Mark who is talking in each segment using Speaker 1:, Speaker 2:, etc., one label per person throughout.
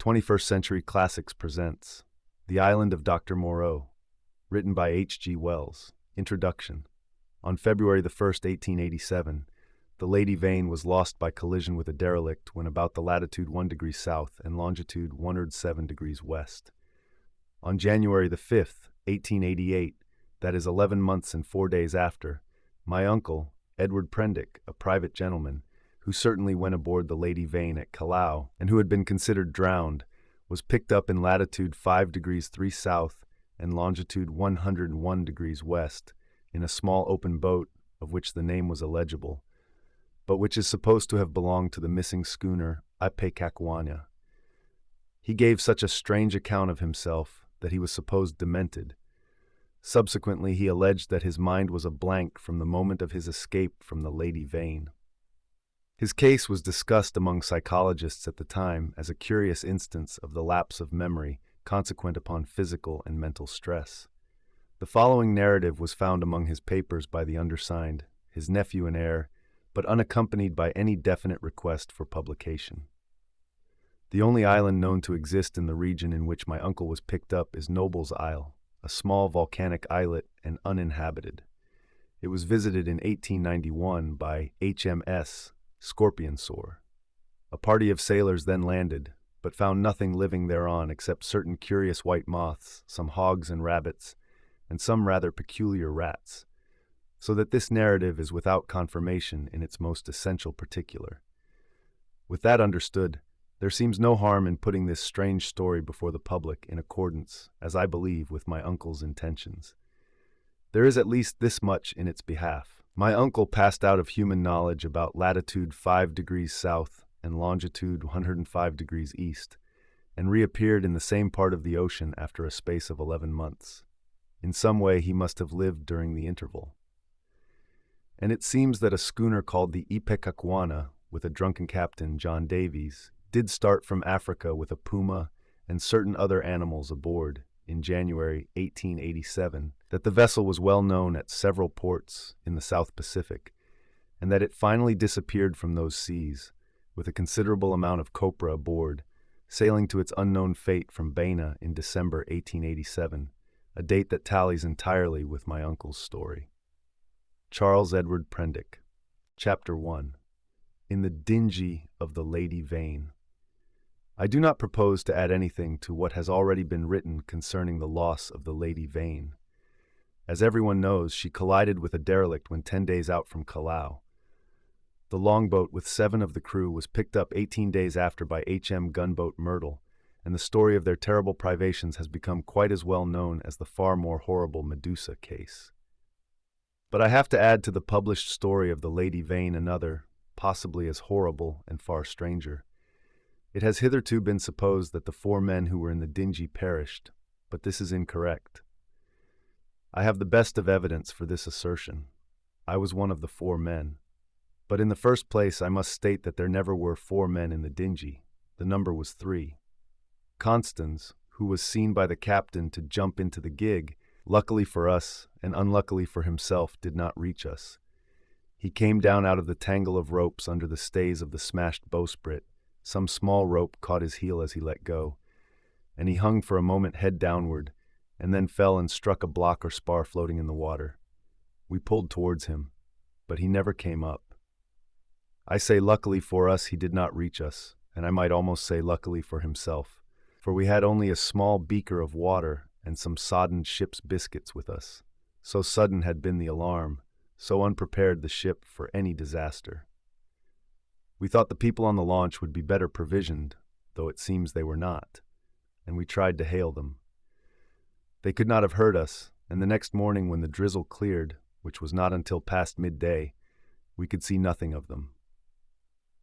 Speaker 1: 21st Century Classics presents The Island of Doctor Moreau, written by HGWells. Introduction. On February the 1st, 1887, the Lady Vane was lost by collision with a derelict when about the latitude 1 degree south and longitude 107 degrees west. On January the 5th, 1888, that is 11 months and 4 days after, my uncle, Edward Prendick, a private gentleman, who certainly went aboard the Lady Vane at Callao and who had been considered drowned, was picked up in latitude 5 degrees 3 south and longitude 101 degrees west in a small open boat of which the name was illegible, but which is supposed to have belonged to the missing schooner Ipecacuanha. He gave such a strange account of himself that he was supposed demented. Subsequently, he alleged that his mind was a blank from the moment of his escape from the Lady Vane. His case was discussed among psychologists at the time as a curious instance of the lapse of memory consequent upon physical and mental stress. The following narrative was found among his papers by the undersigned, his nephew and heir, but unaccompanied by any definite request for publication. The only island known to exist in the region in which my uncle was picked up is Noble's Isle, a small volcanic islet and uninhabited. It was visited in 1891 by HMS Scorpion Sore. A party of sailors then landed, but found nothing living thereon except certain curious white moths, some hogs and rabbits, and some rather peculiar rats, so that this narrative is without confirmation in its most essential particular. With that understood, there seems no harm in putting this strange story before the public in accordance, as I believe, with my uncle's intentions. There is at least this much in its behalf. My uncle passed out of human knowledge about latitude 5 degrees south and longitude 105 degrees east, and reappeared in the same part of the ocean after a space of 11 months. In some way he must have lived during the interval. And it seems that a schooner called the Ipecacuanha, with a drunken captain, John Davies, did start from Africa with a puma and certain other animals aboard in January 1887, that the vessel was well known at several ports in the South Pacific, and that it finally disappeared from those seas, with a considerable amount of copra aboard, sailing to its unknown fate from Baina in December 1887, a date that tallies entirely with my uncle's story. Charles Edward Prendick. Chapter 1. In the Dingy of the Lady Vane. I do not propose to add anything to what has already been written concerning the loss of the Lady Vane. As everyone knows, she collided with a derelict when 10 days out from Callao. The longboat with 7 of the crew was picked up 18 days after by HM gunboat Myrtle, and the story of their terrible privations has become quite as well known as the far more horrible Medusa case. But I have to add to the published story of the Lady Vane another, possibly as horrible and far stranger. It has hitherto been supposed that the 4 men who were in the Dingy perished, but this is incorrect. I have the best of evidence for this assertion. I was one of the 4 men. But in the first place, I must state that there never were 4 men in the Dingy. The number was 3. Constans, who was seen by the captain to jump into the gig, luckily for us and unluckily for himself, did not reach us. He came down out of the tangle of ropes under the stays of the smashed bowsprit. Some small rope caught his heel as he let go, and he hung for a moment head downward, and then fell and struck a block or spar floating in the water. We pulled towards him, but he never came up. I say luckily for us he did not reach us, and I might almost say luckily for himself, for we had only a small beaker of water and some sodden ship's biscuits with us. So sudden had been the alarm, so unprepared the ship for any disaster. We thought the people on the launch would be better provisioned, though it seems they were not, and we tried to hail them. They could not have heard us, and the next morning when the drizzle cleared, which was not until past midday, we could see nothing of them.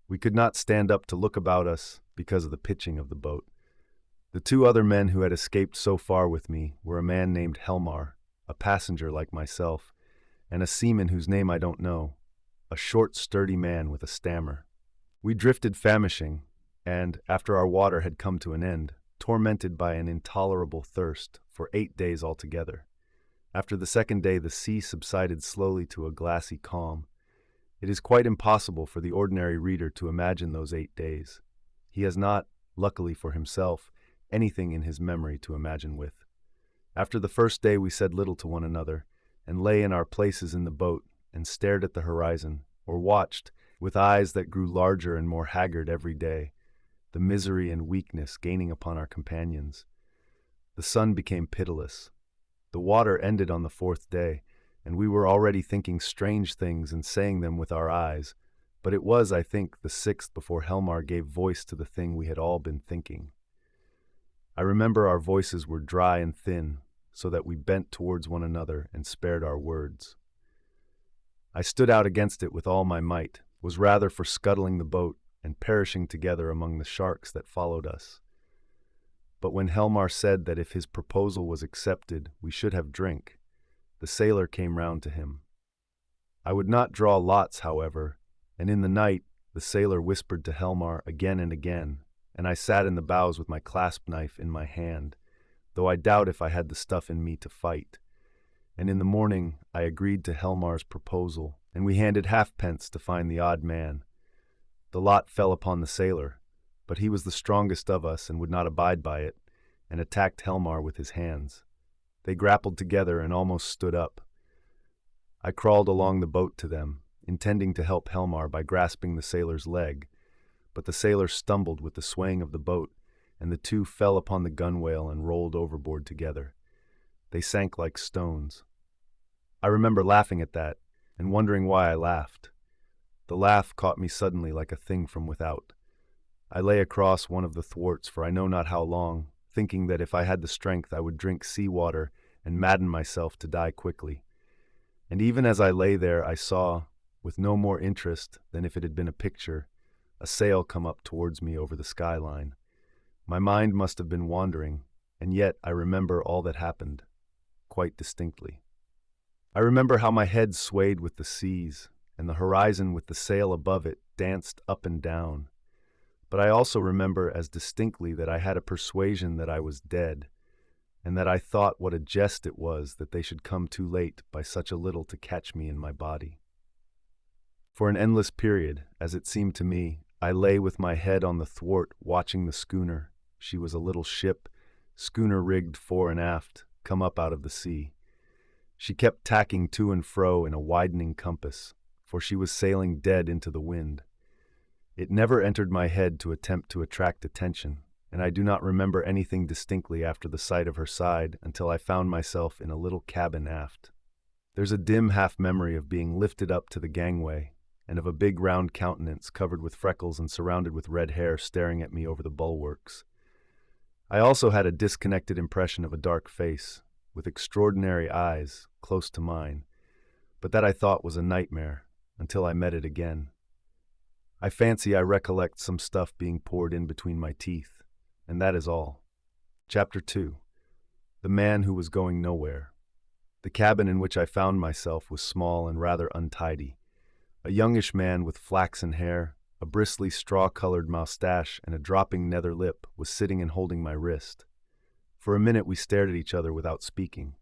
Speaker 1: We could not stand up to look about us because of the pitching of the boat. The 2 other men who had escaped so far with me were a man named Helmar, a passenger like myself, and a seaman whose name I don't know, a short, sturdy man with a stammer. We drifted famishing, and, after our water had come to an end, tormented by an intolerable thirst, for 8 days altogether. After the 2nd day the sea subsided slowly to a glassy calm. It is quite impossible for the ordinary reader to imagine those 8 days. He has not, luckily for himself, anything in his memory to imagine with. After the first day we said little to one another, and lay in our places in the boat and stared at the horizon, or watched, with eyes that grew larger and more haggard every day, the misery and weakness gaining upon our companions. The sun became pitiless. The water ended on the fourth day, and we were already thinking strange things and saying them with our eyes, but it was, I think, the sixth before Helmar gave voice to the thing we had all been thinking. I remember our voices were dry and thin, so that we bent towards one another and spared our words. I stood out against it with all my might, was rather for scuttling the boat and perishing together among the sharks that followed us. But when Helmar said that if his proposal was accepted, we should have drink, the sailor came round to him. I would not draw lots, however, and in the night the sailor whispered to Helmar again and again, and I sat in the bows with my clasp knife in my hand, though I doubt if I had the stuff in me to fight. And in the morning I agreed to Helmar's proposal, and we handed halfpence to find the odd man. The lot fell upon the sailor, but he was the strongest of us and would not abide by it, and attacked Helmar with his hands. They grappled together and almost stood up. I crawled along the boat to them, intending to help Helmar by grasping the sailor's leg, but the sailor stumbled with the swaying of the boat, and the two fell upon the gunwale and rolled overboard together. They sank like stones. I remember laughing at that, and wondering why I laughed. The laugh caught me suddenly like a thing from without. I lay across one of the thwarts for I know not how long, thinking that if I had the strength I would drink sea water and madden myself to die quickly. And even as I lay there I saw, with no more interest than if it had been a picture, a sail come up towards me over the skyline. My mind must have been wandering, and yet I remember all that happened, quite distinctly. I remember how my head swayed with the seas, and the horizon with the sail above it danced up and down. But I also remember as distinctly that I had a persuasion that I was dead, and that I thought what a jest it was that they should come too late by such a little to catch me in my body. For an endless period, as it seemed to me, I lay with my head on the thwart watching the schooner. She was a little ship, schooner rigged fore and aft, come up out of the sea. She kept tacking to and fro in a widening compass, for she was sailing dead into the wind. It never entered my head to attempt to attract attention, and I do not remember anything distinctly after the sight of her side until I found myself in a little cabin aft. There's a dim half-memory of being lifted up to the gangway, and of a big round countenance covered with freckles and surrounded with red hair staring at me over the bulwarks. I also had a disconnected impression of a dark face, with extraordinary eyes, close to mine, but that I thought was a nightmare, until I met it again. I fancy I recollect some stuff being poured in between my teeth, and that is all. Chapter 2. The Man Who Was Going Nowhere. The cabin in which I found myself was small and rather untidy. A youngish man with flaxen hair, a bristly straw-colored moustache, and a dropping nether lip was sitting and holding my wrist. For a minute we stared at each other without speaking.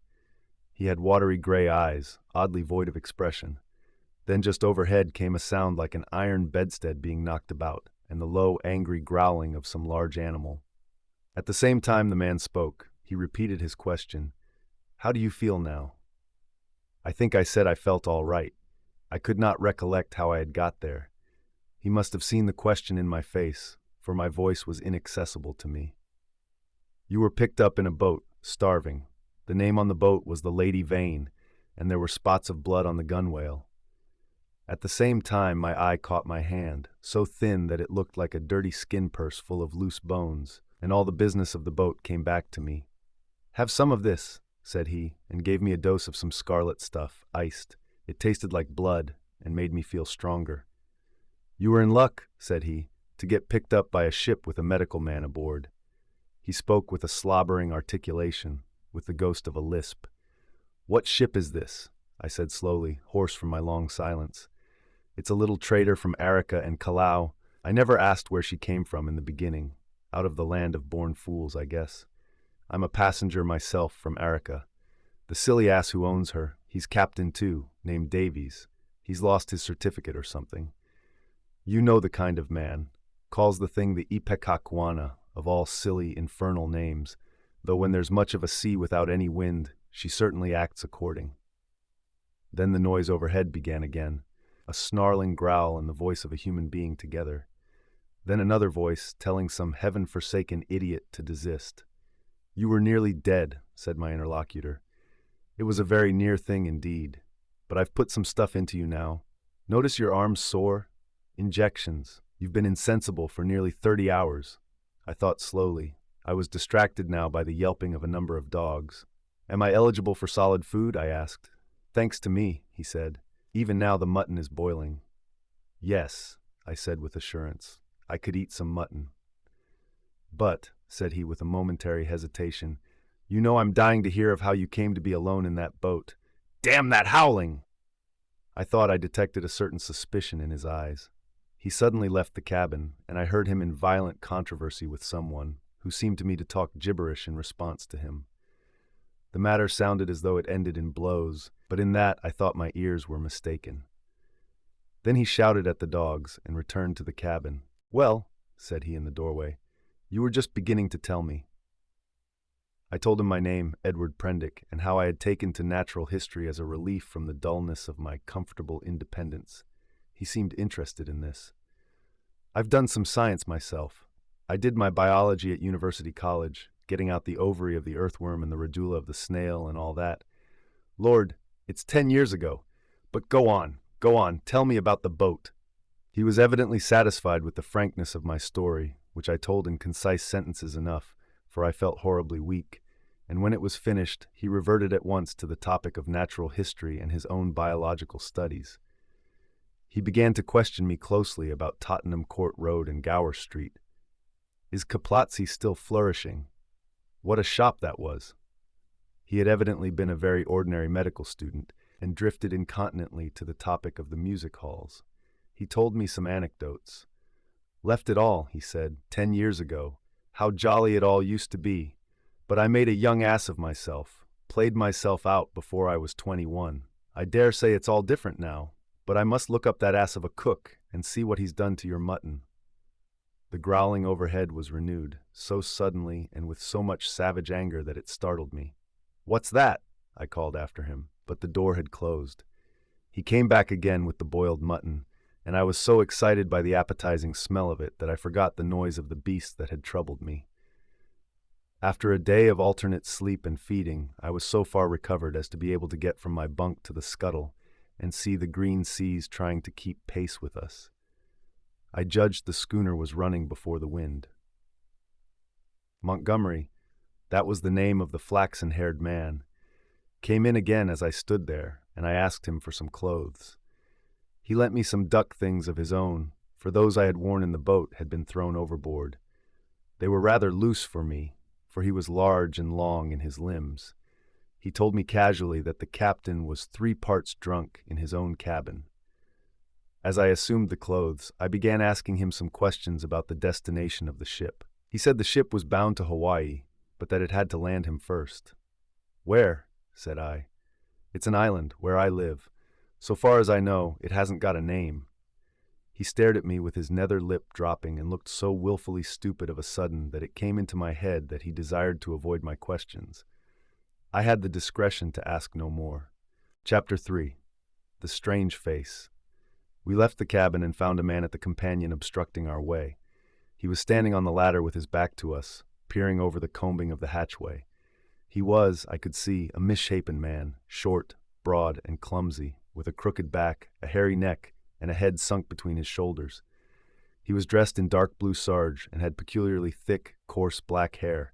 Speaker 1: He had watery gray eyes, oddly void of expression. Then just overhead came a sound like an iron bedstead being knocked about, and the low, angry growling of some large animal. At the same time the man spoke. He repeated his question. "How do you feel now?" I think I said I felt all right. I could not recollect how I had got there. He must have seen the question in my face, for my voice was inaccessible to me. "You were picked up in a boat, starving. The name on the boat was the Lady Vane, and there were spots of blood on the gunwale." At the same time my eye caught my hand, so thin that it looked like a dirty skin purse full of loose bones, and all the business of the boat came back to me. "Have some of this," said he, and gave me a dose of some scarlet stuff, iced. It tasted like blood, and made me feel stronger. "You were in luck," said he, "to get picked up by a ship with a medical man aboard." He spoke with a slobbering articulation, with the ghost of a lisp. "What ship is this?" I said slowly, hoarse from my long silence. "It's a little trader from Arica and Callao. I never asked where she came from in the beginning. Out of the land of born fools, I guess. I'm a passenger myself from Arica. The silly ass who owns her, he's captain too, named Davies. He's lost his certificate or something. You know the kind of man. Calls the thing the Ipecacuana, of all silly, infernal names, though when there's much of a sea without any wind, she certainly acts according. Then the noise overhead began again, a snarling growl and the voice of a human being together. Then another voice telling some heaven-forsaken idiot to desist. "You were nearly dead," said my interlocutor. "It was a very near thing indeed, but I've put some stuff into you now. Notice your arms sore? Injections. You've been insensible for nearly 30 hours. I thought slowly. I was distracted now by the yelping of a number of dogs. "Am I eligible for solid food?" I asked. "Thanks to me," he said. "Even now the mutton is boiling." "Yes," I said with assurance. "I could eat some mutton." "But," said he with a momentary hesitation, "you know I'm dying to hear of how you came to be alone in that boat." "Damn that howling!" I thought I detected a certain suspicion in his eyes. He suddenly left the cabin, and I heard him in violent controversy with someone, who seemed to me to talk gibberish in response to him. The matter sounded as though it ended in blows, but in that I thought my ears were mistaken. Then he shouted at the dogs and returned to the cabin. "Well," said he in the doorway, "you were just beginning to tell me." I told him my name, Edward Prendick, and how I had taken to natural history as a relief from the dullness of my comfortable independence. He seemed interested in this. "I've done some science myself. I did my biology at University College, getting out the ovary of the earthworm and the radula of the snail and all that. Lord, it's 10 years ago. But go on, tell me about the boat." He was evidently satisfied with the frankness of my story, which I told in concise sentences enough, for I felt horribly weak, and when it was finished, he reverted at once to the topic of natural history and his own biological studies. He began to question me closely about Tottenham Court Road and Gower Street. Is Kaplotzi still flourishing? What a shop that was! He had evidently been a very ordinary medical student, and drifted incontinently to the topic of the music halls. He told me some anecdotes. "Left it all," he said, 10 years ago. How jolly it all used to be. But I made a young ass of myself, played myself out before I was 21. I dare say it's all different now, but I must look up that ass of a cook and see what he's done to your mutton." The growling overhead was renewed, so suddenly and with so much savage anger that it startled me. "What's that?" I called after him, but the door had closed. He came back again with the boiled mutton, and I was so excited by the appetizing smell of it that I forgot the noise of the beast that had troubled me. After a day of alternate sleep and feeding, I was so far recovered as to be able to get from my bunk to the scuttle and see the green seas trying to keep pace with us. I judged the schooner was running before the wind. Montgomery, that was the name of the flaxen-haired man, came in again as I stood there, and I asked him for some clothes. He lent me some duck things of his own, for those I had worn in the boat had been thrown overboard. They were rather loose for me, for he was large and long in his limbs. He told me casually that the captain was 3 parts drunk in his own cabin. As I assumed the clothes, I began asking him some questions about the destination of the ship. He said the ship was bound to Hawaii, but that it had to land him first. "Where?" said I. "It's an island, where I live. So far as I know, it hasn't got a name." He stared at me with his nether lip dropping and looked so willfully stupid of a sudden that it came into my head that he desired to avoid my questions. I had the discretion to ask no more. Chapter 3. The Strange Face. We left the cabin and found a man at the companion obstructing our way. He was standing on the ladder with his back to us, peering over the combing of the hatchway. He was, I could see, a misshapen man, short, broad, and clumsy, with a crooked back, a hairy neck, and a head sunk between his shoulders. He was dressed in dark blue sarge and had peculiarly thick, coarse black hair.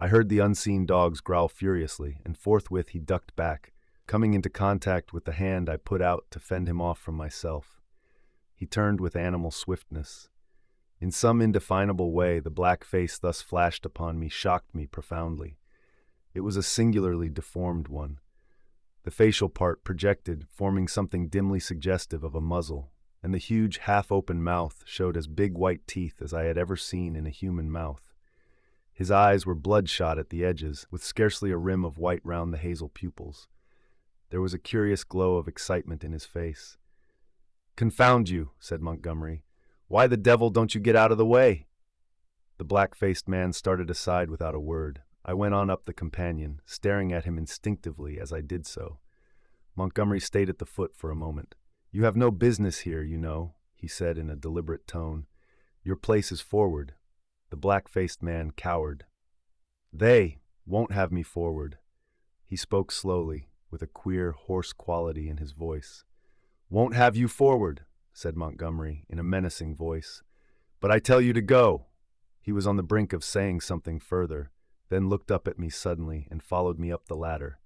Speaker 1: I heard the unseen dogs growl furiously, and forthwith he ducked back, coming into contact with the hand I put out to fend him off from myself. He turned with animal swiftness. In some indefinable way, the black face thus flashed upon me shocked me profoundly. It was a singularly deformed one. The facial part projected, forming something dimly suggestive of a muzzle, and the huge half-open mouth showed as big white teeth as I had ever seen in a human mouth. His eyes were bloodshot at the edges, with scarcely a rim of white round the hazel pupils. There was a curious glow of excitement in his face. "Confound you," said Montgomery. "Why the devil don't you get out of the way?" The black-faced man started aside without a word. I went on up the companion, staring at him instinctively as I did so. Montgomery stayed at the foot for a moment. "You have no business here, you know," he said in a deliberate tone. "Your place is forward." The black-faced man cowered. "They won't have me forward." He spoke slowly, with a queer, hoarse quality in his voice. "Won't have you forward," said Montgomery in a menacing voice. "But I tell you to go." He was on the brink of saying something further, then looked up at me suddenly and followed me up the ladder.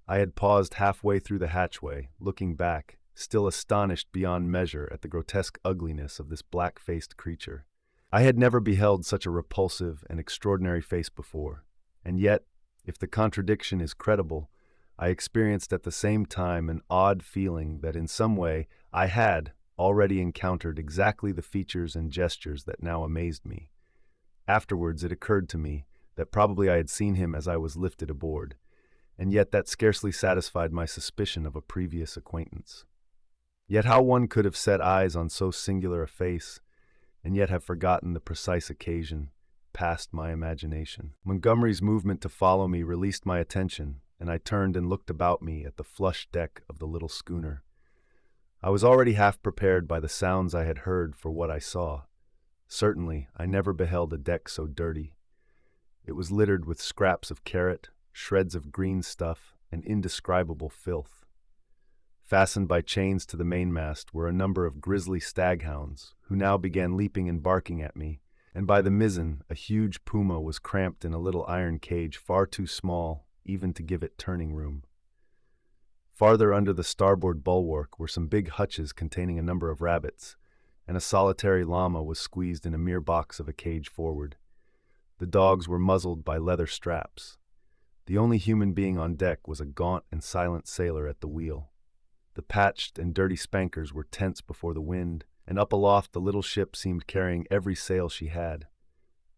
Speaker 1: I had paused halfway through the hatchway, looking back, still astonished beyond measure at the grotesque ugliness of this black-faced creature. I had never beheld such a repulsive and extraordinary face before, and yet, if the contradiction is credible, I experienced at the same time an odd feeling that in some way I had already encountered exactly the features and gestures that now amazed me. Afterwards it occurred to me that probably I had seen him as I was lifted aboard, and yet that scarcely satisfied my suspicion of a previous acquaintance. Yet how one could have set eyes on so singular a face, and yet have forgotten the precise occasion, passed my imagination. Montgomery's movement to follow me released my attention, and I turned and looked about me at the flush deck of the little schooner. I was already half prepared by the sounds I had heard for what I saw. Certainly, I never beheld a deck so dirty. It was littered with scraps of carrot, shreds of green stuff, and indescribable filth. Fastened by chains to the mainmast were a number of grisly staghounds, who now began leaping and barking at me, and by the mizzen a huge puma was cramped in a little iron cage far too small even to give it turning room. Farther under the starboard bulwark were some big hutches containing a number of rabbits, and a solitary llama was squeezed in a mere box of a cage forward. The dogs were muzzled by leather straps. The only human being on deck was a gaunt and silent sailor at the wheel. The patched and dirty spankers were tense before the wind, and up aloft the little ship seemed carrying every sail she had.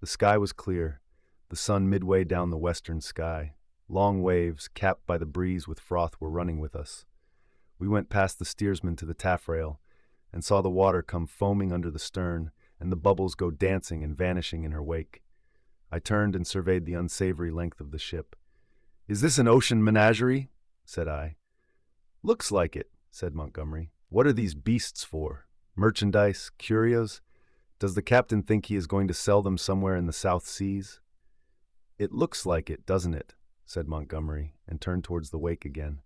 Speaker 1: The sky was clear, the sun midway down the western sky. Long waves, capped by the breeze with froth, were running with us. We went past the steersman to the taffrail, and saw the water come foaming under the stern, and the bubbles go dancing and vanishing in her wake. I turned and surveyed the unsavory length of the ship. "Is this an ocean menagerie?" said I. "Looks like it," said Montgomery. "What are these beasts for? Merchandise? Curios? Does the captain think he is going to sell them somewhere in the South Seas?" "It looks like it, doesn't it?" said Montgomery, and turned towards the wake again.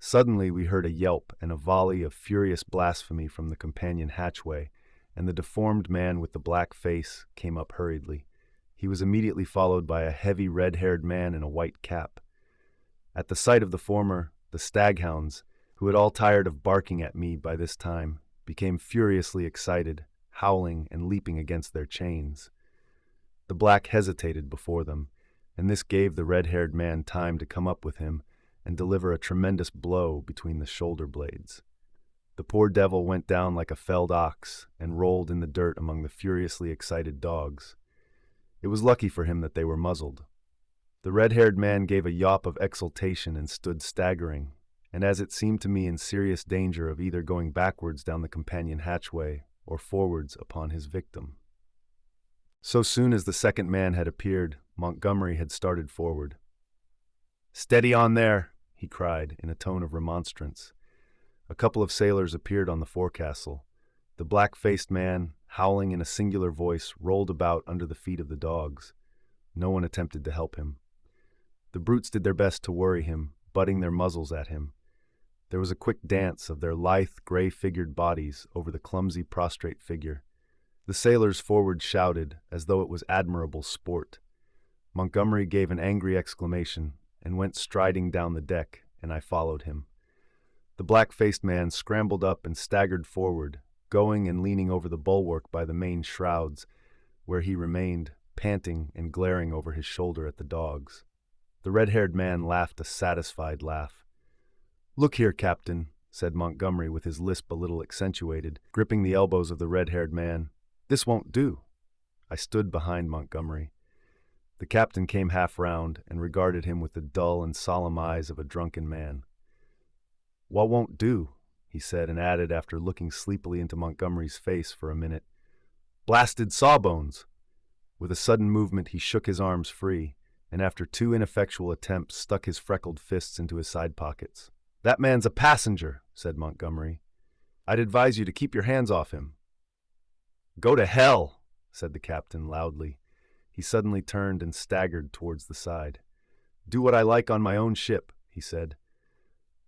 Speaker 1: Suddenly we heard a yelp and a volley of furious blasphemy from the companion hatchway, and the deformed man with the black face came up hurriedly. He was immediately followed by a heavy red-haired man in a white cap. At the sight of the former, the staghounds, who had all tired of barking at me by this time, became furiously excited, howling and leaping against their chains. The black hesitated before them, and this gave the red-haired man time to come up with him and deliver a tremendous blow between the shoulder blades. The poor devil went down like a felled ox and rolled in the dirt among the furiously excited dogs. It was lucky for him that they were muzzled. The red-haired man gave a yawp of exultation and stood staggering, and as it seemed to me in serious danger of either going backwards down the companion hatchway or forwards upon his victim. So soon as the second man had appeared, Montgomery had started forward. "Steady on there," he cried in a tone of remonstrance. A couple of sailors appeared on the forecastle. The black-faced man, howling in a singular voice, rolled about under the feet of the dogs. No one attempted to help him. The brutes did their best to worry him, butting their muzzles at him. There was a quick dance of their lithe, gray-figured bodies over the clumsy, prostrate figure. The sailors forward shouted, as though it was admirable sport. Montgomery gave an angry exclamation and went striding down the deck, and I followed him. The black-faced man scrambled up and staggered forward, going and leaning over the bulwark by the main shrouds, where he remained, panting and glaring over his shoulder at the dogs. The red-haired man laughed a satisfied laugh. "Look here, Captain," said Montgomery with his lisp a little accentuated, gripping the elbows of the red-haired man. "This won't do." I stood behind Montgomery. The captain came half round and regarded him with the dull and solemn eyes of a drunken man. "What won't do?" he said, and added after looking sleepily into Montgomery's face for a minute, "Blasted sawbones!" With a sudden movement, he shook his arms free, and after 2 ineffectual attempts, stuck his freckled fists into his side pockets. "That man's a passenger," said Montgomery. "I'd advise you to keep your hands off him." "Go to hell," said the captain loudly. He suddenly turned and staggered towards the side. "Do what I like on my own ship," he said.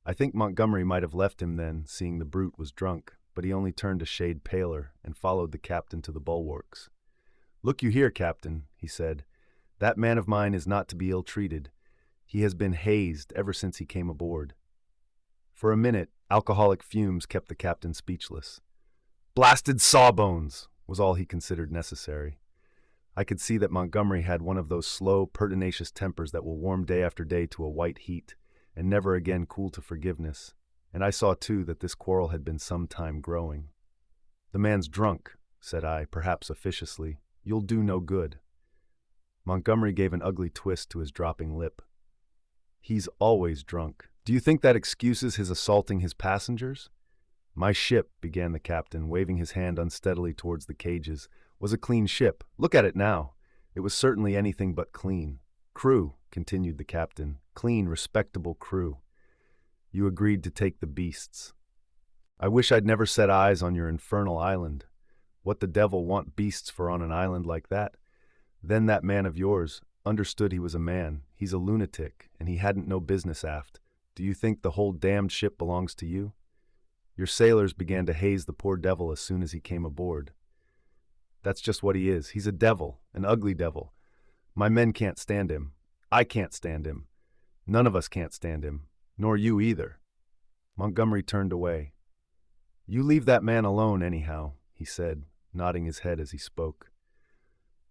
Speaker 1: I think Montgomery might have left him then, seeing the brute was drunk, but he only turned a shade paler and followed the captain to the bulwarks. "Look you here, Captain," he said. "That man of mine is not to be ill-treated. He has been hazed ever since he came aboard." For a minute, alcoholic fumes kept the captain speechless. "Blasted sawbones!" was all he considered necessary. I could see that Montgomery had one of those slow, pertinacious tempers that will warm day after day to a white heat, and never again cool to forgiveness, and I saw too that this quarrel had been some time growing. "The man's drunk," said I, perhaps officiously. "You'll do no good." Montgomery gave an ugly twist to his dropping lip. "He's always drunk. Do you think that excuses his assaulting his passengers?" "My ship," began the captain, waving his hand unsteadily towards the cages, "was a clean ship. Look at it now. It was certainly anything but clean. Crew," continued the captain, "clean, respectable crew. You agreed to take the beasts. I wish I'd never set eyes on your infernal island. What the devil want beasts for on an island like that? Then that man of yours understood he was a man. He's a lunatic, and he hadn't no business aft. Do you think the whole damned ship belongs to you? Your sailors began to haze the poor devil as soon as he came aboard. That's just what he is. He's a devil, an ugly devil. My men can't stand him. I can't stand him. None of us can't stand him, nor you either." Montgomery turned away. "You leave that man alone anyhow," he said, nodding his head as he spoke.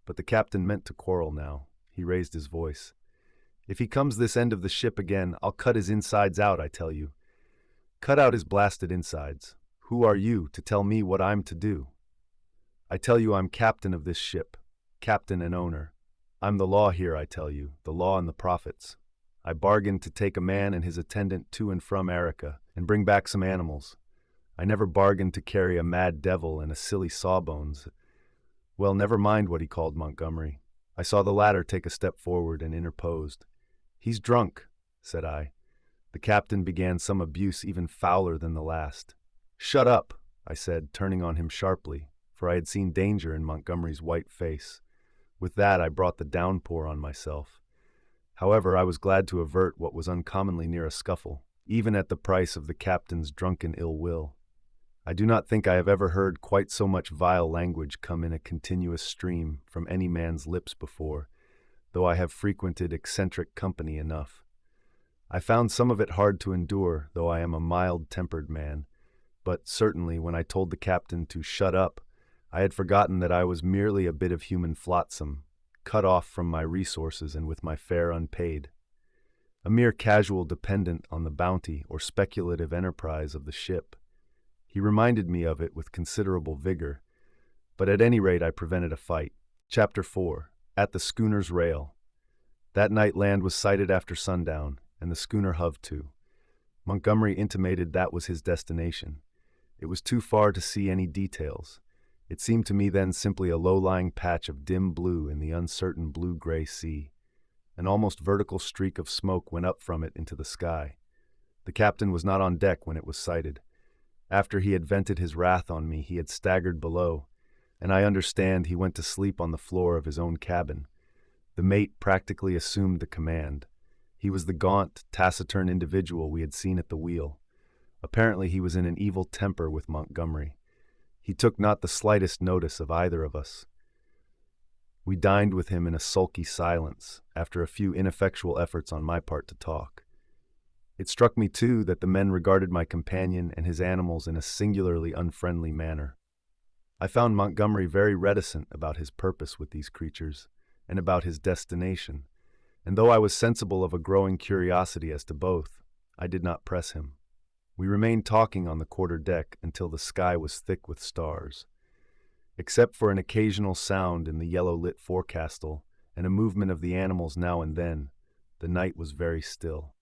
Speaker 1: But the captain meant to quarrel now. He raised his voice. "If he comes this end of the ship again, I'll cut his insides out, I tell you. Cut out his blasted insides. Who are you to tell me what I'm to do? I tell you I'm captain of this ship, captain and owner. I'm the law here, I tell you, the law and the prophets. I bargained to take a man and his attendant to and from Arica and bring back some animals. I never bargained to carry a mad devil and a silly sawbones." Well, never mind what he called Montgomery. I saw the latter take a step forward and interposed. "He's drunk," said I. The captain began some abuse even fouler than the last. "Shut up," I said, turning on him sharply, for I had seen danger in Montgomery's white face. With that I brought the downpour on myself. However, I was glad to avert what was uncommonly near a scuffle, even at the price of the captain's drunken ill will. I do not think I have ever heard quite so much vile language come in a continuous stream from any man's lips before, though I have frequented eccentric company enough. I found some of it hard to endure, though I am a mild-tempered man, but certainly when I told the captain to shut up, I had forgotten that I was merely a bit of human flotsam, cut off from my resources and with my fare unpaid. A mere casual dependent on the bounty or speculative enterprise of the ship. He reminded me of it with considerable vigor, but at any rate I prevented a fight. Chapter 4. At the schooner's rail. That night land was sighted after sundown, and the schooner hove to. Montgomery intimated that was his destination. It was too far to see any details. It seemed to me then simply a low-lying patch of dim blue in the uncertain blue-gray sea. An almost vertical streak of smoke went up from it into the sky. The captain was not on deck when it was sighted. After he had vented his wrath on me, he had staggered below, and I understand he went to sleep on the floor of his own cabin. The mate practically assumed the command. He was the gaunt, taciturn individual we had seen at the wheel. Apparently he was in an evil temper with Montgomery. He took not the slightest notice of either of us. We dined with him in a sulky silence, after a few ineffectual efforts on my part to talk. It struck me, too, that the men regarded my companion and his animals in a singularly unfriendly manner. I found Montgomery very reticent about his purpose with these creatures, and about his destination, and though I was sensible of a growing curiosity as to both, I did not press him. We remained talking on the quarter-deck until the sky was thick with stars. Except for an occasional sound in the yellow-lit forecastle and a movement of the animals now and then, the night was very still.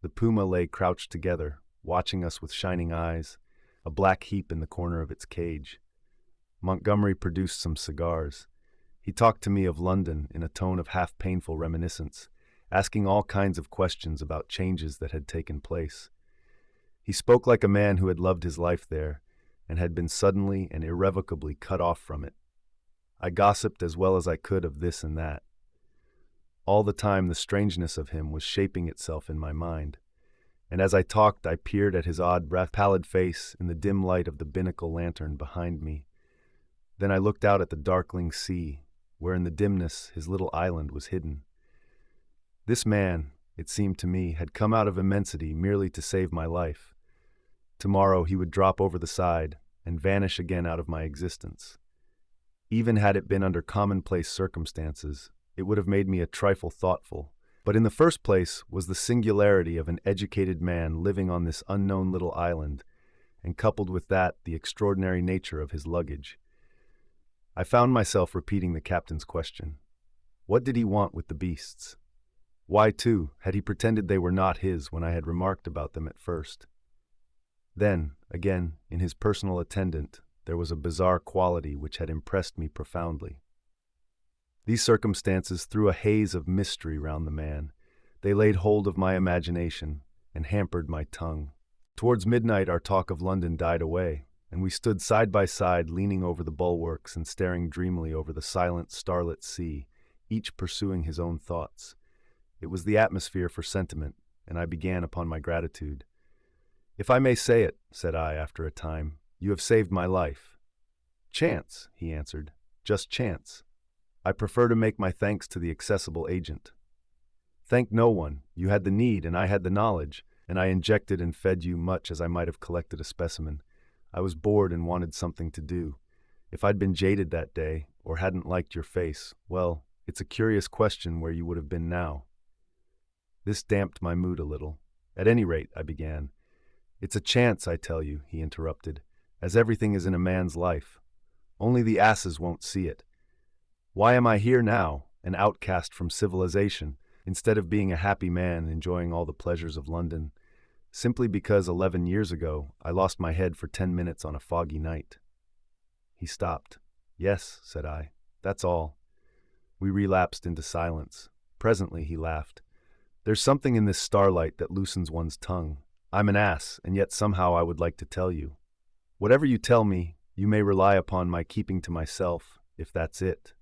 Speaker 1: The puma lay crouched together, watching us with shining eyes, a black heap in the corner of its cage. Montgomery produced some cigars. He talked to me of London in a tone of half-painful reminiscence, asking all kinds of questions about changes that had taken place. He spoke like a man who had loved his life there and had been suddenly and irrevocably cut off from it. I gossiped as well as I could of this and that. All the time the strangeness of him was shaping itself in my mind, and as I talked I peered at his odd, pallid face in the dim light of the binnacle lantern behind me. Then I looked out at the darkling sea, where in the dimness his little island was hidden. This man, it seemed to me, had come out of immensity merely to save my life. Tomorrow he would drop over the side and vanish again out of my existence. Even had it been under commonplace circumstances, it would have made me a trifle thoughtful. But in the first place was the singularity of an educated man living on this unknown little island, and coupled with that the extraordinary nature of his luggage. I found myself repeating the captain's question. What did he want with the beasts? Why, too, had he pretended they were not his when I had remarked about them at first? Then, again, in his personal attendant, there was a bizarre quality which had impressed me profoundly. These circumstances threw a haze of mystery round the man. They laid hold of my imagination and hampered my tongue. Towards midnight our talk of London died away, and we stood side by side leaning over the bulwarks and staring dreamily over the silent, starlit sea, each pursuing his own thoughts. It was the atmosphere for sentiment, and I began upon my gratitude. "If I may say it," said I after a time, "you have saved my life." "Chance," he answered, "just chance. I prefer to make my thanks to the accessible agent." "Thank no one. You had the need, and I had the knowledge, and I injected and fed you much as I might have collected a specimen. I was bored and wanted something to do. If I'd been jaded that day, or hadn't liked your face, well, it's a curious question where you would have been now." This damped my mood a little. "At any rate," I began. "It's a chance, I tell you," he interrupted, "as everything is in a man's life. Only the asses won't see it. Why am I here now, an outcast from civilization, instead of being a happy man enjoying all the pleasures of London? Simply because 11 years ago I lost my head for 10 minutes on a foggy night." He stopped. "Yes," said I, "that's all." We relapsed into silence. Presently he laughed. "There's something in this starlight that loosens one's tongue. I'm an ass, and yet somehow I would like to tell you. Whatever you tell me, you may rely upon my keeping to myself, if that's it."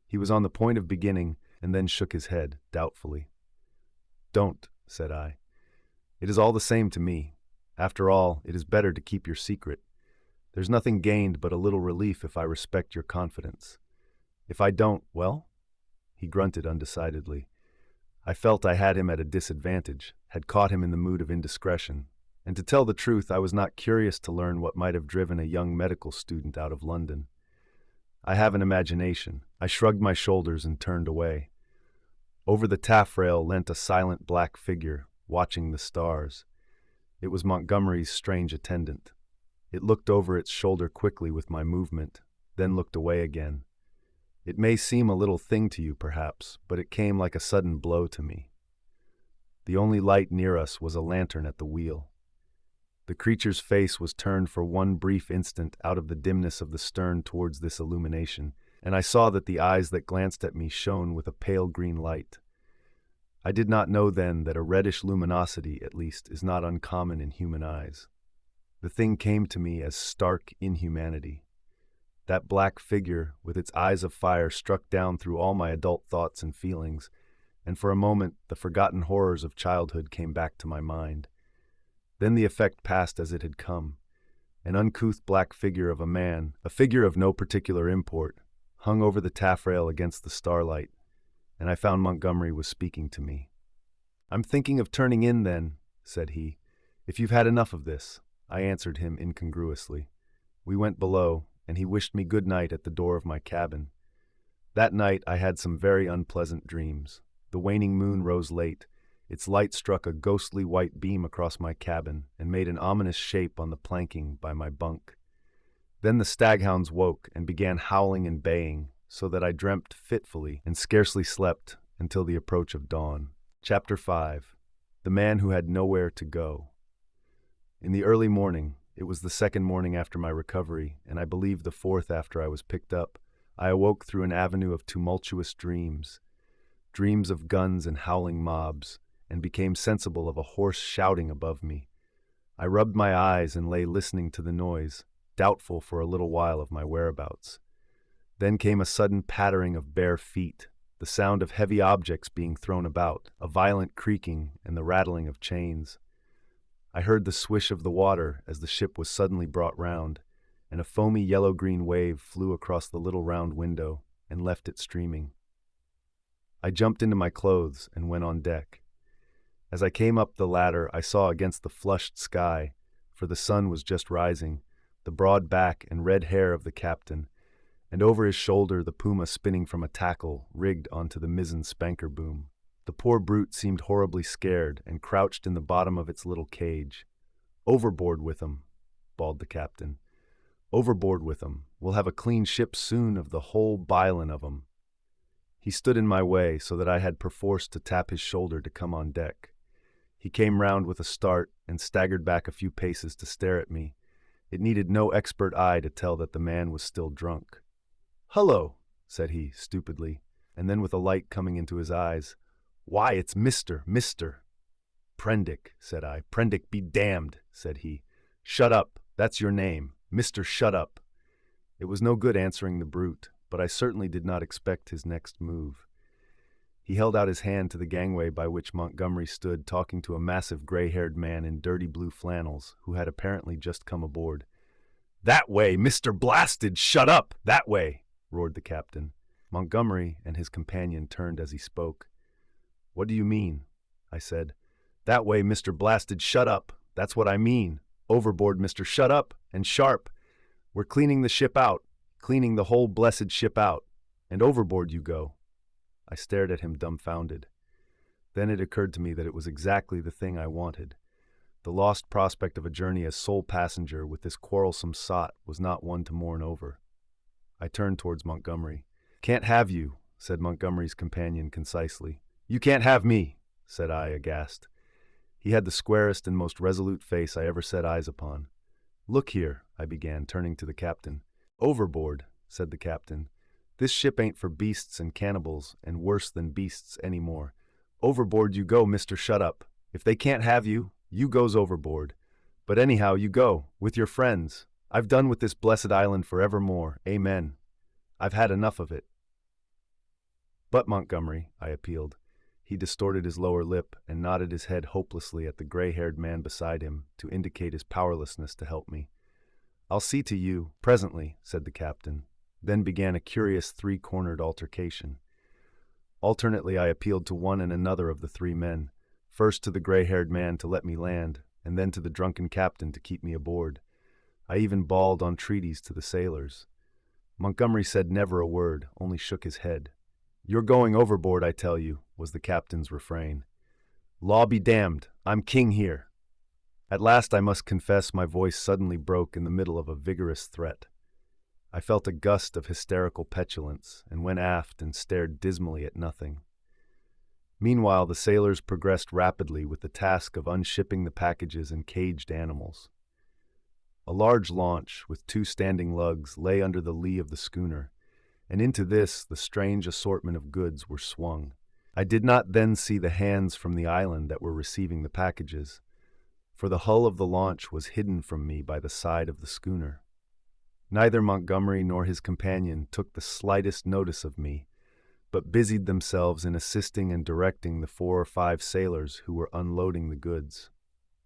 Speaker 1: He was on the point of beginning, and then shook his head, doubtfully. "Don't," said I. "It is all the same to me. After all, it is better to keep your secret. There's nothing gained but a little relief if I respect your confidence. If I don't, well?" He grunted undecidedly. I felt I had him at a disadvantage, had caught him in the mood of indiscretion, and to tell the truth I was not curious to learn what might have driven a young medical student out of London. I have an imagination. I shrugged my shoulders and turned away. Over the taffrail leant a silent black figure, watching the stars. It was Montgomery's strange attendant. It looked over its shoulder quickly with my movement, then looked away again. It may seem a little thing to you, perhaps, but it came like a sudden blow to me. The only light near us was a lantern at the wheel. The creature's face was turned for one brief instant out of the dimness of the stern towards this illumination, and I saw that the eyes that glanced at me shone with a pale green light. I did not know then that a reddish luminosity, at least, is not uncommon in human eyes. The thing came to me as stark inhumanity. That black figure, with its eyes of fire, struck down through all my adult thoughts and feelings, and for a moment the forgotten horrors of childhood came back to my mind. Then the effect passed as it had come. An uncouth black figure of a man, a figure of no particular import, hung over the taffrail against the starlight, and I found Montgomery was speaking to me. "I'm thinking of turning in then," said he. "If you've had enough of this," I answered him incongruously. We went below, and he wished me good night at the door of my cabin. That night I had some very unpleasant dreams. The waning moon rose late. Its light struck a ghostly white beam across my cabin and made an ominous shape on the planking by my bunk. Then the staghounds woke and began howling and baying, so that I dreamt fitfully and scarcely slept until the approach of dawn. Chapter 5. The Man Who Had Nowhere to Go. In the early morning, it was the second morning after my recovery, and I believe the fourth after I was picked up, I awoke through an avenue of tumultuous dreams, dreams of guns and howling mobs, and became sensible of a hoarse shouting above me. I rubbed my eyes and lay listening to the noise, doubtful for a little while of my whereabouts. Then came a sudden pattering of bare feet, the sound of heavy objects being thrown about, a violent creaking, and the rattling of chains. I heard the swish of the water as the ship was suddenly brought round, and a foamy yellow-green wave flew across the little round window and left it streaming. I jumped into my clothes and went on deck. As I came up the ladder, I saw against the flushed sky, for the sun was just rising, the broad back and red hair of the captain, and over his shoulder the PUMA spinning from a tackle rigged onto the mizzen spanker boom. The poor brute seemed horribly scared and crouched in the bottom of its little cage. "Overboard with 'em," bawled the captain. "Overboard with 'em. We'll have a clean ship soon of the whole bilin' of 'em." He stood in my way so that I had perforce to tap his shoulder to come on deck. He came round with a start and staggered back a few paces to stare at me. It needed no expert eye to tell that the man was still drunk. "Hullo," said he, stupidly, and then with a light coming into his eyes, "Why, it's Mr. Prendick," said I. "Prendick be damned," said he. "Shut up, that's your name, Mr. Shut up." It was no good answering the brute, but I certainly did not expect his next move. He held out his hand to the gangway by which Montgomery stood talking to a massive gray-haired man in dirty blue flannels who had apparently just come aboard. "That way, Mr. Blasted, shut up, that way," roared the captain. Montgomery and his companion turned as he spoke. "What do you mean?" I said. "That way, Mr. Blasted, shut up. That's what I mean. Overboard, Mr. Shut up, and sharp. We're cleaning the ship out, cleaning the whole blessed ship out, and overboard you go." I stared at him dumbfounded. Then it occurred to me that it was exactly the thing I wanted. The lost prospect of a journey as sole passenger with this quarrelsome sot was not one to mourn over. I turned towards Montgomery. "Can't have you," said Montgomery's companion concisely. "You can't have me," said I, aghast. He had the squarest and most resolute face I ever set eyes upon. "Look here," I began, turning to the captain. "Overboard," said the captain. "This ship ain't for beasts and cannibals, and worse than beasts anymore. Overboard you go, Mr. Shut up. If they can't have you, you goes overboard. But anyhow, you go, with your friends. I've done with this blessed island forevermore. Amen. I've had enough of it." "But, Montgomery," I appealed. He distorted his lower lip and nodded his head hopelessly at the gray-haired man beside him to indicate his powerlessness to help me. "I'll see to you, presently," said the captain. Then began a curious three-cornered altercation. Alternately I appealed to one and another of the three men, first to the gray-haired man to let me land, and then to the drunken captain to keep me aboard. I even bawled entreaties to the sailors. Montgomery said never a word, only shook his head. "You're going overboard, I tell you," was the captain's refrain. "Law be damned, I'm king here." At last I must confess my voice suddenly broke in the middle of a vigorous threat. I felt a gust of hysterical petulance and went aft and stared dismally at nothing. Meanwhile, the sailors progressed rapidly with the task of unshipping the packages and caged animals. A large launch with 2 standing lugs lay under the lee of the schooner, and into this the strange assortment of goods were swung. I did not then see the hands from the island that were receiving the packages, for the hull of the launch was hidden from me by the side of the schooner. Neither Montgomery nor his companion took the slightest notice of me, but busied themselves in assisting and directing the 4 or 5 sailors who were unloading the goods.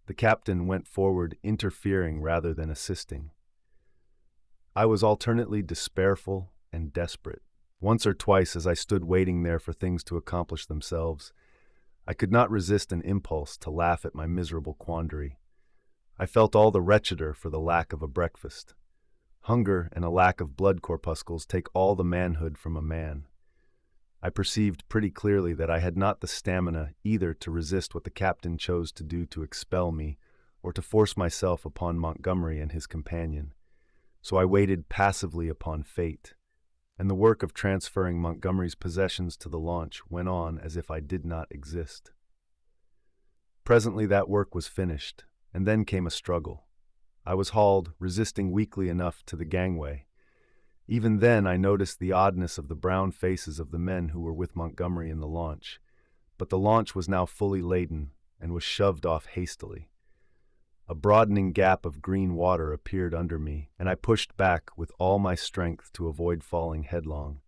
Speaker 1: The captain went forward, interfering rather than assisting. I was alternately despairful and desperate. Once or twice, as I stood waiting there for things to accomplish themselves, I could not resist an impulse to laugh at my miserable quandary. I felt all the wretcheder for the lack of a breakfast. Hunger and a lack of blood corpuscles take all the manhood from a man. I perceived pretty clearly that I had not the stamina either to resist what the captain chose to do to expel me, or to force myself upon Montgomery and his companion. So I waited passively upon fate, and the work of transferring Montgomery's possessions to the launch went on as if I did not exist. Presently that work was finished, and then came a struggle. I was hauled, resisting weakly enough, to the gangway, Even then, I noticed the oddness of the brown faces of the men who were with Montgomery in the launch, but the launch was now fully laden and was shoved off hastily. A broadening gap of green water appeared under me, and I pushed back with all my strength to avoid falling headlong.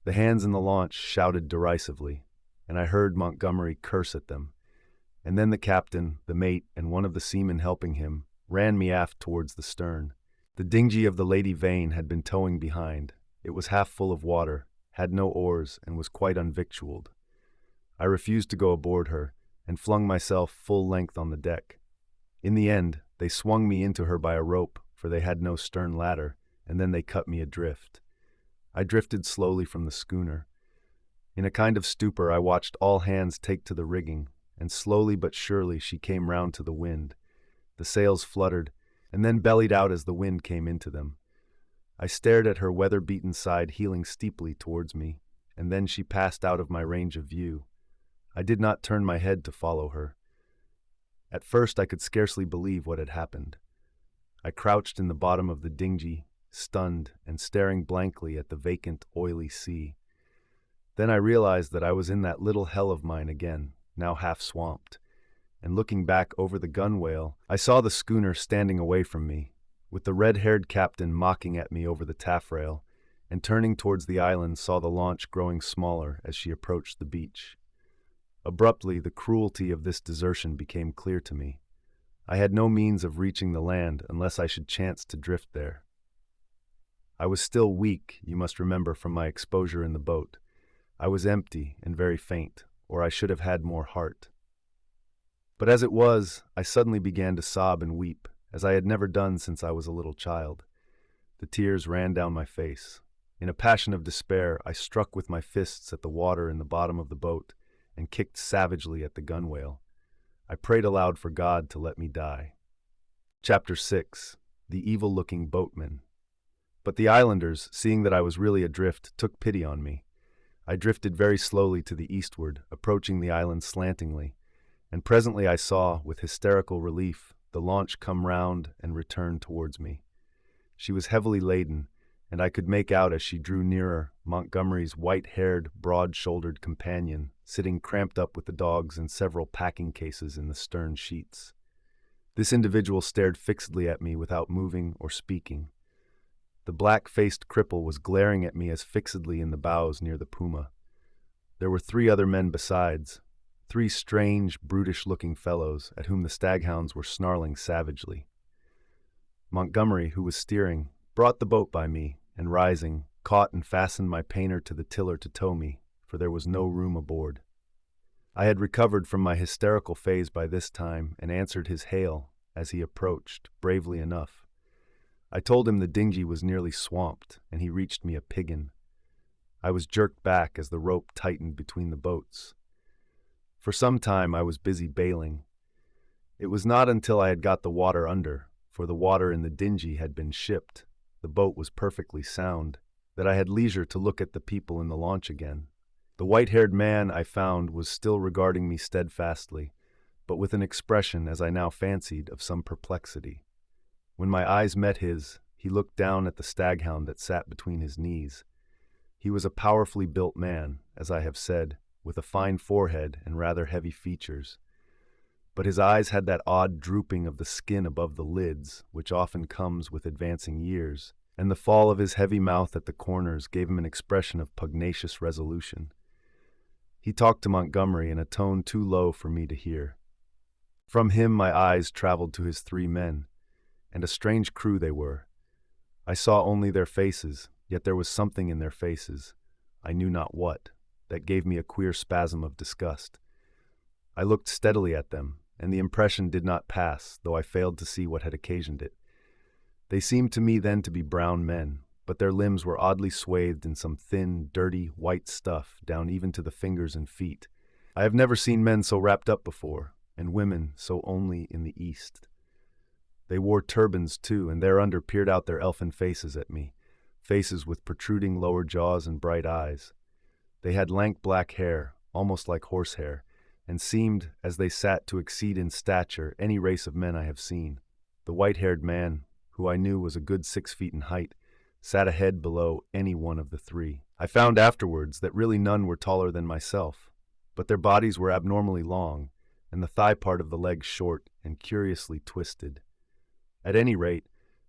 Speaker 1: The hands in the launch shouted derisively, and I heard Montgomery curse at them. And then the captain, the mate, and one of the seamen helping him ran me aft towards the stern. The dinghy of the Lady Vane had been towing behind. It was half full of water, had no oars, and was quite unvictualled. I refused to go aboard her, and flung myself full length on the deck. In the end, they swung me into her by a rope, for they had no stern ladder, and then they cut me adrift. I drifted slowly from the schooner. In a kind of stupor, I watched all hands take to the rigging, and slowly but surely she came round to the wind. The sails fluttered, and then bellied out as the wind came into them. I stared at her weather-beaten side heeling steeply towards me, and then she passed out of my range of view. I did not turn my head to follow her. At first I could scarcely believe what had happened. I crouched in the bottom of the dinghy, stunned and staring blankly at the vacant, oily sea. Then I realized that I was in that little hell of mine again, now half swamped, and looking back over the gunwale, I saw the schooner standing away from me, with the red-haired captain mocking at me over the taffrail, and turning towards the island saw the launch growing smaller as she approached the beach. Abruptly, the cruelty of this desertion became clear to me. I had no means of reaching the land unless I should chance to drift there. I was still weak, you must remember, from my exposure in the boat. I was empty and very faint, or I should have had more heart. But as it was, I suddenly began to sob and weep, as I had never done since I was a little child. The tears ran down my face. In a passion of despair, I struck with my fists at the water in the bottom of the boat, and kicked savagely at the gunwale. I prayed aloud for God to let me die. Chapter 6. The Evil-Looking Boatmen. But the islanders, seeing that I was really adrift, took pity on me. I drifted very slowly to the eastward, approaching the island slantingly, and presently I saw, with hysterical relief, the launch come round and return towards me. She was heavily laden, and I could make out as she drew nearer Montgomery's white-haired, broad-shouldered companion, sitting cramped up with the dogs and several packing cases in the stern sheets. This individual stared fixedly at me without moving or speaking. The black-faced cripple was glaring at me as fixedly in the bows near the PUMA. There were 3 other men besides, 3 strange, brutish-looking fellows at whom the staghounds were snarling savagely. Montgomery, who was steering, brought the boat by me, and rising, caught and fastened my painter to the tiller to tow me, for there was no room aboard. I had recovered from my hysterical phase by this time, and answered his hail, as he approached, bravely enough. I told him the dinghy was nearly swamped, and he reached me a piggin. I was jerked back as the rope tightened between the boats. For some time I was busy bailing. It was not until I had got the water under, for the water in the dinghy had been shipped, the boat was perfectly sound, that I had leisure to look at the people in the launch again. The white-haired man, I found, was still regarding me steadfastly, but with an expression, as I now fancied, of some perplexity. When my eyes met his, he looked down at the staghound that sat between his knees. He was a powerfully built man, as I have said, with a fine forehead and rather heavy features. But his eyes had that odd drooping of the skin above the lids, which often comes with advancing years, and the fall of his heavy mouth at the corners gave him an expression of pugnacious resolution. He talked to Montgomery in a tone too low for me to hear. From him my eyes traveled to his 3 men, and a strange crew they were. I saw only their faces, yet there was something in their faces, I knew not what, that gave me a queer spasm of disgust. I looked steadily at them, and the impression did not pass, though I failed to see what had occasioned it. They seemed to me then to be brown men, but their limbs were oddly swathed in some thin, dirty, white stuff down even to the fingers and feet. I have never seen men so wrapped up before, and women so only in the East. They wore turbans, too, and thereunder peered out their elfin faces at me, faces with protruding lower jaws and bright eyes. They had lank black hair, almost like horsehair, and seemed, as they sat, to exceed in stature any race of men I have seen. The white-haired man, who I knew was a good 6 feet in height, sat a head below any one of the three. I found afterwards that really none were taller than myself, but their bodies were abnormally long, and the thigh part of the leg short and curiously twisted. At any rate,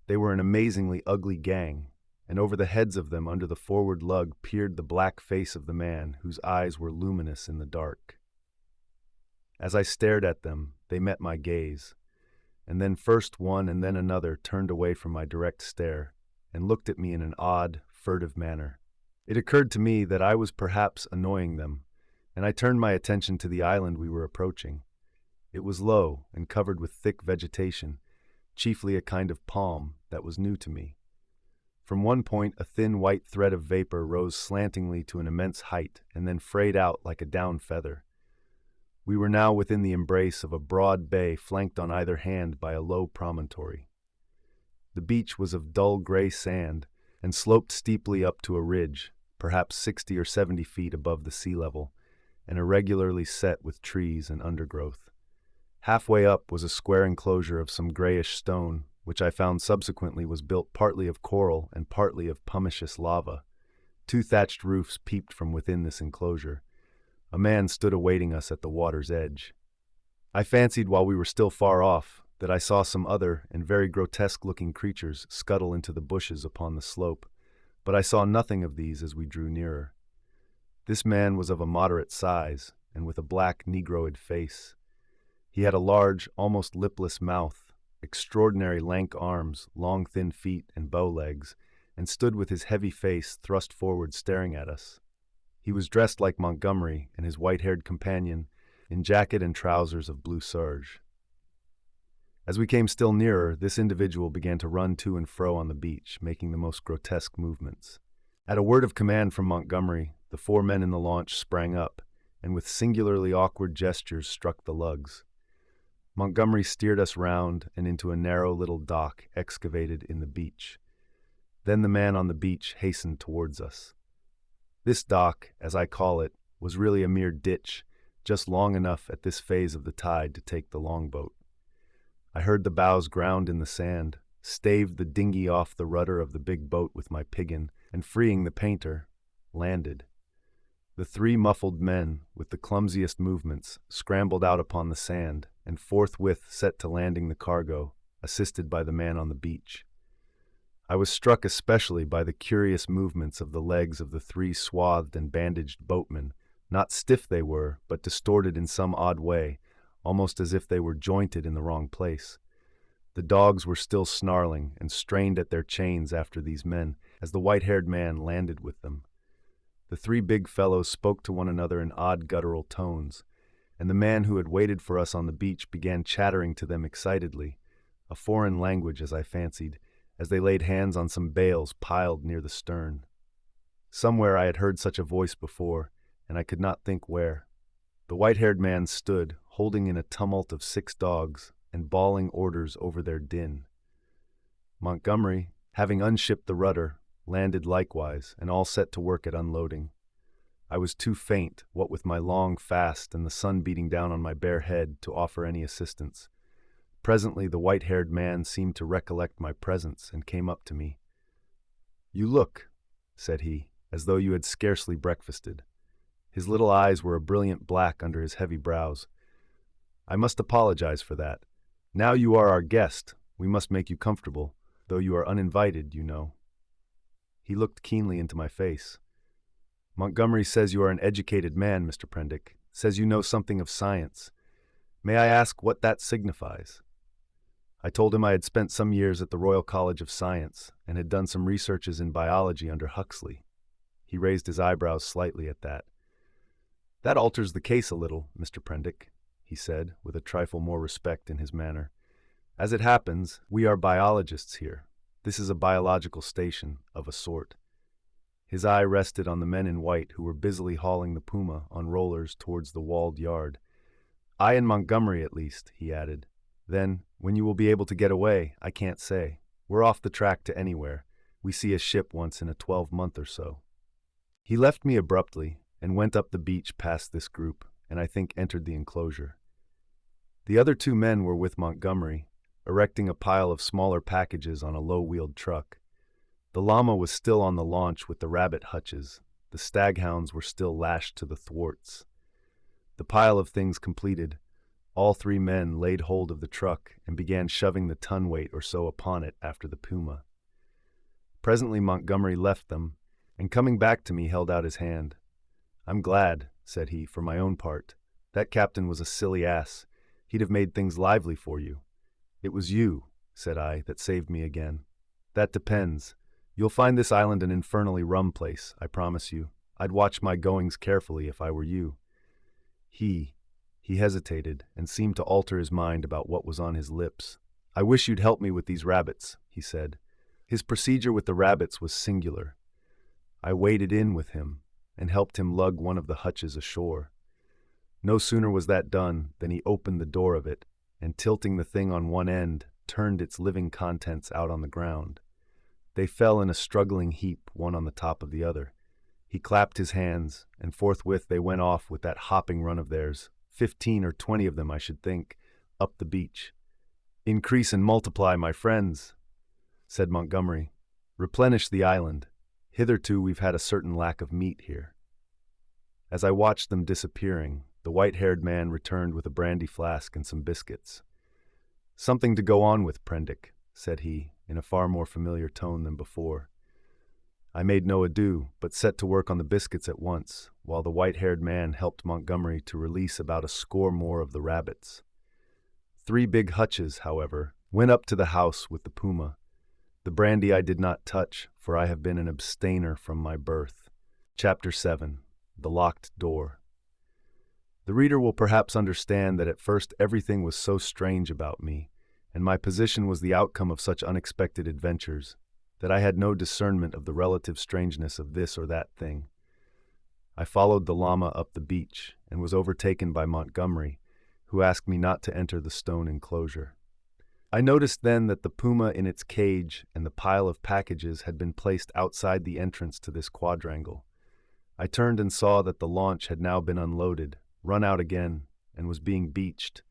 Speaker 1: they were an amazingly ugly gang, and over the heads of them under the forward lug peered the black face of the man whose eyes were luminous in the dark. As I stared at them, they met my gaze, and then first one and then another turned away from my direct stare and looked at me in an odd, furtive manner. It occurred to me that I was perhaps annoying them, and I turned my attention to the island we were approaching. It was low and covered with thick vegetation, chiefly a kind of palm that was new to me. From one point, a thin white thread of vapor rose slantingly to an immense height and then frayed out like a down feather. We were now within the embrace of a broad bay flanked on either hand by a low promontory. The beach was of dull gray sand and sloped steeply up to a ridge, perhaps 60 or 70 feet above the sea level, and irregularly set with trees and undergrowth. Halfway up was a square enclosure of some grayish stone, which I found subsequently was built partly of coral and partly of pumiceous lava. 2 thatched roofs peeped from within this enclosure. A man stood awaiting us at the water's edge. I fancied while we were still far off that I saw some other and very grotesque-looking creatures scuttle into the bushes upon the slope, but I saw nothing of these as we drew nearer. This man was of a moderate size and with a black negroid face. He had a large, almost lipless mouth, extraordinary lank arms, long thin feet, and bow legs, and stood with his heavy face thrust forward staring at us. He was dressed like Montgomery and his white-haired companion in jacket and trousers of blue serge. As we came still nearer, this individual began to run to and fro on the beach, making the most grotesque movements. At a word of command from Montgomery, the 4 men in the launch sprang up, and with singularly awkward gestures struck the lugs. Montgomery steered us round and into a narrow little dock excavated in the beach. Then the man on the beach hastened towards us. This dock, as I call it, was really a mere ditch, just long enough at this phase of the tide to take the longboat. I heard the bows ground in the sand, staved the dinghy off the rudder of the big boat with my piggin, and freeing the painter, landed. The 3 muffled men, with the clumsiest movements, scrambled out upon the sand, and forthwith set to landing the cargo, assisted by the man on the beach. I was struck especially by the curious movements of the legs of the 3 swathed and bandaged boatmen. Not stiff they were, but distorted in some odd way, almost as if they were jointed in the wrong place. The dogs were still snarling and strained at their chains after these men, as the white-haired man landed with them. The 3 big fellows spoke to one another in odd guttural tones, and the man who had waited for us on the beach began chattering to them excitedly, a foreign language as I fancied, as they laid hands on some bales piled near the stern. Somewhere I had heard such a voice before, and I could not think where. The white-haired man stood, holding in a tumult of 6 dogs, and bawling orders over their din. Montgomery, having unshipped the rudder, landed likewise, and all set to work at unloading. I was too faint, what with my long fast and the sun beating down on my bare head, to offer any assistance. Presently the white-haired man seemed to recollect my presence and came up to me. "You look," said he, "as though you had scarcely breakfasted." His little eyes were a brilliant black under his heavy brows. "I must apologize for that. Now you are our guest, we must make you comfortable, though you are uninvited, you know." He looked keenly into my face. "Montgomery says you are an educated man, Mr. Prendick, says you know something of science. May I ask what that signifies?" I told him I had spent some years at the Royal College of Science and had done some researches in biology under Huxley. He raised his eyebrows slightly at that. "That alters the case a little, Mr. Prendick," he said, with a trifle more respect in his manner. "As it happens, we are biologists here. This is a biological station, of a sort." His eye rested on the men in white who were busily hauling the PUMA on rollers towards the walled yard. "I and Montgomery, at least," he added. "Then, when you will be able to get away, I can't say. We're off the track to anywhere. We see a ship once in a 12-month or so." He left me abruptly and went up the beach past this group, and I think entered the enclosure. The other 2 men were with Montgomery, erecting a pile of smaller packages on a low-wheeled truck. The llama was still on the launch with the rabbit hutches. The staghounds were still lashed to the thwarts. The pile of things completed, all three men laid hold of the truck and began shoving the ton weight or so upon it after the PUMA. Presently Montgomery left them, and coming back to me held out his hand. "I'm glad," said he, "for my own part. That captain was a silly ass. He'd have made things lively for you." "It was you," said I, "that saved me again." "That depends. You'll find this island an infernally rum place, I promise you. I'd watch my goings carefully if I were you." He hesitated and seemed to alter his mind about what was on his lips. "I wish you'd help me with these rabbits," he said. His procedure with the rabbits was singular. I waded in with him and helped him lug one of the hutches ashore. No sooner was that done than he opened the door of it and, tilting the thing on one end, turned its living contents out on the ground. They fell in a struggling heap, one on the top of the other. He clapped his hands, and forthwith they went off with that hopping run of theirs, 15 or 20 of them, I should think, up the beach. "Increase and multiply, my friends," said Montgomery. "Replenish the island. Hitherto we've had a certain lack of meat here." As I watched them disappearing, the white-haired man returned with a brandy flask and some biscuits. "Something to go on with, Prendick," said he, in a far more familiar tone than before. I made no ado, but set to work on the biscuits at once, while the white-haired man helped Montgomery to release about a score more of the rabbits. 3 big hutches, however, went up to the house with the PUMA. The brandy I did not touch, for I have been an abstainer from my birth. Chapter 7. The Locked Door. The reader will perhaps understand that at first everything was so strange about me, and my position was the outcome of such unexpected adventures, that I had no discernment of the relative strangeness of this or that thing. I followed the llama up the beach and was overtaken by Montgomery, who asked me not to enter the stone enclosure. I noticed then that the PUMA in its cage and the pile of packages had been placed outside the entrance to this quadrangle. I turned and saw that the launch had now been unloaded, run out again, and was being beached,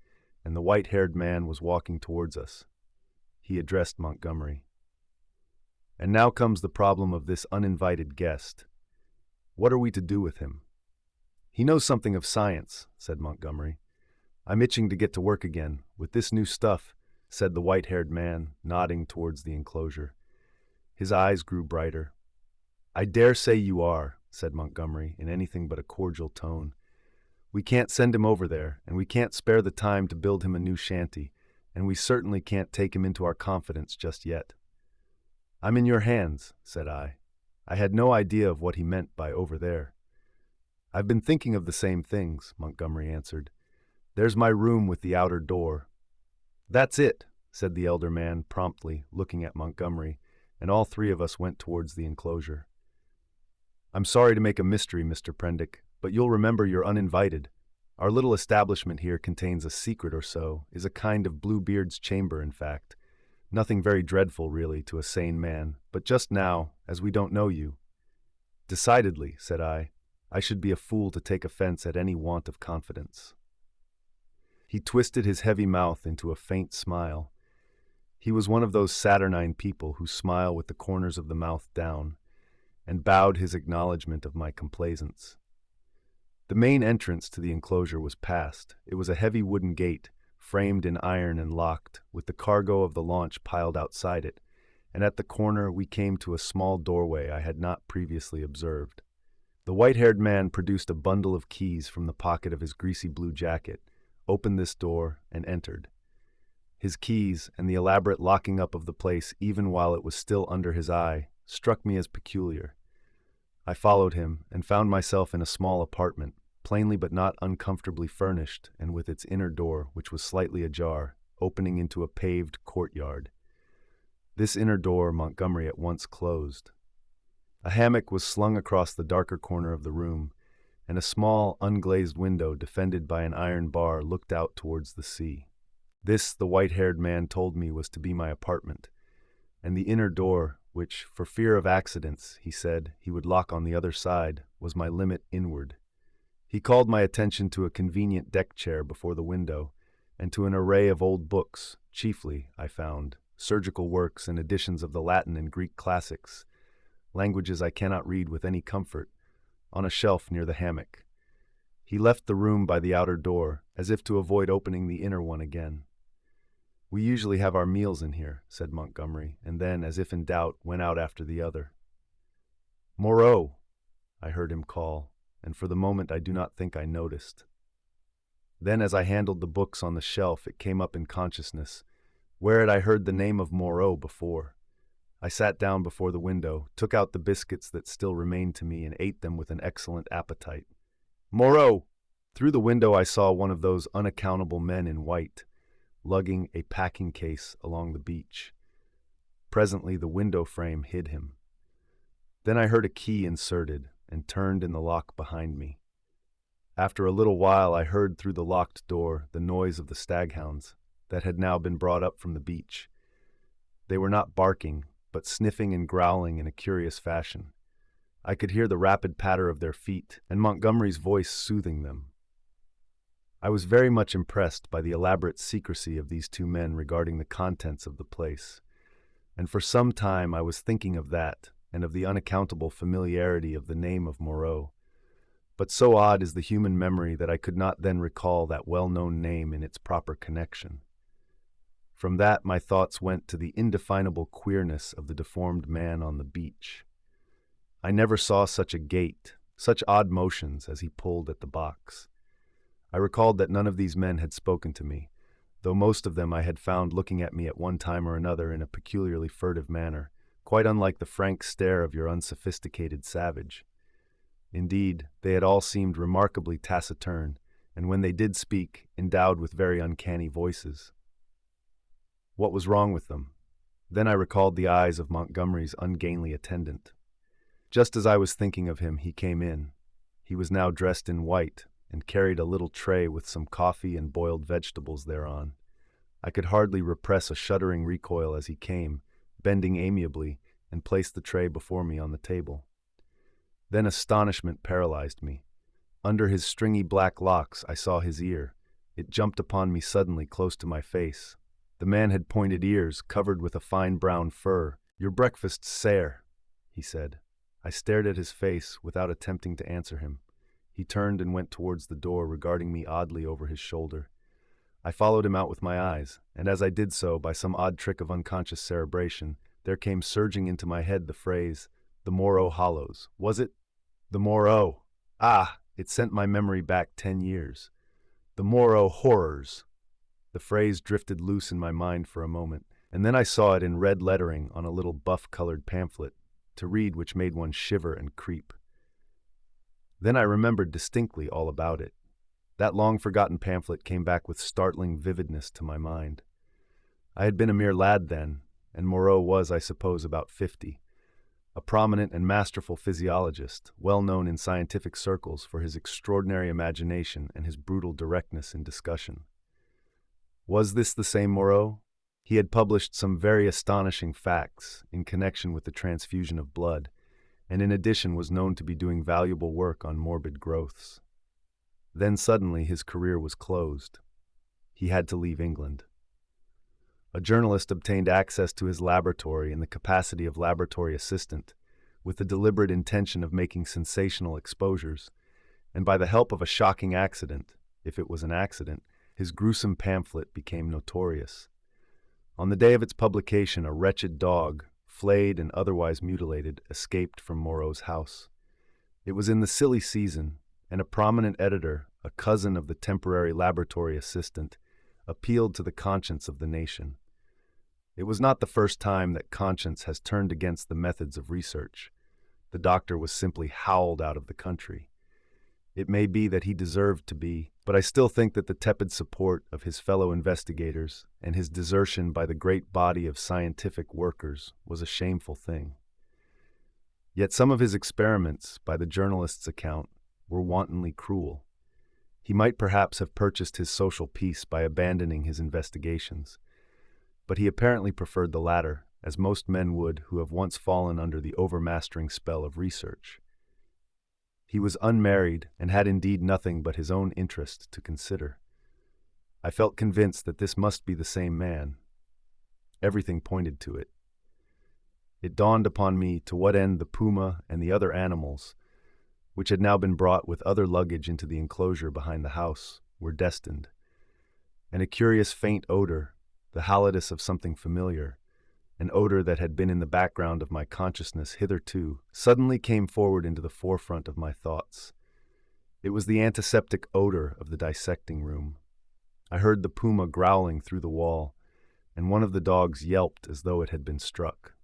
Speaker 1: and the white-haired man was walking towards us. He addressed Montgomery. "And now comes the problem of this uninvited guest. What are we to do with him?" "He knows something of science," said Montgomery. "I'm itching to get to work again, with this new stuff," said the white-haired man, nodding towards the enclosure. His eyes grew brighter. "I dare say you are," said Montgomery, in anything but a cordial tone. "We can't send him over there, and we can't spare the time to build him a new shanty, and we certainly can't take him into our confidence just yet." "I'm in your hands," said I. I had no idea of what he meant by over there. "I've been thinking of the same things," Montgomery answered. "There's my room with the outer door." "That's it," said the elder man promptly, looking at Montgomery, and all 3 of us went towards the enclosure. "I'm sorry to make a mystery, Mr. Prendick, but you'll remember you're uninvited. Our little establishment here contains a secret or so, is a kind of Bluebeard's chamber, in fact. Nothing very dreadful, really, to a sane man, but just now, as we don't know you—" "Decidedly," said I should be a fool to take offense at any want of confidence." He twisted his heavy mouth into a faint smile. He was one of those saturnine people who smile with the corners of the mouth down, and bowed his acknowledgment of my complaisance. The main entrance to the enclosure was passed. It was a heavy wooden gate, framed in iron and locked, with the cargo of the launch piled outside it, and at the corner we came to a small doorway I had not previously observed. The white-haired man produced a bundle of keys from the pocket of his greasy blue jacket, opened this door, and entered. His keys, and the elaborate locking up of the place even while it was still under his eye, struck me as peculiar. I followed him, and found myself in a small apartment, plainly but not uncomfortably furnished, and with its inner door, which was slightly ajar, opening into a paved courtyard. This inner door Montgomery at once closed. A hammock was slung across the darker corner of the room, and a small, unglazed window defended by an iron bar looked out towards the sea. This, the white-haired man told me, was to be my apartment, and the inner door, which, for fear of accidents, he said, he would lock on the other side, was my limit inward. He called my attention to a convenient deck chair before the window, and to an array of old books, chiefly, I found, surgical works and editions of the Latin and Greek classics, languages I cannot read with any comfort, on a shelf near the hammock. He left the room by the outer door, as if to avoid opening the inner one again. "We usually have our meals in here," said Montgomery, and then, as if in doubt, went out after the other. "Moreau!" I heard him call, and for the moment I do not think I noticed. Then, as I handled the books on the shelf, it came up in consciousness. Where had I heard the name of Moreau before? I sat down before the window, took out the biscuits that still remained to me, and ate them with an excellent appetite. "Moreau!" Through the window I saw one of those unaccountable men in white, lugging a packing case along the beach. Presently the window frame hid him. Then I heard a key inserted and turned in the lock behind me. After a little while I heard through the locked door the noise of the staghounds that had now been brought up from the beach. They were not barking, but sniffing and growling in a curious fashion. I could hear the rapid patter of their feet, and Montgomery's voice soothing them. I was very much impressed by the elaborate secrecy of these two men regarding the contents of the place, and for some time I was thinking of that and of the unaccountable familiarity of the name of Moreau. But so odd is the human memory that I could not then recall that well-known name in its proper connection. From that my thoughts went to the indefinable queerness of the deformed man on the beach. I never saw such a gait, such odd motions as he pulled at the box. I recalled that none of these men had spoken to me, though most of them I had found looking at me at one time or another in a peculiarly furtive manner, quite unlike the frank stare of your unsophisticated savage. Indeed, they had all seemed remarkably taciturn, and when they did speak, endowed with very uncanny voices. What was wrong with them? Then I recalled the eyes of Montgomery's ungainly attendant. Just as I was thinking of him, he came in. He was now dressed in white, and carried a little tray with some coffee and boiled vegetables thereon. I could hardly repress a shuddering recoil as he came, bending amiably, and placed the tray before me on the table. Then astonishment paralyzed me. Under his stringy black locks I saw his ear. It jumped upon me suddenly close to my face. The man had pointed ears, covered with a fine brown fur. "Your breakfast, sir," he said. I stared at his face without attempting to answer him. He turned and went towards the door, regarding me oddly over his shoulder. I followed him out with my eyes, and as I did so, by some odd trick of unconscious cerebration, there came surging into my head the phrase, "The Moreau Hollows." Was it? The Moreau! Ah! It sent my memory back 10 years. The Moreau horrors! The phrase drifted loose in my mind for a moment, and then I saw it in red lettering on a little buff-colored pamphlet, to read which made one shiver and creep. Then I remembered distinctly all about it. That long-forgotten pamphlet came back with startling vividness to my mind. I had been a mere lad then, and Moreau was, I suppose, about 50. A prominent and masterful physiologist, well known in scientific circles for his extraordinary imagination and his brutal directness in discussion. Was this the same Moreau? He had published some very astonishing facts in connection with the transfusion of blood, and in addition was known to be doing valuable work on morbid growths. Then suddenly his career was closed. He had to leave England. A journalist obtained access to his laboratory in the capacity of laboratory assistant, with the deliberate intention of making sensational exposures, and by the help of a shocking accident, if it was an accident, his gruesome pamphlet became notorious. On the day of its publication, a wretched dog, flayed and otherwise mutilated, escaped from Moreau's house. It was in the silly season, and a prominent editor, a cousin of the temporary laboratory assistant, appealed to the conscience of the nation. It was not the first time that conscience has turned against the methods of research. The doctor was simply howled out of the country. It may be that he deserved to be, but I still think that the tepid support of his fellow investigators and his desertion by the great body of scientific workers was a shameful thing. Yet some of his experiments, by the journalist's account, were wantonly cruel. He might perhaps have purchased his social peace by abandoning his investigations, but he apparently preferred the latter, as most men would who have once fallen under the overmastering spell of research. He was unmarried and had indeed nothing but his own interest to consider. I felt convinced that this must be the same man. Everything pointed to it. It dawned upon me to what end the puma and the other animals, which had now been brought with other luggage into the enclosure behind the house, were destined. And a curious faint odor, the halidus of something familiar, an odor that had been in the background of my consciousness hitherto, suddenly came forward into the forefront of my thoughts. It was the antiseptic odor of the dissecting room. I heard the puma growling through the wall, and one of the dogs yelped as though it had been struck.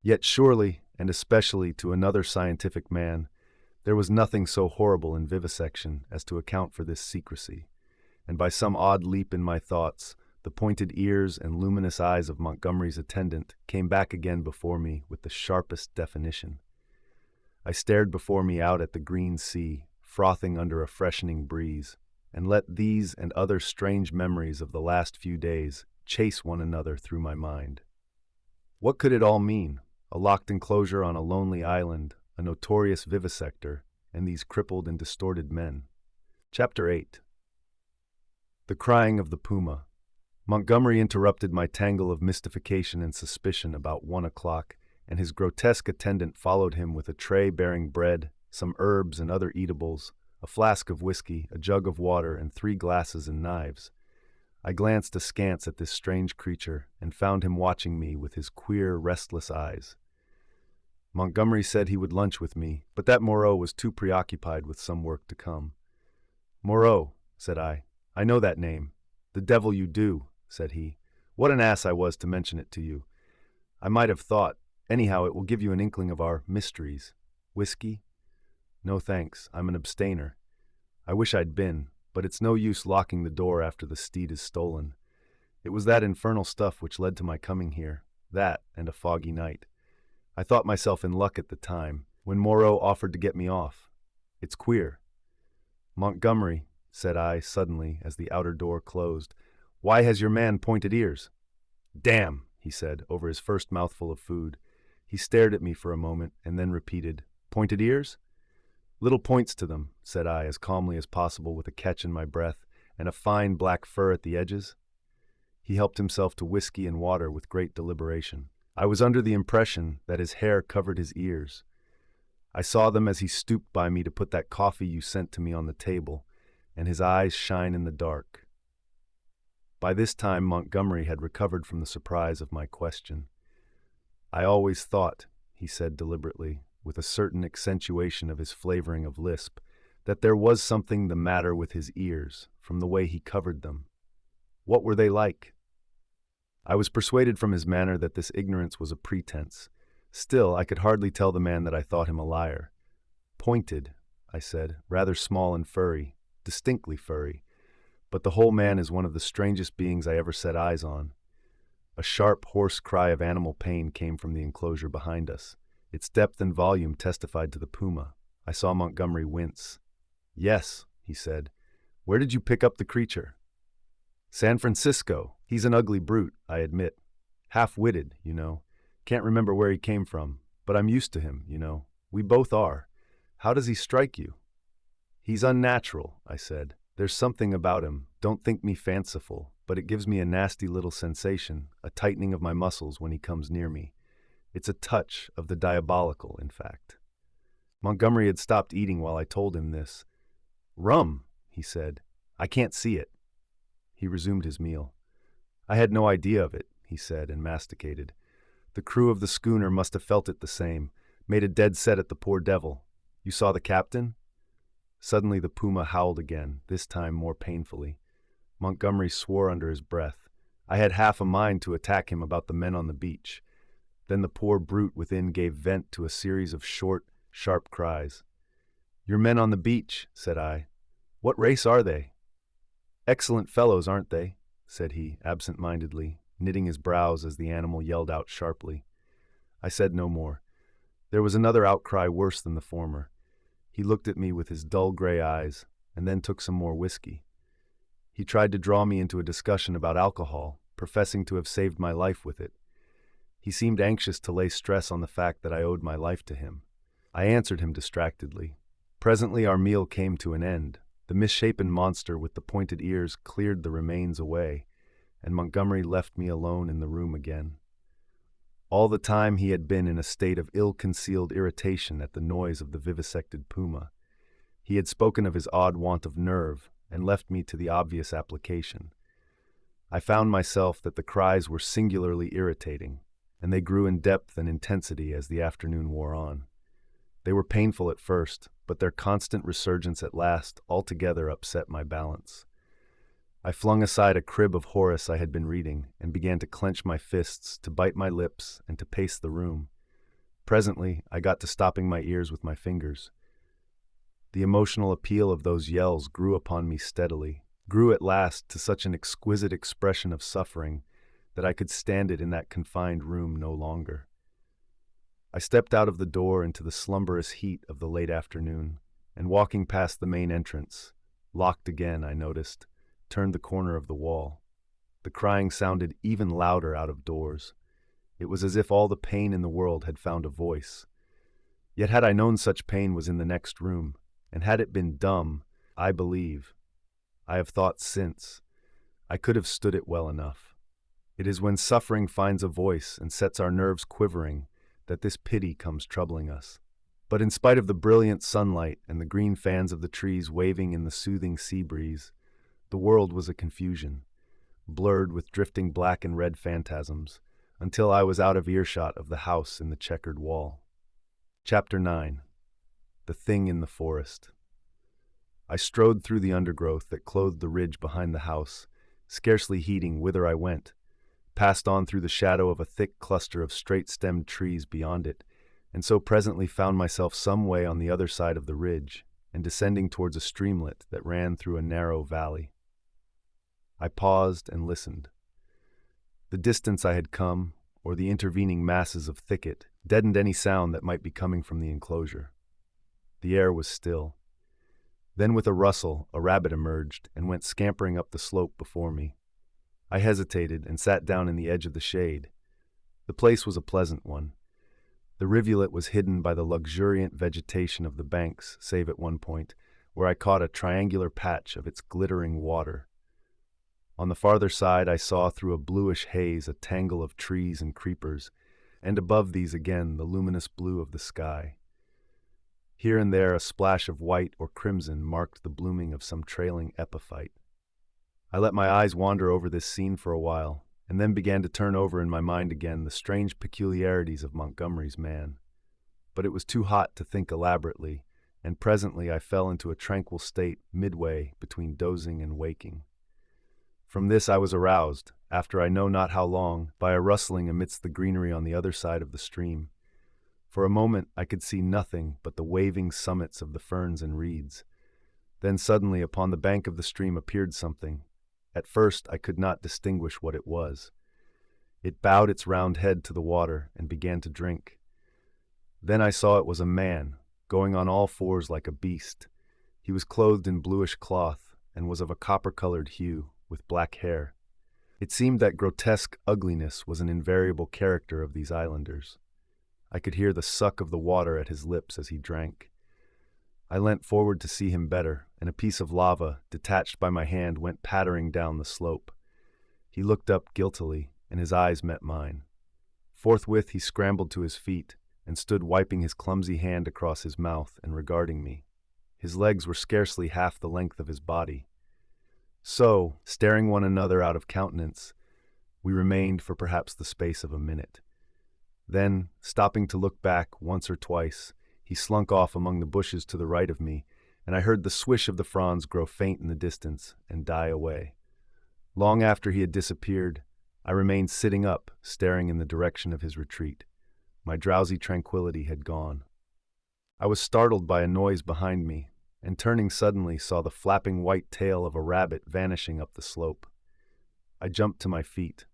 Speaker 1: Yet surely, and especially to another scientific man, there was nothing so horrible in vivisection as to account for this secrecy, and by some odd leap in my thoughts, the pointed ears and luminous eyes of Montgomery's attendant came back again before me with the sharpest definition. I stared before me out at the green sea, frothing under a freshening breeze, and let these and other strange memories of the last few days chase one another through my mind. What could it all mean? A locked enclosure on a lonely island, a notorious vivisector, and these crippled and distorted men. Chapter 8. The crying of the puma. Montgomery interrupted my tangle of mystification and suspicion about 1 o'clock, and his grotesque attendant followed him with a tray bearing bread, some herbs and other eatables, a flask of whiskey, a jug of water, and 3 glasses and knives. I glanced askance at this strange creature and found him watching me with his queer, restless eyes. Montgomery said he would lunch with me, but that Moreau was too preoccupied with some work to come. "Moreau," said I. "I know that name." "The devil you do," said he. "What an ass I was to mention it to you. I might have thought. Anyhow, it will give you an inkling of our mysteries. Whiskey? No thanks, I'm an abstainer. I wish I'd been, but it's no use locking the door after the steed is stolen. It was that infernal stuff which led to my coming here, that and a foggy night. I thought myself in luck at the time, when Moreau offered to get me off. It's queer." "Montgomery," said I suddenly as the outer door closed, "why has your man pointed ears?" "Damn," he said, over his first mouthful of food. He stared at me for a moment and then repeated, "Pointed ears?" "Little points to them," said I as calmly as possible with a catch in my breath, "and a fine black fur at the edges." He helped himself to whiskey and water with great deliberation. I was under the impression that his hair covered his ears. I saw them as he stooped by me to put that coffee you sent to me on the table, and his eyes shine in the dark. By this time Montgomery had recovered from the surprise of my question. "I always thought," he said deliberately, with a certain accentuation of his flavoring of lisp, "that there was something the matter with his ears, from the way he covered them. What were they like?" I was persuaded from his manner that this ignorance was a pretense. Still, I could hardly tell the man that I thought him a liar. "Pointed," I said, "rather small and furry, distinctly furry. But the whole man is one of the strangest beings I ever set eyes on." A sharp, hoarse cry of animal pain came from the enclosure behind us. Its depth and volume testified to the puma. I saw Montgomery wince. "Yes," he said. "Where did you pick up the creature?" "San Francisco. He's an ugly brute, I admit. Half-witted, you know. Can't remember where he came from, but I'm used to him, you know. We both are. How does he strike you?" "He's unnatural," I said. "There's something about him, don't think me fanciful, but it gives me a nasty little sensation, a tightening of my muscles when he comes near me. It's a touch of the diabolical, in fact." Montgomery had stopped eating while I told him this. "Rum," he said. "I can't see it." He resumed his meal. "I had no idea of it," he said, and masticated. "The crew of the schooner must have felt it the same, made a dead set at the poor devil. You saw the captain?" Suddenly the puma howled again, this time more painfully. Montgomery swore under his breath. I had half a mind to attack him about the men on the beach. Then the poor brute within gave vent to a series of short, sharp cries. "Your men on the beach," said I. "What race are they?" "Excellent fellows, aren't they?" said he, absent-mindedly, knitting his brows as the animal yelled out sharply. I said no more. There was another outcry worse than the former. He looked at me with his dull gray eyes, and then took some more whiskey. He tried to draw me into a discussion about alcohol, professing to have saved my life with it. He seemed anxious to lay stress on the fact that I owed my life to him. I answered him distractedly. Presently our meal came to an end. The misshapen monster with the pointed ears cleared the remains away, and Montgomery left me alone in the room again. All the time he had been in a state of ill-concealed irritation at the noise of the vivisected puma. He had spoken of his odd want of nerve and left me to the obvious application. I found myself that the cries were singularly irritating, and they grew in depth and intensity as the afternoon wore on. They were painful at first, but their constant resurgence at last altogether upset my balance. I flung aside a crib of Horace I had been reading and began to clench my fists, to bite my lips, and to pace the room. Presently, I got to stopping my ears with my fingers. The emotional appeal of those yells grew upon me steadily, grew at last to such an exquisite expression of suffering that I could stand it in that confined room no longer. I stepped out of the door into the slumberous heat of the late afternoon, and walking past the main entrance, locked again, I noticed, turned the corner of the wall. The crying sounded even louder out of doors. It was as if all the pain in the world had found a voice. Yet had I known such pain was in the next room, and had it been dumb, I believe, I have thought since, I could have stood it well enough. It is when suffering finds a voice and sets our nerves quivering that this pity comes troubling us. But in spite of the brilliant sunlight and the green fans of the trees waving in the soothing sea breeze, the world was a confusion, blurred with drifting black and red phantasms, until I was out of earshot of the house in the checkered wall. Chapter 9. The Thing in the Forest. I strode through the undergrowth that clothed the ridge behind the house, scarcely heeding whither I went, passed on through the shadow of a thick cluster of straight-stemmed trees beyond it, and so presently found myself some way on the other side of the ridge, and descending towards a streamlet that ran through a narrow valley. I paused and listened. The distance I had come, or the intervening masses of thicket, deadened any sound that might be coming from the enclosure. The air was still. Then with a rustle, a rabbit emerged and went scampering up the slope before me. I hesitated and sat down in the edge of the shade. The place was a pleasant one. The rivulet was hidden by the luxuriant vegetation of the banks, save at one point, where I caught a triangular patch of its glittering water. On the farther side I saw through a bluish haze a tangle of trees and creepers, and above these again the luminous blue of the sky. Here and there a splash of white or crimson marked the blooming of some trailing epiphyte. I let my eyes wander over this scene for a while, and then began to turn over in my mind again the strange peculiarities of Montgomery's man. But it was too hot to think elaborately, and presently I fell into a tranquil state midway between dozing and waking. From this I was aroused, after I know not how long, by a rustling amidst the greenery on the other side of the stream. For a moment I could see nothing but the waving summits of the ferns and reeds. Then suddenly upon the bank of the stream appeared something. At first I could not distinguish what it was. It bowed its round head to the water and began to drink. Then I saw it was a man, going on all fours like a beast. He was clothed in bluish cloth and was of a copper-colored hue, with black hair. It seemed that grotesque ugliness was an invariable character of these islanders. I could hear the suck of the water at his lips as he drank. I leant forward to see him better, and a piece of lava, detached by my hand, went pattering down the slope. He looked up guiltily, and his eyes met mine. Forthwith he scrambled to his feet, and stood wiping his clumsy hand across his mouth and regarding me. His legs were scarcely half the length of his body. So, staring one another out of countenance, we remained for perhaps the space of a minute. Then, stopping to look back once or twice, he slunk off among the bushes to the right of me, and I heard the swish of the fronds grow faint in the distance and die away. Long after he had disappeared, I remained sitting up, staring in the direction of his retreat. My drowsy tranquility had gone. I was startled by a noise behind me, and turning suddenly saw the flapping white tail of a rabbit vanishing up the slope. I jumped to my feet.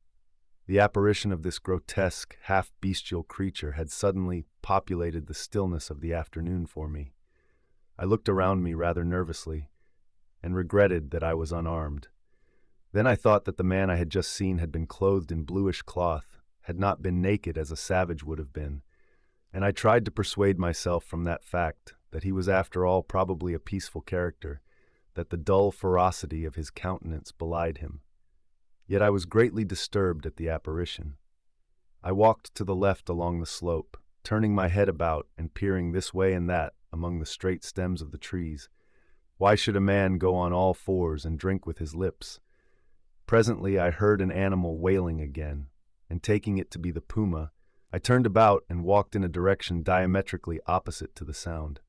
Speaker 1: The apparition of this grotesque, half-bestial creature had suddenly populated the stillness of the afternoon for me. I looked around me rather nervously, and regretted that I was unarmed. Then I thought that the man I had just seen had been clothed in bluish cloth, had not been naked as a savage would have been, and I tried to persuade myself from that fact that he was after all probably a peaceful character, that the dull ferocity of his countenance belied him. Yet I was greatly disturbed at the apparition. I walked to the left along the slope, turning my head about and peering this way and that among the straight stems of the trees. Why should a man go on all fours and drink with his lips? Presently I heard an animal wailing again, and taking it to be the puma, I turned about and walked in a direction diametrically opposite to the sound.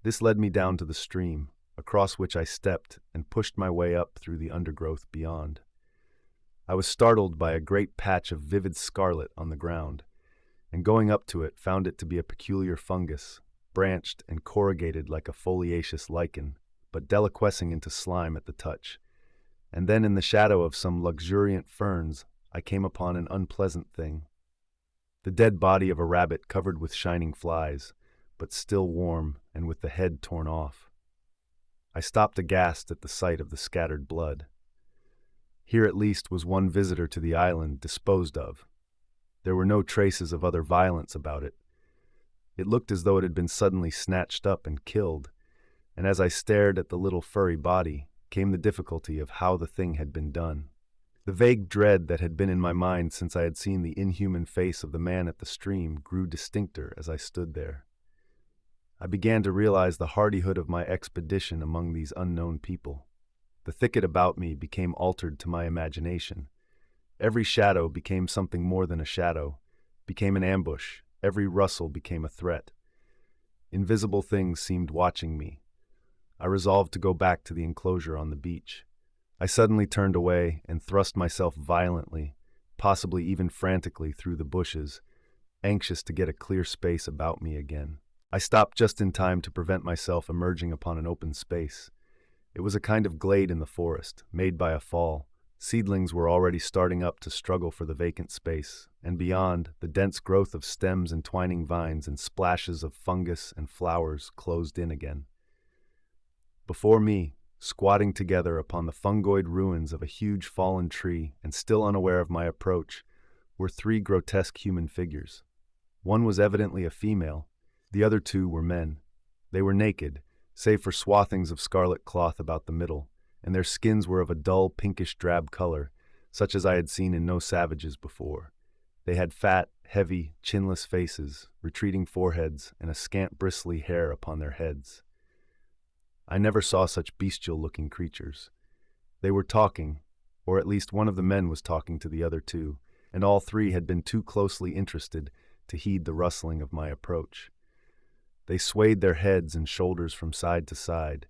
Speaker 1: This led me down to the stream, across which I stepped and pushed my way up through the undergrowth beyond. I was startled by a great patch of vivid scarlet on the ground, and going up to it found it to be a peculiar fungus, branched and corrugated like a foliaceous lichen, but deliquescing into slime at the touch. And then in the shadow of some luxuriant ferns, I came upon an unpleasant thing. The dead body of a rabbit covered with shining flies, but still warm and with the head torn off. I stopped aghast at the sight of the scattered blood. Here at least was one visitor to the island disposed of. There were no traces of other violence about it. It looked as though it had been suddenly snatched up and killed, and as I stared at the little furry body, came the difficulty of how the thing had been done. The vague dread that had been in my mind since I had seen the inhuman face of the man at the stream grew distincter as I stood there. I began to realize the hardihood of my expedition among these unknown people. The thicket about me became altered to my imagination. Every shadow became something more than a shadow, became an ambush. Every rustle became a threat. Invisible things seemed watching me. I resolved to go back to the enclosure on the beach. I suddenly turned away and thrust myself violently, possibly even frantically, through the bushes, anxious to get a clear space about me again. I stopped just in time to prevent myself emerging upon an open space. It was a kind of glade in the forest, made by a fall. Seedlings were already starting up to struggle for the vacant space, and beyond, the dense growth of stems and twining vines and splashes of fungus and flowers closed in again. Before me, squatting together upon the fungoid ruins of a huge fallen tree and still unaware of my approach, were three grotesque human figures. One was evidently a female. The other two were men. They were naked, save for swathings of scarlet cloth about the middle, and their skins were of a dull pinkish-drab color, such as I had seen in no savages before. They had fat, heavy, chinless faces, retreating foreheads, and a scant bristly hair upon their heads. I never saw such bestial-looking creatures. They were talking, or at least one of the men was talking to the other two, and all three had been too closely interested to heed the rustling of my approach. They swayed their heads and shoulders from side to side.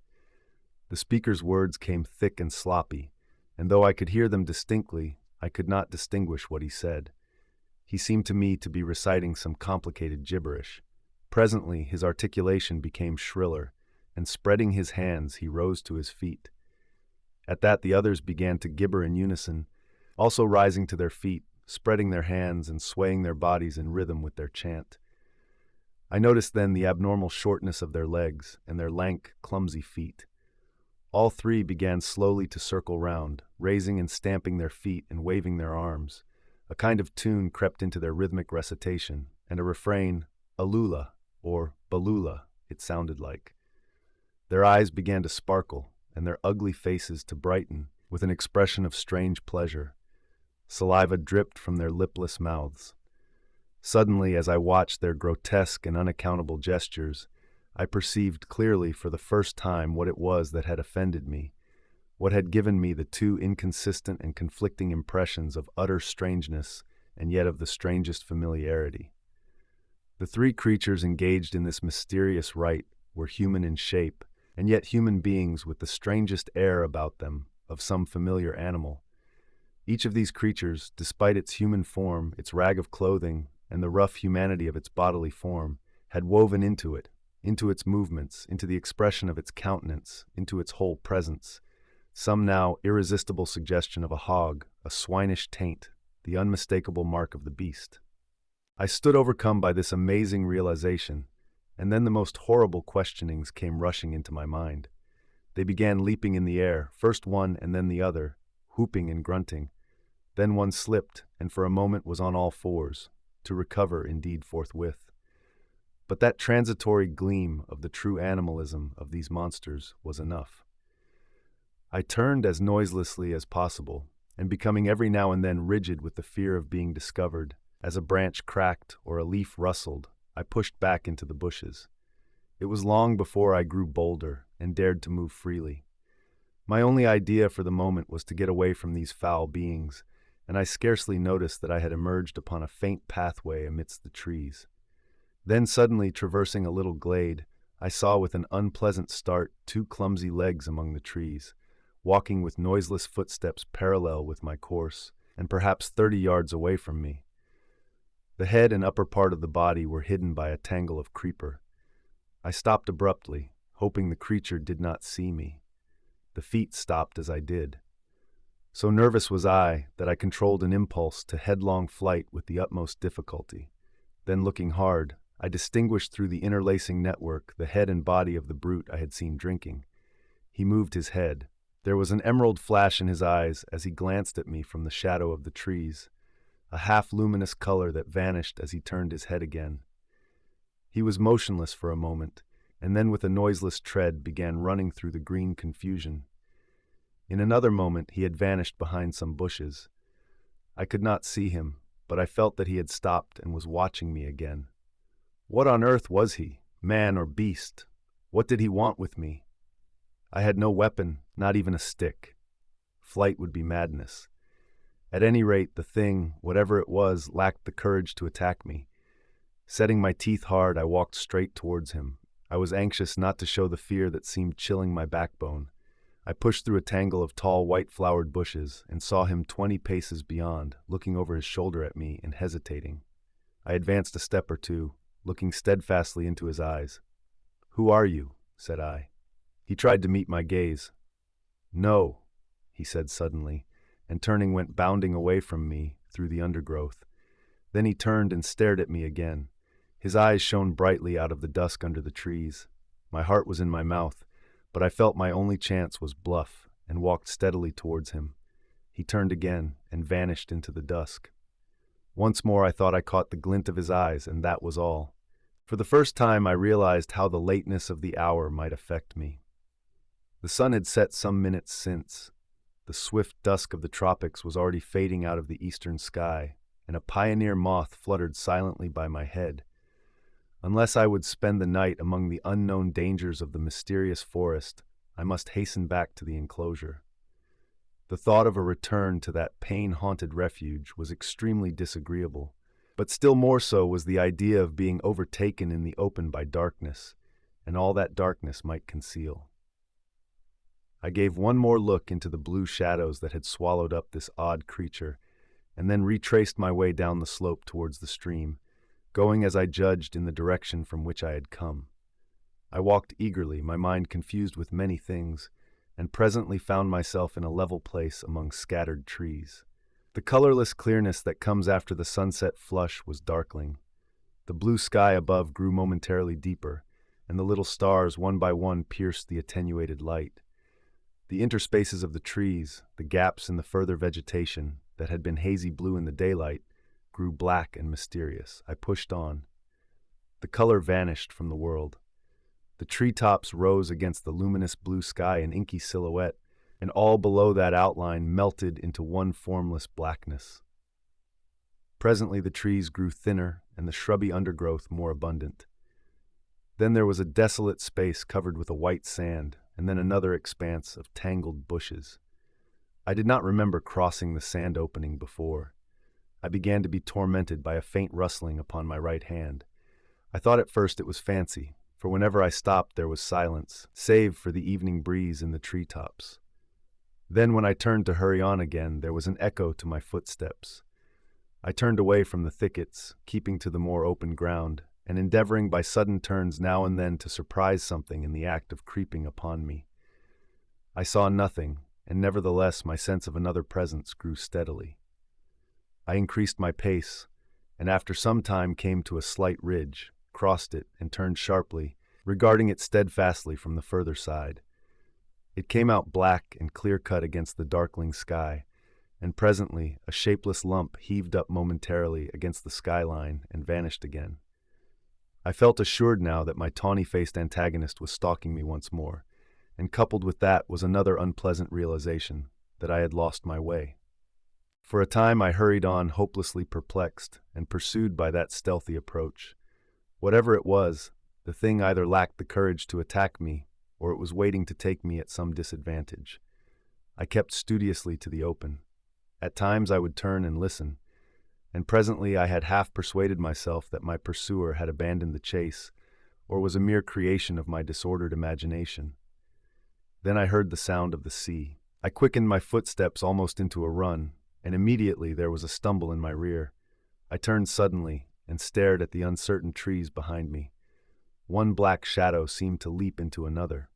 Speaker 1: The speaker's words came thick and sloppy, and though I could hear them distinctly, I could not distinguish what he said. He seemed to me to be reciting some complicated gibberish. Presently his articulation became shriller, and spreading his hands he rose to his feet. At that the others began to gibber in unison, also rising to their feet, spreading their hands and swaying their bodies in rhythm with their chant. I noticed then the abnormal shortness of their legs and their lank, clumsy feet. All three began slowly to circle round, raising and stamping their feet and waving their arms. A kind of tune crept into their rhythmic recitation, and a refrain, Alula, or Balula, it sounded like. Their eyes began to sparkle, and their ugly faces to brighten, with an expression of strange pleasure. Saliva dripped from their lipless mouths. Suddenly, as I watched their grotesque and unaccountable gestures, I perceived clearly for the first time what it was that had offended me, what had given me the two inconsistent and conflicting impressions of utter strangeness and yet of the strangest familiarity. The three creatures engaged in this mysterious rite were human in shape, and yet human beings with the strangest air about them of some familiar animal. Each of these creatures, despite its human form, its rag of clothing, and the rough humanity of its bodily form, had woven into it, into its movements, into the expression of its countenance, into its whole presence, some now irresistible suggestion of a hog, a swinish taint, the unmistakable mark of the beast. I stood overcome by this amazing realization, and then the most horrible questionings came rushing into my mind. They began leaping in the air, first one and then the other, whooping and grunting. Then one slipped, and for a moment was on all fours, to recover indeed forthwith. But that transitory gleam of the true animalism of these monsters was enough. I turned as noiselessly as possible, and becoming every now and then rigid with the fear of being discovered, As a branch cracked or a leaf rustled, I pushed back into the bushes. It was long before I grew bolder and dared to move freely. My only idea for the moment was to get away from these foul beings, and I scarcely noticed that I had emerged upon a faint pathway amidst the trees. Then suddenly, traversing a little glade, I saw with an unpleasant start 2 clumsy legs among the trees, walking with noiseless footsteps parallel with my course, and perhaps 30 yards away from me. The head and upper part of the body were hidden by a tangle of creeper. I stopped abruptly, hoping the creature did not see me. The feet stopped as I did. So nervous was I that I controlled an impulse to headlong flight with the utmost difficulty. Then, looking hard, I distinguished through the interlacing network the head and body of the brute I had seen drinking. He moved his head. There was an emerald flash in his eyes as he glanced at me from the shadow of the trees, a half-luminous color that vanished as he turned his head again. He was motionless for a moment, and then with a noiseless tread began running through the green confusion. In another moment he had vanished behind some bushes. I could not see him, but I felt that he had stopped and was watching me again. What on earth was he, man or beast? What did he want with me? I had no weapon, not even a stick. Flight would be madness. At any rate, the thing, whatever it was, lacked the courage to attack me. Setting my teeth hard, I walked straight towards him. I was anxious not to show the fear that seemed chilling my backbone. I pushed through a tangle of tall, white-flowered bushes and saw him 20 paces beyond, looking over his shoulder at me and hesitating. I advanced a step or two, looking steadfastly into his eyes. "Who are you?" said I. He tried to meet my gaze. "No," he said suddenly, and turning went bounding away from me through the undergrowth. Then he turned and stared at me again. His eyes shone brightly out of the dusk under the trees. My heart was in my mouth, but I felt my only chance was bluff and walked steadily towards him. He turned again and vanished into the dusk. Once more I thought I caught the glint of his eyes, and that was all. For the first time I realized how the lateness of the hour might affect me. The sun had set some minutes since. The swift dusk of the tropics was already fading out of the eastern sky, and a pioneer moth fluttered silently by my head. Unless I would spend the night among the unknown dangers of the mysterious forest, I must hasten back to the enclosure. The thought of a return to that pain-haunted refuge was extremely disagreeable, but still more so was the idea of being overtaken in the open by darkness, and all that darkness might conceal. I gave one more look into the blue shadows that had swallowed up this odd creature, and then retraced my way down the slope towards the stream, going as I judged in the direction from which I had come. I walked eagerly, my mind confused with many things, and presently found myself in a level place among scattered trees. The colorless clearness that comes after the sunset flush was darkling. The blue sky above grew momentarily deeper, and the little stars one by one pierced the attenuated light. The interspaces of the trees, the gaps in the further vegetation that had been hazy blue in the daylight, grew black and mysterious. I pushed on. The color vanished from the world. The treetops rose against the luminous blue sky in inky silhouette, and all below that outline melted into one formless blackness. Presently the trees grew thinner and the shrubby undergrowth more abundant. Then there was a desolate space covered with a white sand, and then another expanse of tangled bushes. I did not remember crossing the sand opening before. I began to be tormented by a faint rustling upon my right hand. I thought at first it was fancy, for whenever I stopped there was silence, save for the evening breeze in the treetops. Then when I turned to hurry on again, there was an echo to my footsteps. I turned away from the thickets, keeping to the more open ground, and endeavoring by sudden turns now and then to surprise something in the act of creeping upon me. I saw nothing, and nevertheless my sense of another presence grew steadily. I increased my pace, and after some time came to a slight ridge, crossed it, and turned sharply, regarding it steadfastly from the further side. It came out black and clear-cut against the darkling sky, and presently a shapeless lump heaved up momentarily against the skyline and vanished again. I felt assured now that my tawny-faced antagonist was stalking me once more, and coupled with that was another unpleasant realization that I had lost my way. For a time I hurried on, hopelessly perplexed and pursued by that stealthy approach. Whatever it was, the thing either lacked the courage to attack me, or it was waiting to take me at some disadvantage. I kept studiously to the open. At times I would turn and listen, and presently I had half persuaded myself that my pursuer had abandoned the chase, or was a mere creation of my disordered imagination. Then I heard the sound of the sea. I quickened my footsteps almost into a run, and immediately there was a stumble in my rear. I turned suddenly and stared at the uncertain trees behind me. One black shadow seemed to leap into another.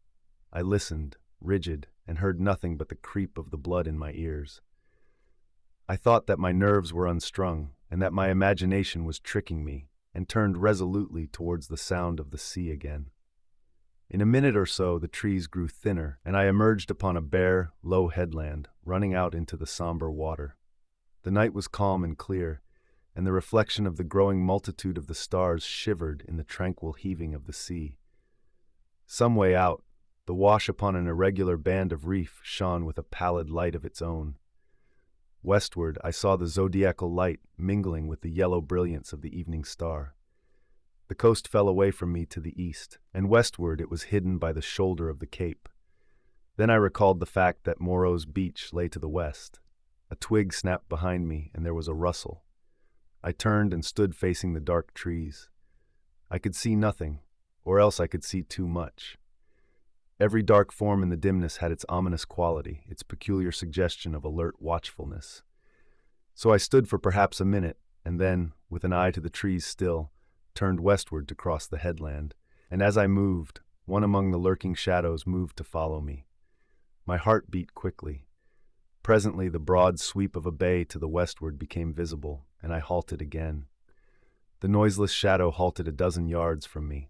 Speaker 1: I listened, rigid, and heard nothing but the creep of the blood in my ears. I thought that my nerves were unstrung and that my imagination was tricking me, and turned resolutely towards the sound of the sea again. In a minute or so the trees grew thinner, and I emerged upon a bare, low headland running out into the somber water. The night was calm and clear, and the reflection of the growing multitude of the stars shivered in the tranquil heaving of the sea. Some way out, the wash upon an irregular band of reef shone with a pallid light of its own. Westward I saw the zodiacal light mingling with the yellow brilliance of the evening star. The coast fell away from me to the east, and westward it was hidden by the shoulder of the cape. Then I recalled the fact that Moreau's beach lay to the west. A twig snapped behind me, and there was a rustle. I turned and stood facing the dark trees. I could see nothing, or else I could see too much. Every dark form in the dimness had its ominous quality, its peculiar suggestion of alert watchfulness. So I stood for perhaps a minute, and then, with an eye to the trees still, turned westward to cross the headland, and as I moved, one among the lurking shadows moved to follow me. My heart beat quickly. Presently the broad sweep of a bay to the westward became visible, and I halted again. The noiseless shadow halted a dozen yards from me.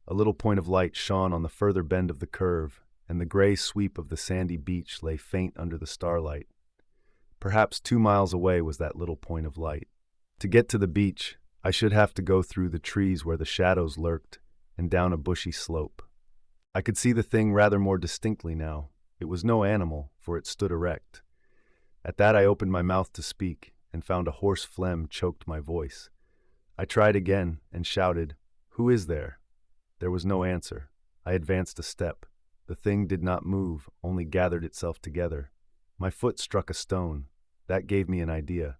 Speaker 1: A little point of light shone on the further bend of the curve, and the gray sweep of the sandy beach lay faint under the starlight. Perhaps 2 miles away was that little point of light. To get to the beach, I should have to go through the trees where the shadows lurked, and down a bushy slope. I could see the thing rather more distinctly now. It was no animal, for it stood erect. At that I opened my mouth to speak, and found a hoarse phlegm choked my voice. I tried again, and shouted, "Who is there?" There was no answer. I advanced a step. The thing did not move, only gathered itself together. My foot struck a stone. That gave me an idea.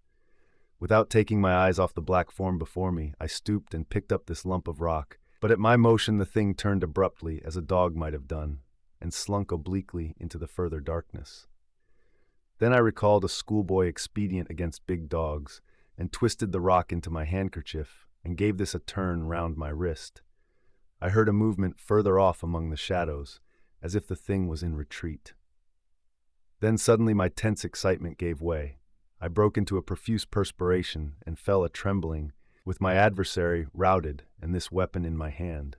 Speaker 1: Without taking my eyes off the black form before me, I stooped and picked up this lump of rock, but at my motion the thing turned abruptly, as a dog might have done, and slunk obliquely into the further darkness. Then I recalled a schoolboy expedient against big dogs, and twisted the rock into my handkerchief, and gave this a turn round my wrist. I heard a movement further off among the shadows, as if the thing was in retreat. Then suddenly my tense excitement gave way. I broke into a profuse perspiration and fell a-trembling, with my adversary routed and this weapon in my hand.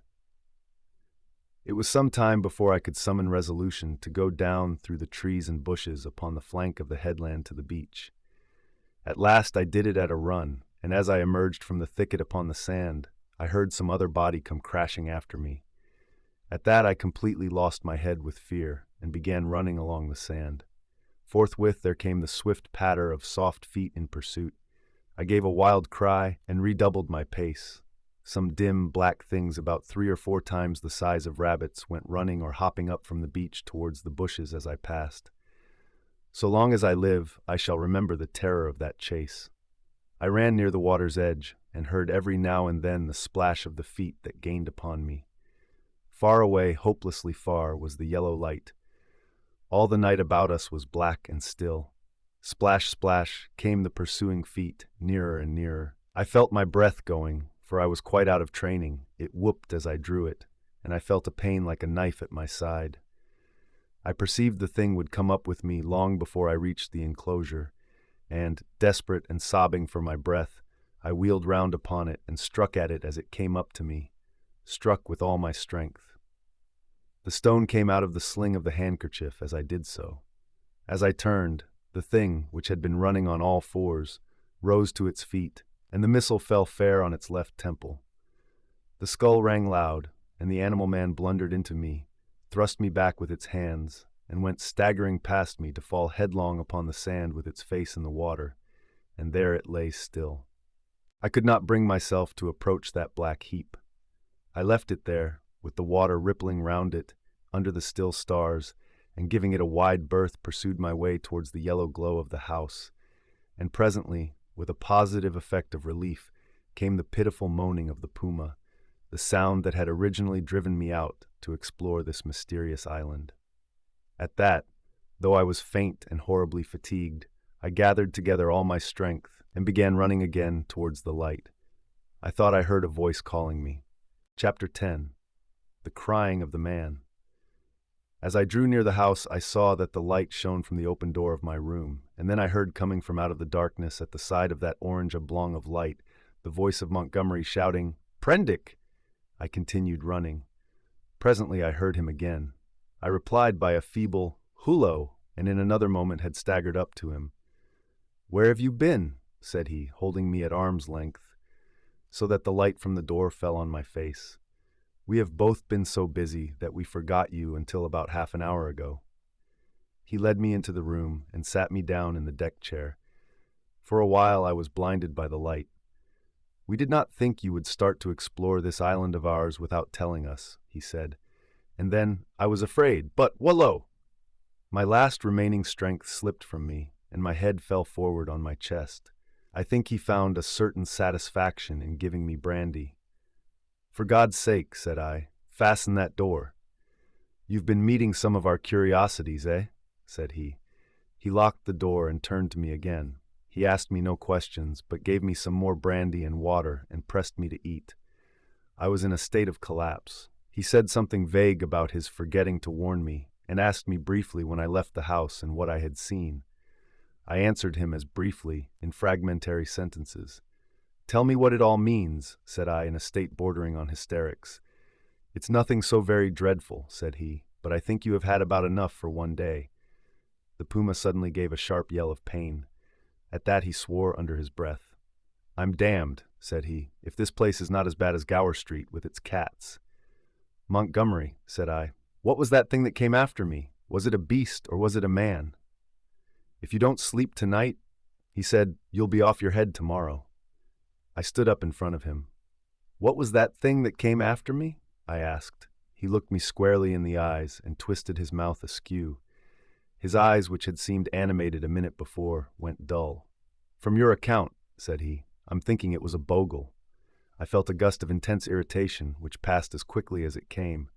Speaker 1: It was some time before I could summon resolution to go down through the trees and bushes upon the flank of the headland to the beach. At last I did it at a run, and as I emerged from the thicket upon the sand, I heard some other body come crashing after me. At that I completely lost my head with fear, and began running along the sand. Forthwith there came the swift patter of soft feet in pursuit. I gave a wild cry, and redoubled my pace. Some dim, black things about 3 or 4 times the size of rabbits went running or hopping up from the beach towards the bushes as I passed. So long as I live, I shall remember the terror of that chase. I ran near the water's edge, and heard every now and then the splash of the feet that gained upon me. Far away, hopelessly far, was the yellow light. All the night about us was black and still. Splash, splash, came the pursuing feet, nearer and nearer. I felt my breath going, for I was quite out of training. It whooped as I drew it, and I felt a pain like a knife at my side. I perceived the thing would come up with me long before I reached the enclosure, and, desperate and sobbing for my breath, I wheeled round upon it and struck at it as it came up to me, struck with all my strength. The stone came out of the sling of the handkerchief as I did so. As I turned, the thing, which had been running on all fours, rose to its feet, and the missile fell fair on its left temple. The skull rang loud, and the animal man blundered into me, thrust me back with its hands, and went staggering past me to fall headlong upon the sand with its face in the water, and there it lay still. I could not bring myself to approach that black heap. I left it there, with the water rippling round it, under the still stars, and giving it a wide berth pursued my way towards the yellow glow of the house, and presently, with a positive effect of relief, came the pitiful moaning of the puma, the sound that had originally driven me out to explore this mysterious island. At that, though I was faint and horribly fatigued, I gathered together all my strength and began running again towards the light. I thought I heard a voice calling me. Chapter 10. The Crying of the Man. As I drew near the house, I saw that the light shone from the open door of my room, and then I heard coming from out of the darkness at the side of that orange oblong of light the voice of Montgomery shouting, "Prendick!" I continued running. Presently I heard him again. I replied by a feeble "Hullo," and in another moment had staggered up to him. "Where have you been?" said he, holding me at arm's length, so that the light from the door fell on my face. "We have both been so busy that we forgot you until about half an hour ago." He led me into the room and sat me down in the deck chair. For a while I was blinded by the light. "We did not think you would start to explore this island of ours without telling us," he said. "And then I was afraid, but wallow!" My last remaining strength slipped from me, and my head fell forward on my chest. I think he found a certain satisfaction in giving me brandy. "For God's sake," said I, "fasten that door." "You've been meeting some of our curiosities, eh?" said he. He locked the door and turned to me again. He asked me no questions, but gave me some more brandy and water and pressed me to eat. I was in a state of collapse. He said something vague about his forgetting to warn me, and asked me briefly when I left the house and what I had seen. I answered him as briefly, in fragmentary sentences. "Tell me what it all means," said I in a state bordering on hysterics. "It's nothing so very dreadful," said he, "but I think you have had about enough for one day." The puma suddenly gave a sharp yell of pain. At that he swore under his breath. "I'm damned," said he, "if this place is not as bad as Gower Street with its cats." "Montgomery," said I, "what was that thing that came after me? Was it a beast or was it a man?" "If you don't sleep tonight," he said, "you'll be off your head tomorrow." I stood up in front of him. "What was that thing that came after me?" I asked. He looked me squarely in the eyes and twisted his mouth askew. His eyes, which had seemed animated a minute before, went dull. "From your account," said he, "I'm thinking it was a bogle." I felt a gust of intense irritation, which passed as quickly as it came.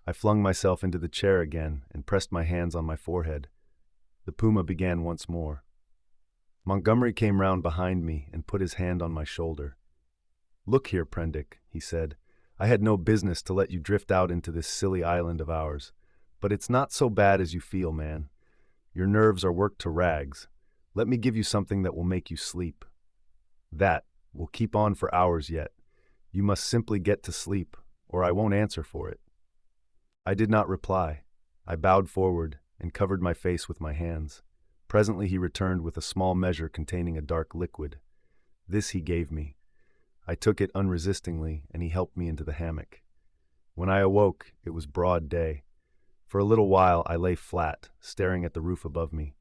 Speaker 1: I flung myself into the chair again and pressed my hands on my forehead. The puma began once more. Montgomery came round behind me and put his hand on my shoulder. "Look here, Prendick," he said. "I had no business to let you drift out into this silly island of ours. But it's not so bad as you feel, man. Your nerves are worked to rags. Let me give you something that will make you sleep. That will keep on for hours yet. You must simply get to sleep, or I won't answer for it." I did not reply. I bowed forward and covered my face with my hands. Presently he returned with a small measure containing a dark liquid. This he gave me. I took it unresistingly, and he helped me into the hammock. When I awoke, it was broad day. For a little while I lay flat, staring at the roof above me.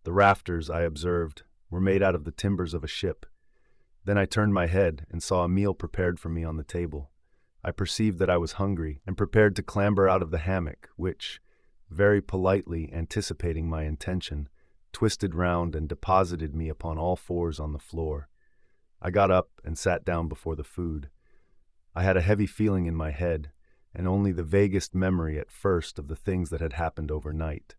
Speaker 1: The rafters, I observed, were made out of the timbers of a ship. Then I turned my head and saw a meal prepared for me on the table. I perceived that I was hungry and prepared to clamber out of the hammock, which, very politely anticipating my intention, twisted round and deposited me upon all fours on the floor. I got up and sat down before the food. I had a heavy feeling in my head, and only the vaguest memory at first of the things that had happened overnight.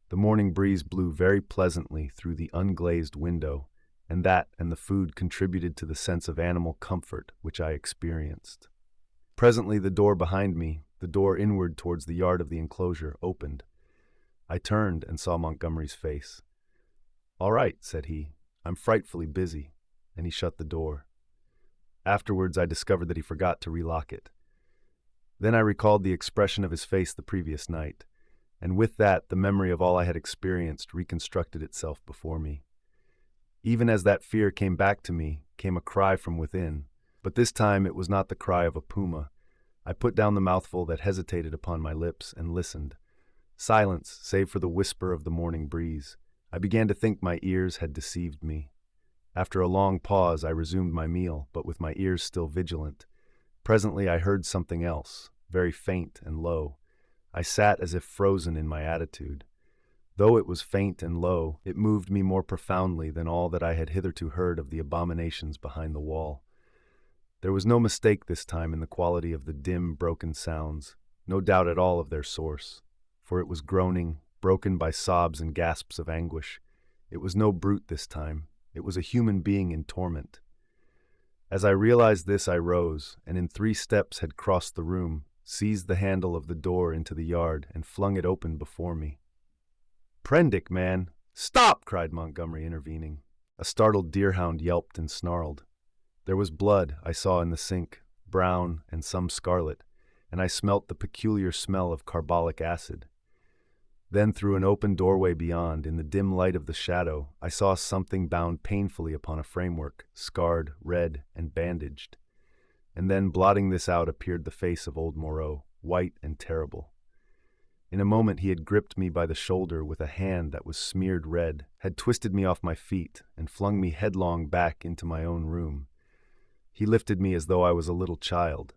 Speaker 1: The morning breeze blew very pleasantly through the unglazed window, and that and the food contributed to the sense of animal comfort which I experienced. Presently the door behind me, the door inward towards the yard of the enclosure, opened. I turned and saw Montgomery's face. "All right," said he, "I'm frightfully busy," and he shut the door. Afterwards I discovered that he forgot to relock it. Then I recalled the expression of his face the previous night, and with that the memory of all I had experienced reconstructed itself before me. Even as that fear came back to me, came a cry from within, but this time it was not the cry of a puma. I put down the mouthful that hesitated upon my lips and listened. Silence, save for the whisper of the morning breeze. I began to think my ears had deceived me. After a long pause, I resumed my meal, but with my ears still vigilant. Presently I heard something else, very faint and low. I sat as if frozen in my attitude. Though it was faint and low, it moved me more profoundly than all that I had hitherto heard of the abominations behind the wall. There was no mistake this time in the quality of the dim, broken sounds, no doubt at all of their source, for it was groaning, broken by sobs and gasps of anguish. It was no brute this time. It was a human being in torment. As I realized this, I rose, and in 3 steps had crossed the room, seized the handle of the door into the yard, and flung it open before me. "Prendick, man! Stop!" cried Montgomery, intervening. A startled deerhound yelped and snarled. There was blood, I saw in the sink, brown and some scarlet, and I smelt the peculiar smell of carbolic acid. Then through an open doorway beyond, in the dim light of the shadow, I saw something bound painfully upon a framework, scarred, red, and bandaged. And then, blotting this out, appeared the face of old Moreau, white and terrible. In a moment he had gripped me by the shoulder with a hand that was smeared red, had twisted me off my feet, and flung me headlong back into my own room. He lifted me as though I was a little child.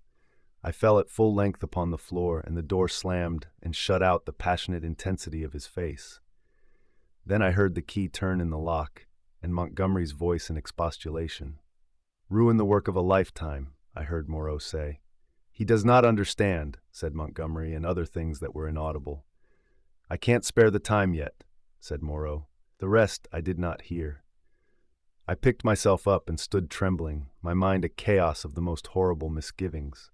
Speaker 1: I fell at full length upon the floor, and the door slammed and shut out the passionate intensity of his face. Then I heard the key turn in the lock, and Montgomery's voice in expostulation. "Ruin the work of a lifetime," I heard Moreau say. "He does not understand," said Montgomery, and other things that were inaudible. "I can't spare the time yet," said Moreau. The rest I did not hear. I picked myself up and stood trembling, my mind a chaos of the most horrible misgivings.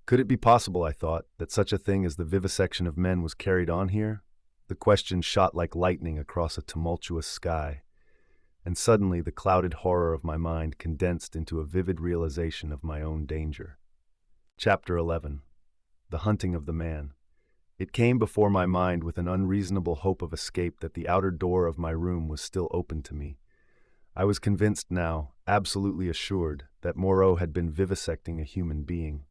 Speaker 1: Could it be possible, I thought, that such a thing as the vivisection of men was carried on here? The question shot like lightning across a tumultuous sky, and suddenly the clouded horror of my mind condensed into a vivid realization of my own danger. Chapter 11. The Hunting of the Man. It came before my mind with an unreasonable hope of escape that the outer door of my room was still open to me. I was convinced now, absolutely assured, that Moreau had been vivisecting a human being.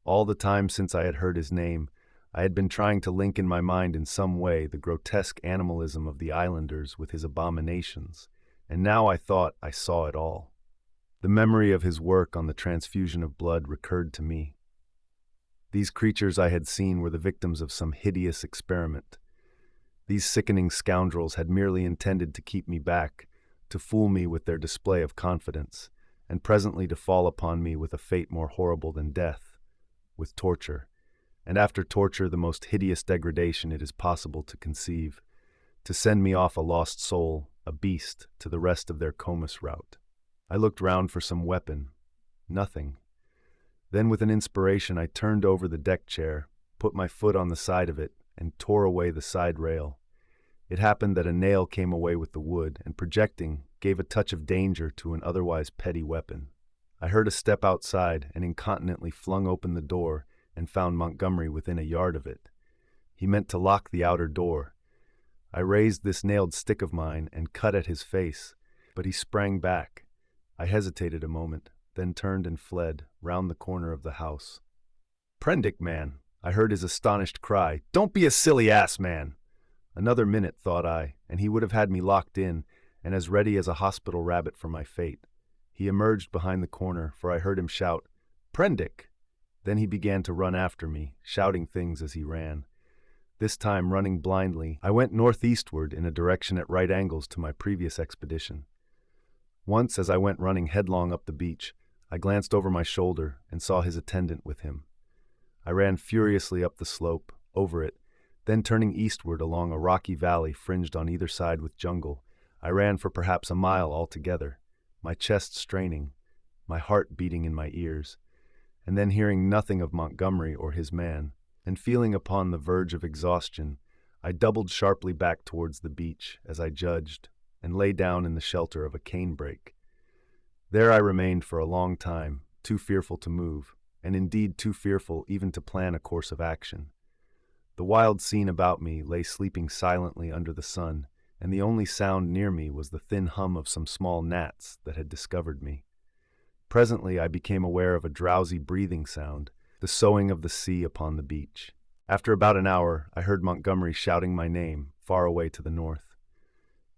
Speaker 1: All the time since I had heard his name, I had been trying to link in my mind in some way the grotesque animalism of the islanders with his abominations, and now I thought I saw it all. The memory of his work on the transfusion of blood recurred to me. These creatures I had seen were the victims of some hideous experiment. These sickening scoundrels had merely intended to keep me back, to fool me with their display of confidence, and presently to fall upon me with a fate more horrible than death, with torture, and after torture the most hideous degradation it is possible to conceive, to send me off a lost soul, a beast, to the rest of their comus route. I looked round for some weapon. Nothing. Then with an inspiration I turned over the deck chair, put my foot on the side of it, and tore away the side rail. It happened that a nail came away with the wood, and projecting, gave a touch of danger to an otherwise petty weapon. I heard a step outside, and incontinently flung open the door, and found Montgomery within a yard of it. He meant to lock the outer door. I raised this nailed stick of mine and cut at his face, but he sprang back. I hesitated a moment, then turned and fled, round the corner of the house. "Prendick, man!" I heard his astonished cry. "Don't be a silly ass, man!" Another minute, thought I, and he would have had me locked in, and as ready as a hospital rabbit for my fate. He emerged behind the corner, for I heard him shout, "Prendick!" Then he began to run after me, shouting things as he ran. This time, running blindly, I went northeastward in a direction at right angles to my previous expedition. Once, as I went running headlong up the beach, I glanced over my shoulder and saw his attendant with him. I ran furiously up the slope, over it, then turning eastward along a rocky valley fringed on either side with jungle, I ran for perhaps a mile altogether, my chest straining, my heart beating in my ears, and then hearing nothing of Montgomery or his man, and feeling upon the verge of exhaustion, I doubled sharply back towards the beach, as I judged, and lay down in the shelter of a canebrake. There I remained for a long time, too fearful to move, and indeed too fearful even to plan a course of action. The wild scene about me lay sleeping silently under the sun, and the only sound near me was the thin hum of some small gnats that had discovered me. Presently I became aware of a drowsy breathing sound, the soughing of the sea upon the beach. After about an hour, I heard Montgomery shouting my name, far away to the north.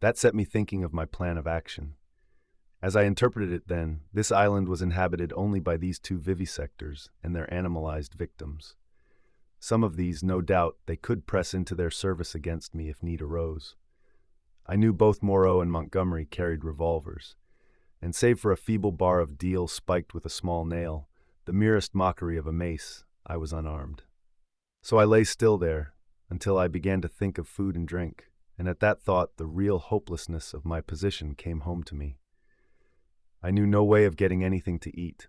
Speaker 1: That set me thinking of my plan of action. As I interpreted it then, this island was inhabited only by these two vivisectors and their animalized victims. Some of these, no doubt, they could press into their service against me if need arose. I knew both Moreau and Montgomery carried revolvers, and save for a feeble bar of deal spiked with a small nail, the merest mockery of a mace, I was unarmed. So I lay still there until I began to think of food and drink, and at that thought the real hopelessness of my position came home to me. I knew no way of getting anything to eat.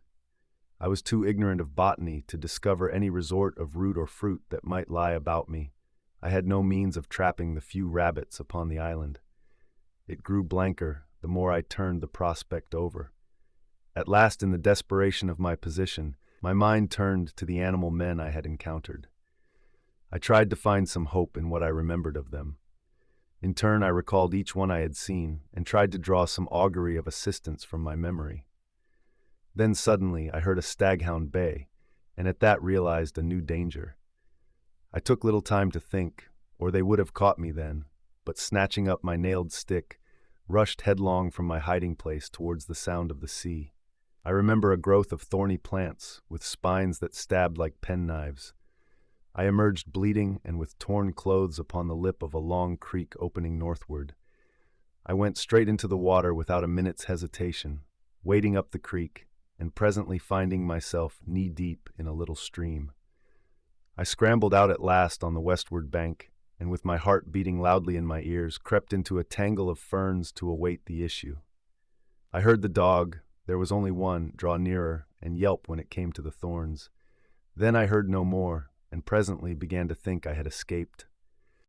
Speaker 1: I was too ignorant of botany to discover any resort of root or fruit that might lie about me. I had no means of trapping the few rabbits upon the island. It grew blanker the more I turned the prospect over. At last, in the desperation of my position, my mind turned to the animal men I had encountered. I tried to find some hope in what I remembered of them. In turn, I recalled each one I had seen and tried to draw some augury of assistance from my memory. Then suddenly I heard a staghound bay, and at that realized a new danger. I took little time to think, or they would have caught me then, but snatching up my nailed stick, rushed headlong from my hiding place towards the sound of the sea. I remember a growth of thorny plants with spines that stabbed like penknives. I emerged bleeding and with torn clothes upon the lip of a long creek opening northward. I went straight into the water without a minute's hesitation, wading up the creek, and presently finding myself knee-deep in a little stream. I scrambled out at last on the westward bank, and with my heart beating loudly in my ears, crept into a tangle of ferns to await the issue. I heard the dog, there was only one, draw nearer and yelp when it came to the thorns. Then I heard no more, and presently began to think I had escaped.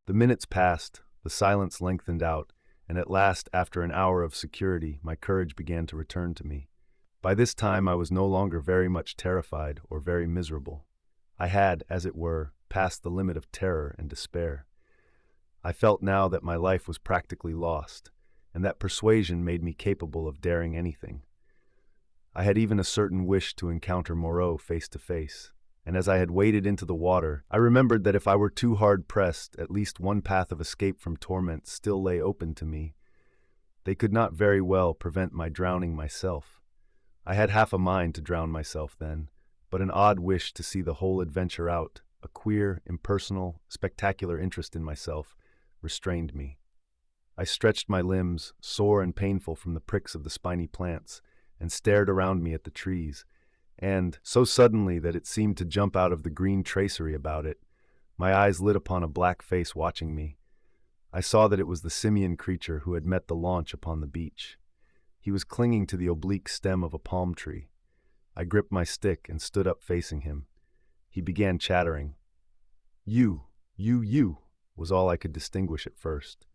Speaker 1: The minutes passed, the silence lengthened out, and at last, after an hour of security, my courage began to return to me. By this time I was no longer very much terrified or very miserable. I had, as it were, passed the limit of terror and despair. I felt now that my life was practically lost, and that persuasion made me capable of daring anything. I had even a certain wish to encounter Moreau face to face, and as I had waded into the water, I remembered that if I were too hard pressed, at least one path of escape from torment still lay open to me. They could not very well prevent my drowning myself. I had half a mind to drown myself then, but an odd wish to see the whole adventure out, a queer, impersonal, spectacular interest in myself, restrained me. I stretched my limbs, sore and painful from the pricks of the spiny plants, and stared around me at the trees, and, so suddenly that it seemed to jump out of the green tracery about it, my eyes lit upon a black face watching me. I saw that it was the simian creature who had met the launch upon the beach. He was clinging to the oblique stem of a palm tree. I gripped my stick and stood up facing him. He began chattering. You, was all I could distinguish at first.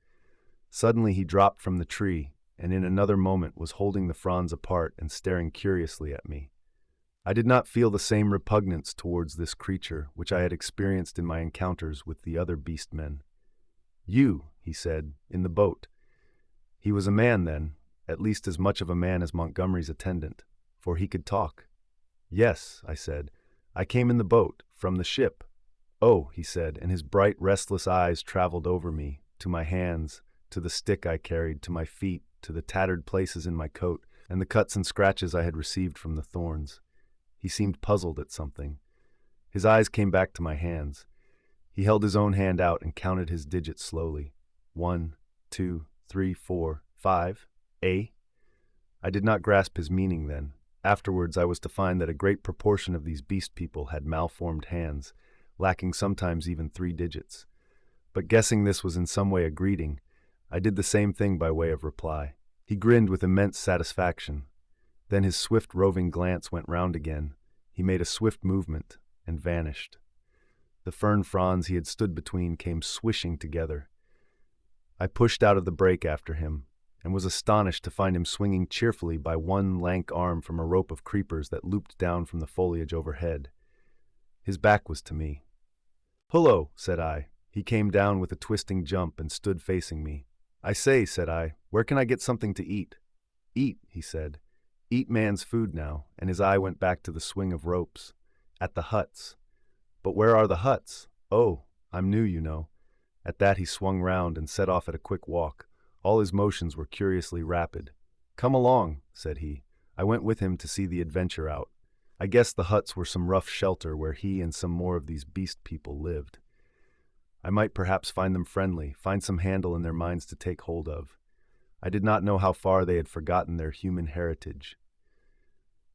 Speaker 1: Suddenly he dropped from the tree, and in another moment was holding the fronds apart and staring curiously at me. I did not feel the same repugnance towards this creature which I had experienced in my encounters with the other beastmen. You, he said, in the boat. He was a man then, at least as much of a man as Montgomery's attendant, for he could talk. Yes, I said, I came in the boat, from the ship. Oh, he said, and his bright, restless eyes traveled over me, to my hands, to the stick I carried, to my feet, to the tattered places in my coat, and the cuts and scratches I had received from the thorns. He seemed puzzled at something. His eyes came back to my hands. He held his own hand out and counted his digits slowly. 1, 2, 3, 4, 5, eh? I did not grasp his meaning then. Afterwards I was to find that a great proportion of these beast people had malformed hands, lacking sometimes even 3 digits. But guessing this was in some way a greeting, I did the same thing by way of reply. He grinned with immense satisfaction. Then his swift roving glance went round again. He made a swift movement and vanished. The fern fronds he had stood between came swishing together. I pushed out of the break after him, and was astonished to find him swinging cheerfully by one lank arm from a rope of creepers that looped down from the foliage overhead. His back was to me. "Hullo," said I. He came down with a twisting jump and stood facing me. "I say," said I, "where can I get something to eat?" "Eat," he said. "Eat man's food now," and his eye went back to the swing of ropes. "At the huts." "But where are the huts?" "Oh, I'm new, you know." At that he swung round and set off at a quick walk. All his motions were curiously rapid. "Come along," said he. I went with him to see the adventure out. I guessed the huts were some rough shelter where he and some more of these beast people lived. I might perhaps find them friendly, find some handle in their minds to take hold of. I did not know how far they had forgotten their human heritage.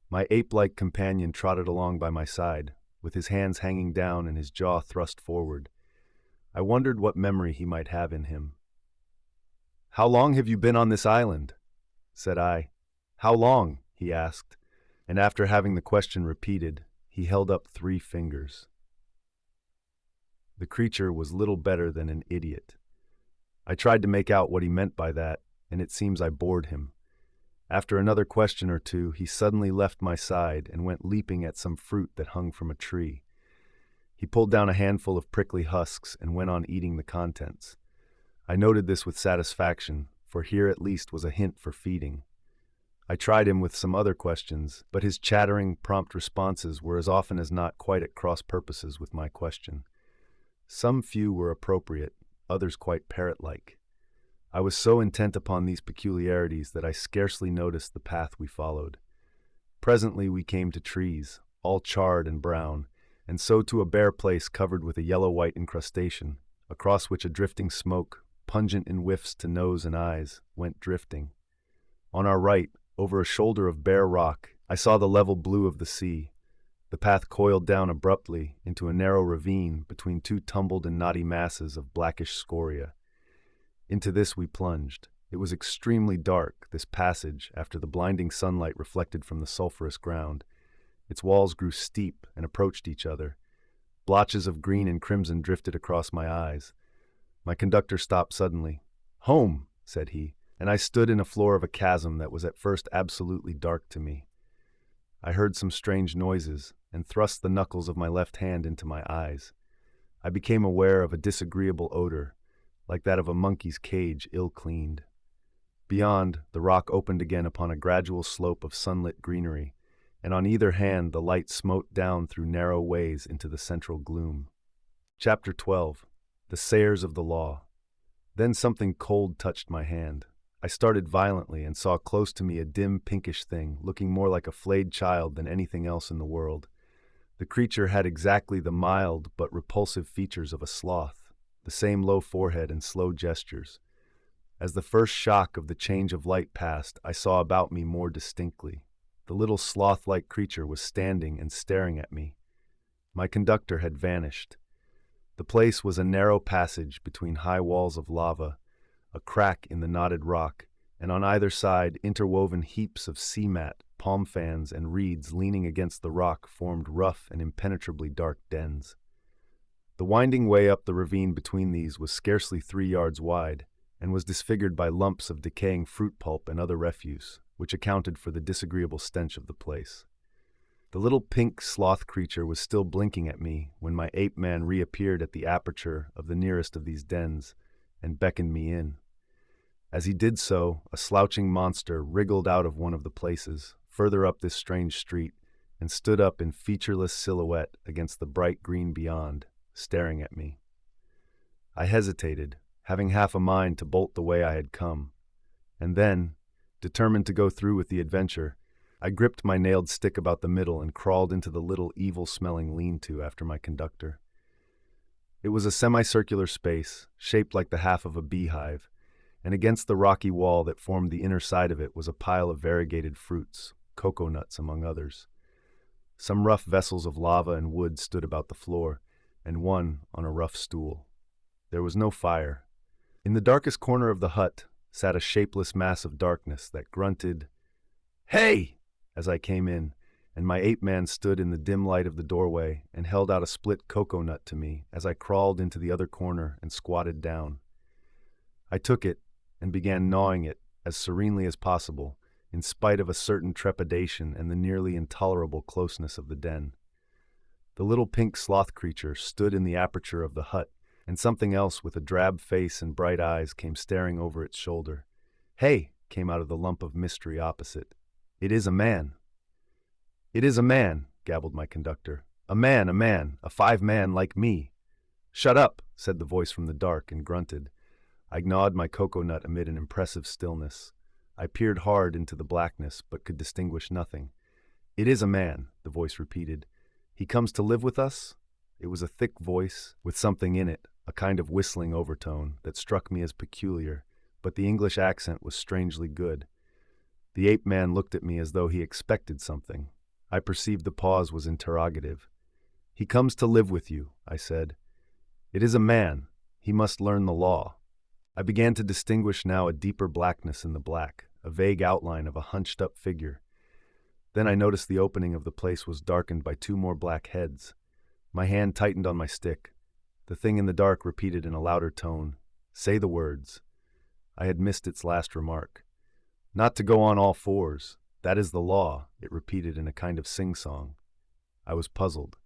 Speaker 1: My ape-like companion trotted along by my side, with his hands hanging down and his jaw thrust forward. I wondered what memory he might have in him. "How long have you been on this island?" said I. "How long?" he asked, and after having the question repeated, he held up 3 fingers. The creature was little better than an idiot. I tried to make out what he meant by that, and it seems I bored him. After another question or two, he suddenly left my side and went leaping at some fruit that hung from a tree. He pulled down a handful of prickly husks and went on eating the contents. I noted this with satisfaction, for here at least was a hint for feeding. I tried him with some other questions, but his chattering, prompt responses were as often as not quite at cross purposes with my question. Some few were appropriate, others quite parrot-like. I was so intent upon these peculiarities that I scarcely noticed the path we followed. Presently we came to trees, all charred and brown, and so to a bare place covered with a yellow-white incrustation, across which a drifting smoke, pungent in whiffs to nose and eyes, went drifting. On our right, over a shoulder of bare rock, I saw the level blue of the sea. The path coiled down abruptly into a narrow ravine between 2 tumbled and knotty masses of blackish scoria. Into this we plunged. It was extremely dark, this passage, after the blinding sunlight reflected from the sulphurous ground. Its walls grew steep and approached each other. Blotches of green and crimson drifted across my eyes. My conductor stopped suddenly. "Home," said he, and I stood in a floor of a chasm that was at first absolutely dark to me. I heard some strange noises and thrust the knuckles of my left hand into my eyes. I became aware of a disagreeable odor, like that of a monkey's cage ill-cleaned. Beyond, the rock opened again upon a gradual slope of sunlit greenery, and on either hand the light smote down through narrow ways into the central gloom. Chapter 12. The Sayers of the Law. Then something cold touched my hand. I started violently and saw close to me a dim pinkish thing, looking more like a flayed child than anything else in the world. The creature had exactly the mild but repulsive features of a sloth, the same low forehead and slow gestures. As the first shock of the change of light passed, I saw about me more distinctly. The little sloth-like creature was standing and staring at me. My conductor had vanished. The place was a narrow passage between high walls of lava, a crack in the knotted rock, and on either side interwoven heaps of sea mat, palm fans, and reeds leaning against the rock formed rough and impenetrably dark dens. The winding way up the ravine between these was scarcely 3 yards wide, and was disfigured by lumps of decaying fruit pulp and other refuse, which accounted for the disagreeable stench of the place. The little pink sloth creature was still blinking at me when my ape-man reappeared at the aperture of the nearest of these dens and beckoned me in. As he did so, a slouching monster wriggled out of one of the places, further up this strange street, and stood up in featureless silhouette against the bright green beyond, staring at me. I hesitated, having half a mind to bolt the way I had come, and then, determined to go through with the adventure, I gripped my nailed stick about the middle and crawled into the little evil-smelling lean-to after my conductor. It was a semicircular space, shaped like the half of a beehive, and against the rocky wall that formed the inner side of it was a pile of variegated fruits, cocoa nuts among others. Some rough vessels of lava and wood stood about the floor, and one on a rough stool. There was no fire. In the darkest corner of the hut sat a shapeless mass of darkness that grunted, "Hey!" as I came in, and my ape-man stood in the dim light of the doorway and held out a split cocoa nut to me as I crawled into the other corner and squatted down. I took it and began gnawing it as serenely as possible, in spite of a certain trepidation and the nearly intolerable closeness of the den. The little pink sloth creature stood in the aperture of the hut, and something else with a drab face and bright eyes came staring over its shoulder. "Hey!" came out of the lump of mystery opposite. "It is a man." "It is a man," gabbled my conductor. A man, a 5-man like me." "Shut up," said the voice from the dark and grunted. I gnawed my cocoa nut amid an impressive stillness. I peered hard into the blackness, but could distinguish nothing. "It is a man," the voice repeated. "He comes to live with us?" It was a thick voice, with something in it, a kind of whistling overtone, that struck me as peculiar, but the English accent was strangely good. The ape-man looked at me as though he expected something. I perceived the pause was interrogative. "He comes to live with you," I said. "It is a man. He must learn the law." I began to distinguish now a deeper blackness in the black, a vague outline of a hunched-up figure. Then I noticed the opening of the place was darkened by two more black heads. My hand tightened on my stick. The thing in the dark repeated in a louder tone, "Say the words." I had missed its last remark. "Not to go on all fours. That is the law," it repeated in a kind of sing-song. I was puzzled.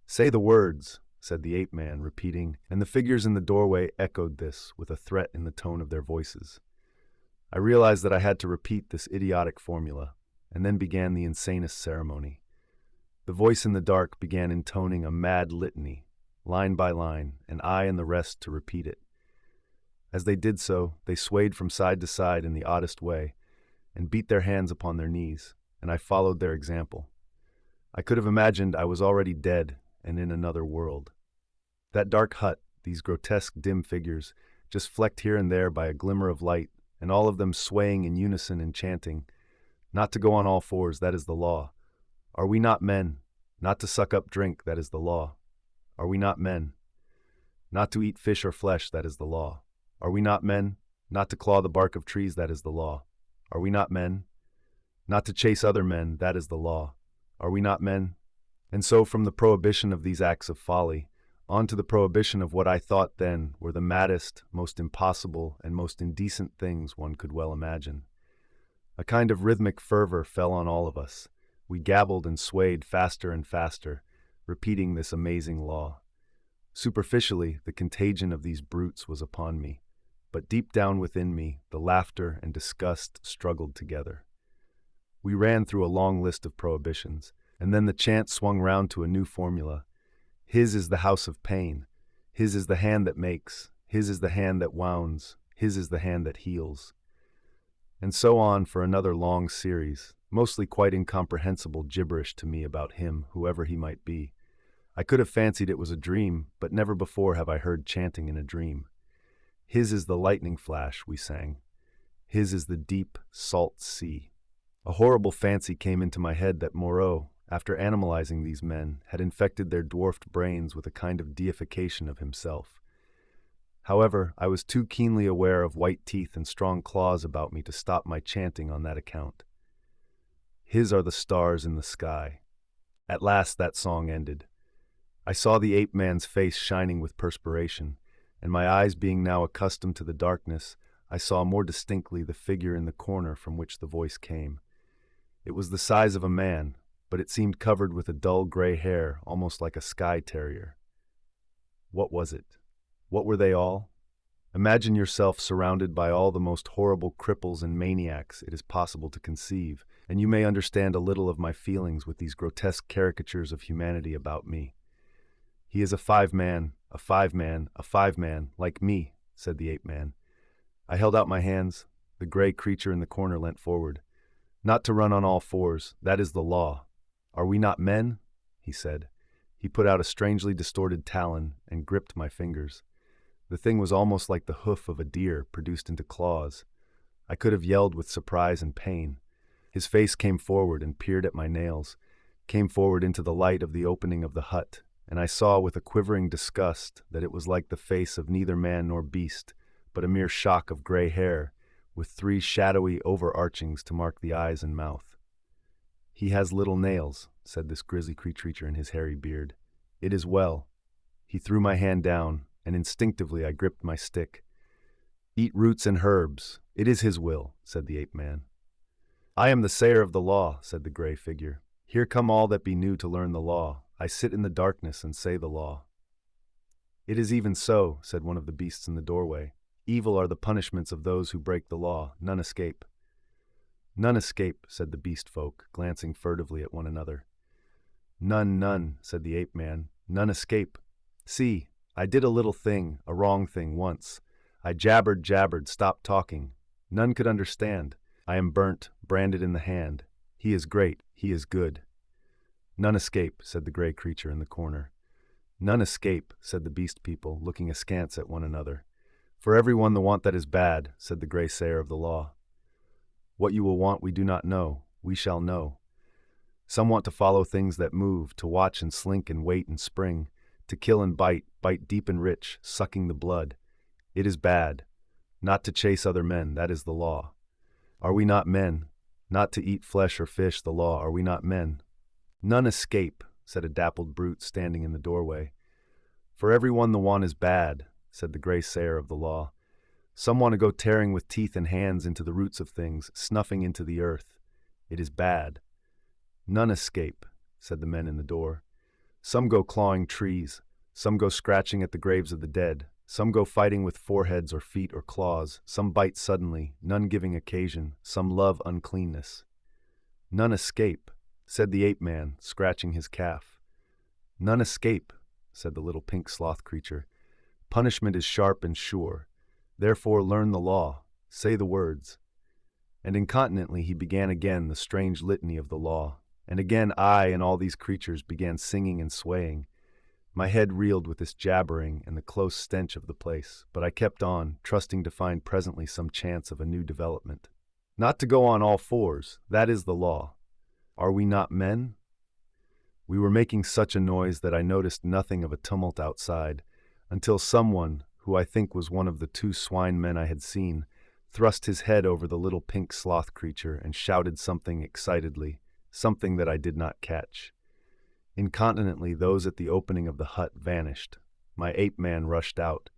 Speaker 1: "Say the words," said the ape-man, repeating, and the figures in the doorway echoed this with a threat in the tone of their voices. I realized that I had to repeat this idiotic formula, and then began the insanest ceremony. The voice in the dark began intoning a mad litany, line by line, and I and the rest to repeat it. As they did so, they swayed from side to side in the oddest way, and beat their hands upon their knees, and I followed their example. I could have imagined I was already dead and in another world. That dark hut, these grotesque dim figures, just flecked here and there by a glimmer of light, and all of them swaying in unison and chanting, "Not to go on all fours, that is the law. Are we not men? Not to suck up drink, that is the law. Are we not men? Not to eat fish or flesh, that is the law. Are we not men? Not to claw the bark of trees, that is the law. Are we not men? Not to chase other men, that is the law. Are we not men?" And so from the prohibition of these acts of folly, on to the prohibition of what I thought then were the maddest, most impossible, and most indecent things one could well imagine. A kind of rhythmic fervor fell on all of us. We gabbled and swayed faster and faster, repeating this amazing law. Superficially, the contagion of these brutes was upon me, but deep down within me, the laughter and disgust struggled together. We ran through a long list of prohibitions, and then the chant swung round to a new formula. His is the house of pain. His is the hand that makes. His is the hand that wounds. His is the hand that heals. And so on for another long series, mostly quite incomprehensible gibberish to me about him, whoever he might be. I could have fancied it was a dream, but never before have I heard chanting in a dream. His is the lightning flash, we sang. His is the deep, salt sea. A horrible fancy came into my head that Moreau, after animalizing these men, had infected their dwarfed brains with a kind of deification of himself. However, I was too keenly aware of white teeth and strong claws about me to stop my chanting on that account. His are the stars in the sky. At last that song ended. I saw the ape-man's face shining with perspiration, and my eyes being now accustomed to the darkness, I saw more distinctly the figure in the corner from which the voice came. It was the size of a man, but it seemed covered with a dull gray hair, almost like a sky terrier. What was it? What were they all? Imagine yourself surrounded by all the most horrible cripples and maniacs it is possible to conceive, and you may understand a little of my feelings with these grotesque caricatures of humanity about me. "He is a five-man, a five-man, a five-man, like me," said the ape-man. I held out my hands. The gray creature in the corner leant forward. "Not to run on all fours, that is the law. Are we not men?" he said. He put out a strangely distorted talon and gripped my fingers. The thing was almost like the hoof of a deer produced into claws. I could have yelled with surprise and pain. His face came forward and peered at my nails, came forward into the light of the opening of the hut, and I saw with a quivering disgust that it was like the face of neither man nor beast, but a mere shock of gray hair, with three shadowy overarchings to mark the eyes and mouth. "He has little nails," said this grisly creature in his hairy beard. "It is well." He threw my hand down, and instinctively I gripped my stick. "Eat roots and herbs. It is his will," said the ape-man. "I am the sayer of the law," said the gray figure. "Here come all that be new to learn the law. I sit in the darkness and say the law." "It is even so," said one of the beasts in the doorway. "Evil are the punishments of those who break the law. None escape." "None escape," said the beast folk, glancing furtively at one another. "None, none," said the ape-man. "None escape. See, I did a little thing, a wrong thing once. I jabbered, stopped talking. None could understand. I am burnt, branded in the hand. He is great, he is good. None escape, said the gray creature in the corner. None escape, said the beast people, looking askance at one another. For everyone the want that is bad, said the gray sayer of the law. What you will want we do not know, we shall know. Some want to follow things that move, to watch and slink and wait and spring, to kill and bite deep and rich, sucking the blood. It is bad. Not to chase other men, that is the law. Are we not men? Not to eat flesh or fish, the law, are we not men? None escape, said a dappled brute standing in the doorway. For everyone the want is bad, said the gray sayer of the law. Some want to go tearing with teeth and hands into the roots of things, snuffing into the earth. It is bad. None escape, said the men in the door. Some go clawing trees, some go scratching at the graves of the dead, some go fighting with foreheads or feet or claws, some bite suddenly, none giving occasion, some love uncleanness. None escape, said the ape-man, scratching his calf. None escape, said the little pink sloth creature. Punishment is sharp and sure. Therefore learn the law, say the words. And incontinently he began again the strange litany of the law, and again I and all these creatures began singing and swaying. My head reeled with this jabbering and the close stench of the place, but I kept on, trusting to find presently some chance of a new development. Not to go on all fours, that is the law. Are we not men? We were making such a noise that I noticed nothing of a tumult outside, until someone, who I think was one of the 2 swine men I had seen, thrust his head over the little pink sloth creature and shouted something excitedly, something that I did not catch. Incontinently those at the opening of the hut vanished. My ape-man rushed out.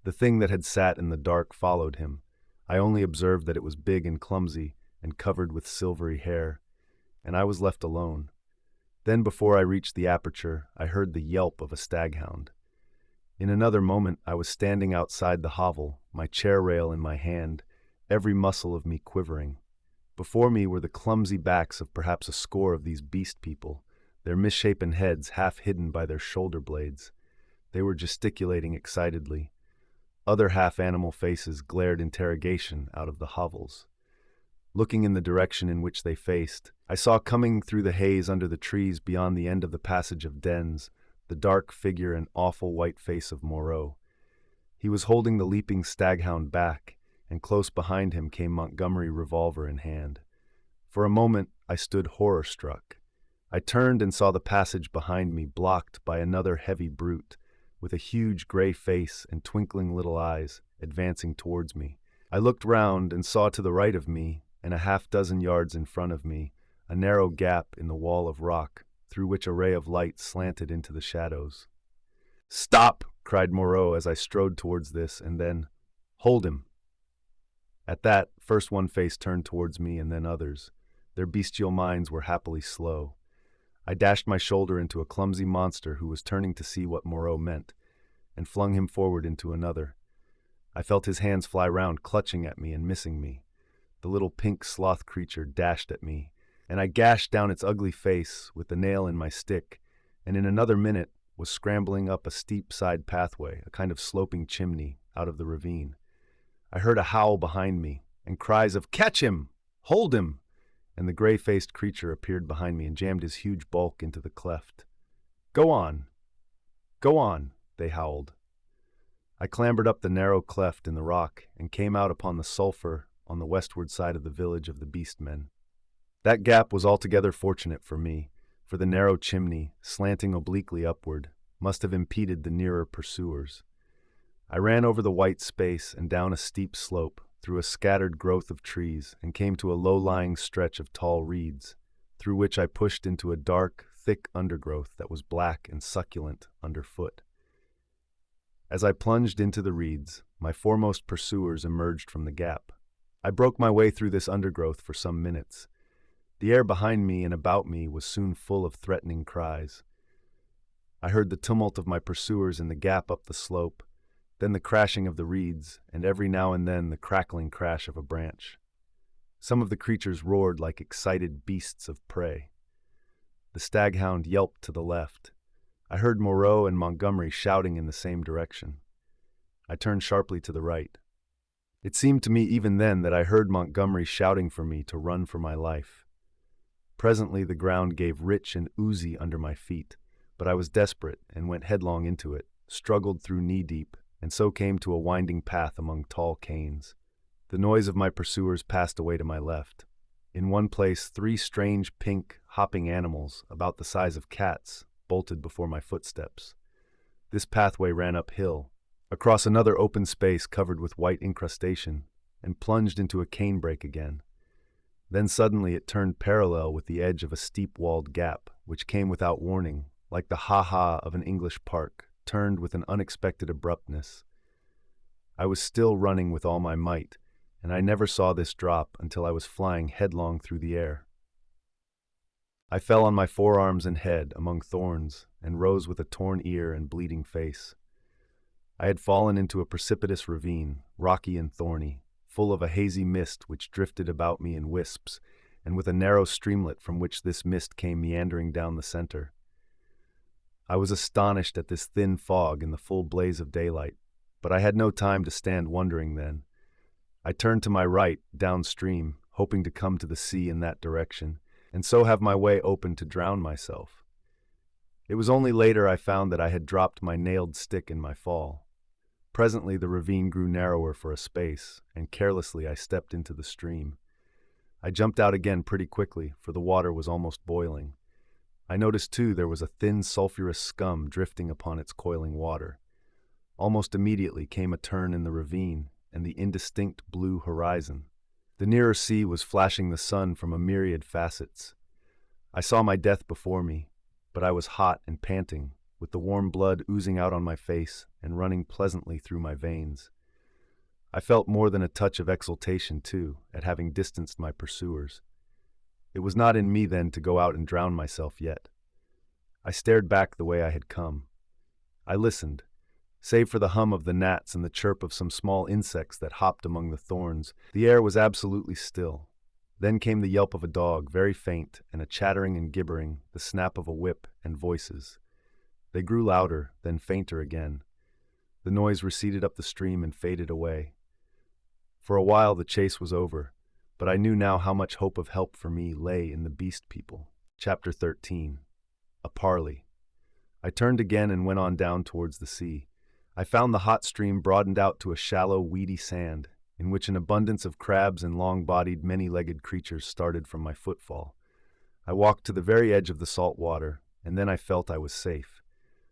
Speaker 1: The thing that had sat in the dark followed him. I only observed that it was big and clumsy and covered with silvery hair, and I was left alone. Then before I reached the aperture, I heard the yelp of a staghound. In another moment I was standing outside the hovel, my chair rail in my hand, every muscle of me quivering. Before me were the clumsy backs of perhaps a score of these beast people, their misshapen heads half hidden by their shoulder blades. They were gesticulating excitedly. Other half-animal faces glared interrogation out of the hovels. Looking in the direction in which they faced, I saw coming through the haze under the trees beyond the end of the passage of dens, the dark figure and awful white face of Moreau. He was holding the leaping staghound back, and close behind him came Montgomery, revolver in hand. For a moment I stood horror-struck. I turned and saw the passage behind me blocked by another heavy brute, with a huge gray face and twinkling little eyes, advancing towards me. I looked round and saw to the right of me, and a half-dozen yards in front of me, a narrow gap in the wall of rock, through which a ray of light slanted into the shadows. "Stop!" cried Moreau as I strode towards this, and then, "Hold him!" At that, first one face turned towards me and then others. Their bestial minds were happily slow. I dashed my shoulder into a clumsy monster who was turning to see what Moreau meant, and flung him forward into another. I felt his hands fly round, clutching at me and missing me. The little pink sloth creature dashed at me, and I gashed down its ugly face with the nail in my stick, and in another minute was scrambling up a steep side pathway, a kind of sloping chimney, out of the ravine. I heard a howl behind me, and cries of "Catch him! Hold him!" and the gray-faced creature appeared behind me and jammed his huge bulk into the cleft. "Go on! Go on!" they howled. I clambered up the narrow cleft in the rock and came out upon the sulphur on the westward side of the village of the beastmen. That gap was altogether fortunate for me, for the narrow chimney, slanting obliquely upward, must have impeded the nearer pursuers. I ran over the white space and down a steep slope, through a scattered growth of trees, and came to a low-lying stretch of tall reeds, through which I pushed into a dark, thick undergrowth that was black and succulent underfoot. As I plunged into the reeds, my foremost pursuers emerged from the gap. I broke my way through this undergrowth for some minutes. The air behind me and about me was soon full of threatening cries. I heard the tumult of my pursuers in the gap up the slope, then the crashing of the reeds, and every now and then the crackling crash of a branch. Some of the creatures roared like excited beasts of prey. The staghound yelped to the left. I heard Moreau and Montgomery shouting in the same direction. I turned sharply to the right. It seemed to me even then that I heard Montgomery shouting for me to run for my life. Presently the ground gave rich and oozy under my feet, but I was desperate and went headlong into it, struggled through knee-deep, and so came to a winding path among tall canes. The noise of my pursuers passed away to my left. In one place, 3 strange pink, hopping animals, about the size of cats, bolted before my footsteps. This pathway ran uphill, across another open space covered with white incrustation, and plunged into a canebrake again. Then suddenly it turned parallel with the edge of a steep-walled gap, which came without warning, like the ha-ha of an English park, turned with an unexpected abruptness. I was still running with all my might, and I never saw this drop until I was flying headlong through the air. I fell on my forearms and head among thorns and rose with a torn ear and bleeding face. I had fallen into a precipitous ravine, rocky and thorny, full of a hazy mist which drifted about me in wisps, and with a narrow streamlet from which this mist came meandering down the center. I was astonished at this thin fog in the full blaze of daylight, but I had no time to stand wondering then. I turned to my right, downstream, hoping to come to the sea in that direction, and so have my way open to drown myself. It was only later I found that I had dropped my nailed stick in my fall. Presently the ravine grew narrower for a space, and carelessly I stepped into the stream. I jumped out again pretty quickly, for the water was almost boiling. I noticed too there was a thin sulphurous scum drifting upon its coiling water. Almost immediately came a turn in the ravine, and the indistinct blue horizon. The nearer sea was flashing the sun from a myriad facets. I saw my death before me, but I was hot and panting, with the warm blood oozing out on my face and running pleasantly through my veins. I felt more than a touch of exultation, too, at having distanced my pursuers. It was not in me then to go out and drown myself yet. I stared back the way I had come. I listened. Save for the hum of the gnats and the chirp of some small insects that hopped among the thorns, the air was absolutely still. Then came the yelp of a dog, very faint, and a chattering and gibbering, the snap of a whip, and voices. They grew louder, then fainter again. The noise receded up the stream and faded away. For a while the chase was over, but I knew now how much hope of help for me lay in the beast people. Chapter 13. A Parley. I turned again and went on down towards the sea. I found the hot stream broadened out to a shallow, weedy sand, in which an abundance of crabs and long-bodied, many-legged creatures started from my footfall. I walked to the very edge of the salt water, and then I felt I was safe.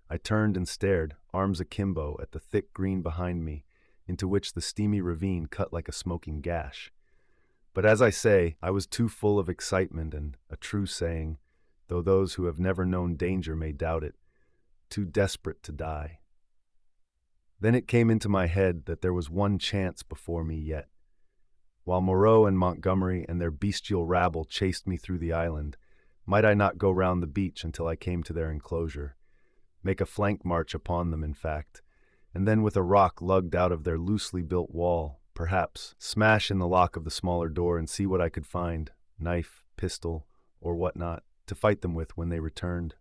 Speaker 1: I turned and stared, arms akimbo, at the thick green behind me, into which the steamy ravine cut like a smoking gash. But as I say, I was too full of excitement and, a true saying, though those who have never known danger may doubt it, too desperate to die. Then it came into my head that there was one chance before me yet. While Moreau and Montgomery and their bestial rabble chased me through the island, might I not go round the beach until I came to their enclosure? Make a flank march upon them, in fact, and then with a rock lugged out of their loosely built wall, perhaps, smash in the lock of the smaller door and see what I could find, knife, pistol, or what not, to fight them with when they returned.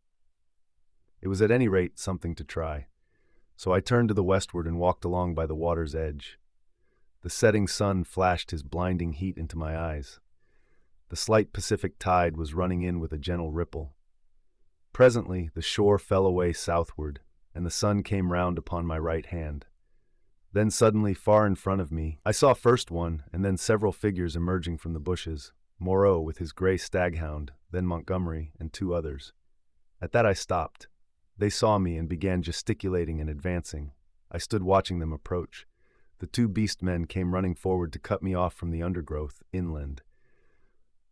Speaker 1: It was at any rate something to try. So I turned to the westward and walked along by the water's edge. The setting sun flashed his blinding heat into my eyes. The slight Pacific tide was running in with a gentle ripple. Presently the shore fell away southward, and the sun came round upon my right hand. Then suddenly, far in front of me, I saw first one and then several figures emerging from the bushes, Moreau with his gray staghound, then Montgomery and 2 others. At that I stopped. They saw me and began gesticulating and advancing. I stood watching them approach. The 2 beast men came running forward to cut me off from the undergrowth, inland.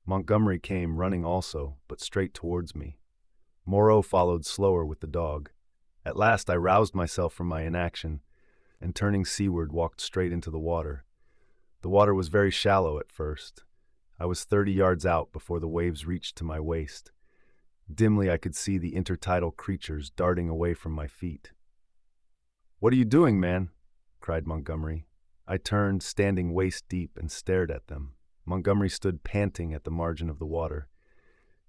Speaker 1: Montgomery came running also, but straight towards me. Moreau followed slower with the dog. At last I roused myself from my inaction, and turning seaward walked straight into the water. The water was very shallow at first. I was 30 yards out before the waves reached to my waist. Dimly I could see the intertidal creatures darting away from my feet. "What are you doing, man?" cried Montgomery. I turned, standing waist deep, and stared at them. Montgomery stood panting at the margin of the water.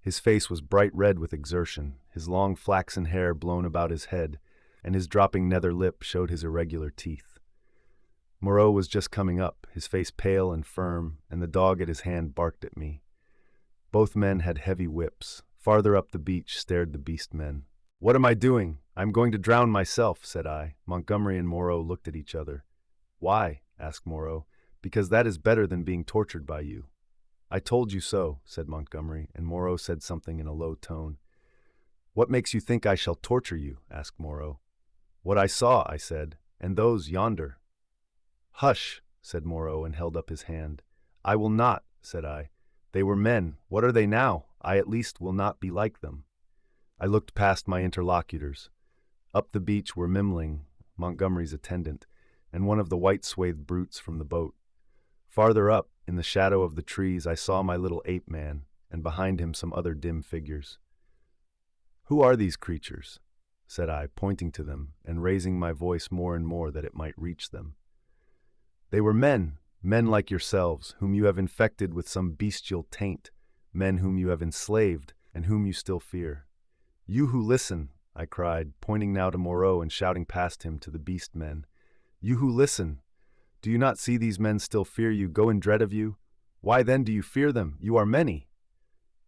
Speaker 1: His face was bright red with exertion, his long flaxen hair blown about his head, and his dropping nether lip showed his irregular teeth. Moreau was just coming up, his face pale and firm, and the dog at his hand barked at me. Both men had heavy whips. Farther up the beach stared the beast men. "What am I doing? I'm going to drown myself," said I. Montgomery and Moreau looked at each other. "Why?" asked Moreau. "Because that is better than being tortured by you." "I told you so," said Montgomery, and Moreau said something in a low tone. "What makes you think I shall torture you?" asked Moreau. "What I saw," I said, "and those yonder." "Hush," said Moreau and held up his hand. "I will not," said I. "They were men. What are they now? I at least will not be like them." I looked past my interlocutors. Up the beach were Mimling, Montgomery's attendant, and one of the white-swathed brutes from the boat. Farther up, in the shadow of the trees, I saw my little ape-man, and behind him some other dim figures. "Who are these creatures?" said I, pointing to them, and raising my voice more and more that it might reach them. "They were men, men like yourselves, whom you have infected with some bestial taint, men whom you have enslaved, and whom you still fear. You who listen," I cried, pointing now to Moreau and shouting past him to the beast men. "You who listen, do you not see these men still fear you, go in dread of you? Why then do you fear them? You are many."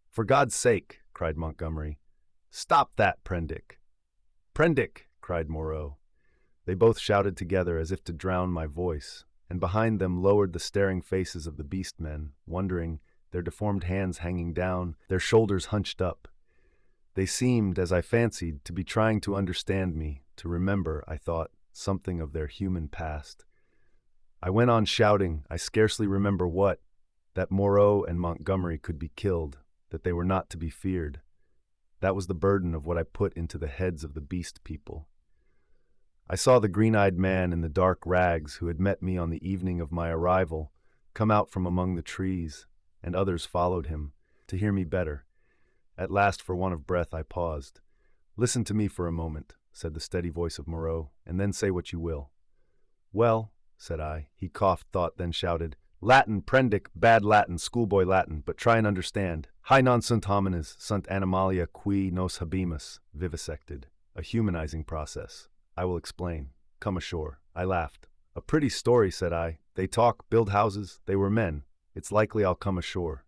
Speaker 1: "For God's sake," cried Montgomery. "Stop that, Prendick." "Prendick," cried Moreau. They both shouted together as if to drown my voice, and behind them lowered the staring faces of the beast men, wondering, their deformed hands hanging down, their shoulders hunched up. They seemed, as I fancied, to be trying to understand me, to remember, I thought, something of their human past. I went on shouting, I scarcely remember what, that Moreau and Montgomery could be killed, that they were not to be feared. That was the burden of what I put into the heads of the beast people. I saw the green-eyed man in the dark rags who had met me on the evening of my arrival come out from among the trees, and others followed him, to hear me better. At last, for want of breath, I paused. "Listen to me for a moment," said the steady voice of Moreau, "and then say what you will." "Well," said I. He coughed, thought, then shouted, "Latin, Prendick, bad Latin, schoolboy Latin, but try and understand. Hi non sunt homines, sunt animalia qui nos habemus, vivisected. A humanizing process. I will explain. Come ashore." I laughed. "A pretty story," said I. "They talk, build houses, they were men. It's likely I'll come ashore.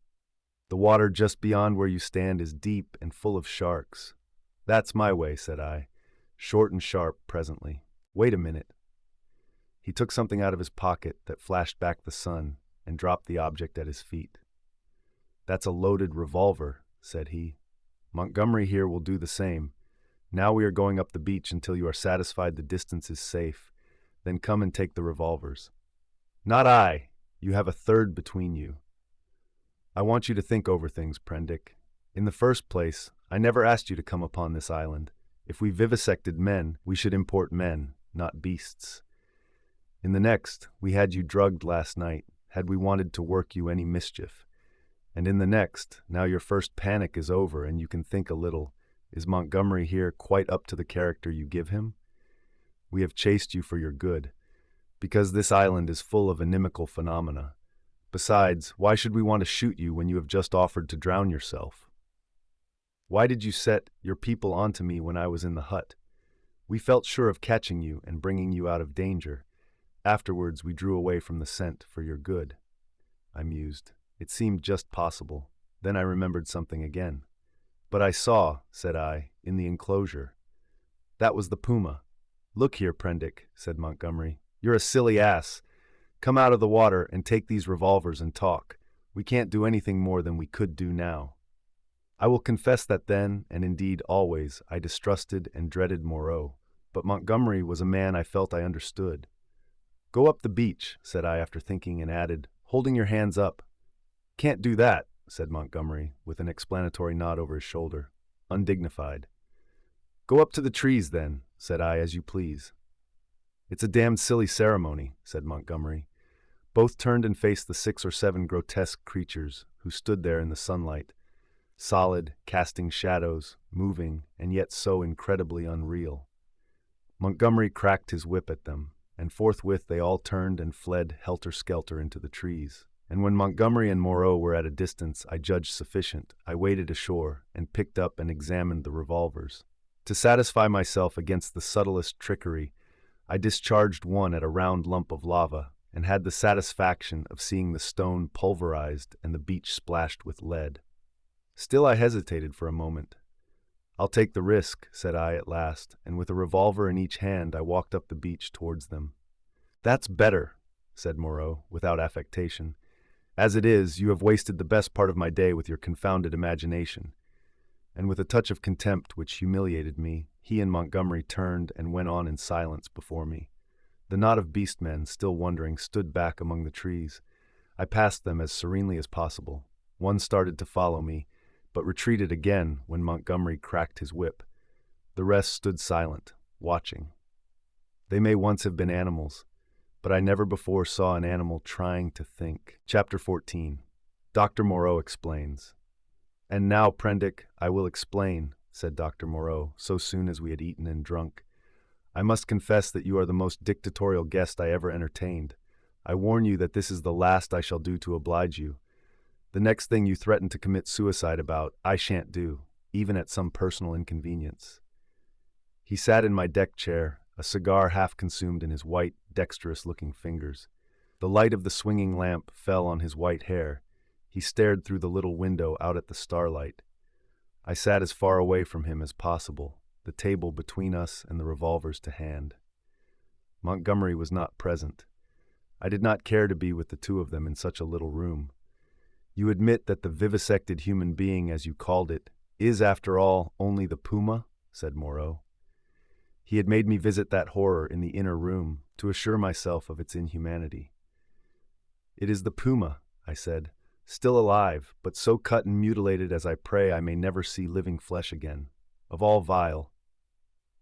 Speaker 1: The water just beyond where you stand is deep and full of sharks." "That's my way," said I. "Short and sharp, presently. Wait a minute." He took something out of his pocket that flashed back the sun and dropped the object at his feet. "That's a loaded revolver," said he. "Montgomery here will do the same. Now we are going up the beach until you are satisfied the distance is safe. Then come and take the revolvers." "Not I. You have a third between you." "I want you to think over things, Prendick. In the first place, I never asked you to come upon this island. If we vivisected men, we should import men, not beasts. In the next, we had you drugged last night, had we wanted to work you any mischief. And in the next, now your first panic is over and you can think a little, is Montgomery here quite up to the character you give him? We have chased you for your good, because this island is full of inimical phenomena. Besides, why should we want to shoot you when you have just offered to drown yourself? Why did you set your people onto me when I was in the hut? We felt sure of catching you and bringing you out of danger. Afterwards, we drew away from the scent for your good." I mused. It seemed just possible. Then I remembered something again. "But I saw," said I, "in the enclosure. That was the puma." "Look here, Prendick," said Montgomery. "You're a silly ass. Come out of the water and take these revolvers and talk. We can't do anything more than we could do now." I will confess that then, and indeed always, I distrusted and dreaded Moreau, but Montgomery was a man I felt I understood. "Go up the beach," said I after thinking, and added, "holding your hands up." "Can't do that," said Montgomery, with an explanatory nod over his shoulder, undignified. "Go up to the trees, then," said I, "as you please." "It's a damned silly ceremony," said Montgomery. Both turned and faced the 6 or 7 grotesque creatures who stood there in the sunlight, solid, casting shadows, moving, and yet so incredibly unreal. Montgomery cracked his whip at them, and forthwith they all turned and fled helter-skelter into the trees, and when Montgomery and Moreau were at a distance I judged sufficient, I waded ashore and picked up and examined the revolvers. To satisfy myself against the subtlest trickery, I discharged one at a round lump of lava and had the satisfaction of seeing the stone pulverized and the beach splashed with lead. Still I hesitated for a moment. "I'll take the risk," said I at last, and with a revolver in each hand I walked up the beach towards them. "That's better," said Moreau, without affectation. "As it is, you have wasted the best part of my day with your confounded imagination." And with a touch of contempt which humiliated me, he and Montgomery turned and went on in silence before me. The knot of beastmen, still wondering, stood back among the trees. I passed them as serenely as possible. One started to follow me, but retreated again when Montgomery cracked his whip. The rest stood silent, watching. They may once have been animals, but I never before saw an animal trying to think. Chapter 14. Dr. Moreau explains. "And now, Prendick, I will explain," said Dr. Moreau, so soon as we had eaten and drunk. "I must confess that you are the most dictatorial guest I ever entertained. I warn you that this is the last I shall do to oblige you. The next thing you threaten to commit suicide about, I shan't do, even at some personal inconvenience." He sat in my deck chair, a cigar half consumed in his white, dexterous-looking fingers. The light of the swinging lamp fell on his white hair. He stared through the little window out at the starlight. I sat as far away from him as possible, the table between us and the revolvers to hand. Montgomery was not present. I did not care to be with the two of them in such a little room. "You admit that the vivisected human being, as you called it, is, after all, only the PUMA?" said Moreau. He had made me visit that horror in the inner room to assure myself of its inhumanity. "It is the PUMA," I said, "still alive, but so cut and mutilated as I pray I may never see living flesh again. Of all vile—"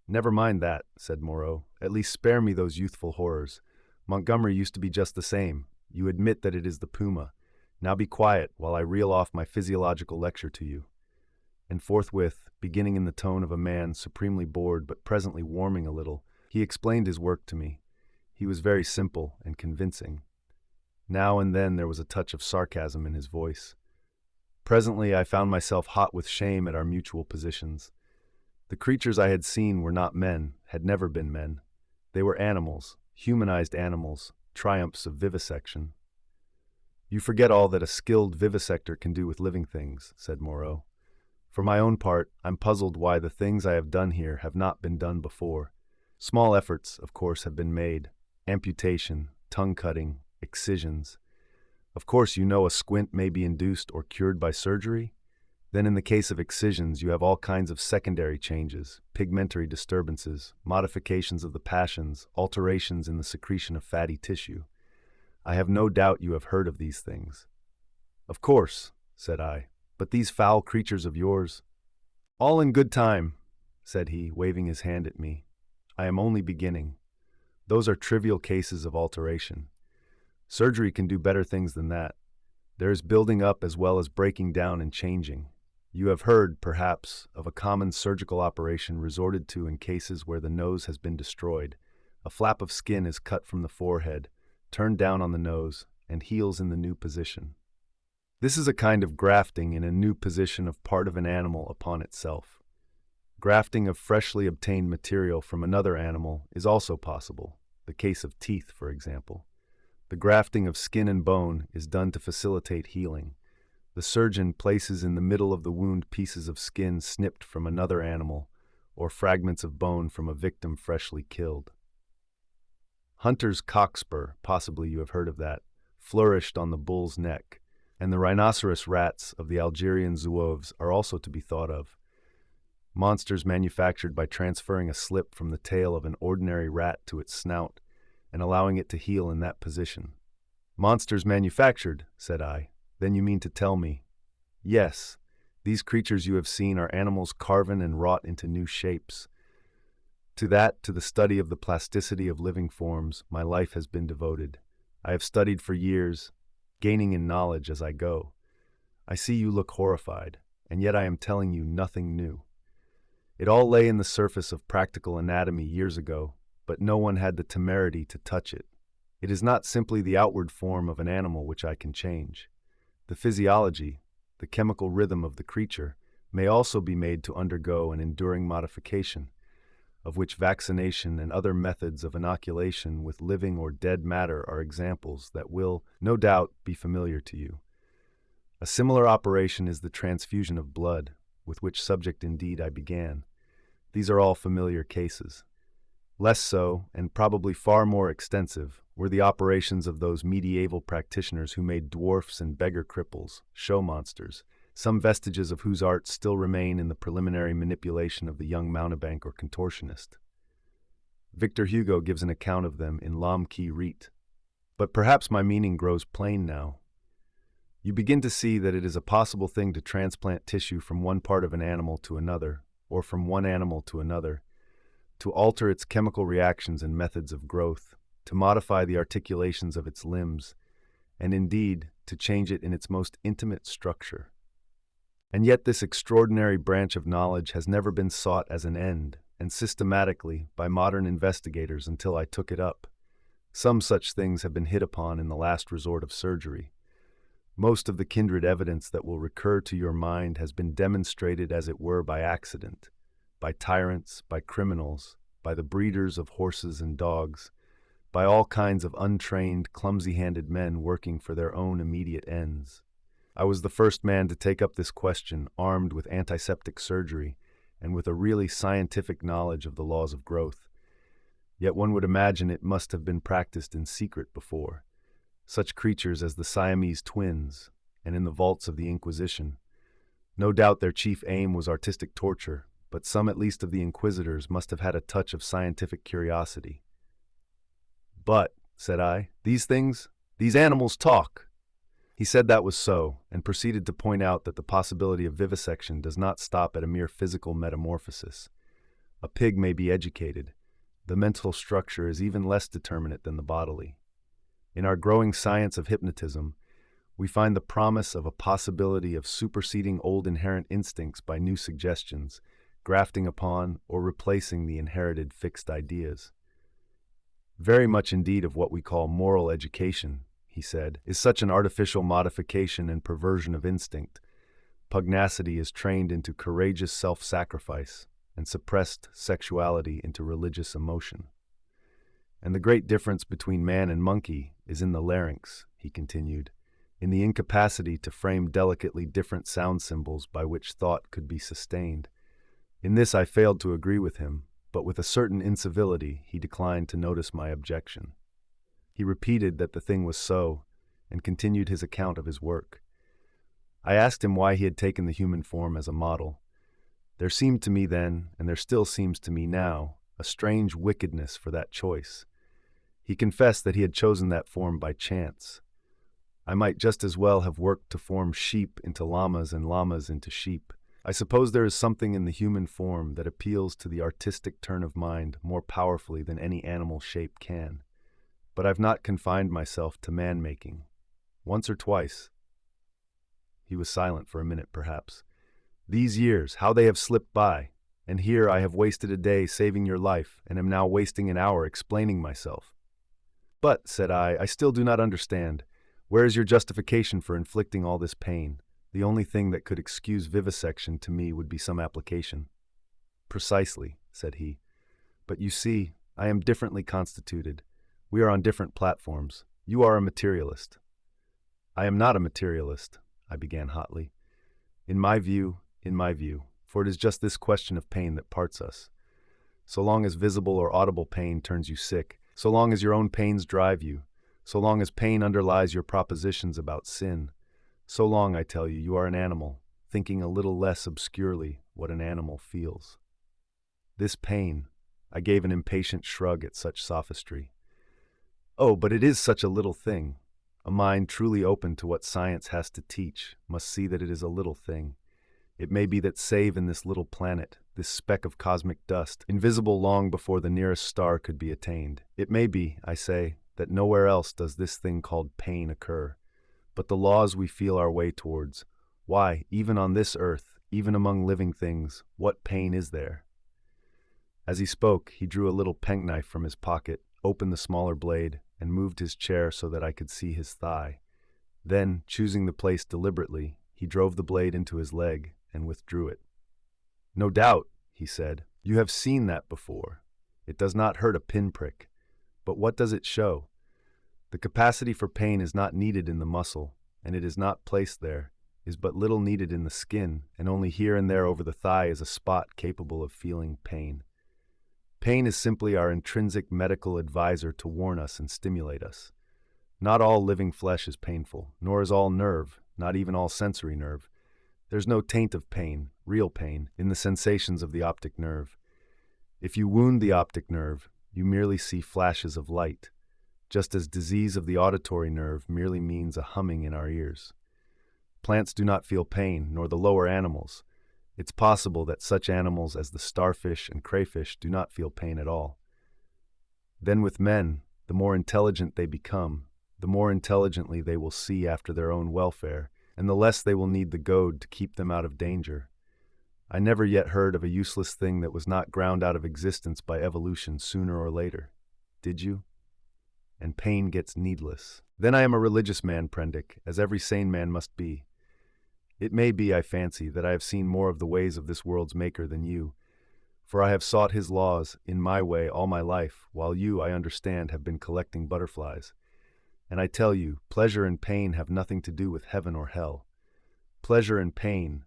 Speaker 1: "Never mind that," said Moreau. "At least spare me those youthful horrors. Montgomery used to be just the same. You admit that it is the PUMA. Now be quiet while I reel off my physiological lecture to you." And forthwith, beginning in the tone of a man supremely bored but presently warming a little, he explained his work to me. He was very simple and convincing. Now and then there was a touch of sarcasm in his voice. Presently I found myself hot with shame at our mutual positions. The creatures I had seen were not men, had never been men. They were animals, humanized animals, triumphs of vivisection. "You forget all that a skilled vivisector can do with living things," said Moreau. "For my own part, I'm puzzled why the things I have done here have not been done before. Small efforts, of course, have been made. Amputation, tongue-cutting, excisions. Of course, you know a squint may be induced or cured by surgery? Then in the case of excisions, you have all kinds of secondary changes, pigmentary disturbances, modifications of the passions, alterations in the secretion of fatty tissue. I have no doubt you have heard of these things." "Of course," said I, "but these foul creatures of yours—" "All in good time," said he, waving his hand at me. "I am only beginning. Those are trivial cases of alteration. Surgery can do better things than that. There is building up as well as breaking down and changing. You have heard, perhaps, of a common surgical operation resorted to in cases where the nose has been destroyed. A flap of skin is cut from the forehead, turned down on the nose, and heals in the new position. This is a kind of grafting in a new position of part of an animal upon itself. Grafting of freshly obtained material from another animal is also possible, the case of teeth, for example. The grafting of skin and bone is done to facilitate healing. The surgeon places in the middle of the wound pieces of skin snipped from another animal, or fragments of bone from a victim freshly killed. Hunter's cockspur, possibly you have heard of that, flourished on the bull's neck, and the rhinoceros rats of the Algerian zouaves are also to be thought of. Monsters manufactured by transferring a slip from the tail of an ordinary rat to its snout, and allowing it to heal in that position. "Monsters manufactured," said I. "Then you mean to tell me—" "Yes, these creatures you have seen are animals carven and wrought into new shapes. To the study of the plasticity of living forms, my life has been devoted. I have studied for years, gaining in knowledge as I go. I see you look horrified, and yet I am telling you nothing new. It all lay in the surface of practical anatomy years ago, but no one had the temerity to touch it. It is not simply the outward form of an animal which I can change. The physiology, the chemical rhythm of the creature, may also be made to undergo an enduring modification, of which vaccination and other methods of inoculation with living or dead matter are examples that will, no doubt, be familiar to you. A similar operation is the transfusion of blood, with which subject indeed I began. These are all familiar cases. Less so, and probably far more extensive, were the operations of those medieval practitioners who made dwarfs and beggar cripples, show monsters, some vestiges of whose art still remain in the preliminary manipulation of the young mountebank or contortionist. Victor Hugo gives an account of them in L'Homme qui rit. But perhaps my meaning grows plain now. You begin to see that it is a possible thing to transplant tissue from one part of an animal to another, or from one animal to another, to alter its chemical reactions and methods of growth, to modify the articulations of its limbs, and indeed to change it in its most intimate structure. And yet this extraordinary branch of knowledge has never been sought as an end, and systematically, by modern investigators until I took it up. Some such things have been hit upon in the last resort of surgery. Most of the kindred evidence that will recur to your mind has been demonstrated as it were by accident, by tyrants, by criminals, by the breeders of horses and dogs, by all kinds of untrained, clumsy-handed men working for their own immediate ends. I was the first man to take up this question armed with antiseptic surgery and with a really scientific knowledge of the laws of growth. Yet one would imagine it must have been practiced in secret before. Such creatures as the Siamese twins, and in the vaults of the Inquisition. No doubt their chief aim was artistic torture, but some at least of the inquisitors must have had a touch of scientific curiosity. "But," said I, these animals talk." He said that was so, and proceeded to point out that the possibility of vivisection does not stop at a mere physical metamorphosis. A pig may be educated. The mental structure is even less determinate than the bodily. In our growing science of hypnotism, we find the promise of a possibility of superseding old inherent instincts by new suggestions, grafting upon or replacing the inherited fixed ideas. Very much indeed of what we call moral education, he said, is such an artificial modification and perversion of instinct. Pugnacity is trained into courageous self-sacrifice, and suppressed sexuality into religious emotion. And the great difference between man and monkey is in the larynx, he continued, in the incapacity to frame delicately different sound symbols by which thought could be sustained. In this I failed to agree with him, but with a certain incivility he declined to notice my objection. He repeated that the thing was so, and continued his account of his work. I asked him why he had taken the human form as a model. There seemed to me then, and there still seems to me now, a strange wickedness for that choice. He confessed that he had chosen that form by chance. I might just as well have worked to form sheep into llamas and llamas into sheep. I suppose there is something in the human form that appeals to the artistic turn of mind more powerfully than any animal shape can. But I've not confined myself to man-making. Once or twice. He was silent for a minute, perhaps. These years, how they have slipped by, and here I have wasted a day saving your life, and am now wasting an hour explaining myself. But, said I still do not understand. Where is your justification for inflicting all this pain? The only thing that could excuse vivisection to me would be some application. Precisely, said he. But you see, I am differently constituted. We are on different platforms. You are a materialist. I am not a materialist, I began hotly. In my view, for it is just this question of pain that parts us. So long as visible or audible pain turns you sick, so long as your own pains drive you, so long as pain underlies your propositions about sin, so long, I tell you, you are an animal, thinking a little less obscurely what an animal feels. This pain, I gave an impatient shrug at such sophistry. Oh, but it is such a little thing. A mind truly open to what science has to teach must see that it is a little thing. It may be that save in this little planet, this speck of cosmic dust, invisible long before the nearest star could be attained, it may be, I say, that nowhere else does this thing called pain occur. But the laws we feel our way towards, why, even on this earth, even among living things, what pain is there? As he spoke, he drew a little penknife from his pocket, opened the smaller blade, and moved his chair so that I could see his thigh. Then, choosing the place deliberately, he drove the blade into his leg and withdrew it. "No doubt," he said, "you have seen that before. It does not hurt a pinprick. But what does it show? The capacity for pain is not needed in the muscle, and it is not placed there, is but little needed in the skin, and only here and there over the thigh is a spot capable of feeling pain. Pain is simply our intrinsic medical advisor to warn us and stimulate us. Not all living flesh is painful, nor is all nerve, not even all sensory nerve. There's no taint of pain, real pain, in the sensations of the optic nerve. If you wound the optic nerve, you merely see flashes of light, just as disease of the auditory nerve merely means a humming in our ears. Plants do not feel pain, nor the lower animals. It's possible that such animals as the starfish and crayfish do not feel pain at all. Then with men, the more intelligent they become, the more intelligently they will see after their own welfare, and the less they will need the goad to keep them out of danger. I never yet heard of a useless thing that was not ground out of existence by evolution sooner or later. Did you? And pain gets needless. Then I am a religious man, Prendick, as every sane man must be. It may be, I fancy, that I have seen more of the ways of this world's maker than you, for I have sought his laws, in my way, all my life, while you, I understand, have been collecting butterflies. And I tell you, pleasure and pain have nothing to do with heaven or hell. Pleasure and pain,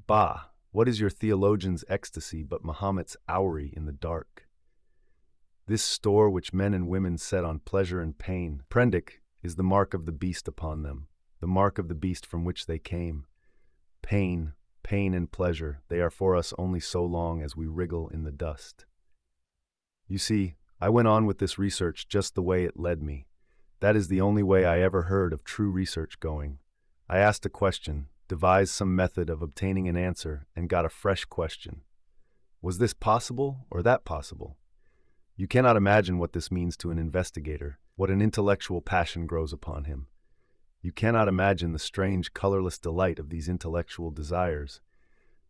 Speaker 1: bah! What is your theologian's ecstasy but Mahomet's houri in the dark? This store which men and women set on pleasure and pain, Prendick, is the mark of the beast upon them, the mark of the beast from which they came. Pain, pain and pleasure, they are for us only so long as we wriggle in the dust. You see, I went on with this research just the way it led me. That is the only way I ever heard of true research going. I asked a question, devised some method of obtaining an answer, and got a fresh question. Was this possible or that possible? You cannot imagine what this means to an investigator, what an intellectual passion grows upon him. You cannot imagine the strange, colorless delight of these intellectual desires.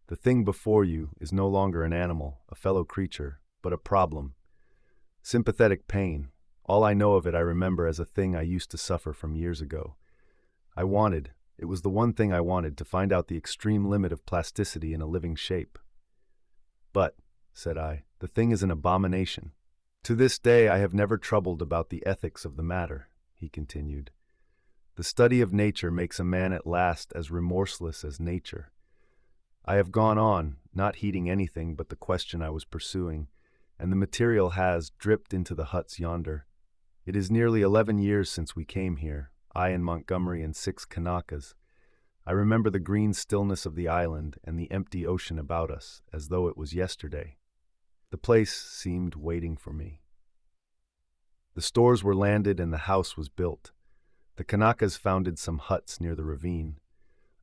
Speaker 1: The thing before you is no longer an animal, a fellow creature, but a problem. Sympathetic pain. All I know of it I remember as a thing I used to suffer from years ago. It was the one thing I wanted, to find out the extreme limit of plasticity in a living shape. But, said I, the thing is an abomination. To this day I have never troubled about the ethics of the matter, he continued. The study of nature makes a man at last as remorseless as nature. I have gone on, not heeding anything but the question I was pursuing, and the material has dripped into the huts yonder. It is nearly 11 years since we came here, I and Montgomery and 6 Kanakas. I remember the green stillness of the island and the empty ocean about us, as though it was yesterday. The place seemed waiting for me. The stores were landed and the house was built. The Kanakas founded some huts near the ravine.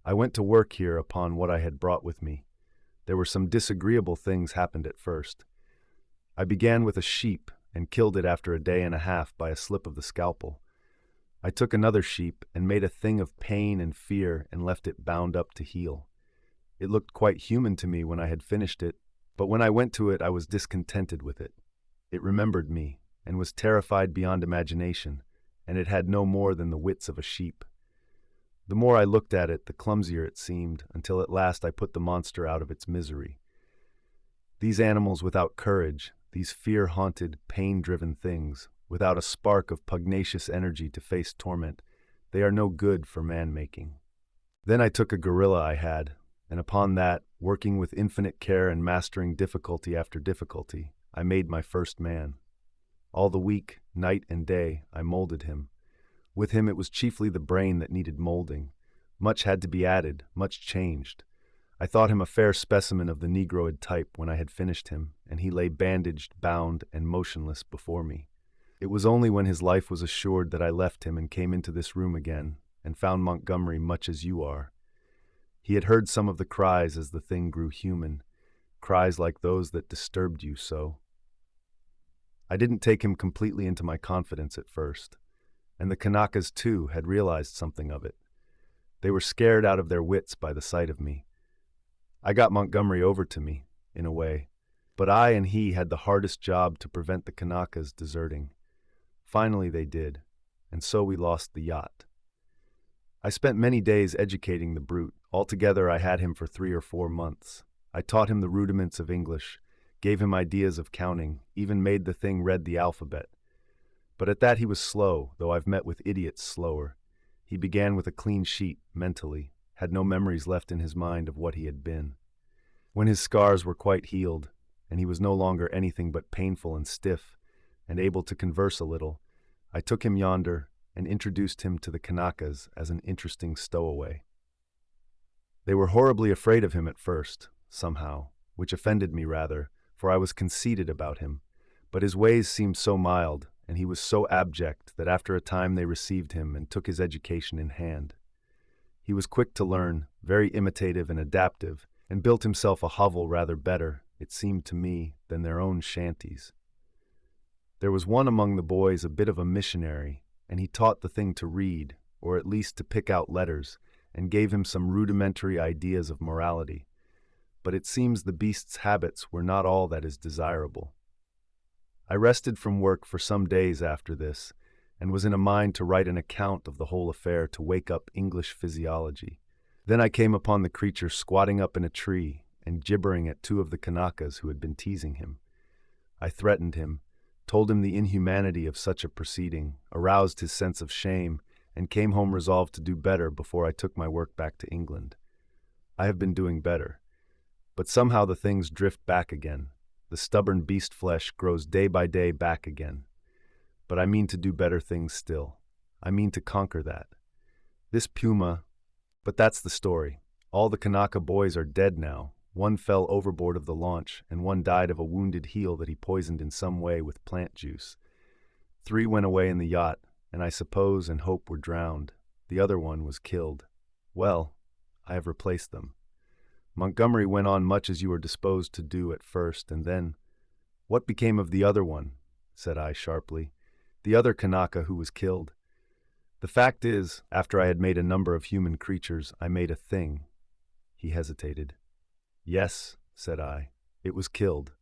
Speaker 1: I went to work here upon what I had brought with me. There were some disagreeable things happened at first. I began with a sheep and killed it after a day and a half by a slip of the scalpel. I took another sheep and made a thing of pain and fear and left it bound up to heal. It looked quite human to me when I had finished it, but when I went to it I was discontented with it. It remembered me and was terrified beyond imagination, and it had no more than the wits of a sheep. The more I looked at it, the clumsier it seemed, until at last I put the monster out of its misery. These animals without courage, these fear-haunted, pain-driven things, without a spark of pugnacious energy to face torment, they are no good for man-making. Then I took a gorilla I had, and upon that, working with infinite care and mastering difficulty after difficulty, I made my first man. All the week, night and day, I molded him. With him it was chiefly the brain that needed molding. Much had to be added, much changed. I thought him a fair specimen of the Negroid type when I had finished him, and he lay bandaged, bound, and motionless before me. It was only when his life was assured that I left him and came into this room again, and found Montgomery much as you are. He had heard some of the cries as the thing grew human, cries like those that disturbed you so. I didn't take him completely into my confidence at first, and the Kanakas, too, had realized something of it. They were scared out of their wits by the sight of me. I got Montgomery over to me, in a way, but I and he had the hardest job to prevent the Kanakas deserting. Finally they did, and so we lost the yacht. I spent many days educating the brute. Altogether, I had him for 3 or 4 months. I taught him the rudiments of English, gave him ideas of counting, even made the thing read the alphabet. But at that he was slow, though I've met with idiots slower. He began with a clean sheet, mentally, had no memories left in his mind of what he had been. When his scars were quite healed, and he was no longer anything but painful and stiff, and able to converse a little, I took him yonder and introduced him to the Kanakas as an interesting stowaway. They were horribly afraid of him at first, somehow, which offended me rather, for I was conceited about him, but his ways seemed so mild, and he was so abject that after a time they received him and took his education in hand. He was quick to learn, very imitative and adaptive, and built himself a hovel rather better, it seemed to me, than their own shanties. There was one among the boys a bit of a missionary, and he taught the thing to read, or at least to pick out letters, and gave him some rudimentary ideas of morality. But it seems the beast's habits were not all that is desirable. I rested from work for some days after this, and was in a mind to write an account of the whole affair to wake up English physiology. Then I came upon the creature squatting up in a tree and gibbering at 2 of the Kanakas who had been teasing him. I threatened him, told him the inhumanity of such a proceeding, aroused his sense of shame, and came home resolved to do better before I took my work back to England. I have been doing better, but somehow the things drift back again. The stubborn beast flesh grows day by day back again. But I mean to do better things still. I mean to conquer that. This PUMA, but that's the story. All the Kanaka boys are dead now. One fell overboard of the launch, and one died of a wounded heel that he poisoned in some way with plant juice. 3 went away in the yacht, and I suppose and hope were drowned. The other one was killed. Well, I have replaced them. Montgomery went on much as you were disposed to do at first, and then— "What became of the other one?" said I sharply. "The other Kanaka who was killed?" "The fact is, after I had made a number of human creatures, I made a thing." He hesitated. "Yes," said I, "it was killed."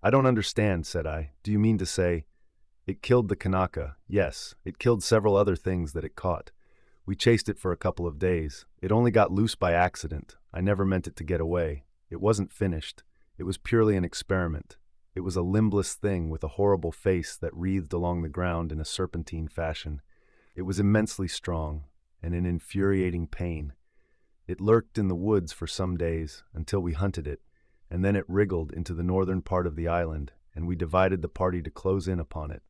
Speaker 1: "I don't understand," said I. "Do you mean to say—" "It killed the Kanaka, yes. It killed several other things that it caught. We chased it for a couple of days. It only got loose by accident. I never meant it to get away. It wasn't finished. It was purely an experiment. It was a limbless thing with a horrible face that wreathed along the ground in a serpentine fashion. It was immensely strong, and in infuriating pain. It lurked in the woods for some days, until we hunted it, and then it wriggled into the northern part of the island, and we divided the party to close in upon it.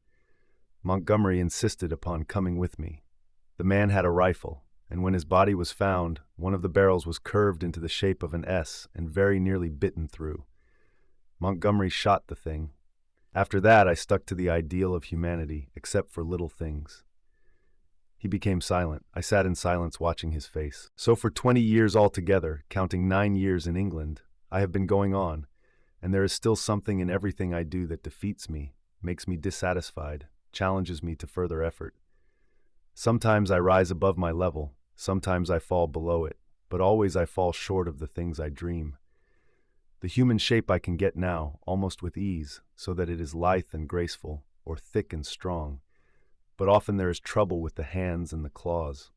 Speaker 1: Montgomery insisted upon coming with me. The man had a rifle, and when his body was found, one of the barrels was curved into the shape of an S and very nearly bitten through. Montgomery shot the thing. After that, I stuck to the ideal of humanity, except for little things. He became silent. I sat in silence watching his face. So for 20 years altogether, counting 9 years in England, I have been going on, and there is still something in everything I do that defeats me, makes me dissatisfied, challenges me to further effort. Sometimes I rise above my level, sometimes I fall below it, but always I fall short of the things I dream. The human shape I can get now, almost with ease, so that it is lithe and graceful, or thick and strong, but often there is trouble with the hands and the claws.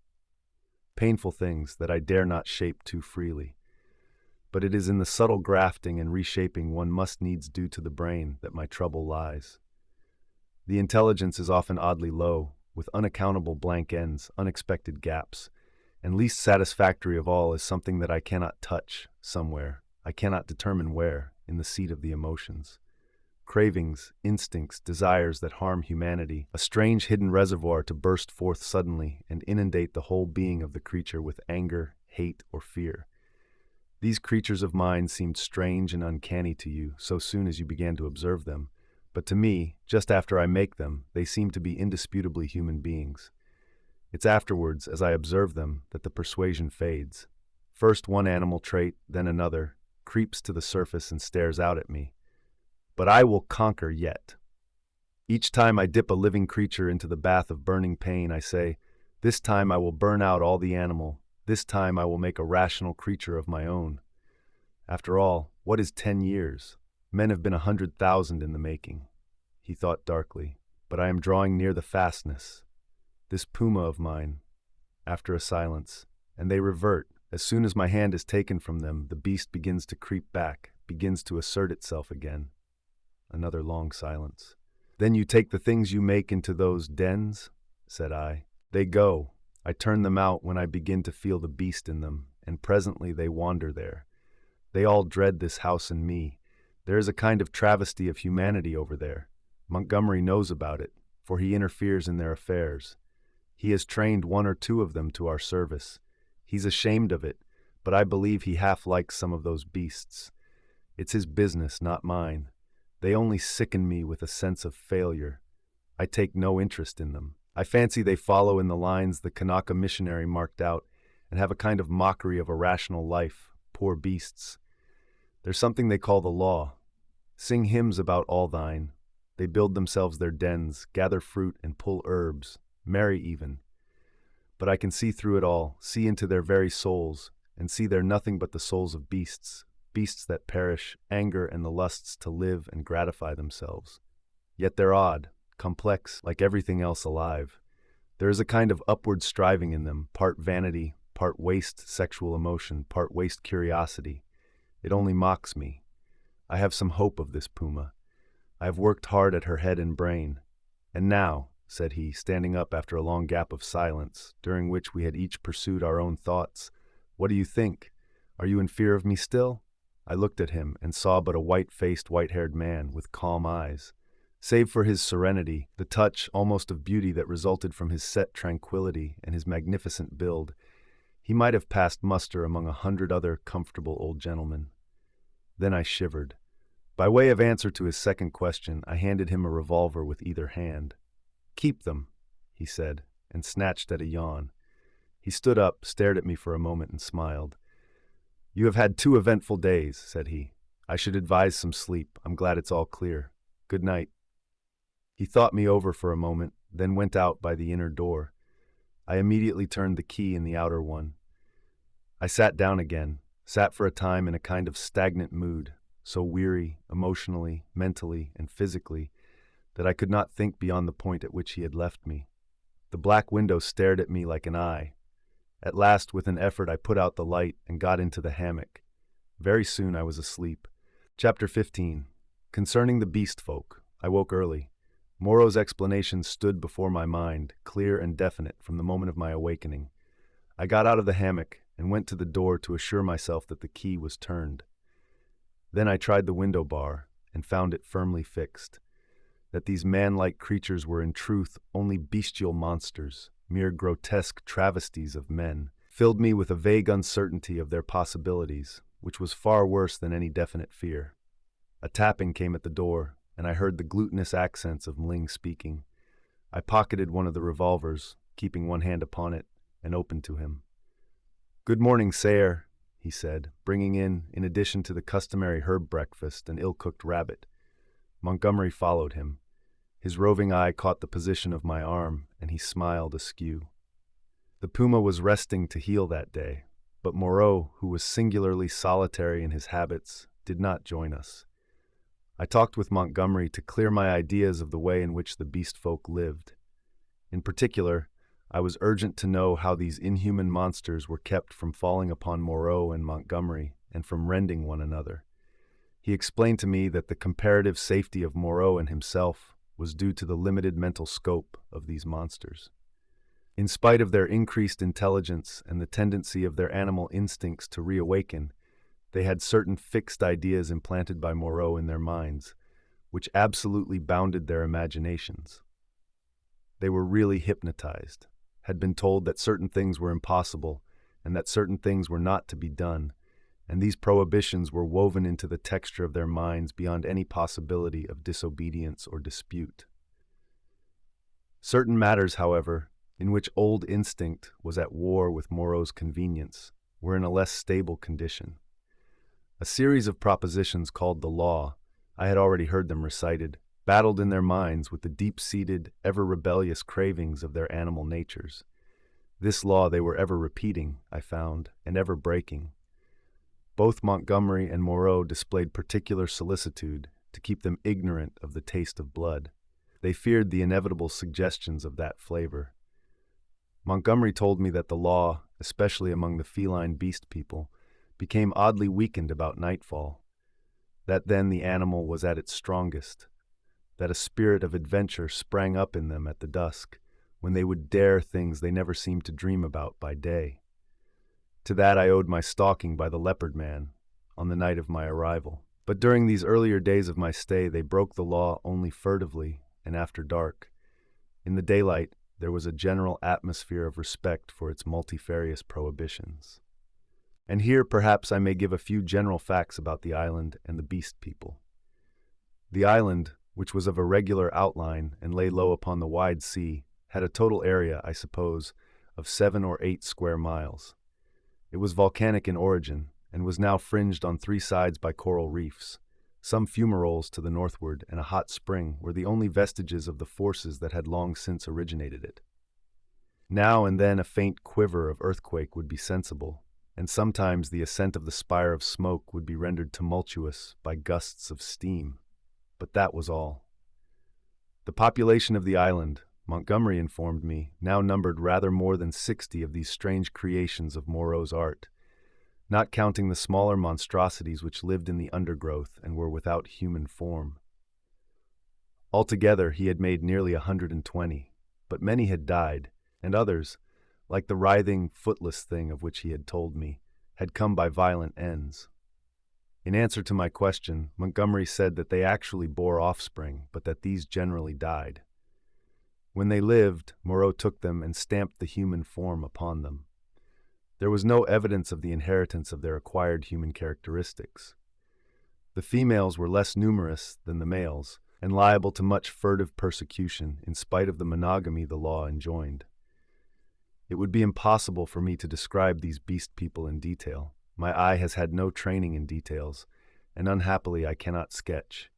Speaker 1: Painful things that I dare not shape too freely. But it is in the subtle grafting and reshaping one must needs do to the brain that my trouble lies. The intelligence is often oddly low, with unaccountable blank ends, unexpected gaps, and least satisfactory of all is something that I cannot touch, somewhere, I cannot determine where, in the seat of the emotions. Cravings, instincts, desires that harm humanity, a strange hidden reservoir to burst forth suddenly and inundate the whole being of the creature with anger, hate, or fear. These creatures of mine seemed strange and uncanny to you so soon as you began to observe them, but to me, just after I make them, they seem to be indisputably human beings. It's afterwards, as I observe them, that the persuasion fades. First one animal trait, then another, creeps to the surface and stares out at me. But I will conquer yet. Each time I dip a living creature into the bath of burning pain, I say, this time I will burn out all the animal, this time I will make a rational creature of my own. After all, what is 10 years? Men have been 100,000 in the making. He thought darkly. but I am drawing near the fastness. This puma of mine, after a silence, and they revert. As soon as my hand is taken from them, the beast begins to creep back, begins to assert itself again. Another long silence. Then you take the things you make into those dens? Said I. They go. I turn them out when I begin to feel the beast in them, and presently they wander there. They all dread this house and me. There is a kind of travesty of humanity over there. Montgomery knows about it, for he interferes in their affairs. He has trained one or two of them to our service. He's ashamed of it, but I believe he half likes some of those beasts. It's his business, not mine. They only sicken me with a sense of failure. I take no interest in them. I fancy they follow in the lines the Kanaka missionary marked out and have a kind of mockery of a rational life, poor beasts. There's something they call the law. Sing hymns about all thine. They build themselves their dens, gather fruit and pull herbs, marry even. But I can see through it all, see into their very souls, and see they're nothing but the souls of beasts, beasts that perish, anger and the lusts to live and gratify themselves. Yet they're odd, complex, like everything else alive. There is a kind of upward striving in them, part vanity, part waste sexual emotion, part waste curiosity. It only mocks me. I have some hope of this puma. I have worked hard at her head and brain. And now, said he, standing up after a long gap of silence, during which we had each pursued our own thoughts, what do you think? Are you in fear of me still? I looked at him and saw but a white-faced, white-haired man with calm eyes. Save for his serenity, the touch almost of beauty that resulted from his set tranquility and his magnificent build, he might have passed muster among 100 other comfortable old gentlemen. Then I shivered. By way of answer to his second question, I handed him a revolver with either hand. "Keep them," he said, and snatched at a yawn. He stood up, stared at me for a moment, and smiled. "You have had 2 eventful days," said he. "I should advise some sleep. I'm glad it's all clear. Good night." He thought me over for a moment, then went out by the inner door. I immediately turned the key in the outer one. I sat down again, sat for a time in a kind of stagnant mood, so weary, emotionally, mentally, and physically, that I could not think beyond the point at which he had left me. The black window stared at me like an eye. At last, with an effort, I put out the light and got into the hammock. Very soon I was asleep. Chapter 15. Concerning the beast folk, I woke early. Moreau's explanation stood before my mind, clear and definite, from the moment of my awakening. I got out of the hammock and went to the door to assure myself that the key was turned. Then I tried the window bar and found it firmly fixed. That these man-like creatures were in truth only bestial monsters, mere grotesque travesties of men, filled me with a vague uncertainty of their possibilities, which was far worse than any definite fear. A tapping came at the door, and I heard the glutinous accents of Mling speaking. I pocketed one of the revolvers, keeping one hand upon it, and opened to him. "Good morning, sire," he said, bringing in addition to the customary herb breakfast, an ill-cooked rabbit. Montgomery followed him. His roving eye caught the position of my arm, and he smiled askew. The puma was resting to heal that day, but Moreau, who was singularly solitary in his habits, did not join us. I talked with Montgomery to clear my ideas of the way in which the beast folk lived. In particular, I was urgent to know how these inhuman monsters were kept from falling upon Moreau and Montgomery and from rending one another. He explained to me that the comparative safety of Moreau and himself was due to the limited mental scope of these monsters. In spite of their increased intelligence and the tendency of their animal instincts to reawaken, they had certain fixed ideas implanted by Moreau in their minds, which absolutely bounded their imaginations. They were really hypnotized, had been told that certain things were impossible and that certain things were not to be done, and these prohibitions were woven into the texture of their minds beyond any possibility of disobedience or dispute. Certain matters, however, in which old instinct was at war with Moreau's convenience, were in a less stable condition. A series of propositions called the law, I had already heard them recited, battled in their minds with the deep-seated, ever-rebellious cravings of their animal natures. This law they were ever repeating, I found, and ever breaking. Both Montgomery and Moreau displayed particular solicitude to keep them ignorant of the taste of blood. They feared the inevitable suggestions of that flavor. Montgomery told me that the law, especially among the feline beast people, became oddly weakened about nightfall, that then the animal was at its strongest, that a spirit of adventure sprang up in them at the dusk, when they would dare things they never seemed to dream about by day. To that I owed my stalking by the leopard man on the night of my arrival. But during these earlier days of my stay, they broke the law only furtively and after dark. In the daylight, there was a general atmosphere of respect for its multifarious prohibitions. And here perhaps I may give a few general facts about the island and the beast people. The island, which was of irregular outline and lay low upon the wide sea, had a total area, I suppose, of 7 or 8 square miles. It was volcanic in origin, and was now fringed on 3 sides by coral reefs. Some fumaroles to the northward and a hot spring were the only vestiges of the forces that had long since originated it. Now and then a faint quiver of earthquake would be sensible, and sometimes the ascent of the spire of smoke would be rendered tumultuous by gusts of steam. But that was all. The population of the island, Montgomery informed me, now numbered rather more than 60 of these strange creations of Moreau's art, not counting the smaller monstrosities which lived in the undergrowth and were without human form. Altogether he had made nearly 120, but many had died, and others, like the writhing, footless thing of which he had told me, had come by violent ends. In answer to my question, Montgomery said that they actually bore offspring, but that these generally died. When they lived, Moreau took them and stamped the human form upon them. There was no evidence of the inheritance of their acquired human characteristics. The females were less numerous than the males, and liable to much furtive persecution in spite of the monogamy the law enjoined. It would be impossible for me to describe these beast people in detail. My eye has had no training in details, and unhappily I cannot sketch.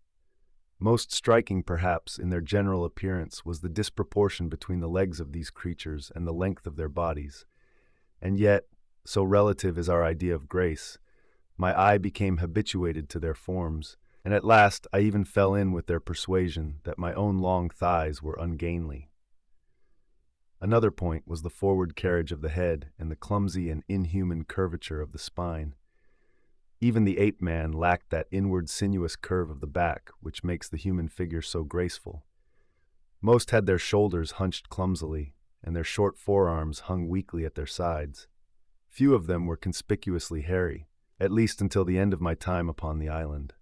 Speaker 1: Most striking, perhaps, in their general appearance was the disproportion between the legs of these creatures and the length of their bodies. And yet, so relative is our idea of grace, my eye became habituated to their forms, and at last I even fell in with their persuasion that my own long thighs were ungainly. Another point was the forward carriage of the head and the clumsy and inhuman curvature of the spine. Even the ape-man lacked that inward sinuous curve of the back which makes the human figure so graceful. Most had their shoulders hunched clumsily, and their short forearms hung weakly at their sides. Few of them were conspicuously hairy, at least until the end of my time upon the island.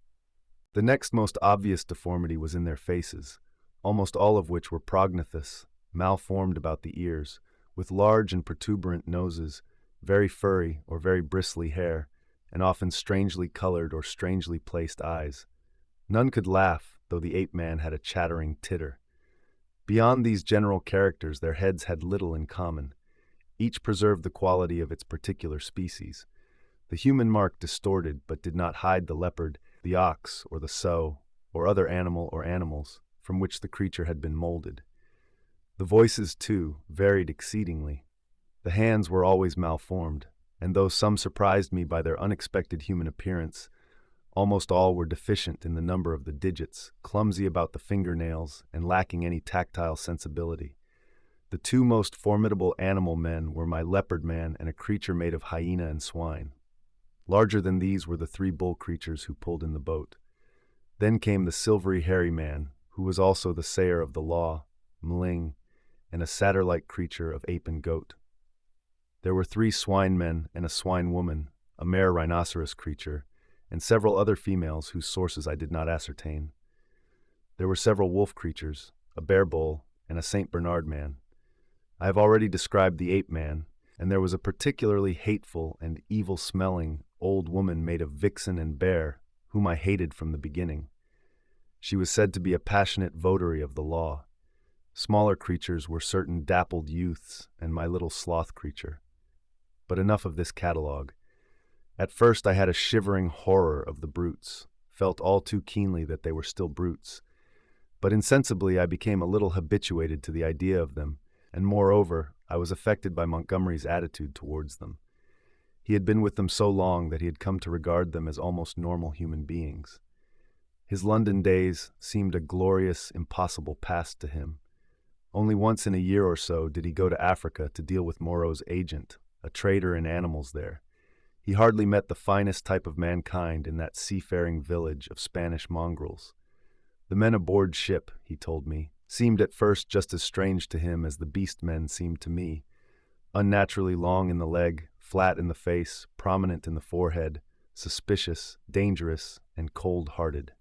Speaker 1: The next most obvious deformity was in their faces, almost all of which were prognathous, malformed about the ears, with large and protuberant noses, very furry or very bristly hair, and often strangely colored or strangely placed eyes. None could laugh, though the ape-man had a chattering titter. Beyond these general characters, their heads had little in common. Each preserved the quality of its particular species. The human mark distorted but did not hide the leopard, the ox, or the sow, or other animal or animals from which the creature had been molded. The voices, too, varied exceedingly. The hands were always malformed, and though some surprised me by their unexpected human appearance, almost all were deficient in the number of the digits, clumsy about the fingernails, and lacking any tactile sensibility. The 2 most formidable animal men were my leopard man and a creature made of hyena and swine. Larger than these were the 3 bull creatures who pulled in the boat. Then came the silvery hairy man, who was also the sayer of the law, Mling, and a satyr-like creature of ape and goat. There were 3 swine men and a swine woman, a mare rhinoceros creature, and several other females whose sources I did not ascertain. There were several wolf creatures, a bear bull, and a St. Bernard man. I have already described the ape-man, and there was a particularly hateful and evil-smelling old woman made of vixen and bear, whom I hated from the beginning. She was said to be a passionate votary of the law. Smaller creatures were certain dappled youths and my little sloth creature. But enough of this catalogue. At first I had a shivering horror of the brutes, felt all too keenly that they were still brutes. But insensibly I became a little habituated to the idea of them, and moreover, I was affected by Montgomery's attitude towards them. He had been with them so long that he had come to regard them as almost normal human beings. His London days seemed a glorious, impossible past to him. Only once in a year or so did he go to Africa to deal with Moreau's agent, a trader in animals there. He hardly met the finest type of mankind in that seafaring village of Spanish mongrels. The men aboard ship, he told me, seemed at first just as strange to him as the beast men seemed to me. Unnaturally long in the leg, flat in the face, prominent in the forehead, suspicious, dangerous, and cold-hearted.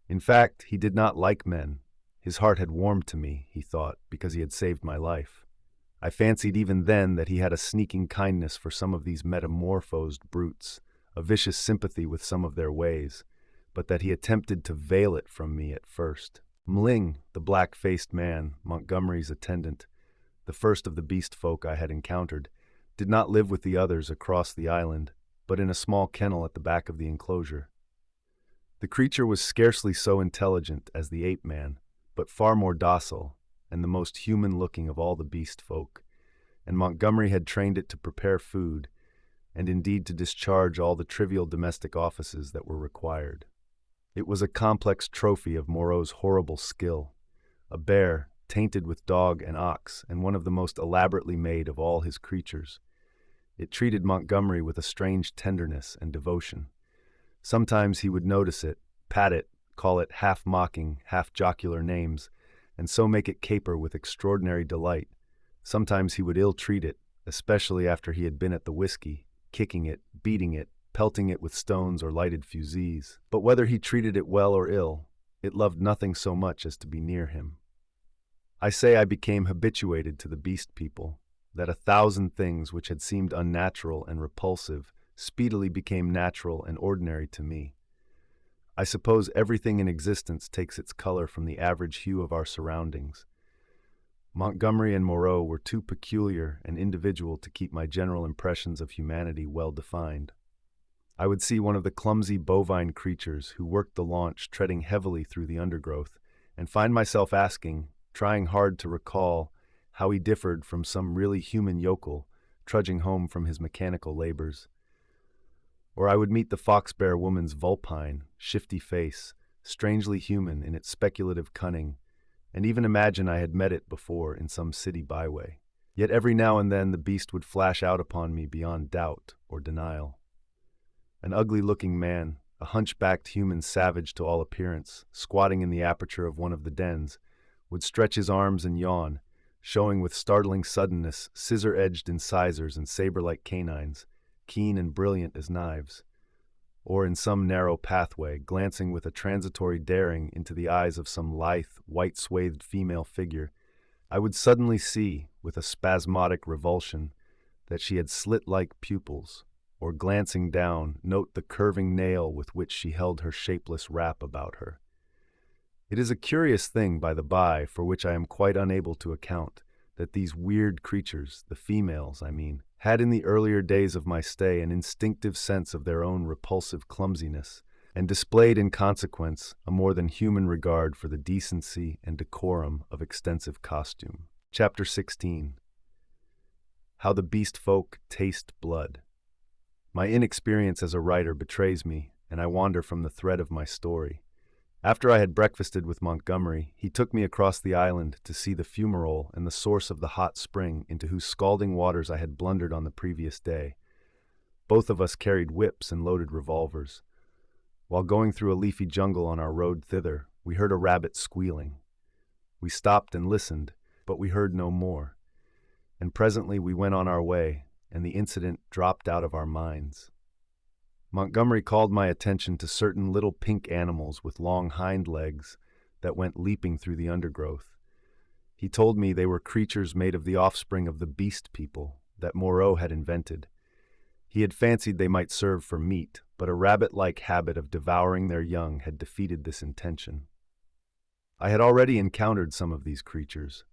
Speaker 1: In fact, he did not like men. His heart had warmed to me, he thought, because he had saved my life. I fancied even then that he had a sneaking kindness for some of these metamorphosed brutes, a vicious sympathy with some of their ways, but that he attempted to veil it from me at first. Mling, the black-faced man, Montgomery's attendant, the first of the beast folk I had encountered, did not live with the others across the island, but in a small kennel at the back of the enclosure. The creature was scarcely so intelligent as the ape-man, but far more docile, and the most human-looking of all the beast folk, and Montgomery had trained it to prepare food, and indeed to discharge all the trivial domestic offices that were required. It was a complex trophy of Moreau's horrible skill, a bear, tainted with dog and ox, and one of the most elaborately made of all his creatures. It treated Montgomery with a strange tenderness and devotion. Sometimes he would notice it, pat it, call it half-mocking, half-jocular names, and so make it caper with extraordinary delight. Sometimes he would ill-treat it, especially after he had been at the whiskey, kicking it, beating it, pelting it with stones or lighted fusees. But whether he treated it well or ill, it loved nothing so much as to be near him. I say I became habituated to the beast people, that 1,000 things which had seemed unnatural and repulsive speedily became natural and ordinary to me. I suppose everything in existence takes its color from the average hue of our surroundings. Montgomery and Moreau were too peculiar and individual to keep my general impressions of humanity well defined. I would see one of the clumsy bovine creatures who worked the launch treading heavily through the undergrowth, and find myself asking, trying hard to recall, how he differed from some really human yokel trudging home from his mechanical labors. Or I would meet the fox-bear woman's vulpine, shifty face, strangely human in its speculative cunning, and even imagine I had met it before in some city byway. Yet every now and then the beast would flash out upon me beyond doubt or denial. An ugly-looking man, a hunchbacked human savage to all appearance, squatting in the aperture of one of the dens, would stretch his arms and yawn, showing with startling suddenness scissor-edged incisors and saber-like canines, keen and brilliant as knives. Or in some narrow pathway, glancing with a transitory daring into the eyes of some lithe, white-swathed female figure, I would suddenly see, with a spasmodic revulsion, that she had slit-like pupils, or glancing down, note the curving nail with which she held her shapeless wrap about her. It is a curious thing, by the by, for which I am quite unable to account, that these weird creatures, the females, I mean, had in the earlier days of my stay an instinctive sense of their own repulsive clumsiness, and displayed in consequence a more than human regard for the decency and decorum of extensive costume. Chapter 16. How the Beast Folk Taste Blood. My inexperience as a writer betrays me, and I wander from the thread of my story. After I had breakfasted with Montgomery, he took me across the island to see the fumarole and the source of the hot spring into whose scalding waters I had blundered on the previous day. Both of us carried whips and loaded revolvers. While going through a leafy jungle on our road thither, we heard a rabbit squealing. We stopped and listened, but we heard no more. And presently we went on our way, and the incident dropped out of our minds. Montgomery called my attention to certain little pink animals with long hind legs that went leaping through the undergrowth. He told me they were creatures made of the offspring of the beast people that Moreau had invented. He had fancied they might serve for meat, but a rabbit-like habit of devouring their young had defeated this intention. I had already encountered some of these creatures,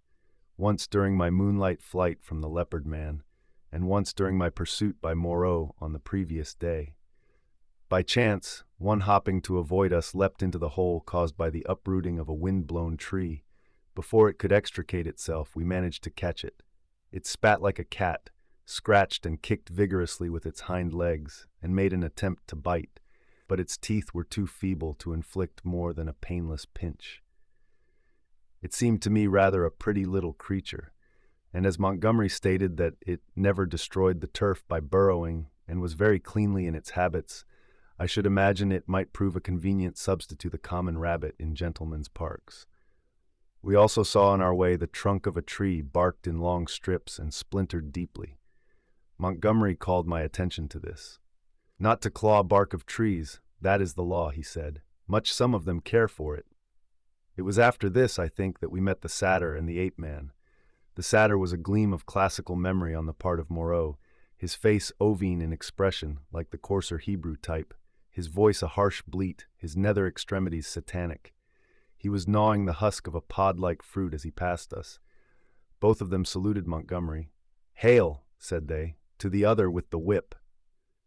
Speaker 1: once during my moonlight flight from the leopard man, and once during my pursuit by Moreau on the previous day. By chance, one hopping to avoid us leapt into the hole caused by the uprooting of a wind-blown tree. Before it could extricate itself, we managed to catch it. It spat like a cat, scratched and kicked vigorously with its hind legs, and made an attempt to bite. but its teeth were too feeble to inflict more than a painless pinch. It seemed to me rather a pretty little creature, and as Montgomery stated that it never destroyed the turf by burrowing and was very cleanly in its habits, I should imagine it might prove a convenient substitute to the common rabbit in gentlemen's parks. We also saw on our way the trunk of a tree barked in long strips and splintered deeply. Montgomery called my attention to this. "Not to claw bark of trees, that is the law," he said. "Much some of them care for it." It was after this, I think, that we met the satyr and the ape-man. The satyr was a gleam of classical memory on the part of Moreau, his face ovine in expression, like the coarser Hebrew type, his voice a harsh bleat, his nether extremities satanic. He was gnawing the husk of a pod-like fruit as he passed us. Both of them saluted Montgomery. "Hail," said they, "to the other with the whip."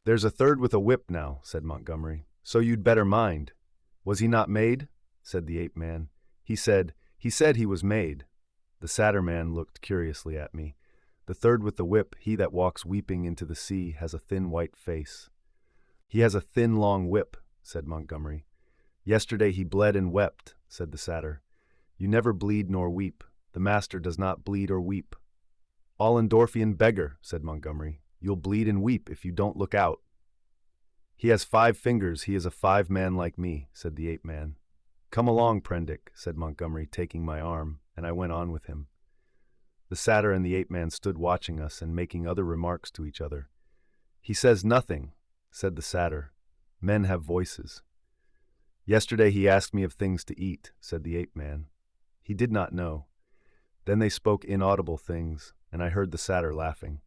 Speaker 1: "There's a third with a whip now," said Montgomery, "so you'd better mind." "Was he not made?" said the ape-man. He said he was made." The satyr man looked curiously at me. "The third with the whip, he that walks weeping into the sea, has a thin white face." "He has a thin long whip," said Montgomery. "Yesterday he bled and wept," said the satyr. "You never bleed nor weep. The master does not bleed or weep." "Allendorfian beggar," said Montgomery. "You'll bleed and weep if you don't look out." "He has 5 fingers, he is a 5-man like me," said the ape-man. "Come along, Prendick," said Montgomery, taking my arm, and I went on with him. The satyr and the ape-man stood watching us and making other remarks to each other. "He says nothing," said the satyr. "Men have voices." "Yesterday he asked me of things to eat," said the ape-man. He did not know. Then they spoke inaudible things, and I heard the satyr laughing.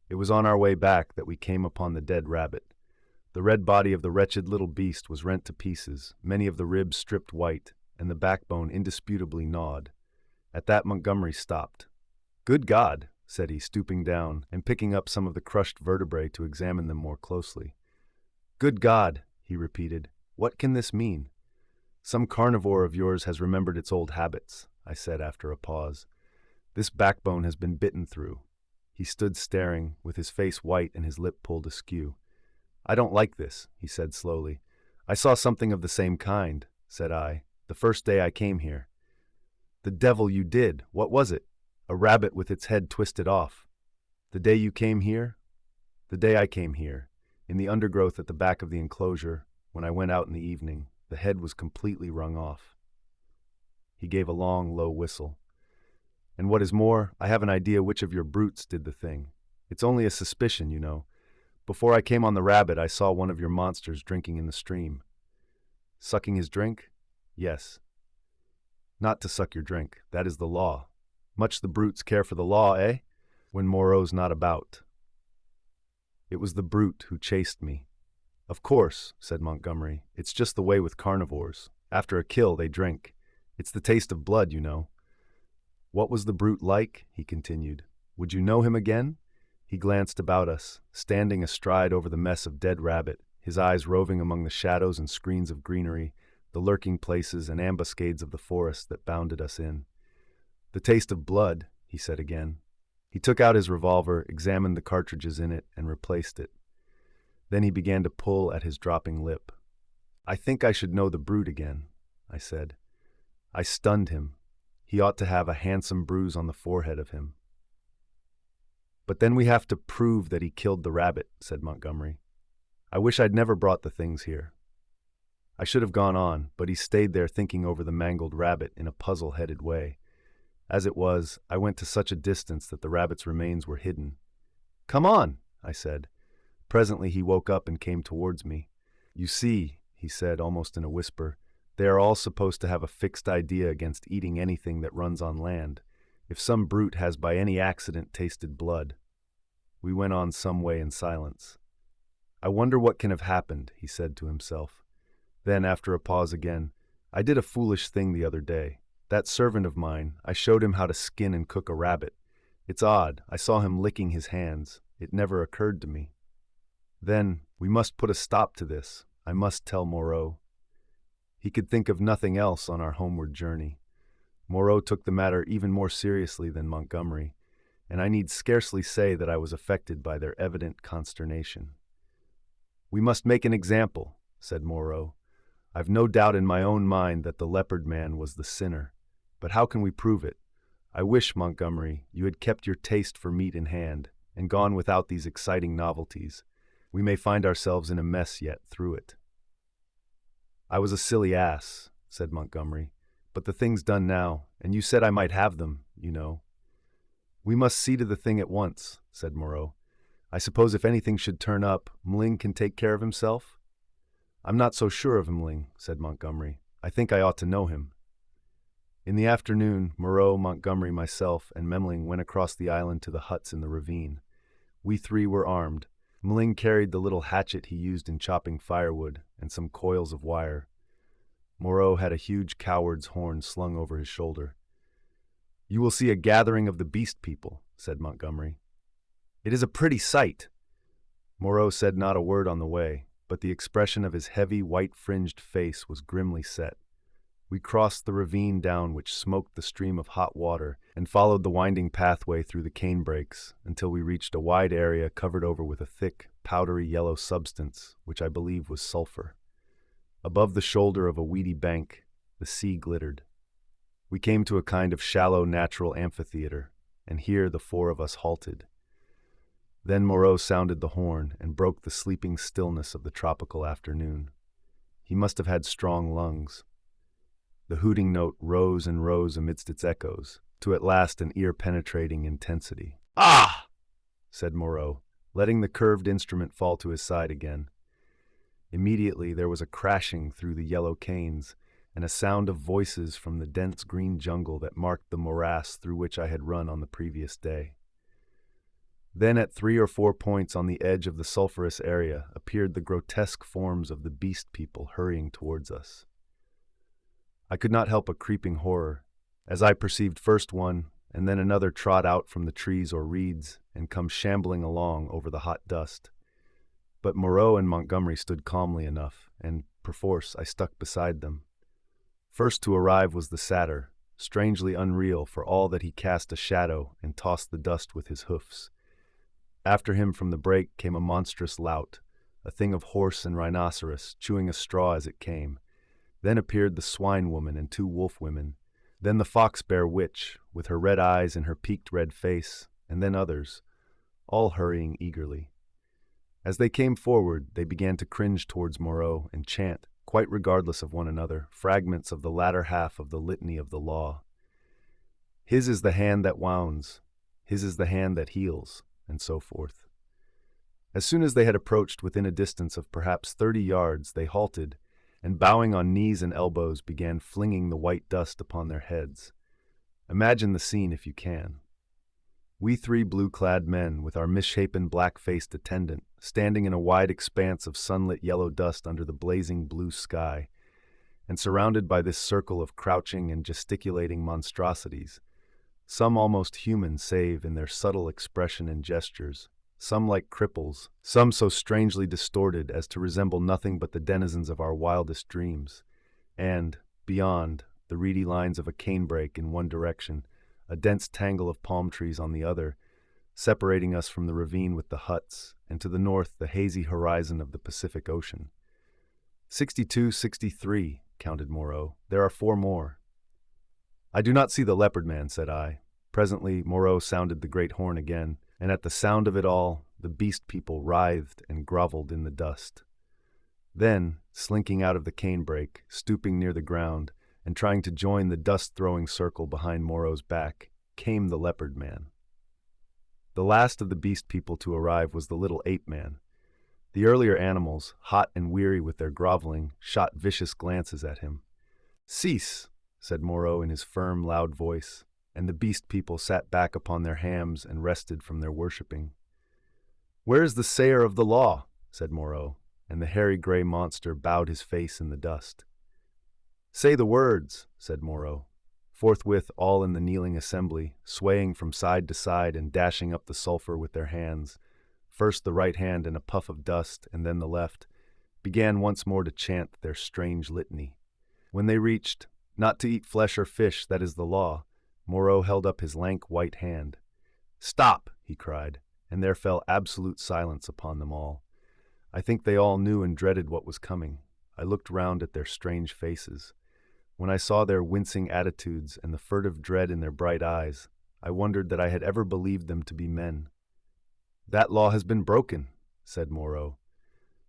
Speaker 1: It was on our way back that we came upon the dead rabbit. The red body of the wretched little beast was rent to pieces, many of the ribs stripped white, and the backbone indisputably gnawed. At that Montgomery stopped. "Good God," said he, stooping down and picking up some of the crushed vertebrae to examine them more closely. "Good God," he repeated, "what can this mean?" "Some carnivore of yours has remembered its old habits," I said after a pause. "This backbone has been bitten through." He stood staring, with his face white and his lip pulled askew. "I don't like this," he said slowly. "I saw something of the same kind," said I, "the first day I came here." "The devil you did! What was it?" "A rabbit with its head twisted off." "The day you came here?" "The day I came here. In the undergrowth at the back of the enclosure, when I went out in the evening, the head was completely wrung off." He gave a long, low whistle. "And what is more, I have an idea which of your brutes did the thing. It's only a suspicion, you know. Before I came on the rabbit, I saw one of your monsters drinking in the stream." "Sucking his drink?" "Yes." "Not to suck your drink. That is the law. Much the brutes care for the law, eh? When Moreau's not about." "It was the brute who chased me." "Of course," said Montgomery. "It's just the way with carnivores. After a kill, they drink. It's the taste of blood, you know." "What was the brute like?" he continued. "Would you know him again?" He glanced about us, standing astride over the mess of dead rabbit, his eyes roving among the shadows and screens of greenery, the lurking places and ambuscades of the forest that bounded us in. "The taste of blood," he said again. He took out his revolver, examined the cartridges in it, and replaced it. Then he began to pull at his dropping lip. "I think I should know the brute again," I said. "I stunned him. He ought to have a handsome bruise on the forehead of him." "But then we have to prove that he killed the rabbit," said Montgomery. "I wish I'd never brought the things here." I should have gone on, but he stayed there thinking over the mangled rabbit in a puzzle-headed way. As it was, I went to such a distance that the rabbit's remains were hidden. "Come on," I said. Presently he woke up and came towards me. "You see," he said almost in a whisper, "they are all supposed to have a fixed idea against eating anything that runs on land. If some brute has by any accident tasted blood." We went on some way in silence. "I wonder what can have happened," he said to himself. Then, after a pause again, "I did a foolish thing the other day. That servant of mine, I showed him how to skin and cook a rabbit. It's odd, I saw him licking his hands. It never occurred to me. Then, we must put a stop to this. I must tell Moreau." He could think of nothing else on our homeward journey. Moreau took the matter even more seriously than Montgomery, and I need scarcely say that I was affected by their evident consternation. "We must make an example," said Moreau. "I've no doubt in my own mind that the leopard man was the sinner. But how can we prove it? I wish, Montgomery, you had kept your taste for meat in hand and gone without these exciting novelties. We may find ourselves in a mess yet through it." "I was a silly ass," said Montgomery, "but the thing's done now, and you said I might have them, you know." "We must see to the thing at once," said Moreau. "I suppose if anything should turn up, Mling can take care of himself?" "I'm not so sure of Mling," said Montgomery. "I think I ought to know him." In the afternoon, Moreau, Montgomery, myself, and Memling went across the island to the huts in the ravine. We three were armed. Mling carried the little hatchet he used in chopping firewood and some coils of wire. Moreau had a huge coward's horn slung over his shoulder. "You will see a gathering of the beast people," said Montgomery. "It is a pretty sight." Moreau said not a word on the way, but the expression of his heavy, white-fringed face was grimly set. We crossed the ravine down which smoked the stream of hot water and followed the winding pathway through the canebrakes until we reached a wide area covered over with a thick, powdery yellow substance, which I believe was sulfur. Above the shoulder of a weedy bank, the sea glittered. We came to a kind of shallow natural amphitheater, and here the four of us halted. Then Moreau sounded the horn and broke the sleeping stillness of the tropical afternoon. He must have had strong lungs. The hooting note rose and rose amidst its echoes, to at last an ear-penetrating intensity. "Ah!" said Moreau, letting the curved instrument fall to his side again. Immediately there was a crashing through the yellow canes, and a sound of voices from the dense green jungle that marked the morass through which I had run on the previous day. Then at 3 or 4 points on the edge of the sulphurous area appeared the grotesque forms of the beast people hurrying towards us. I could not help a creeping horror, as I perceived first one and then another trot out from the trees or reeds and come shambling along over the hot dust. But Moreau and Montgomery stood calmly enough, and, perforce, I stuck beside them. First to arrive was the satyr, strangely unreal for all that he cast a shadow and tossed the dust with his hoofs. After him from the brake came a monstrous lout, a thing of horse and rhinoceros, chewing a straw as it came. Then appeared the swine woman and 2 wolf women, then the fox-bear witch, with her red eyes and her peaked red face, and then others, all hurrying eagerly. As they came forward, they began to cringe towards Moreau and chant, quite regardless of one another, fragments of the latter half of the litany of the law. "His is the hand that wounds, his is the hand that heals," and so forth. As soon as they had approached within a distance of perhaps 30 yards, they halted, and bowing on knees and elbows began flinging the white dust upon their heads. Imagine the scene if you can. We 3 blue-clad men, with our misshapen black-faced attendant, standing in a wide expanse of sunlit yellow dust under the blazing blue sky, and surrounded by this circle of crouching and gesticulating monstrosities, some almost human save in their subtle expression and gestures, some like cripples, some so strangely distorted as to resemble nothing but the denizens of our wildest dreams, and, beyond, the reedy lines of a canebrake in one direction, a dense tangle of palm trees on the other, separating us from the ravine with the huts, and to the north the hazy horizon of the Pacific Ocean. 62, 63, counted Moreau. "There are 4 more. "I do not see the leopard man," said I. Presently Moreau sounded the great horn again, and at the sound of it all, the beast people writhed and groveled in the dust. Then, slinking out of the canebrake, stooping near the ground, and trying to join the dust-throwing circle behind Moreau's back, came the leopard man. The last of the beast people to arrive was the little ape man. The earlier animals, hot and weary with their groveling, shot vicious glances at him. "Cease," said Moreau in his firm, loud voice, and the beast people sat back upon their hams and rested from their worshipping. "Where is the sayer of the law?" said Moreau, and the hairy gray monster bowed his face in the dust. "Say the words," said Moreau. Forthwith all in the kneeling assembly, swaying from side to side and dashing up the sulphur with their hands, first the right hand in a puff of dust and then the left, began once more to chant their strange litany. When they reached, "Not to eat flesh or fish, that is the law," Moreau held up his lank white hand. "Stop!" he cried, and there fell absolute silence upon them all. I think they all knew and dreaded what was coming. I looked round at their strange faces. When I saw their wincing attitudes and the furtive dread in their bright eyes, I wondered that I had ever believed them to be men. "That law has been broken," said Moreau.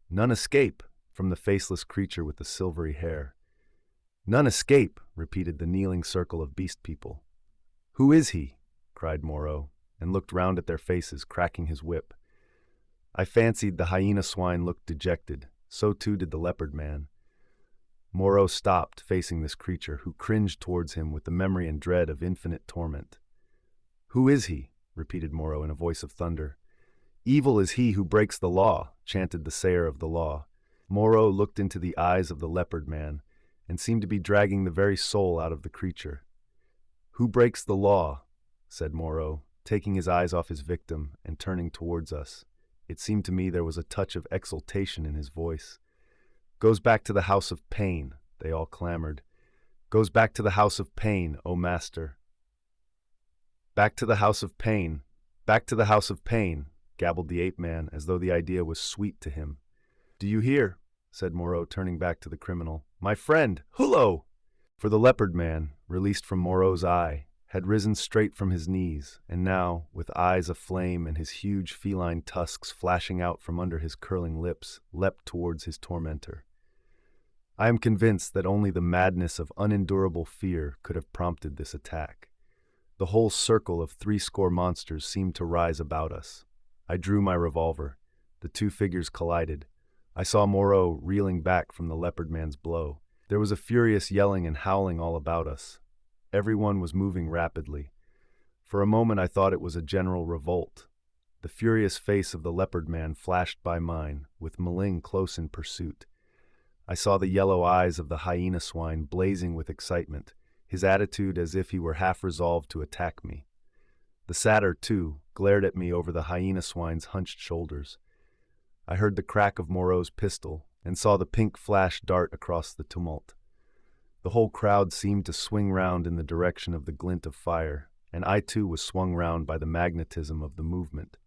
Speaker 1: "None escape," from the faceless creature with the silvery hair. "None escape," repeated the kneeling circle of beast people. "Who is he?" cried Moreau, and looked round at their faces, cracking his whip. I fancied the hyena swine looked dejected. So too did the leopard man. Moreau stopped, facing this creature, who cringed towards him with the memory and dread of infinite torment. "Who is he?" repeated Moreau in a voice of thunder. "Evil is he who breaks the law," chanted the sayer of the law. Moreau looked into the eyes of the leopard man, and seemed to be dragging the very soul out of the creature. "Who breaks the law?" said Moreau, taking his eyes off his victim and turning towards us. It seemed to me there was a touch of exultation in his voice. "Goes back to the house of pain," they all clamored. "Goes back to the house of pain, O master." "Back to the house of pain, back to the house of pain," gabbled the ape-man, as though the idea was sweet to him. "Do you hear?" said Moreau, turning back to the criminal. "My friend, hullo!" For the leopard man, released from Moreau's eye, had risen straight from his knees, and now, with eyes aflame and his huge feline tusks flashing out from under his curling lips, leapt towards his tormentor. I am convinced that only the madness of unendurable fear could have prompted this attack. The whole circle of 80 monsters seemed to rise about us. I drew my revolver. The two figures collided. I saw Moreau reeling back from the leopard man's blow. There was a furious yelling and howling all about us. Everyone was moving rapidly. For a moment I thought it was a general revolt. The furious face of the leopard man flashed by mine, with M'ling close in pursuit. I saw the yellow eyes of the hyena swine blazing with excitement, his attitude as if he were half resolved to attack me. The satyr, too, glared at me over the hyena swine's hunched shoulders. I heard the crack of Moreau's pistol and saw the pink flash dart across the tumult. The whole crowd seemed to swing round in the direction of the glint of fire, and I too was swung round by the magnetism of the movement.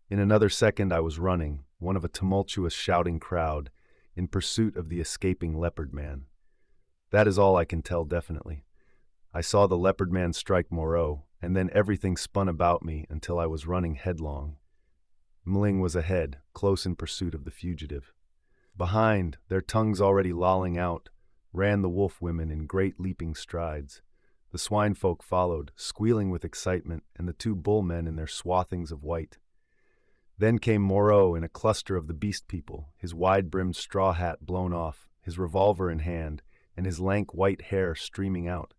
Speaker 1: In another second I was running, one of a tumultuous shouting crowd, in pursuit of the escaping leopard man. That is all I can tell definitely. I saw the leopard man strike Moreau, and then everything spun about me until I was running headlong. M'ling was ahead, close in pursuit of the fugitive. Behind, their tongues already lolling out, ran the wolf women in great leaping strides. The swine folk followed, squealing with excitement, and the two bull men in their swathings of white. Then came Moreau in a cluster of the beast people, his wide-brimmed straw hat blown off, his revolver in hand, and his lank white hair streaming out.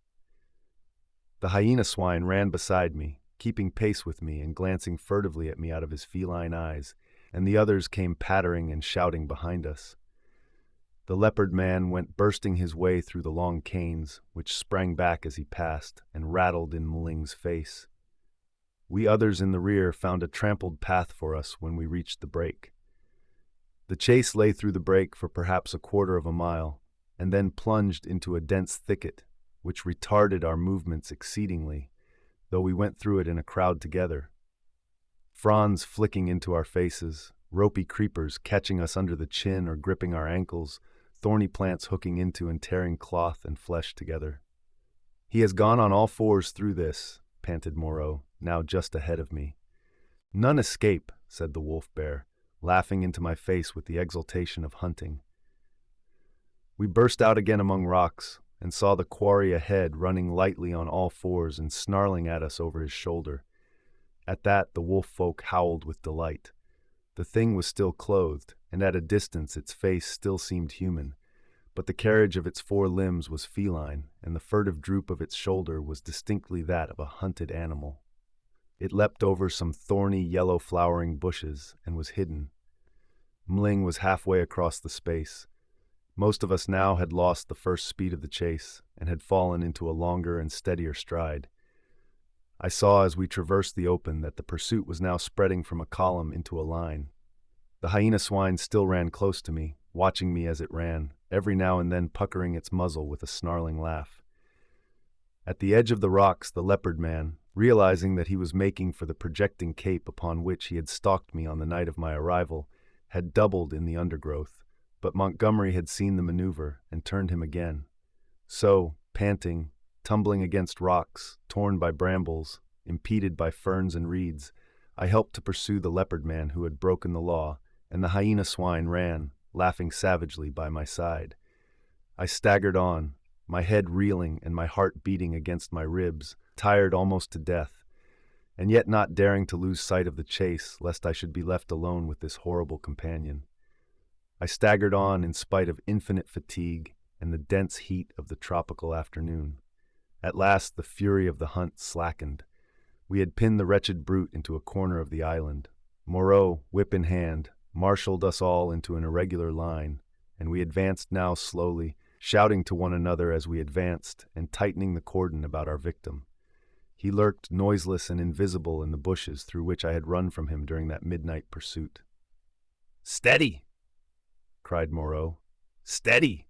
Speaker 1: The hyena swine ran beside me, keeping pace with me and glancing furtively at me out of his feline eyes, and the others came pattering and shouting behind us. The leopard man went bursting his way through the long canes, which sprang back as he passed and rattled in M'ling's face. We others in the rear found a trampled path for us when we reached the break. The chase lay through the break for perhaps 1/4 of a mile, and then plunged into a dense thicket, which retarded our movements exceedingly, though we went through it in a crowd together. Fronds flicking into our faces, ropey creepers catching us under the chin or gripping our ankles, thorny plants hooking into and tearing cloth and flesh together. "He has gone on all fours through this," panted Moreau, now just ahead of me. "None escape," said the wolf bear, laughing into my face with the exultation of hunting. We burst out again among rocks, and saw the quarry ahead running lightly on all fours and snarling at us over his shoulder. At that the wolf folk howled with delight. The thing was still clothed, and at a distance its face still seemed human, but the carriage of its 4 limbs was feline, and the furtive droop of its shoulder was distinctly that of a hunted animal. It leapt over some thorny, yellow-flowering bushes and was hidden. M'ling was halfway across the space. Most of us now had lost the first speed of the chase and had fallen into a longer and steadier stride. I saw as we traversed the open that the pursuit was now spreading from a column into a line. The hyena swine still ran close to me, watching me as it ran, every now and then puckering its muzzle with a snarling laugh. At the edge of the rocks the leopard man, realizing that he was making for the projecting cape upon which he had stalked me on the night of my arrival, had doubled in the undergrowth, But Montgomery had seen the maneuver and turned him again. So, panting, tumbling against rocks, torn by brambles, impeded by ferns and reeds, I helped to pursue the leopard man who had broken the law, and the hyena swine ran, laughing savagely, by my side. I staggered on, my head reeling and my heart beating against my ribs, tired almost to death, and yet not daring to lose sight of the chase lest I should be left alone with this horrible companion. I staggered on in spite of infinite fatigue and the dense heat of the tropical afternoon. At last the fury of the hunt slackened. We had pinned the wretched brute into a corner of the island. Moreau, whip in hand, marshaled us all into an irregular line, and we advanced now slowly, shouting to one another as we advanced and tightening the cordon about our victim. He lurked noiseless and invisible in the bushes through which I had run from him during that midnight pursuit. "Steady!" cried Moreau. "Steady!"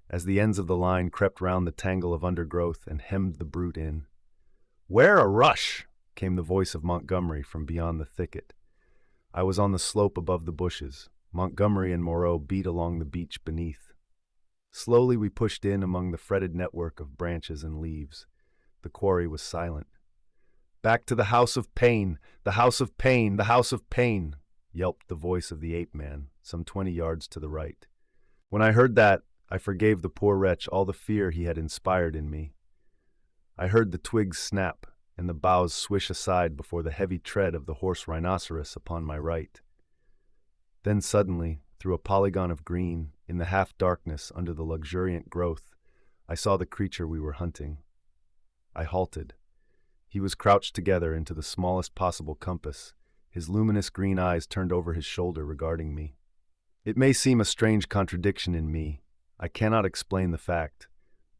Speaker 1: as the ends of the line crept round the tangle of undergrowth and hemmed the brute in. "Where a rush!" came the voice of Montgomery from beyond the thicket. I was on the slope above the bushes. Montgomery and Moreau beat along the beach beneath. Slowly we pushed in among the fretted network of branches and leaves. The quarry was silent. "Back to the house of pain! The house of pain! The house of pain!" yelped the voice of the ape-man, some 20 yards to the right. When I heard that, I forgave the poor wretch all the fear he had inspired in me. I heard the twigs snap and the boughs swish aside before the heavy tread of the horse rhinoceros upon my right. Then suddenly, through a polygon of green, in the half-darkness under the luxuriant growth, I saw the creature we were hunting. I halted. He was crouched together into the smallest possible compass, his luminous green eyes turned over his shoulder regarding me. It may seem a strange contradiction in me. I cannot explain the fact.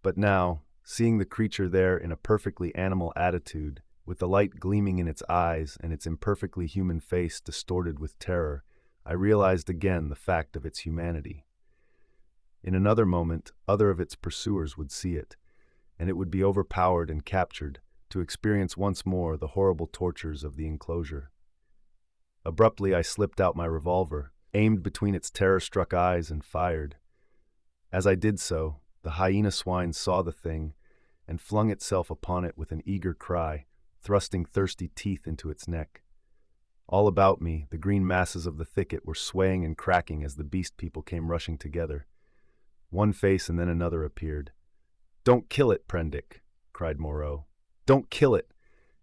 Speaker 1: But now, seeing the creature there in a perfectly animal attitude, with the light gleaming in its eyes and its imperfectly human face distorted with terror, I realized again the fact of its humanity. In another moment, other of its pursuers would see it, and it would be overpowered and captured, to experience once more the horrible tortures of the enclosure. Abruptly I slipped out my revolver, aimed between its terror-struck eyes, and fired. As I did so, the hyena swine saw the thing and flung itself upon it with an eager cry, thrusting thirsty teeth into its neck. All about me, the green masses of the thicket were swaying and cracking as the beast people came rushing together. One face and then another appeared. "Don't kill it, Prendick," cried Moreau. "Don't kill it!"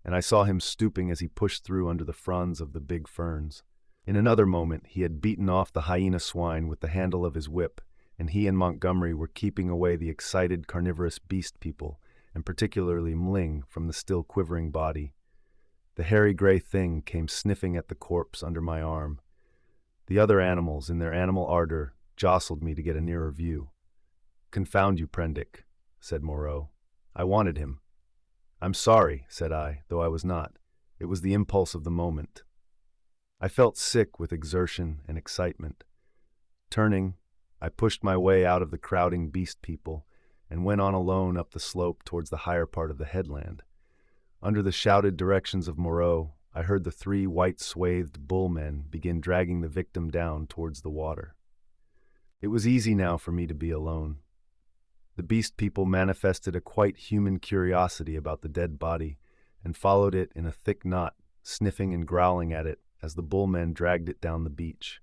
Speaker 1: And I saw him stooping as he pushed through under the fronds of the big ferns. In another moment, he had beaten off the hyena swine with the handle of his whip, and he and Montgomery were keeping away the excited carnivorous beast people, and particularly Mling, from the still quivering body. The hairy gray thing came sniffing at the corpse under my arm. The other animals, in their animal ardor, jostled me to get a nearer view. "Confound you, Prendick," said Moreau. "I wanted him." "I'm sorry," said I, though I was not. It was the impulse of the moment. I felt sick with exertion and excitement. Turning, I pushed my way out of the crowding beast people and went on alone up the slope towards the higher part of the headland. Under the shouted directions of Moreau, I heard the 3 white-swathed bullmen begin dragging the victim down towards the water. It was easy now for me to be alone. The beast people manifested a quite human curiosity about the dead body and followed it in a thick knot, sniffing and growling at it as the bullmen dragged it down the beach.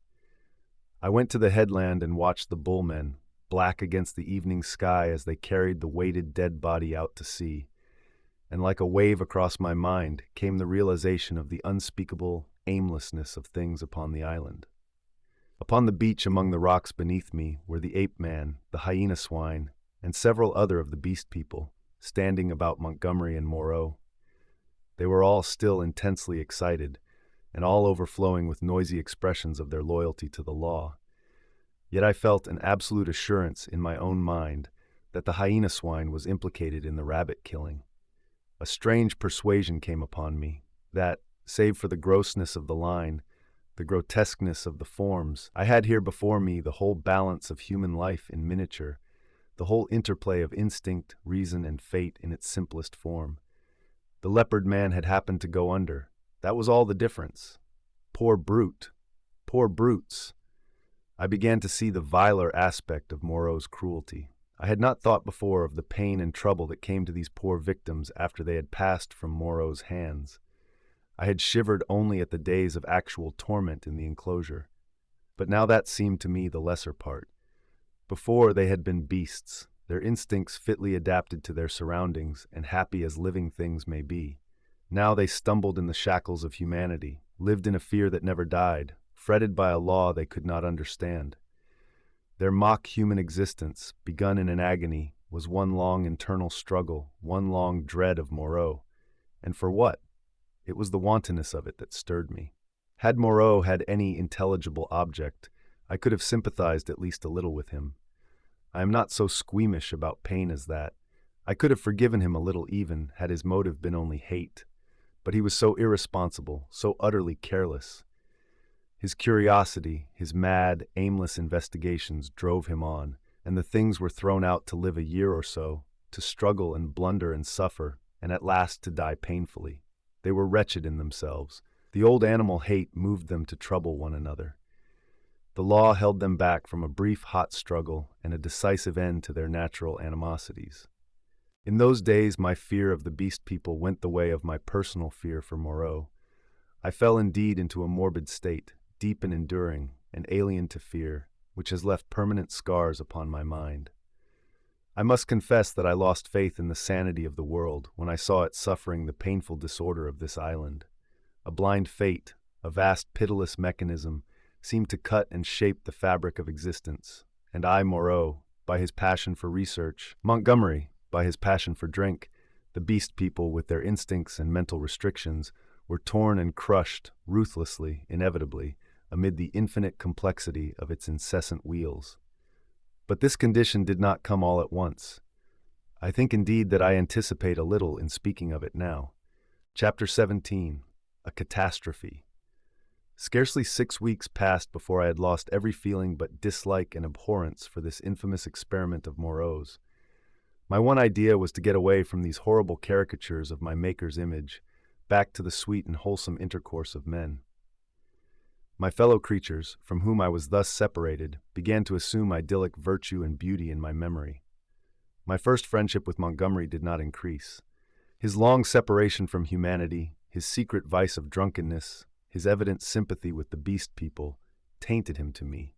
Speaker 1: I went to the headland and watched the bullmen, black against the evening sky as they carried the weighted dead body out to sea, and like a wave across my mind came the realization of the unspeakable aimlessness of things upon the island. Upon the beach among the rocks beneath me were the ape-man, the hyena swine, and several other of the beast people, standing about Montgomery and Moreau. They were all still intensely excited, and all overflowing with noisy expressions of their loyalty to the law. Yet I felt an absolute assurance in my own mind that the hyena swine was implicated in the rabbit killing. A strange persuasion came upon me that, save for the grossness of the line, the grotesqueness of the forms, I had here before me the whole balance of human life in miniature, the whole interplay of instinct, reason, and fate in its simplest form. The leopard man had happened to go under. That was all the difference. Poor brute! Poor brutes! I began to see the viler aspect of Moreau's cruelty. I had not thought before of the pain and trouble that came to these poor victims after they had passed from Moreau's hands. I had shivered only at the days of actual torment in the enclosure. But now that seemed to me the lesser part. Before, they had been beasts, their instincts fitly adapted to their surroundings and happy as living things may be. Now they stumbled in the shackles of humanity, lived in a fear that never died, fretted by a law they could not understand. Their mock-human existence, begun in an agony, was one long internal struggle, one long dread of Moreau. And for what? It was the wantonness of it that stirred me. Had Moreau had any intelligible object, I could have sympathized at least a little with him. I am not so squeamish about pain as that. I could have forgiven him a little even, had his motive been only hate. But he was so irresponsible, so utterly careless. His curiosity, his mad, aimless investigations drove him on, and the things were thrown out to live a year or so, to struggle and blunder and suffer, and at last to die painfully. They were wretched in themselves. The old animal hate moved them to trouble one another. The law held them back from a brief hot struggle and a decisive end to their natural animosities. In those days my fear of the beast people went the way of my personal fear for Moreau. I fell indeed into a morbid state, deep and enduring, and alien to fear, which has left permanent scars upon my mind. I must confess that I lost faith in the sanity of the world when I saw it suffering the painful disorder of this island. A blind fate, a vast pitiless mechanism, seemed to cut and shape the fabric of existence, and I, Moreau, by his passion for research, Montgomery, by his passion for drink, the beast people with their instincts and mental restrictions, were torn and crushed, ruthlessly, inevitably, amid the infinite complexity of its incessant wheels. But this condition did not come all at once. I think indeed that I anticipate a little in speaking of it now. Chapter 17. A Catastrophe. Scarcely 6 weeks passed before I had lost every feeling but dislike and abhorrence for this infamous experiment of Moreau's. My one idea was to get away from these horrible caricatures of my Maker's image, back to the sweet and wholesome intercourse of men. My fellow creatures, from whom I was thus separated, began to assume idyllic virtue and beauty in my memory. My first friendship with Montgomery did not increase. His long separation from humanity, his secret vice of drunkenness, his evident sympathy with the beast people, tainted him to me.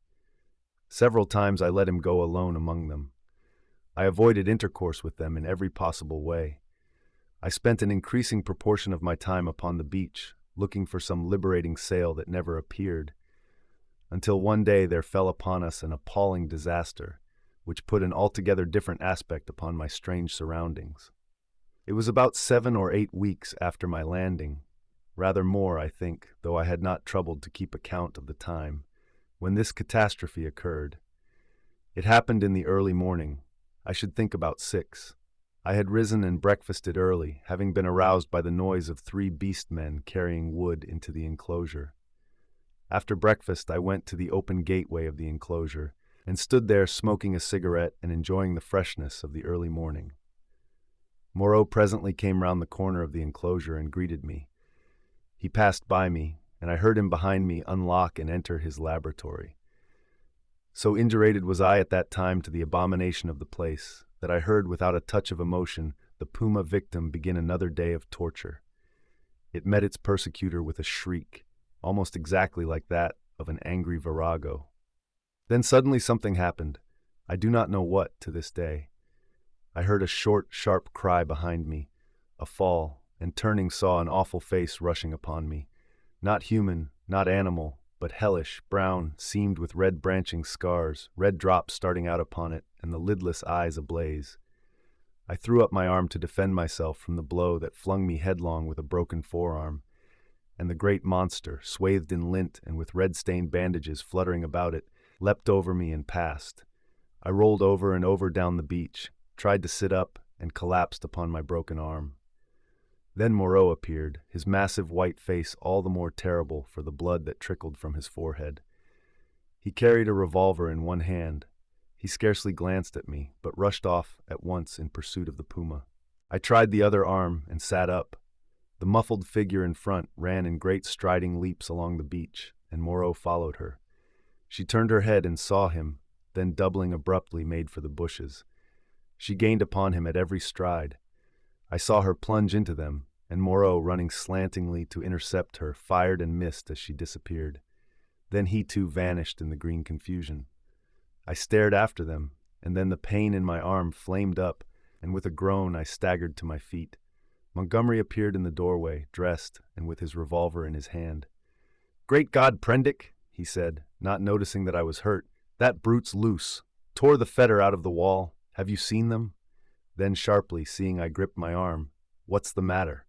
Speaker 1: Several times I let him go alone among them. I avoided intercourse with them in every possible way. I spent an increasing proportion of my time upon the beach, looking for some liberating sail that never appeared, until one day there fell upon us an appalling disaster, which put an altogether different aspect upon my strange surroundings. It was about 7 or 8 weeks after my landing, rather more, I think, though I had not troubled to keep account of the time, when this catastrophe occurred. It happened in the early morning, I should think about 6. I had risen and breakfasted early, having been aroused by the noise of 3 beast men carrying wood into the enclosure. After breakfast, I went to the open gateway of the enclosure and stood there smoking a cigarette and enjoying the freshness of the early morning. Moreau presently came round the corner of the enclosure and greeted me. He passed by me, and I heard him behind me unlock and enter his laboratory. So indurated was I at that time to the abomination of the place, that I heard without a touch of emotion the PUMA victim begin another day of torture. It met its persecutor with a shriek, almost exactly like that of an angry virago. Then suddenly something happened. I do not know what to this day. I heard a short, sharp cry behind me, a fall, and turning saw an awful face rushing upon me. Not human, not animal, but hellish, brown, seamed with red branching scars, red drops starting out upon it, and the lidless eyes ablaze. I threw up my arm to defend myself from the blow that flung me headlong with a broken forearm, and the great monster, swathed in lint and with red-stained bandages fluttering about it, leapt over me and passed. I rolled over and over down the beach, tried to sit up, and collapsed upon my broken arm. Then Moreau appeared, his massive white face all the more terrible for the blood that trickled from his forehead. He carried a revolver in one hand. He scarcely glanced at me, but rushed off at once in pursuit of the puma. I tried the other arm and sat up. The muffled figure in front ran in great striding leaps along the beach, and Moreau followed her. She turned her head and saw him, then doubling abruptly made for the bushes. She gained upon him at every stride. I saw her plunge into them, and Moreau, running slantingly to intercept her, fired and missed as she disappeared. Then he too vanished in the green confusion. I stared after them, and then the pain in my arm flamed up, and with a groan I staggered to my feet. Montgomery appeared in the doorway, dressed, and with his revolver in his hand. "Great God, Prendick," he said, not noticing that I was hurt. "That brute's loose. Tore the fetter out of the wall. Have you seen them?" Then sharply, seeing I gripped my arm, "What's the matter?"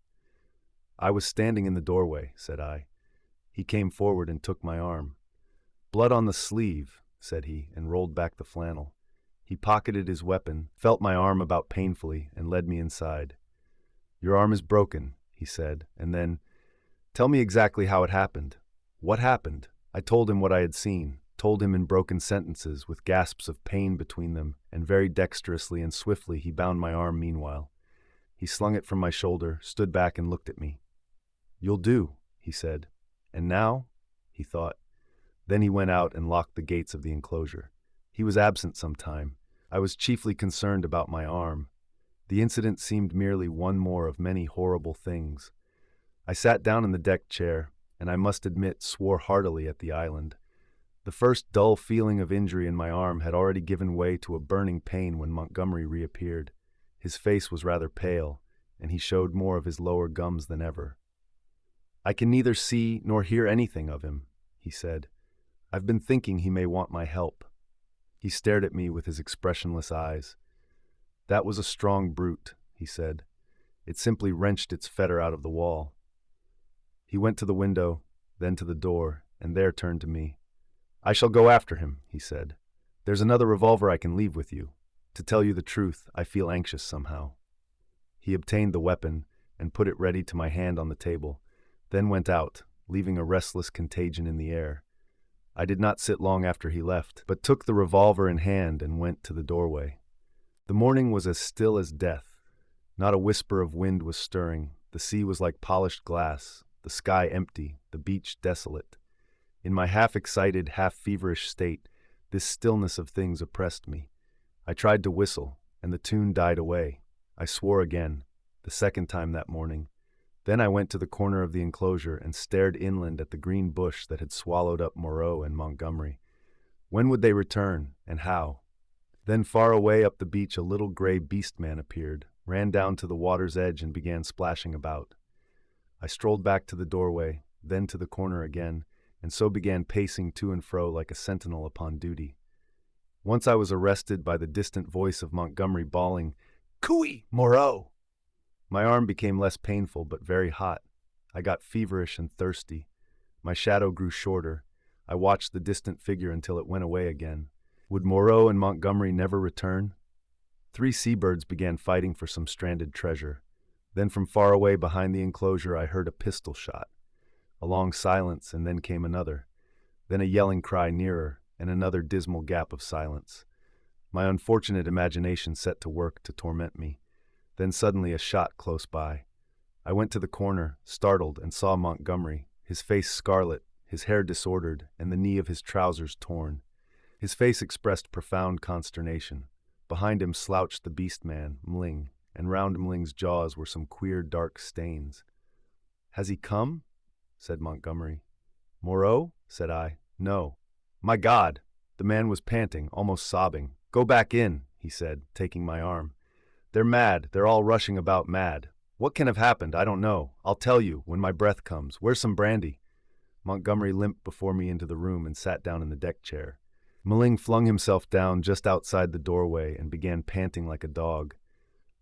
Speaker 1: "I was standing in the doorway," said I. He came forward and took my arm. "Blood on the sleeve," said he, and rolled back the flannel. He pocketed his weapon, felt my arm about painfully, and led me inside. "Your arm is broken," he said, and then, "Tell me exactly how it happened. What happened?" I told him what I had seen, told him in broken sentences with gasps of pain between them, and very dexterously and swiftly he bound my arm meanwhile. He slung it from my shoulder, stood back and looked at me. "You'll do," he said. "And now?" he thought. Then he went out and locked the gates of the enclosure. He was absent some time. I was chiefly concerned about my arm. The incident seemed merely one more of many horrible things. I sat down in the deck chair, and I must admit swore heartily at the island. The first dull feeling of injury in my arm had already given way to a burning pain when Montgomery reappeared. His face was rather pale, and he showed more of his lower gums than ever. "I can neither see nor hear anything of him," he said. "I've been thinking he may want my help." He stared at me with his expressionless eyes. "That was a strong brute," he said. "It simply wrenched its fetter out of the wall." He went to the window, then to the door, and there turned to me. "I shall go after him," he said. "There's another revolver I can leave with you. To tell you the truth, I feel anxious somehow." He obtained the weapon and put it ready to my hand on the table, then went out, leaving a restless contagion in the air. I did not sit long after he left, but took the revolver in hand and went to the doorway. The morning was as still as death. Not a whisper of wind was stirring. The sea was like polished glass, the sky empty, the beach desolate. In my half-excited, half-feverish state, this stillness of things oppressed me. I tried to whistle, and the tune died away. I swore again, the second time that morning. Then I went to the corner of the enclosure and stared inland at the green bush that had swallowed up Moreau and Montgomery. When would they return, and how? Then far away up the beach a little gray beast man appeared, ran down to the water's edge and began splashing about. I strolled back to the doorway, then to the corner again, and so began pacing to and fro like a sentinel upon duty. Once I was arrested by the distant voice of Montgomery bawling, "Cooey, Moreau!" My arm became less painful but very hot. I got feverish and thirsty. My shadow grew shorter. I watched the distant figure until it went away again. Would Moreau and Montgomery never return? 3 seabirds began fighting for some stranded treasure. Then from far away behind the enclosure I heard a pistol shot. A long silence, and then came another. Then a yelling cry nearer, and another dismal gap of silence. My unfortunate imagination set to work to torment me. Then suddenly a shot close by. I went to the corner, startled, and saw Montgomery, his face scarlet, his hair disordered, and the knee of his trousers torn. His face expressed profound consternation. Behind him slouched the beast man, Mling, and round Mling's jaws were some queer dark stains. "Has he come?" said Montgomery. "Moreau?" said I. "No." "My God!" The man was panting, almost sobbing. "Go back in," he said, taking my arm. "They're mad. They're all rushing about mad. What can have happened? I don't know. I'll tell you when my breath comes. Where's some brandy?" Montgomery limped before me into the room and sat down in the deck chair. Mling flung himself down just outside the doorway and began panting like a dog.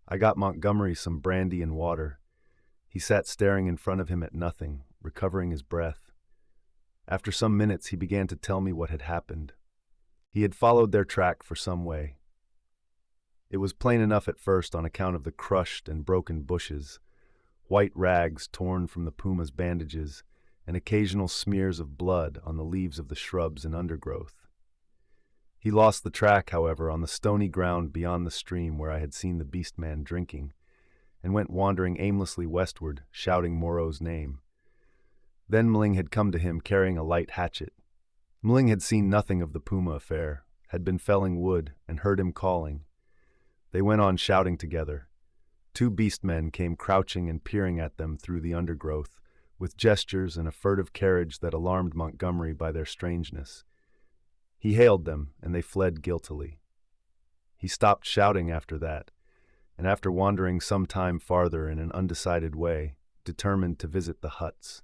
Speaker 1: I got Montgomery some brandy and water. He sat staring in front of him at nothing, recovering his breath. After some minutes he began to tell me what had happened. He had followed their track for some way. It was plain enough at first on account of the crushed and broken bushes, white rags torn from the PUMA's bandages, and occasional smears of blood on the leaves of the shrubs and undergrowth. He lost the track, however, on the stony ground beyond the stream where I had seen the beast man drinking, and went wandering aimlessly westward, shouting Moreau's name. Then Mling had come to him carrying a light hatchet. Mling had seen nothing of the Puma affair, had been felling wood, and heard him calling. They went on shouting together. Two beastmen came crouching and peering at them through the undergrowth, with gestures and a furtive carriage that alarmed Montgomery by their strangeness. He hailed them, and they fled guiltily. He stopped shouting after that, and after wandering some time farther in an undecided way, determined to visit the huts.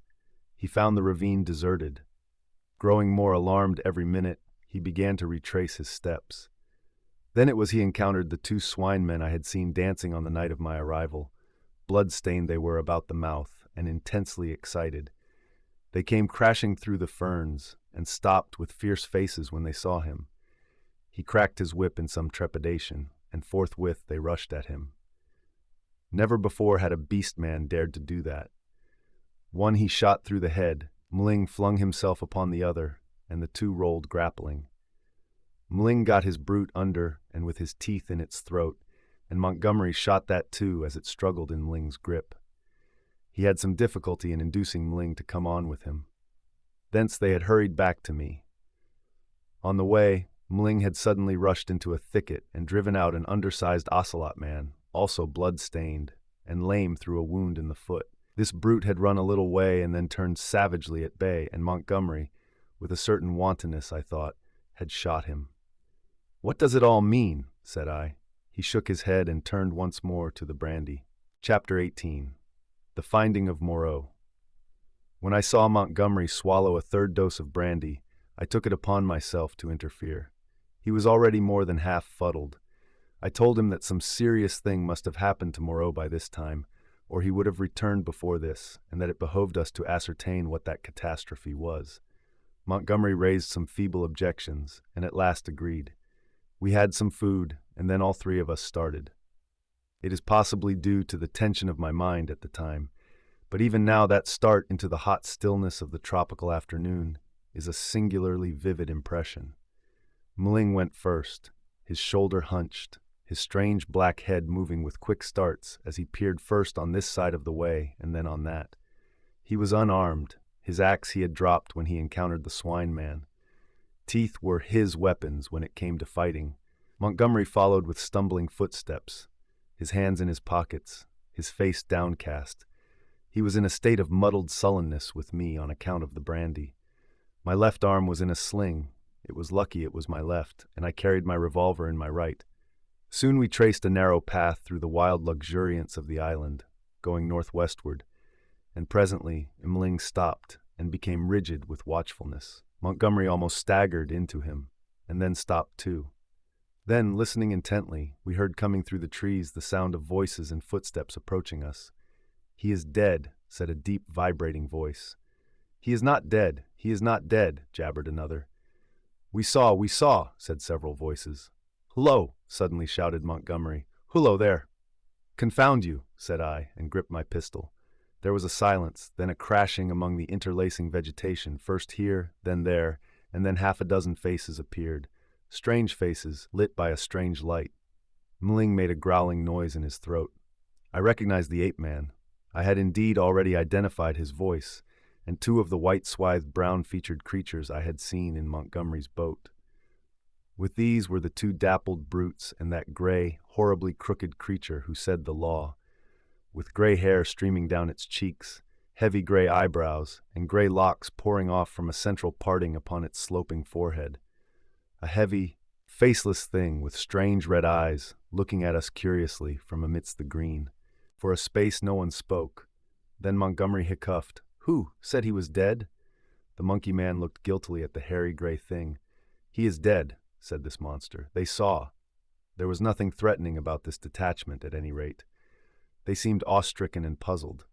Speaker 1: He found the ravine deserted. Growing more alarmed every minute, he began to retrace his steps. Then it was he encountered the two swine men I had seen dancing on the night of my arrival. Blood-stained they were about the mouth, and intensely excited. They came crashing through the ferns, and stopped with fierce faces when they saw him. He cracked his whip in some trepidation, and forthwith they rushed at him. Never before had a beast man dared to do that. One he shot through the head, Mling flung himself upon the other, and the two rolled grappling. Mling got his brute under and with his teeth in its throat, and Montgomery shot that too as it struggled in Mling's grip. He had some difficulty in inducing Mling to come on with him. Thence they had hurried back to me. On the way, Mling had suddenly rushed into a thicket and driven out an undersized ocelot man, also blood-stained, and lame through a wound in the foot. This brute had run a little way and then turned savagely at bay, and Montgomery, with a certain wantonness, I thought, had shot him. "What does it all mean?" said I. He shook his head and turned once more to the brandy. Chapter 18. The Finding of Moreau. When I saw Montgomery swallow a third dose of brandy, I took it upon myself to interfere. He was already more than half fuddled. I told him that some serious thing must have happened to Moreau by this time, or he would have returned before this, and that it behoved us to ascertain what that catastrophe was. Montgomery raised some feeble objections, and at last agreed. We had some food, and then all three of us started. It is possibly due to the tension of my mind at the time, but even now that start into the hot stillness of the tropical afternoon is a singularly vivid impression. Mling went first, his shoulder hunched, his strange black head moving with quick starts as he peered first on this side of the way and then on that. He was unarmed, his axe he had dropped when he encountered the swine man. Teeth were his weapons when it came to fighting. Montgomery followed with stumbling footsteps, his hands in his pockets, his face downcast. He was in a state of muddled sullenness with me on account of the brandy. My left arm was in a sling. It was lucky it was my left, and I carried my revolver in my right. Soon we traced a narrow path through the wild luxuriance of the island, going northwestward, and presently Mling stopped and became rigid with watchfulness. Montgomery almost staggered into him, and then stopped too. Then, listening intently, we heard coming through the trees the sound of voices and footsteps approaching us. "He is dead," said a deep, vibrating voice. "He is not dead, he is not dead," jabbered another. We saw," said several voices. "Hullo!" suddenly shouted Montgomery. "Hullo there!" "Confound you," said I, and gripped my pistol. There was a silence, then a crashing among the interlacing vegetation, first here, then there, and then half a dozen faces appeared. Strange faces, lit by a strange light. Mling made a growling noise in his throat. I recognized the ape-man. I had indeed already identified his voice, and two of the white-swathed, brown-featured creatures I had seen in Montgomery's boat. With these were the two dappled brutes and that gray, horribly crooked creature who said the law, with gray hair streaming down its cheeks, heavy gray eyebrows, and gray locks pouring off from a central parting upon its sloping forehead. A heavy, faceless thing with strange red eyes, looking at us curiously from amidst the green. For a space no one spoke. Then Montgomery hiccoughed. "Who said he was dead?" The monkey man looked guiltily at the hairy gray thing. "He is dead," said this monster. "They saw." There was nothing threatening about this detachment, at any rate. They seemed awe-stricken and puzzled.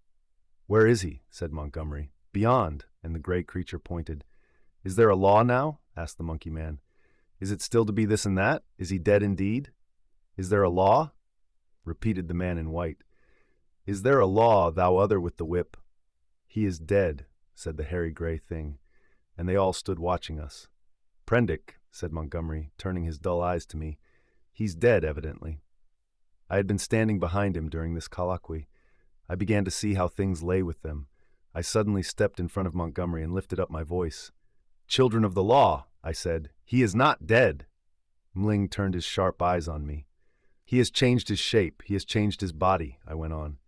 Speaker 1: "Where is he?" said Montgomery. "Beyond," and the gray creature pointed. "Is there a law now?" asked the monkey man. "Is it still to be this and that? Is he dead indeed?" "Is there a law?" repeated the man in white. "Is there a law, thou other with the whip?" "He is dead," said the hairy gray thing, and they all stood watching us. "Prendick," said Montgomery, turning his dull eyes to me. "He's dead, evidently." I had been standing behind him during this colloquy. I began to see how things lay with them. I suddenly stepped in front of Montgomery and lifted up my voice. Children of the law, I said. He is not dead. Mling turned his sharp eyes on me. He has changed his shape. He has changed his body, I went on.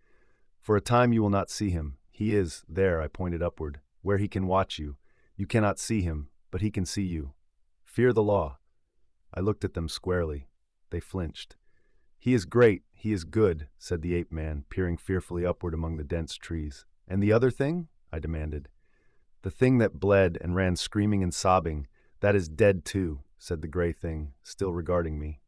Speaker 1: For a time you will not see him. He is, there, I pointed upward, where he can watch you. You cannot see him, but he can see you. Fear the law. I looked at them squarely. They flinched. He is great, he is good, said the ape-man, peering fearfully upward among the dense trees. And the other thing? I demanded. The thing that bled and ran screaming and sobbing, that is dead too, said the gray thing, still regarding me.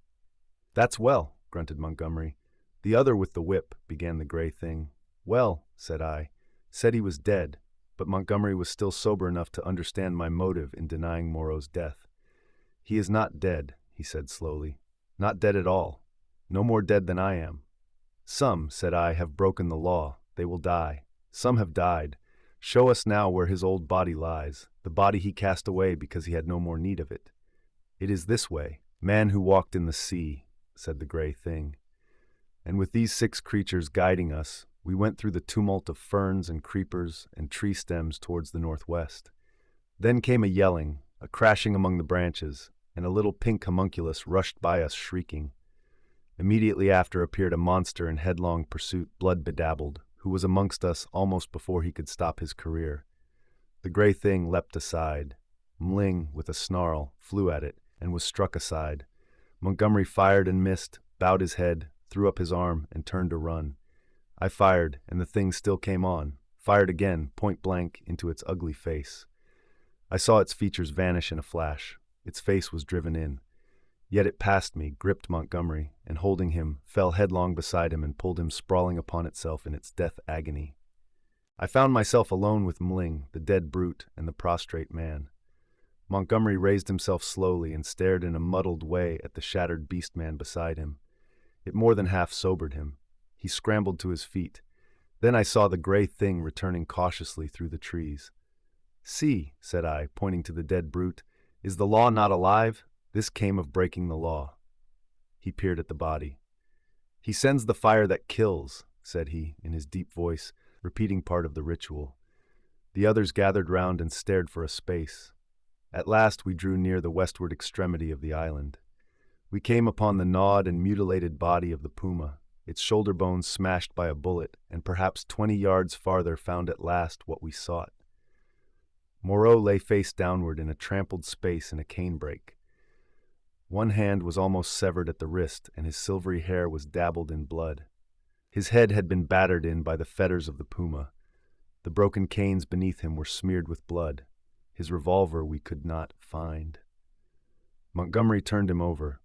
Speaker 1: That's well, grunted Montgomery. The other with the whip, began the gray thing. Well, said I, said he was dead, but Montgomery was still sober enough to understand my motive in denying Moreau's death. He is not dead, he said slowly. Not dead at all. No more dead than I am. Some, said I, have broken the law. They will die. Some have died. Show us now where his old body lies, the body he cast away because he had no more need of it. It is this way. Man who walked in the sea, said the gray thing. And with these 6 creatures guiding us, we went through the tumult of ferns and creepers and tree stems towards the northwest. Then came a yelling, a crashing among the branches, and a little pink homunculus rushed by us shrieking. Immediately after appeared a monster in headlong pursuit, blood-bedabbled, who was amongst us almost before he could stop his career. The gray thing leapt aside. Mling, with a snarl, flew at it, and was struck aside. Montgomery fired and missed, bowed his head, threw up his arm, and turned to run. I fired, and the thing still came on, fired again, point blank, into its ugly face. I saw its features vanish in a flash. Its face was driven in. Yet it passed me, gripped Montgomery, and holding him, fell headlong beside him and pulled him sprawling upon itself in its death agony. I found myself alone with Mling, the dead brute, and the prostrate man. Montgomery raised himself slowly and stared in a muddled way at the shattered beast man beside him. It more than half sobered him. He scrambled to his feet. Then I saw the gray thing returning cautiously through the trees. See, said I, pointing to the dead brute, is the law not alive? This came of breaking the law. He peered at the body. He sends the fire that kills, said he, in his deep voice, repeating part of the ritual. The others gathered round and stared for a space. At last we drew near the westward extremity of the island. We came upon the gnawed and mutilated body of the puma, its shoulder bones smashed by a bullet, and perhaps 20 yards farther found at last what we sought. Moreau lay face downward in a trampled space in a canebrake. One hand was almost severed at the wrist, and his silvery hair was dabbled in blood. His head had been battered in by the fetters of the puma. The broken canes beneath him were smeared with blood. His revolver we could not find. Montgomery turned him over.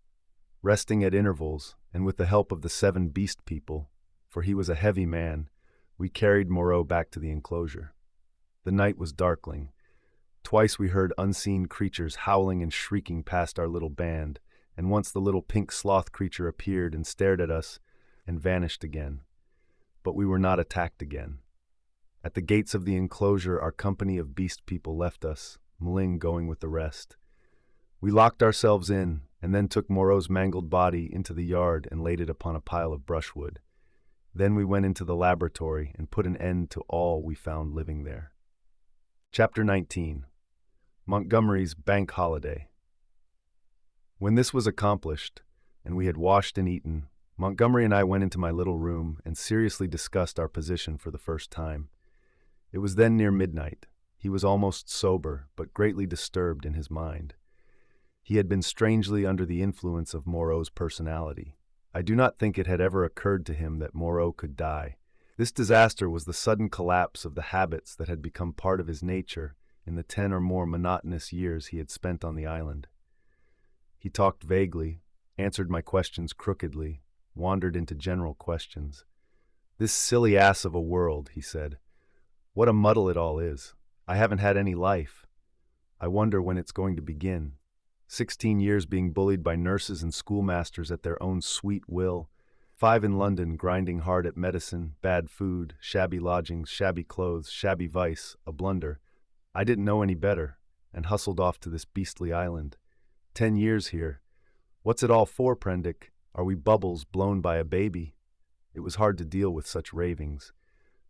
Speaker 1: Resting at intervals, and with the help of the 7 beast people, for he was a heavy man, we carried Moreau back to the enclosure. The night was darkling. Twice we heard unseen creatures howling and shrieking past our little band, and once the little pink sloth creature appeared and stared at us and vanished again. But we were not attacked again. At the gates of the enclosure, our company of beast people left us, Mling going with the rest. We locked ourselves in, and then took Moreau's mangled body into the yard and laid it upon a pile of brushwood. Then we went into the laboratory and put an end to all we found living there. Chapter 19. Montgomery's Bank Holiday. When this was accomplished, and we had washed and eaten, Montgomery and I went into my little room and seriously discussed our position for the first time. It was then near midnight. He was almost sober, but greatly disturbed in his mind. He had been strangely under the influence of Moreau's personality. I do not think it had ever occurred to him that Moreau could die. This disaster was the sudden collapse of the habits that had become part of his nature in the 10 or more monotonous years he had spent on the island. He talked vaguely, answered my questions crookedly, wandered into general questions. "This silly ass of a world," he said. "What a muddle it all is. I haven't had any life. I wonder when it's going to begin. 16 years being bullied by nurses and schoolmasters at their own sweet will. 5 in London grinding hard at medicine, bad food, shabby lodgings, shabby clothes, shabby vice, a blunder. I didn't know any better, and hustled off to this beastly island. 10 years here. What's it all for, Prendick? Are we bubbles blown by a baby?" It was hard to deal with such ravings.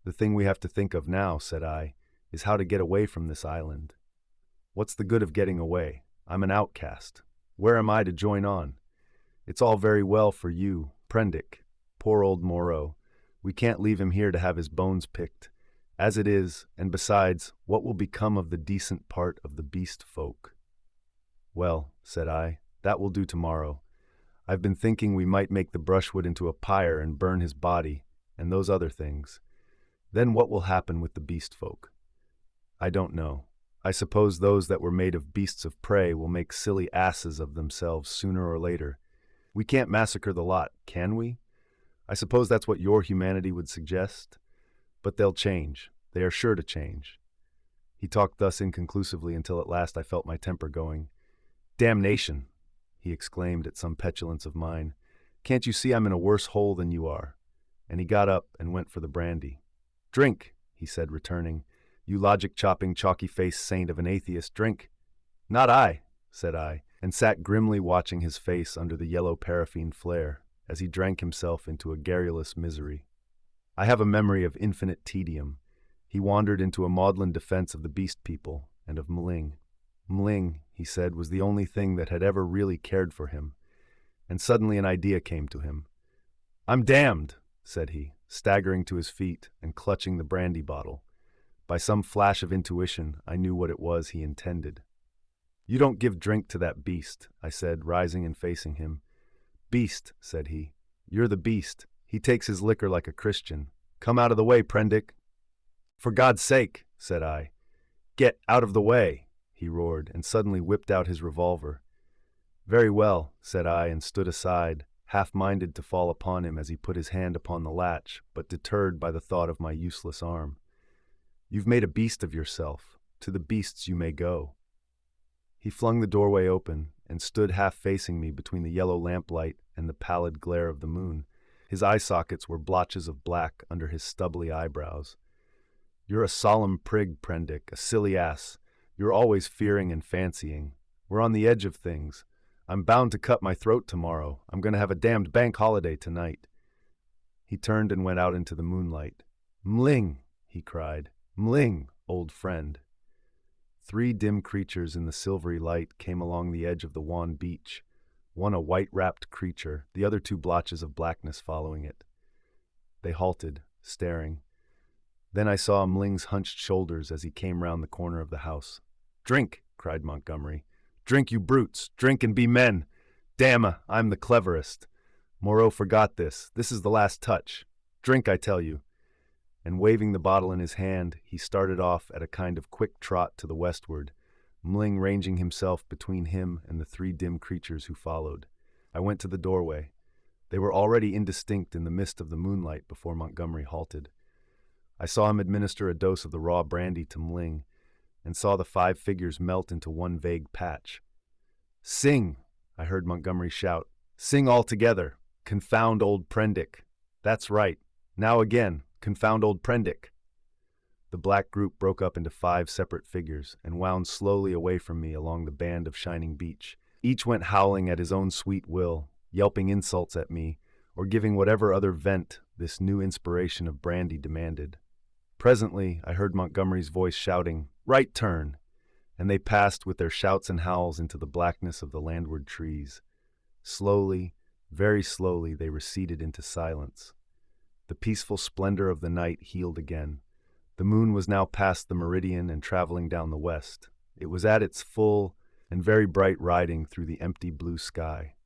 Speaker 1: "The thing we have to think of now," said I, "is how to get away from this island." What's the good of getting away? I'm an outcast. Where am I to join on? It's all very well for you, Prendick. Poor old Moreau. We can't leave him here to have his bones picked. As it is, and besides, what will become of the decent part of the beast folk? Well, said I, that will do tomorrow. I've been thinking we might make the brushwood into a pyre and burn his body, and those other things. Then what will happen with the beast folk? I don't know. I suppose those that were made of beasts of prey will make silly asses of themselves sooner or later. We can't massacre the lot, can we? I suppose that's what your humanity would suggest. But they'll change. They are sure to change. He talked thus inconclusively until at last I felt my temper going. Damnation, he exclaimed at some petulance of mine. Can't you see I'm in a worse hole than you are? And he got up and went for the brandy. Drink, he said, returning. You logic-chopping, chalky-faced saint of an atheist, drink. Not I, said I, and sat grimly watching his face under the yellow paraffin flare as he drank himself into a garrulous misery. I have a memory of infinite tedium. He wandered into a maudlin defense of the beast people and of Mling. Mling, he said, was the only thing that had ever really cared for him. And suddenly an idea came to him. I'm damned, said he, staggering to his feet and clutching the brandy bottle. By some flash of intuition, I knew what it was he intended. You don't give drink to that beast, I said, rising and facing him. Beast, said he. You're the beast. He takes his liquor like a Christian. Come out of the way, Prendick. For God's sake, said I. Get out of the way, he roared, and suddenly whipped out his revolver. Very well, said I, and stood aside, half-minded to fall upon him as he put his hand upon the latch, but deterred by the thought of my useless arm. You've made a beast of yourself. To the beasts you may go. He flung the doorway open and stood half-facing me between the yellow lamplight and the pallid glare of the moon. His eye sockets were blotches of black under his stubbly eyebrows. You're a solemn prig, Prendick, a silly ass. You're always fearing and fancying. We're on the edge of things. I'm bound to cut my throat tomorrow. I'm going to have a damned bank holiday tonight. He turned and went out into the moonlight. Mling, he cried. Mling, old friend. 3 dim creatures in the silvery light came along the edge of the wan beach, one a white-wrapped creature, the other 2 blotches of blackness following it. They halted, staring. Then I saw Mling's hunched shoulders as he came round the corner of the house. Drink, cried Montgomery. Drink, you brutes. Drink and be men. Damn, I'm the cleverest. Moreau forgot this. This is the last touch. Drink, I tell you. And waving the bottle in his hand, he started off at a kind of quick trot to the westward, Mling ranging himself between him and the 3 dim creatures who followed. I went to the doorway. They were already indistinct in the mist of the moonlight before Montgomery halted. I saw him administer a dose of the raw brandy to Mling, and saw the 5 figures melt into one vague patch. Sing, I heard Montgomery shout. Sing all together. Confound old Prendick. That's right. Now again. Confound old Prendick. The black group broke up into 5 separate figures and wound slowly away from me along the band of shining beach. Each went howling at his own sweet will, yelping insults at me, or giving whatever other vent this new inspiration of brandy demanded. Presently, I heard Montgomery's voice shouting, Right turn! And they passed with their shouts and howls into the blackness of the landward trees. Slowly, very slowly, they receded into silence. The peaceful splendor of the night healed again. The moon was now past the meridian and traveling down the west. It was at its full and very bright riding through the empty blue sky.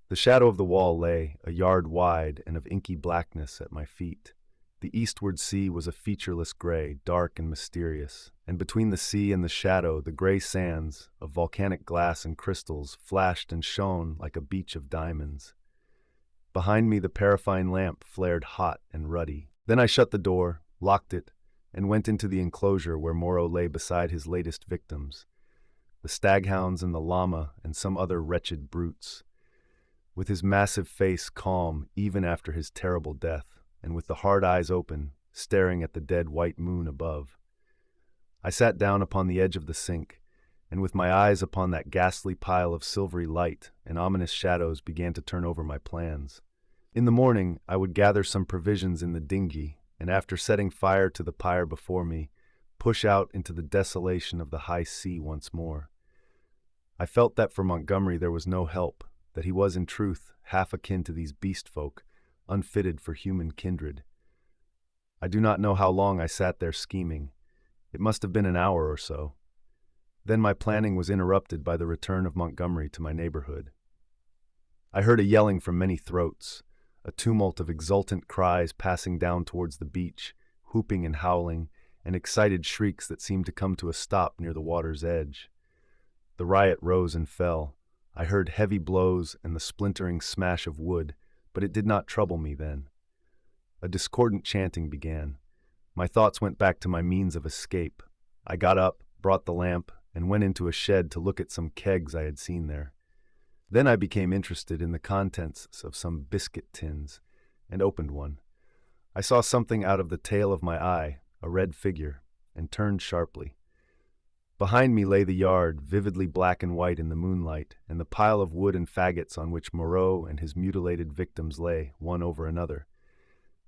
Speaker 1: The shadow of the wall lay, a yard wide and of inky blackness, at my feet. The eastward sea was a featureless gray, dark and mysterious, and between the sea and the shadow the gray sands, of volcanic glass and crystals, flashed and shone like a beach of diamonds. Behind me the paraffin lamp flared hot and ruddy. Then I shut the door, locked it, and went into the enclosure where Moreau lay beside his latest victims, the staghounds and the llama and some other wretched brutes. With his massive face calm even after his terrible death, and with the hard eyes open, staring at the dead white moon above. I sat down upon the edge of the sink, and with my eyes upon that ghastly pile of silvery light and ominous shadows began to turn over my plans. In the morning, I would gather some provisions in the dinghy, and after setting fire to the pyre before me, push out into the desolation of the high sea once more. I felt that for Montgomery there was no help, that he was in truth half akin to these beast folk, unfitted for human kindred. I do not know how long I sat there scheming. It must have been an hour or so. Then my planning was interrupted by the return of Montgomery to my neighborhood. I heard a yelling from many throats, a tumult of exultant cries passing down towards the beach, whooping and howling, and excited shrieks that seemed to come to a stop near the water's edge. The riot rose and fell. I heard heavy blows and the splintering smash of wood, but it did not trouble me then. A discordant chanting began. My thoughts went back to my means of escape. I got up, brought the lamp, and went into a shed to look at some kegs I had seen there. Then I became interested in the contents of some biscuit tins, and opened one. I saw something out of the tail of my eye, a red figure, and turned sharply. Behind me lay the yard, vividly black and white in the moonlight, and the pile of wood and faggots on which Moreau and his mutilated victims lay, one over another.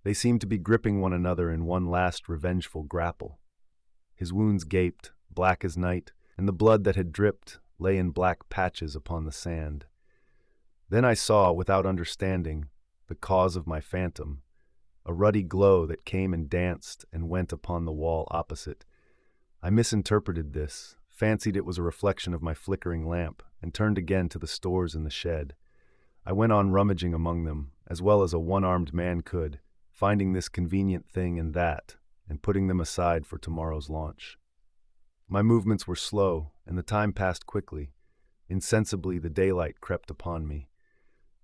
Speaker 1: They seemed to be gripping one another in one last revengeful grapple. His wounds gaped, black as night, and the blood that had dripped lay in black patches upon the sand. Then I saw, without understanding, the cause of my phantom, a ruddy glow that came and danced and went upon the wall opposite. I misinterpreted this, fancied it was a reflection of my flickering lamp, and turned again to the stores in the shed. I went on rummaging among them, as well as a one-armed man could, finding this convenient thing and that, and putting them aside for tomorrow's launch. My movements were slow, and the time passed quickly. Insensibly the daylight crept upon me.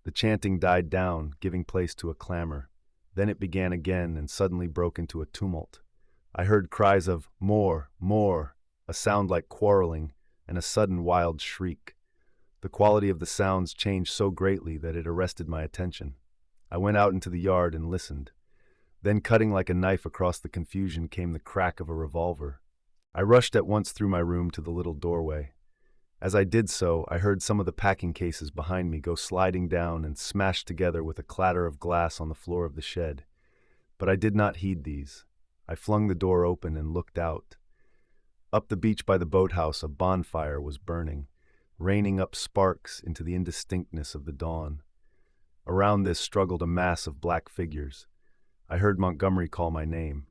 Speaker 1: The chanting died down, giving place to a clamor. Then it began again and suddenly broke into a tumult. I heard cries of "More! More!" a sound like quarreling, and a sudden wild shriek. The quality of the sounds changed so greatly that it arrested my attention. I went out into the yard and listened. Then, cutting like a knife across the confusion, came the crack of a revolver. I rushed at once through my room to the little doorway. As I did so, I heard some of the packing cases behind me go sliding down and smash together with a clatter of glass on the floor of the shed. But I did not heed these. I flung the door open and looked out. Up the beach by the boathouse, a bonfire was burning, raining up sparks into the indistinctness of the dawn. Around this struggled a mass of black figures. I heard Montgomery call my name.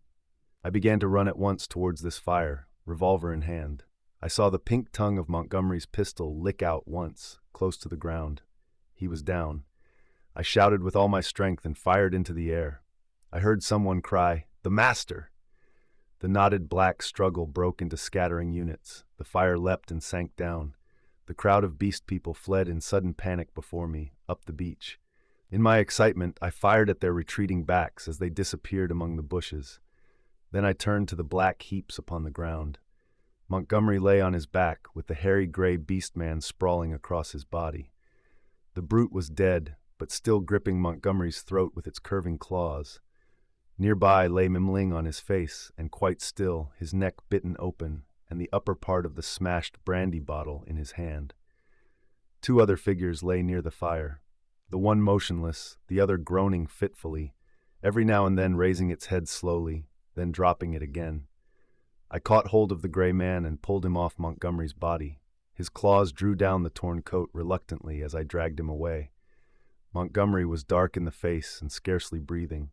Speaker 1: I began to run at once towards this fire, revolver in hand. I saw the pink tongue of Montgomery's pistol lick out once, close to the ground. He was down. I shouted with all my strength and fired into the air. I heard someone cry, "The master!" The knotted black struggle broke into scattering units. The fire leapt and sank down. The crowd of beast people fled in sudden panic before me, up the beach. In my excitement, I fired at their retreating backs as they disappeared among the bushes. Then I turned to the black heaps upon the ground. Montgomery lay on his back, with the hairy gray beast man sprawling across his body. The brute was dead, but still gripping Montgomery's throat with its curving claws. Nearby lay Mimling on his face, and quite still, his neck bitten open, and the upper part of the smashed brandy bottle in his hand. Two other figures lay near the fire, the one motionless, the other groaning fitfully, every now and then raising its head slowly, then dropping it again. I caught hold of the gray man and pulled him off Montgomery's body. His claws drew down the torn coat reluctantly as I dragged him away. Montgomery was dark in the face and scarcely breathing.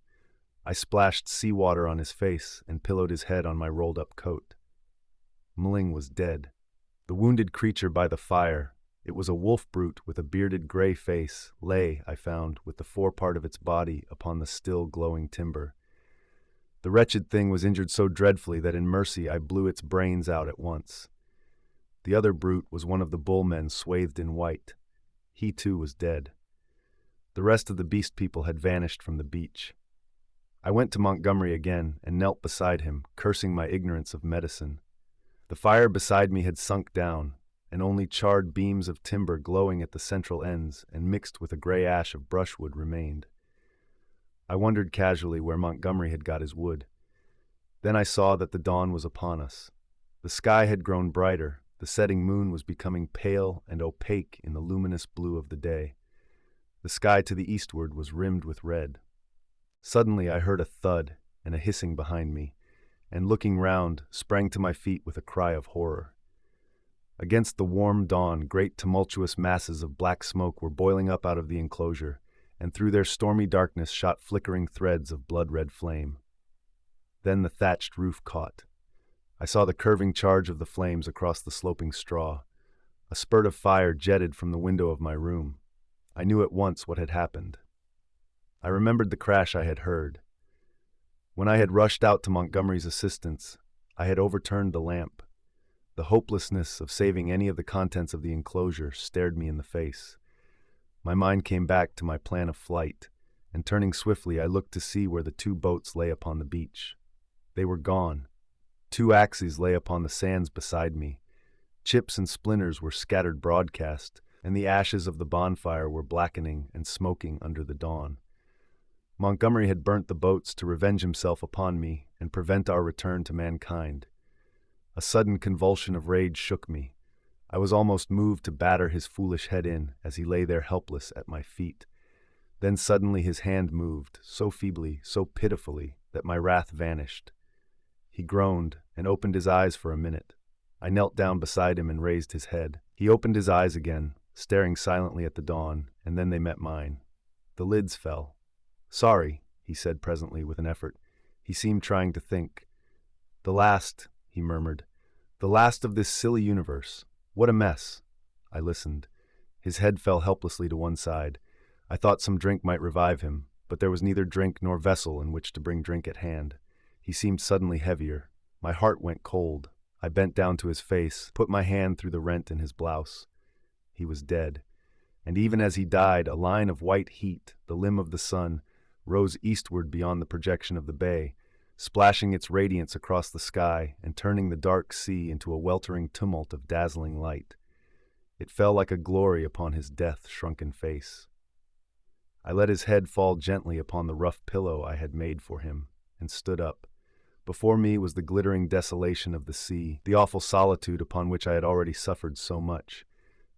Speaker 1: I splashed seawater on his face and pillowed his head on my rolled-up coat. Mling was dead. The wounded creature by the fire, it was a wolf brute with a bearded gray face, lay, I found, with the forepart of its body upon the still glowing timber. The wretched thing was injured so dreadfully that in mercy I blew its brains out at once. The other brute was one of the bullmen swathed in white. He too was dead. The rest of the beast people had vanished from the beach. I went to Montgomery again and knelt beside him, cursing my ignorance of medicine. The fire beside me had sunk down, and only charred beams of timber glowing at the central ends and mixed with a gray ash of brushwood remained. I wondered casually where Montgomery had got his wood. Then I saw that the dawn was upon us. The sky had grown brighter, the setting moon was becoming pale and opaque in the luminous blue of the day. The sky to the eastward was rimmed with red. Suddenly I heard a thud and a hissing behind me, and looking round, sprang to my feet with a cry of horror. Against the warm dawn, great tumultuous masses of black smoke were boiling up out of the enclosure, and through their stormy darkness shot flickering threads of blood-red flame. Then the thatched roof caught. I saw the curving charge of the flames across the sloping straw. A spurt of fire jetted from the window of my room. I knew at once what had happened. I remembered the crash I had heard. When I had rushed out to Montgomery's assistance, I had overturned the lamp. The hopelessness of saving any of the contents of the enclosure stared me in the face. My mind came back to my plan of flight, and turning swiftly I looked to see where the two boats lay upon the beach. They were gone. 2 axes lay upon the sands beside me. Chips and splinters were scattered broadcast, and the ashes of the bonfire were blackening and smoking under the dawn. Montgomery had burnt the boats to revenge himself upon me and prevent our return to mankind. A sudden convulsion of rage shook me. I was almost moved to batter his foolish head in as he lay there helpless at my feet. Then suddenly his hand moved, so feebly, so pitifully, that my wrath vanished. He groaned and opened his eyes for a minute. I knelt down beside him and raised his head. He opened his eyes again, staring silently at the dawn, and then they met mine. The lids fell. "Sorry," he said presently with an effort. He seemed trying to think. "The last," he murmured. "The last of this silly universe. What a mess." I listened. His head fell helplessly to one side. I thought some drink might revive him, but there was neither drink nor vessel in which to bring drink at hand. He seemed suddenly heavier. My heart went cold. I bent down to his face, put my hand through the rent in his blouse. He was dead. And even as he died, a line of white heat, the limb of the sun, rose eastward beyond the projection of the bay, splashing its radiance across the sky and turning the dark sea into a weltering tumult of dazzling light. It fell like a glory upon his death-shrunken face. I let his head fall gently upon the rough pillow I had made for him, and stood up. Before me was the glittering desolation of the sea, the awful solitude upon which I had already suffered so much.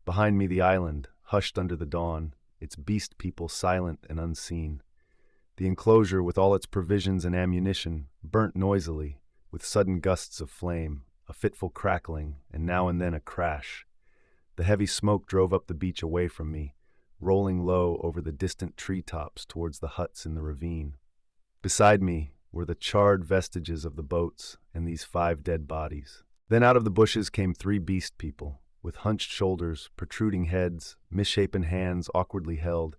Speaker 1: Behind me the island, hushed under the dawn, its beast people silent and unseen. The enclosure, with all its provisions and ammunition, burnt noisily, with sudden gusts of flame, a fitful crackling, and now and then a crash. The heavy smoke drove up the beach away from me, rolling low over the distant treetops towards the huts in the ravine. Beside me were the charred vestiges of the boats and these 5 dead bodies. Then out of the bushes came 3 beast people, with hunched shoulders, protruding heads, misshapen hands awkwardly held,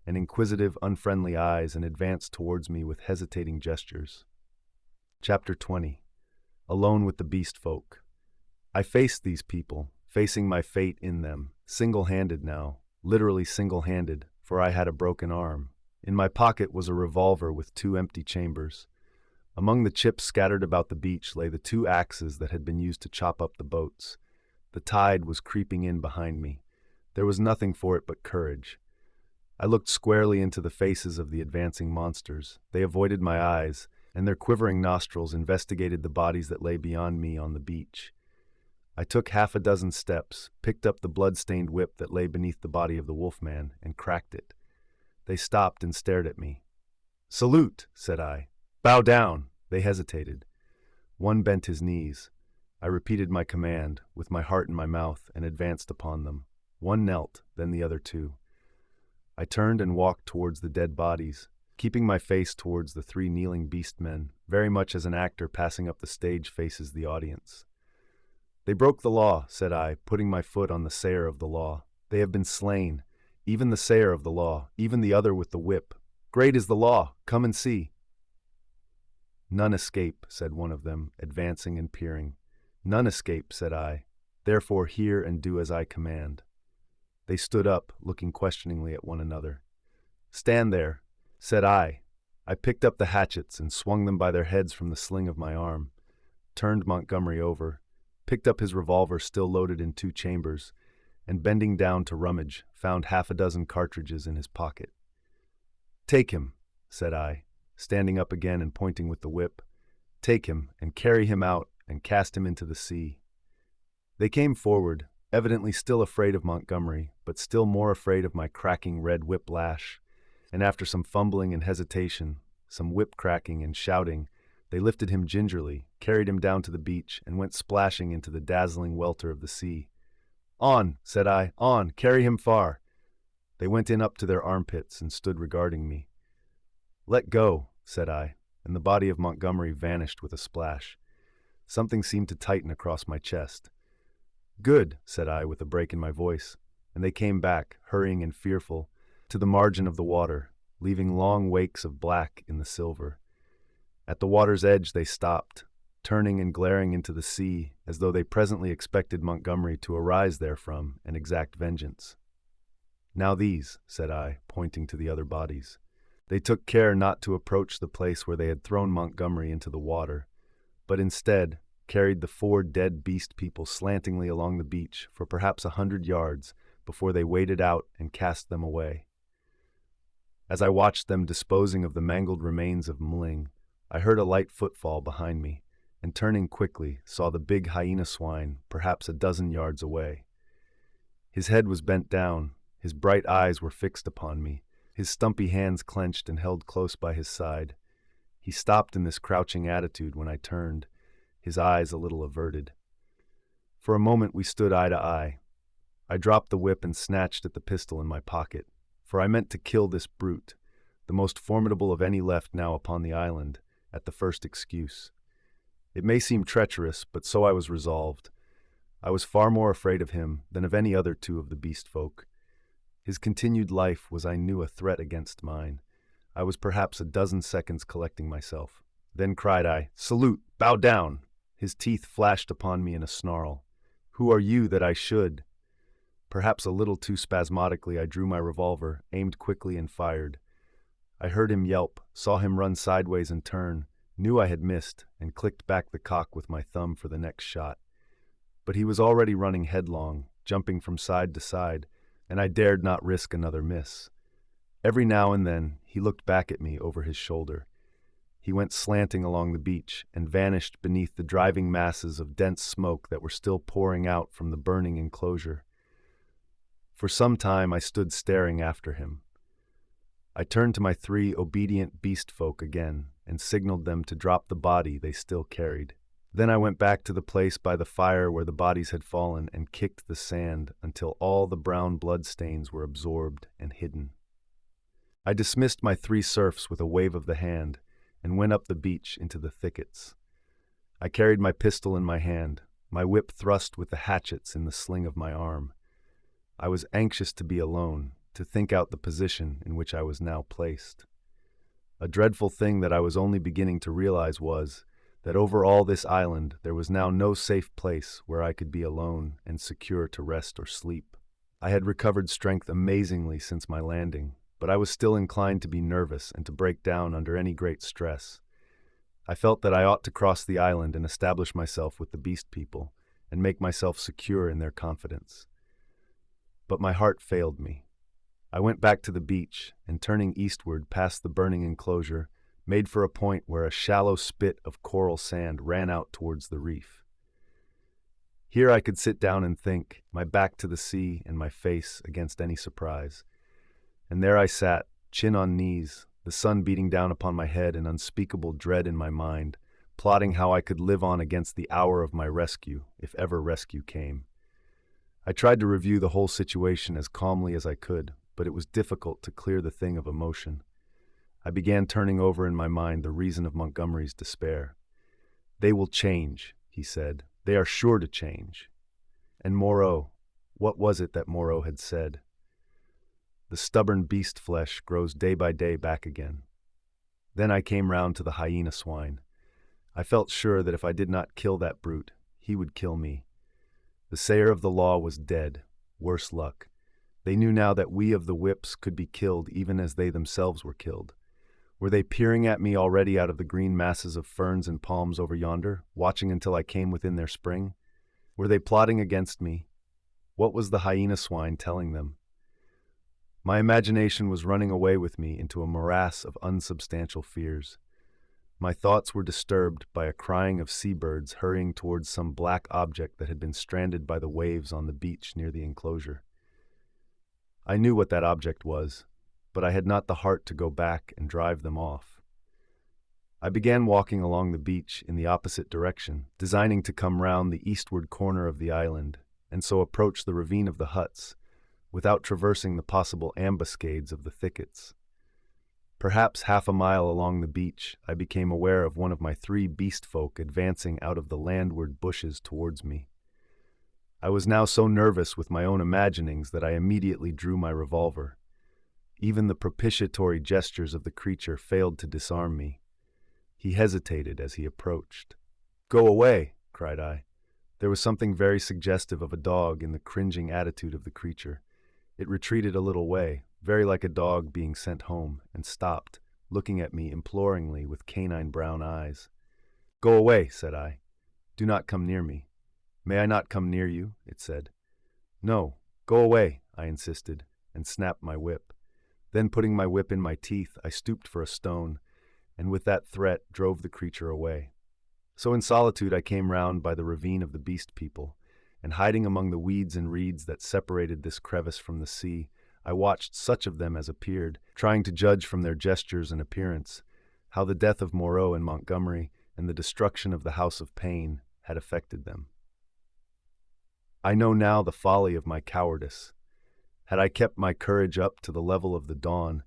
Speaker 1: and inquisitive, unfriendly eyes, and advanced towards me with hesitating gestures. Chapter 20. Alone with the beast folk. I faced these people, facing my fate in them, single-handed now, literally single-handed, for I had a broken arm. In my pocket was a revolver with 2 empty chambers. Among the chips scattered about the beach lay the 2 axes that had been used to chop up the boats. The tide was creeping in behind me. There was nothing for it but courage. I looked squarely into the faces of the advancing monsters. They avoided my eyes, and their quivering nostrils investigated the bodies that lay beyond me on the beach. I took 6 steps, picked up the blood-stained whip that lay beneath the body of the wolfman, and cracked it. They stopped and stared at me. "Salute," said I. "Bow down." They hesitated. One bent his knees. I repeated my command, with my heart in my mouth, and advanced upon them. One knelt, then the other 2. I turned and walked towards the dead bodies, keeping my face towards the 3 kneeling beast-men, very much as an actor passing up the stage faces the audience. "They broke the law," said I, putting my foot on the sayer of the law. "They have been slain, even the sayer of the law, even the other with the whip. Great is the law, come and see." "None escape," said one of them, advancing and peering. "None escape," said I. "Therefore hear and do as I command." They stood up, looking questioningly at one another. "Stand there," said I. I picked up the hatchets and swung them by their heads from the sling of my arm, turned Montgomery over, picked up his revolver still loaded in 2 chambers, and bending down to rummage, found 6 cartridges in his pocket. "Take him," said I, standing up again and pointing with the whip. "Take him, and carry him out, and cast him into the sea." They came forward, evidently still afraid of Montgomery, but still more afraid of my cracking red whip-lash, and after some fumbling and hesitation, some whip-cracking and shouting, They lifted him gingerly, carried him down to the beach, and went splashing into the dazzling welter of the sea. "On," said I, "on, carry him far." They went in up to their armpits and stood regarding me. "Let go," said I, and the body of Montgomery vanished with a splash. Something seemed to tighten across my chest. "Good," said I with a break in my voice, and they came back, hurrying and fearful, to the margin of the water, leaving long wakes of black in the silver. At the water's edge they stopped, turning and glaring into the sea as though they presently expected Montgomery to arise therefrom and exact vengeance. "Now these," said I, pointing to the other bodies. They took care not to approach the place where they had thrown Montgomery into the water, but instead carried the 4 dead beast people slantingly along the beach for perhaps 100 yards before they waded out and cast them away. As I watched them disposing of the mangled remains of Mling, I heard a light footfall behind me, and turning quickly, saw the big hyena swine perhaps a dozen yards away. His head was bent down, his bright eyes were fixed upon me, his stumpy hands clenched and held close by his side. He stopped in this crouching attitude when I turned, his eyes a little averted. For a moment we stood eye to eye. I dropped the whip and snatched at the pistol in my pocket, for I meant to kill this brute, the most formidable of any left now upon the island, at the first excuse. It may seem treacherous, but so I was resolved. I was far more afraid of him than of any other 2 of the beast folk. His continued life was, I knew, a threat against mine. I was perhaps a dozen seconds collecting myself. Then cried I, "Salute! Bow down!" His teeth flashed upon me in a snarl. "Who are you that I should?" Perhaps a little too spasmodically I drew my revolver, aimed quickly and fired. I heard him yelp, saw him run sideways and turn, knew I had missed, and clicked back the cock with my thumb for the next shot. But he was already running headlong, jumping from side to side, and I dared not risk another miss. Every now and then he looked back at me over his shoulder. He went slanting along the beach and vanished beneath the driving masses of dense smoke that were still pouring out from the burning enclosure. For some time I stood staring after him. I turned to my 3 obedient beast folk again and signaled them to drop the body they still carried. Then I went back to the place by the fire where the bodies had fallen and kicked the sand until all the brown blood stains were absorbed and hidden. I dismissed my 3 serfs with a wave of the hand and went up the beach into the thickets. I carried my pistol in my hand, my whip thrust with the hatchets in the sling of my arm. I was anxious to be alone, to think out the position in which I was now placed. A dreadful thing that I was only beginning to realize was that over all this island there was now no safe place where I could be alone and secure to rest or sleep. I had recovered strength amazingly since my landing, but I was still inclined to be nervous and to break down under any great stress. I felt that I ought to cross the island and establish myself with the beast people and make myself secure in their confidence. But my heart failed me. I went back to the beach and, turning eastward past the burning enclosure, made for a point where a shallow spit of coral sand ran out towards the reef. Here I could sit down and think, my back to the sea and my face against any surprise. And there I sat, chin on knees, the sun beating down upon my head and unspeakable dread in my mind, plotting how I could live on against the hour of my rescue, if ever rescue came. I tried to review the whole situation as calmly as I could, but it was difficult to clear the thing of emotion. I began turning over in my mind the reason of Montgomery's despair. "They will change," he said. "They are sure to change." And Moreau, what was it that Moreau had said? The stubborn beast flesh grows day by day back again. Then I came round to the hyena swine. I felt sure that if I did not kill that brute, he would kill me. The sayer of the law was dead, worse luck. They knew now that we of the whips could be killed even as they themselves were killed. Were they peering at me already out of the green masses of ferns and palms over yonder, watching until I came within their spring? Were they plotting against me? What was the hyena swine telling them? My imagination was running away with me into a morass of unsubstantial fears. My thoughts were disturbed by a crying of seabirds hurrying towards some black object that had been stranded by the waves on the beach near the enclosure. I knew what that object was, but I had not the heart to go back and drive them off. I began walking along the beach in the opposite direction, designing to come round the eastward corner of the island, and so approach the ravine of the huts, without traversing the possible ambuscades of the thickets. Perhaps half a mile along the beach, I became aware of one of my 3 beast folk advancing out of the landward bushes towards me. I was now so nervous with my own imaginings that I immediately drew my revolver. Even the propitiatory gestures of the creature failed to disarm me. He hesitated as he approached. "Go away!" cried I. There was something very suggestive of a dog in the cringing attitude of the creature. It retreated a little way, very like a dog being sent home, and stopped, looking at me imploringly with canine brown eyes. "Go away," said I. "Do not come near me." "May I not come near you?" it said. "No, go away," I insisted, and snapped my whip. Then, putting my whip in my teeth, I stooped for a stone, and with that threat drove the creature away. So in solitude I came round by the ravine of the beast people, and hiding among the weeds and reeds that separated this crevice from the sea, I watched such of them as appeared, trying to judge from their gestures and appearance how the death of Moreau and Montgomery and the destruction of the House of Pain had affected them. I know now the folly of my cowardice. Had I kept my courage up to the level of the dawn,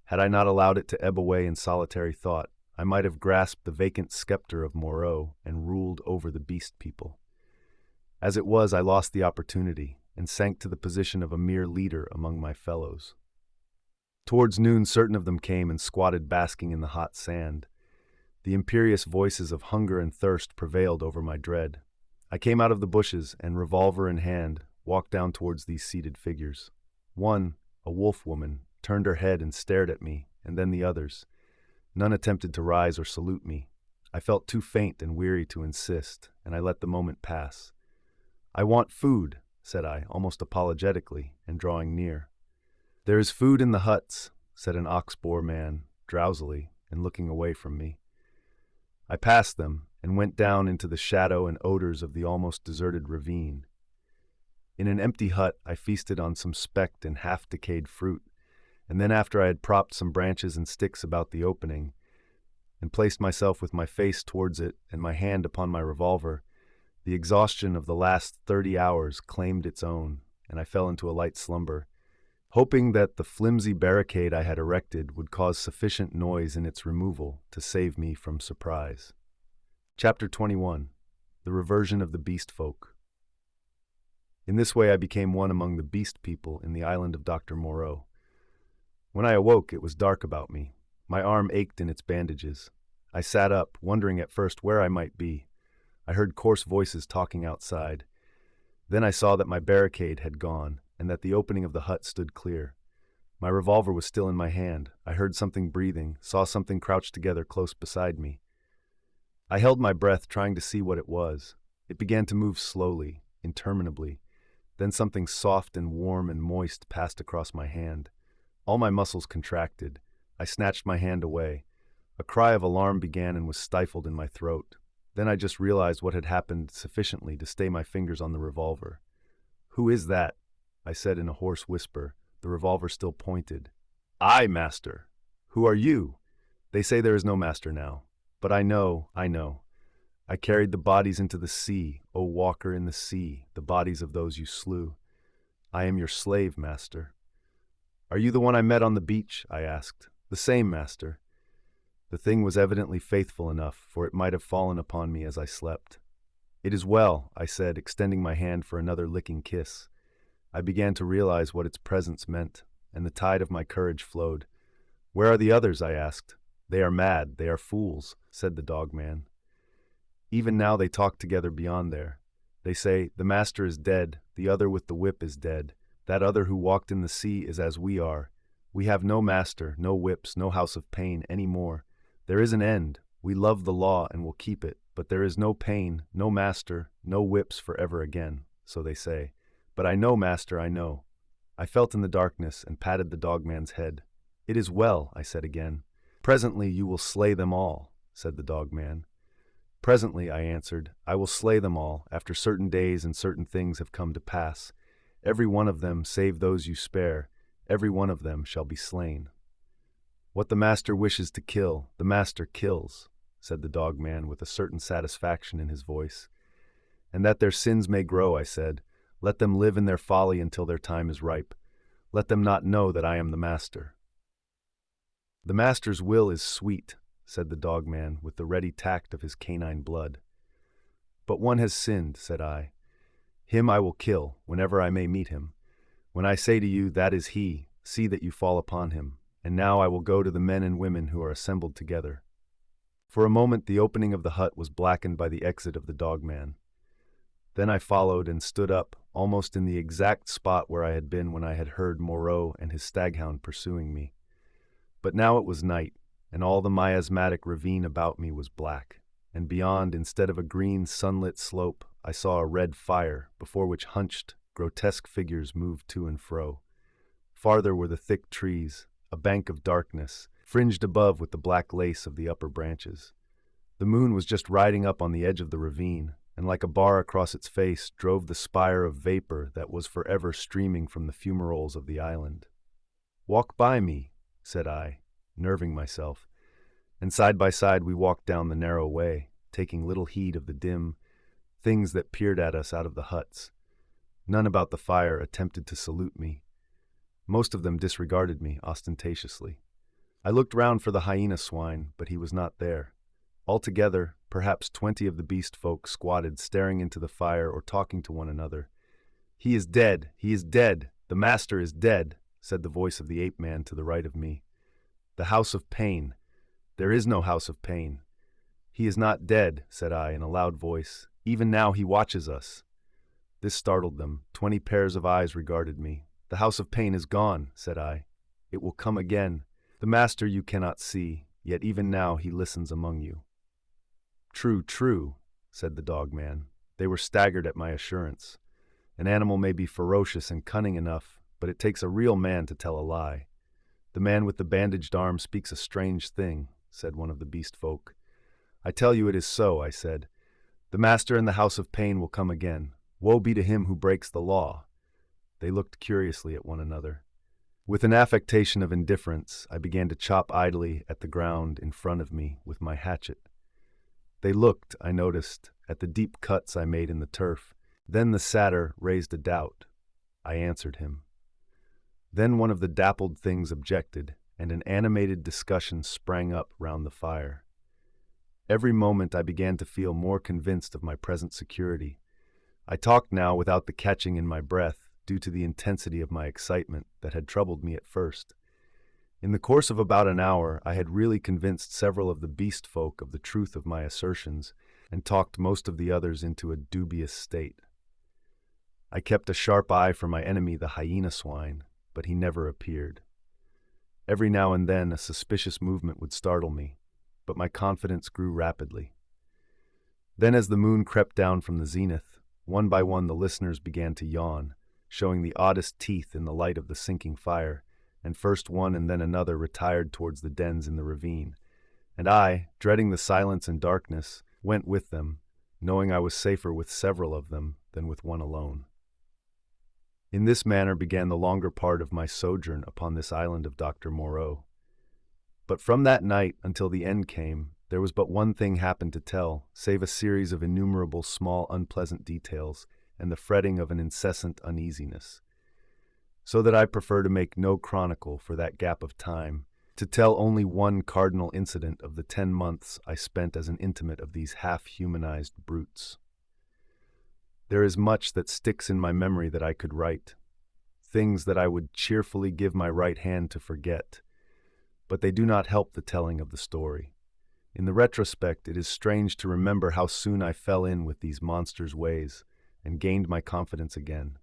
Speaker 1: had I not allowed it to ebb away in solitary thought, I might have grasped the vacant scepter of Moreau and ruled over the beast people. As it was, I lost the opportunity and sank to the position of a mere leader among my fellows. Towards noon, certain of them came and squatted basking in the hot sand. The imperious voices of hunger and thirst prevailed over my dread. I came out of the bushes and, revolver in hand, walked down towards these seated figures. One, a wolf woman, turned her head and stared at me, and then the others. None attempted to rise or salute me. I felt too faint and weary to insist, and I let the moment pass. "I want food," said I, almost apologetically, and drawing near. "There is food in the huts," said an ox-boar man, drowsily, and looking away from me. I passed them, and went down into the shadow and odors of the almost deserted ravine. In an empty hut, I feasted on some specked and half-decayed fruit, and then after I had propped some branches and sticks about the opening, and placed myself with my face towards it and my hand upon my revolver, the exhaustion of the last 30 hours claimed its own, and I fell into a light slumber, hoping that the flimsy barricade I had erected would cause sufficient noise in its removal to save me from surprise. Chapter 21. The Reversion of the Beast Folk. In this way I became one among the beast people in the Island of Doctor Moreau. When I awoke, it was dark about me. My arm ached in its bandages. I sat up, wondering at first where I might be. I heard coarse voices talking outside. Then I saw that my barricade had gone, and that the opening of the hut stood clear. My revolver was still in my hand. I heard something breathing, saw something crouched together close beside me. I held my breath, trying to see what it was. It began to move slowly, interminably. Then something soft and warm and moist passed across my hand. All my muscles contracted. I snatched my hand away. A cry of alarm began and was stifled in my throat. Then I just realized what had happened sufficiently to stay my fingers on the revolver. "Who is that?" I said in a hoarse whisper, the revolver still pointed. "I, master." "Who are you?" "They say there is no master now. But I know. I carried the bodies into the sea, O walker in the sea, the bodies of those you slew. I am your slave, master." "Are you the one I met on the beach?" I asked. "The same, master." The thing was evidently faithful enough, for it might have fallen upon me as I slept. "It is well," I said, extending my hand for another licking kiss. I began to realize what its presence meant, and the tide of my courage flowed. "Where are the others?" I asked. "They are mad, they are fools," said the dog-man. "Even now they talk together beyond there. They say, 'The master is dead, the other with the whip is dead. That other who walked in the sea is as we are. We have no master, no whips, no house of pain any more. There is an end. We love the law and will keep it, but there is no pain, no master, no whips forever again,' so they say. But I know, master, I know." I felt in the darkness and patted the dog-man's head. "It is well," I said again. "Presently you will slay them all," said the dog-man. "Presently," I answered, "I will slay them all, after certain days and certain things have come to pass. Every one of them, save those you spare, every one of them shall be slain. What the master wishes to kill, the master kills. said the dog man with a certain satisfaction in his voice. "And that their sins may grow," I said. "Let them live in their folly until their time is ripe. Let them not know that I am the master." "The master's will is sweet," said the dog man with the ready tact of his canine blood. "But one has sinned," said I. "Him I will kill, whenever I may meet him. When I say to you, 'That is he,' see that you fall upon him. And now I will go to the men and women who are assembled together." For a moment the opening of the hut was blackened by the exit of the dog man. Then I followed and stood up, almost in the exact spot where I had been when I had heard Moreau and his staghound pursuing me. But now it was night, and all the miasmatic ravine about me was black, and beyond, instead of a green sunlit slope, I saw a red fire, before which hunched, grotesque figures moved to and fro. Farther were the thick trees, a bank of darkness, fringed above with the black lace of the upper branches. The moon was just riding up on the edge of the ravine, and like a bar across its face drove the spire of vapor that was forever streaming from the fumaroles of the island. "Walk by me," said I, nerving myself, and side by side we walked down the narrow way, taking little heed of the dim things that peered at us out of the huts. None about the fire attempted to salute me. Most of them disregarded me ostentatiously. I looked round for the hyena swine, but he was not there. Altogether, perhaps 20 of the beast folk squatted staring into the fire or talking to one another. "He is dead! He is dead! The master is dead!" said the voice of the ape-man to the right of me. "The house of pain! There is no house of pain!" "He is not dead," said I in a loud voice. "Even now he watches us." This startled them. 20 pairs of eyes regarded me. "The house of pain is gone," said I. "It will come again. The master you cannot see, yet even now he listens among you." "True, true," said the dog man. They were staggered at my assurance. An animal may be ferocious and cunning enough, but it takes a real man to tell a lie. "The man with the bandaged arm speaks a strange thing," said one of the beast folk. "I tell you it is so," I said. "The master and the house of pain will come again. Woe be to him who breaks the law." They looked curiously at one another. With an affectation of indifference, I began to chop idly at the ground in front of me with my hatchet. They looked, I noticed, at the deep cuts I made in the turf. Then the satyr raised a doubt. I answered him. Then one of the dappled things objected, and an animated discussion sprang up round the fire. Every moment I began to feel more convinced of my present security. I talked now without the catching in my breath, due to the intensity of my excitement that had troubled me at first. In the course of about an hour, I had really convinced several of the beast folk of the truth of my assertions, and talked most of the others into a dubious state. I kept a sharp eye for my enemy, the hyena swine, but he never appeared. Every now and then a suspicious movement would startle me, but my confidence grew rapidly. Then as the moon crept down from the zenith, one by one the listeners began to yawn, showing the oddest teeth in the light of the sinking fire, and first one and then another retired towards the dens in the ravine, and I, dreading the silence and darkness, went with them, knowing I was safer with several of them than with one alone. In this manner began the longer part of my sojourn upon this island of Dr. Moreau. But from that night until the end came, there was but one thing happened to tell, save a series of innumerable small unpleasant details and the fretting of an incessant uneasiness. So that I prefer to make no chronicle for that gap of time, to tell only one cardinal incident of the 10 months I spent as an intimate of these half-humanized brutes. There is much that sticks in my memory that I could write, things that I would cheerfully give my right hand to forget, but they do not help the telling of the story. In the retrospect, it is strange to remember how soon I fell in with these monsters' ways and gained my confidence again.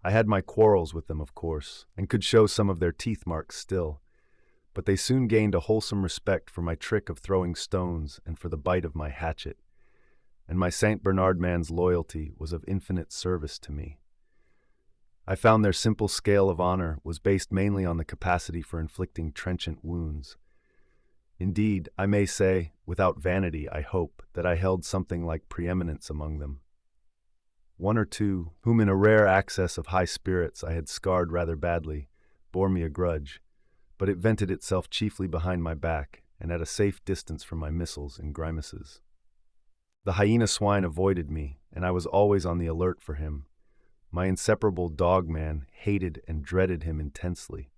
Speaker 1: I had my quarrels with them, of course, and could show some of their teeth marks still, but they soon gained a wholesome respect for my trick of throwing stones and for the bite of my hatchet, and my St. Bernard man's loyalty was of infinite service to me. I found their simple scale of honor was based mainly on the capacity for inflicting trenchant wounds. Indeed, I may say, without vanity, I hope, that I held something like preeminence among them. One or two, whom in a rare access of high spirits I had scarred rather badly, bore me a grudge, but it vented itself chiefly behind my back, and at a safe distance from my missiles and grimaces. The hyena swine avoided me, and I was always on the alert for him. My inseparable dog-man hated and dreaded him intensely.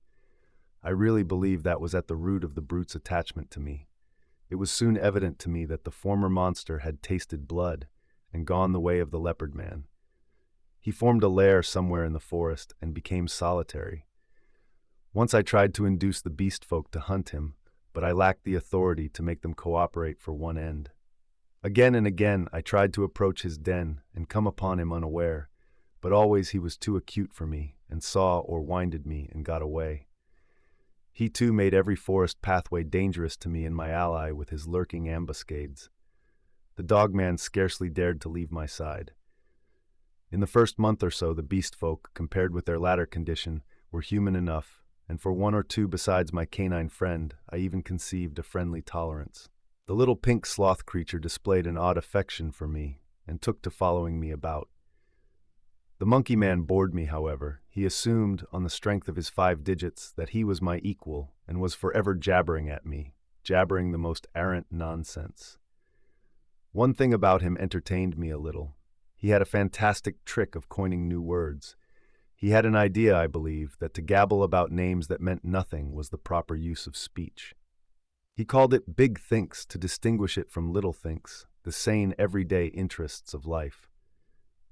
Speaker 1: I really believe that was at the root of the brute's attachment to me. It was soon evident to me that the former monster had tasted blood and gone the way of the leopard man. He formed a lair somewhere in the forest and became solitary. Once I tried to induce the beast folk to hunt him, but I lacked the authority to make them cooperate for one end. Again and again I tried to approach his den and come upon him unaware, but always he was too acute for me and saw or winded me and got away. He too made every forest pathway dangerous to me and my ally with his lurking ambuscades. The dog-man scarcely dared to leave my side. In the first month or so, the beast folk, compared with their latter condition, were human enough, and for one or two besides my canine friend, I even conceived a friendly tolerance. The little pink sloth creature displayed an odd affection for me and took to following me about. The monkey man bored me, however. He assumed, on the strength of his 5 digits, that he was my equal and was forever jabbering at me, jabbering the most arrant nonsense. One thing about him entertained me a little. He had a fantastic trick of coining new words. He had an idea, I believe, that to gabble about names that meant nothing was the proper use of speech. He called it big thinks to distinguish it from little thinks, the sane everyday interests of life.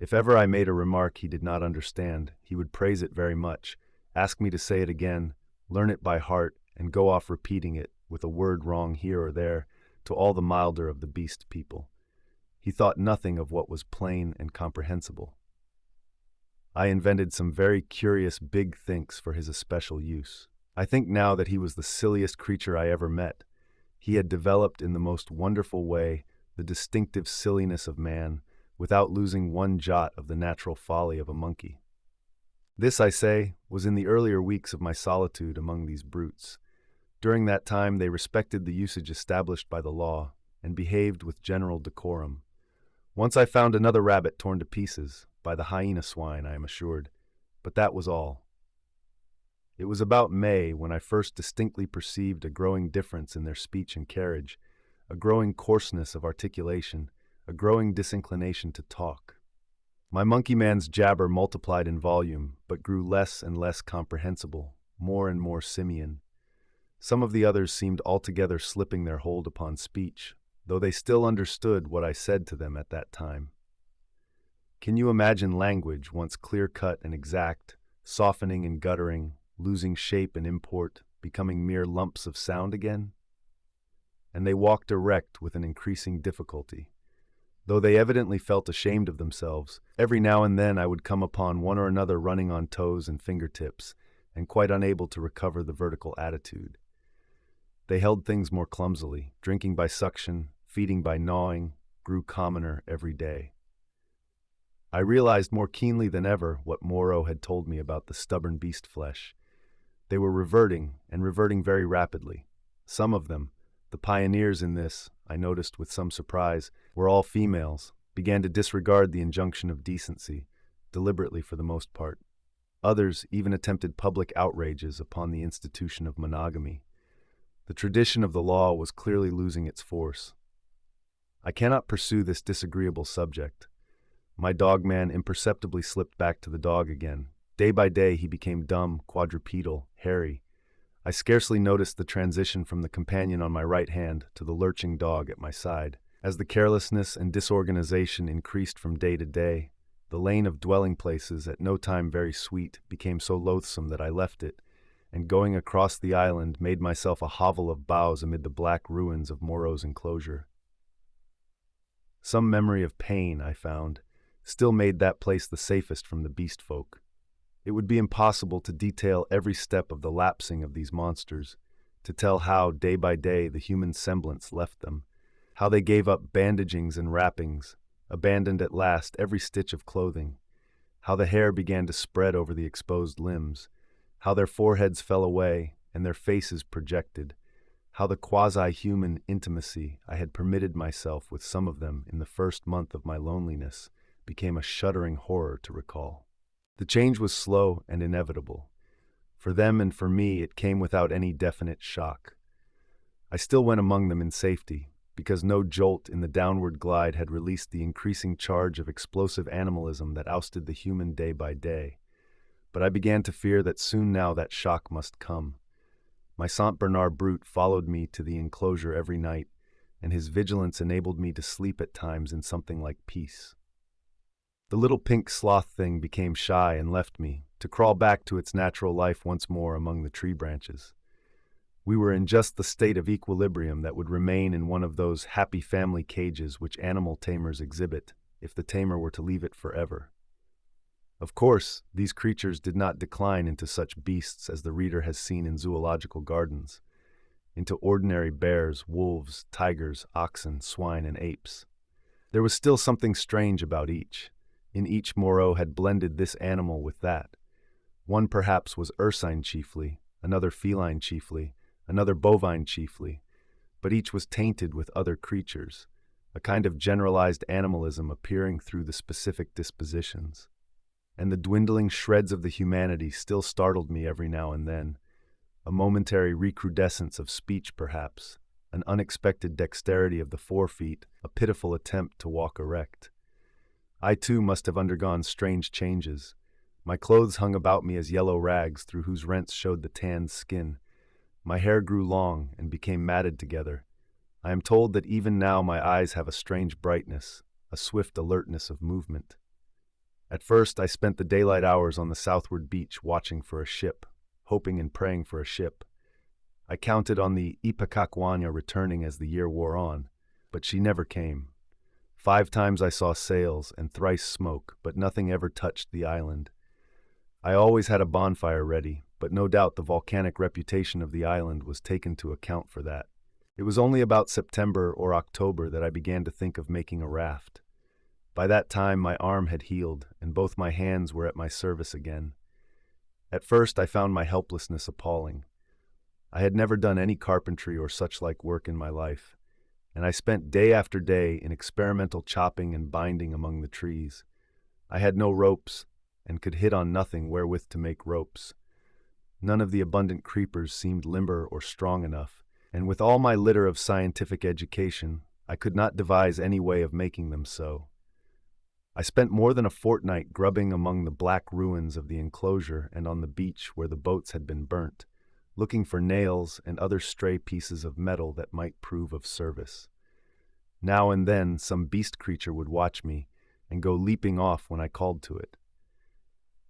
Speaker 1: If ever I made a remark he did not understand, he would praise it very much, ask me to say it again, learn it by heart, and go off repeating it, with a word wrong here or there, to all the milder of the beast people. He thought nothing of what was plain and comprehensible. I invented some very curious big thinks for his especial use. I think now that he was the silliest creature I ever met. He had developed in the most wonderful way the distinctive silliness of man, without losing one jot of the natural folly of a monkey. This, I say, was in the earlier weeks of my solitude among these brutes. During that time they respected the usage established by the law, and behaved with general decorum. Once I found another rabbit torn to pieces, by the hyena swine, I am assured, but that was all. It was about May when I first distinctly perceived a growing difference in their speech and carriage, a growing coarseness of articulation, a growing disinclination to talk. My monkey man's jabber multiplied in volume, but grew less and less comprehensible, more and more simian. Some of the others seemed altogether slipping their hold upon speech, though they still understood what I said to them at that time. Can you imagine language, once clear-cut and exact, softening and guttering, losing shape and import, becoming mere lumps of sound again? And they walked erect with an increasing difficulty. Though they evidently felt ashamed of themselves, every now and then I would come upon one or another running on toes and fingertips, and quite unable to recover the vertical attitude. They held things more clumsily, drinking by suction, feeding by gnawing, grew commoner every day. I realized more keenly than ever what Moreau had told me about the stubborn beast flesh. They were reverting, and reverting very rapidly. Some of them, the pioneers in this, I noticed with some surprise, were all females, began to disregard the injunction of decency, deliberately for the most part. Others even attempted public outrages upon the institution of monogamy. The tradition of the law was clearly losing its force. I cannot pursue this disagreeable subject. My dog-man imperceptibly slipped back to the dog again. Day by day he became dumb, quadrupedal, hairy. I scarcely noticed the transition from the companion on my right hand to the lurching dog at my side. As the carelessness and disorganization increased from day to day, the lane of dwelling places, at no time very sweet, became so loathsome that I left it, and going across the island made myself a hovel of boughs amid the black ruins of Moreau's enclosure. Some memory of pain, I found, still made that place the safest from the beast folk. It would be impossible to detail every step of the lapsing of these monsters, to tell how, day by day, the human semblance left them, how they gave up bandagings and wrappings, abandoned at last every stitch of clothing, how the hair began to spread over the exposed limbs, how their foreheads fell away and their faces projected, how the quasi-human intimacy I had permitted myself with some of them in the first month of my loneliness became a shuddering horror to recall. The change was slow and inevitable. For them and for me it came without any definite shock. I still went among them in safety, because no jolt in the downward glide had released the increasing charge of explosive animalism that ousted the human day by day. But I began to fear that soon now that shock must come. My Saint Bernard brute followed me to the enclosure every night, and his vigilance enabled me to sleep at times in something like peace. The little pink sloth thing became shy and left me, to crawl back to its natural life once more among the tree branches. We were in just the state of equilibrium that would remain in one of those happy family cages which animal tamers exhibit if the tamer were to leave it forever. Of course, these creatures did not decline into such beasts as the reader has seen in zoological gardens, into ordinary bears, wolves, tigers, oxen, swine, and apes. There was still something strange about each. In each Moreau had blended this animal with that. One perhaps was ursine chiefly, another feline chiefly, another bovine chiefly, but each was tainted with other creatures, a kind of generalized animalism appearing through the specific dispositions. And the dwindling shreds of the humanity still startled me every now and then, a momentary recrudescence of speech perhaps, an unexpected dexterity of the forefeet, a pitiful attempt to walk erect. I too must have undergone strange changes. My clothes hung about me as yellow rags through whose rents showed the tanned skin. My hair grew long and became matted together. I am told that even now my eyes have a strange brightness, a swift alertness of movement. At first I spent the daylight hours on the southward beach watching for a ship, hoping and praying for a ship. I counted on the Ipecacuanha returning as the year wore on, but she never came. 5 times I saw sails and thrice smoke, but nothing ever touched the island. I always had a bonfire ready, but no doubt the volcanic reputation of the island was taken to account for that. It was only about September or October that I began to think of making a raft. By that time my arm had healed, and both my hands were at my service again. At first I found my helplessness appalling. I had never done any carpentry or such-like work in my life, and I spent day after day in experimental chopping and binding among the trees. I had no ropes, and could hit on nothing wherewith to make ropes. None of the abundant creepers seemed limber or strong enough, and with all my litter of scientific education, I could not devise any way of making them so. I spent more than a fortnight grubbing among the black ruins of the enclosure and on the beach where the boats had been burnt, looking for nails and other stray pieces of metal that might prove of service. Now and then some beast creature would watch me and go leaping off when I called to it.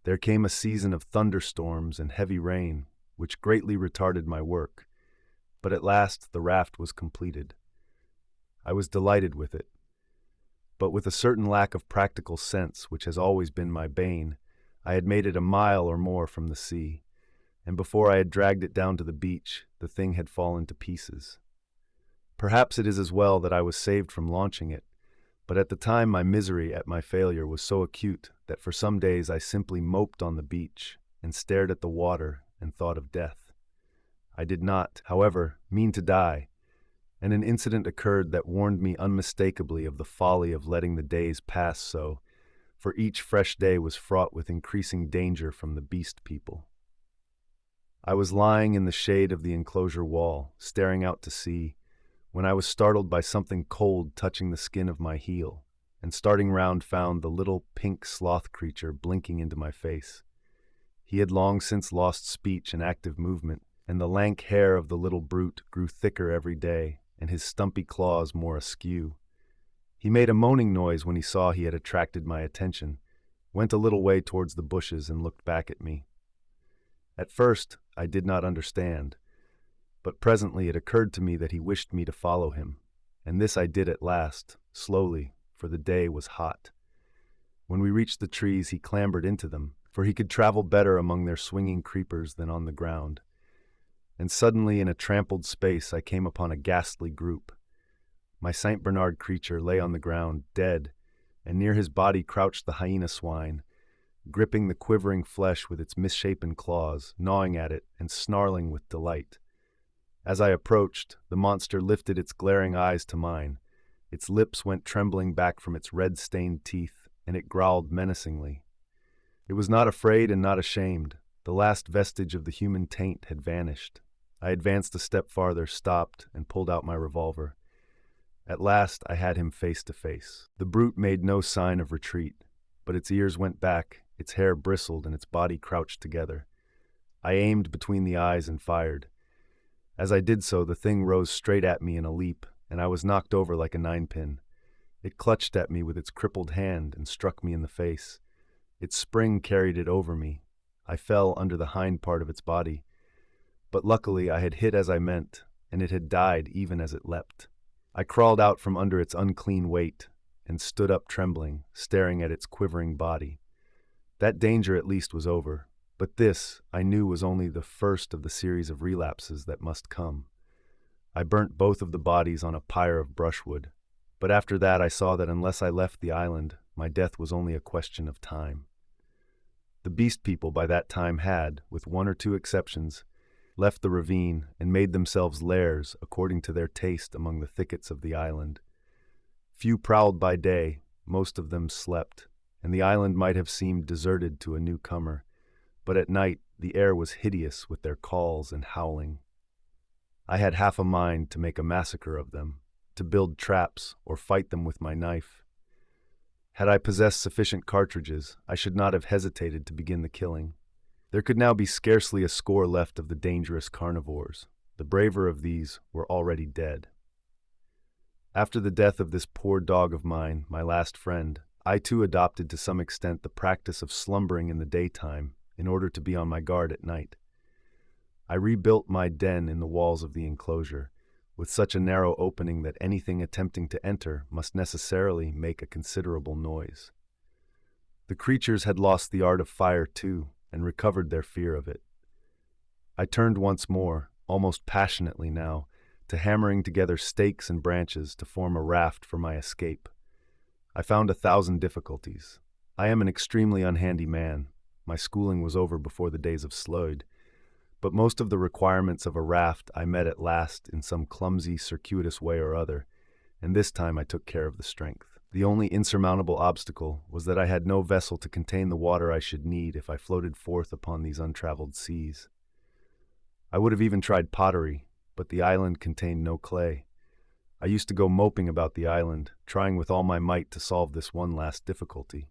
Speaker 1: There came a season of thunderstorms and heavy rain, which greatly retarded my work, but at last the raft was completed. I was delighted with it, but with a certain lack of practical sense which has always been my bane, I had made it a mile or more from the sea, and before I had dragged it down to the beach, the thing had fallen to pieces. Perhaps it is as well that I was saved from launching it, but at the time my misery at my failure was so acute that for some days I simply moped on the beach and stared at the water and thought of death. I did not, however, mean to die, and an incident occurred that warned me unmistakably of the folly of letting the days pass so, for each fresh day was fraught with increasing danger from the beast people. I was lying in the shade of the enclosure wall, staring out to sea, when I was startled by something cold touching the skin of my heel, and starting round found the little pink sloth creature blinking into my face. He had long since lost speech and active movement, and the lank hair of the little brute grew thicker every day, and his stumpy claws more askew. He made a moaning noise when he saw he had attracted my attention, went a little way towards the bushes and looked back at me. At first, I did not understand, but presently it occurred to me that he wished me to follow him, and this I did at last, slowly, for the day was hot. When we reached the trees, he clambered into them, for he could travel better among their swinging creepers than on the ground. And suddenly in a trampled space I came upon a ghastly group. My Saint Bernard creature lay on the ground, dead, and near his body crouched the hyena swine, gripping the quivering flesh with its misshapen claws, gnawing at it and snarling with delight. As I approached, the monster lifted its glaring eyes to mine. Its lips went trembling back from its red-stained teeth, and it growled menacingly. It was not afraid and not ashamed. The last vestige of the human taint had vanished. I advanced a step farther, stopped, and pulled out my revolver. At last, I had him face to face. The brute made no sign of retreat, but its ears went back, its hair bristled, and its body crouched together. I aimed between the eyes and fired. As I did so, the thing rose straight at me in a leap, and I was knocked over like a ninepin. It clutched at me with its crippled hand and struck me in the face. Its spring carried it over me. I fell under the hind part of its body. But luckily I had hit as I meant, and it had died even as it leapt. I crawled out from under its unclean weight and stood up trembling, staring at its quivering body. That danger at least was over, but this, I knew, was only the first of the series of relapses that must come. I burnt both of the bodies on a pyre of brushwood, but after that I saw that unless I left the island, my death was only a question of time. The beast people by that time had, with one or two exceptions, left the ravine and made themselves lairs according to their taste among the thickets of the island. Few prowled by day, most of them slept, and the island might have seemed deserted to a newcomer, but at night the air was hideous with their calls and howling. I had half a mind to make a massacre of them, to build traps or fight them with my knife. Had I possessed sufficient cartridges, I should not have hesitated to begin the killing. There could now be scarcely a score left of the dangerous carnivores. The braver of these were already dead. After the death of this poor dog of mine, my last friend, I too adopted to some extent the practice of slumbering in the daytime in order to be on my guard at night. I rebuilt my den in the walls of the enclosure, with such a narrow opening that anything attempting to enter must necessarily make a considerable noise. The creatures had lost the art of fire too, and recovered their fear of it. I turned once more, almost passionately now, to hammering together stakes and branches to form a raft for my escape. I found 1,000 difficulties. I am an extremely unhandy man. My schooling was over before the days of Slöjd, but most of the requirements of a raft I met at last in some clumsy, circuitous way or other, and this time I took care of the strength. The only insurmountable obstacle was that I had no vessel to contain the water I should need if I floated forth upon these untraveled seas. I would have even tried pottery, but the island contained no clay. I used to go moping about the island, trying with all my might to solve this one last difficulty.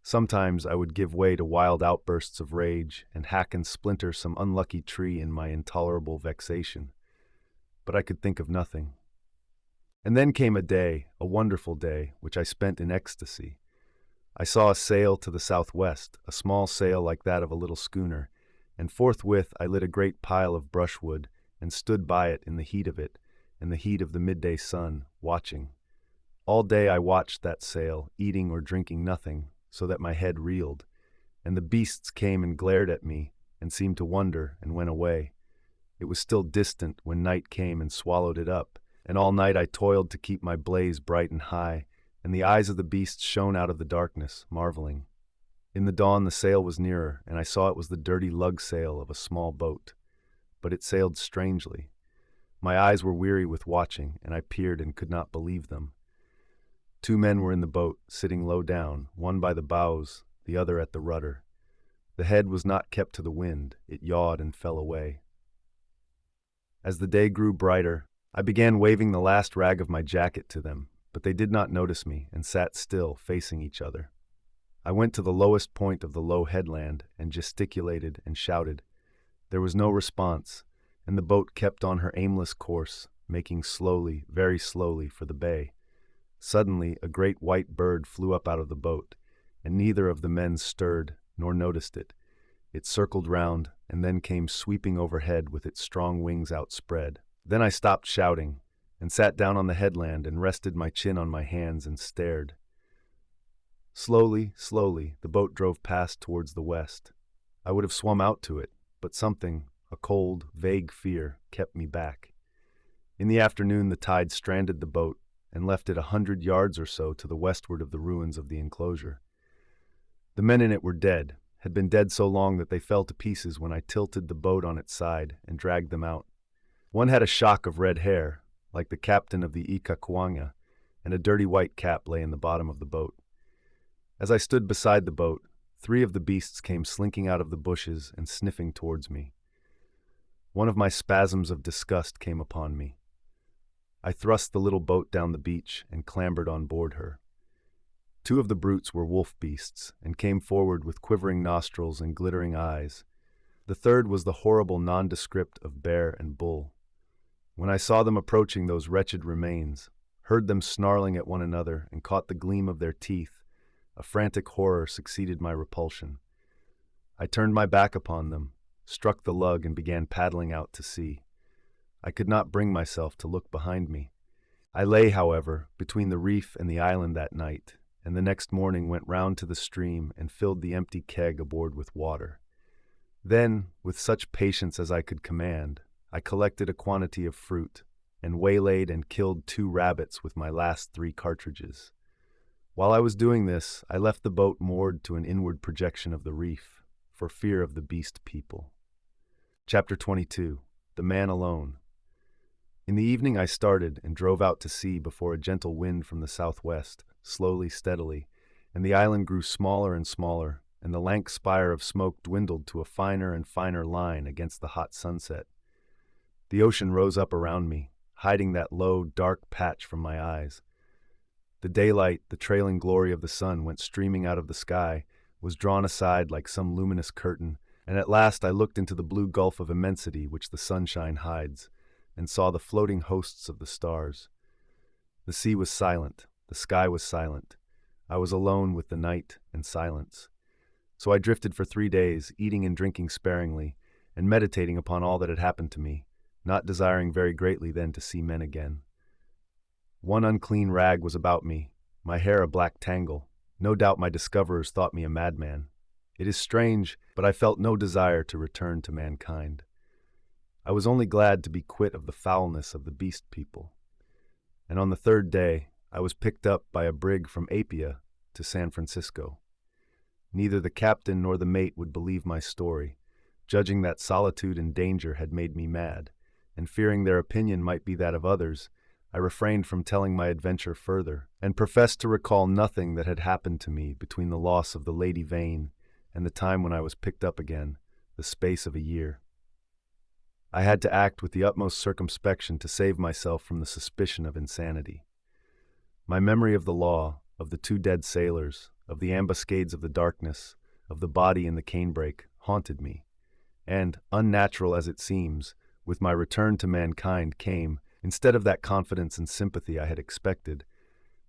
Speaker 1: Sometimes I would give way to wild outbursts of rage and hack and splinter some unlucky tree in my intolerable vexation, but I could think of nothing. And then came a day, a wonderful day, which I spent in ecstasy. I saw a sail to the southwest, a small sail like that of a little schooner, and forthwith I lit a great pile of brushwood and stood by it in the heat of it, in the heat of the midday sun, watching. All day I watched that sail, eating or drinking nothing, so that my head reeled, and the beasts came and glared at me and seemed to wonder and went away. It was still distant when night came and swallowed it up, and all night I toiled to keep my blaze bright and high, and the eyes of the beasts shone out of the darkness, marveling. In the dawn the sail was nearer, and I saw it was the dirty lug sail of a small boat, but it sailed strangely. My eyes were weary with watching, and I peered and could not believe them. 2 men were in the boat, sitting low down, one by the bows, the other at the rudder. The head was not kept to the wind, it yawed and fell away. As the day grew brighter, I began waving the last rag of my jacket to them, but they did not notice me and sat still, facing each other. I went to the lowest point of the low headland and gesticulated and shouted. There was no response, and the boat kept on her aimless course, making slowly, very slowly, for the bay. Suddenly, a great white bird flew up out of the boat, and neither of the men stirred nor noticed it. It circled round and then came sweeping overhead with its strong wings outspread. Then I stopped shouting and sat down on the headland and rested my chin on my hands and stared. Slowly, slowly, the boat drove past towards the west. I would have swum out to it, but something, a cold, vague fear, kept me back. In the afternoon the tide stranded the boat and left it 100 yards or so to the westward of the ruins of the enclosure. The men in it were dead, had been dead so long that they fell to pieces when I tilted the boat on its side and dragged them out. One had a shock of red hair, like the captain of the Icacuanha, and a dirty white cap lay in the bottom of the boat. As I stood beside the boat, 3 of the beasts came slinking out of the bushes and sniffing towards me. One of my spasms of disgust came upon me. I thrust the little boat down the beach and clambered on board her. Two of the brutes were wolf beasts and came forward with quivering nostrils and glittering eyes. The third was the horrible nondescript of bear and bull. When I saw them approaching those wretched remains, heard them snarling at one another, and caught the gleam of their teeth, a frantic horror succeeded my repulsion. I turned my back upon them, struck the lug, and began paddling out to sea. I could not bring myself to look behind me. I lay, however, between the reef and the island that night, and the next morning went round to the stream and filled the empty keg aboard with water. Then, with such patience as I could command, I collected a quantity of fruit, and waylaid and killed 2 rabbits with my last 3 cartridges. While I was doing this, I left the boat moored to an inward projection of the reef, for fear of the beast people. Chapter 22. The Man Alone. In the evening I started and drove out to sea before a gentle wind from the southwest, slowly, steadily, and the island grew smaller and smaller, and the lank spire of smoke dwindled to a finer and finer line against the hot sunset. The ocean rose up around me, hiding that low, dark patch from my eyes. The daylight, the trailing glory of the sun went streaming out of the sky, was drawn aside like some luminous curtain, and at last I looked into the blue gulf of immensity which the sunshine hides, and saw the floating hosts of the stars. The sea was silent, the sky was silent. I was alone with the night and silence. So I drifted for 3 days, eating and drinking sparingly, and meditating upon all that had happened to me, not desiring very greatly then to see men again. One unclean rag was about me, my hair a black tangle. No doubt my discoverers thought me a madman. It is strange, but I felt no desire to return to mankind. I was only glad to be quit of the foulness of the beast people. And on the 3rd day, I was picked up by a brig from Apia to San Francisco. Neither the captain nor the mate would believe my story, judging that solitude and danger had made me mad, and fearing their opinion might be that of others, I refrained from telling my adventure further, and professed to recall nothing that had happened to me between the loss of the Lady Vane and the time when I was picked up again, the space of a year. I had to act with the utmost circumspection to save myself from the suspicion of insanity. My memory of the law, of the 2 dead sailors, of the ambuscades of the darkness, of the body in the canebrake, haunted me, and, unnatural as it seems, with my return to mankind came, instead of that confidence and sympathy I had expected,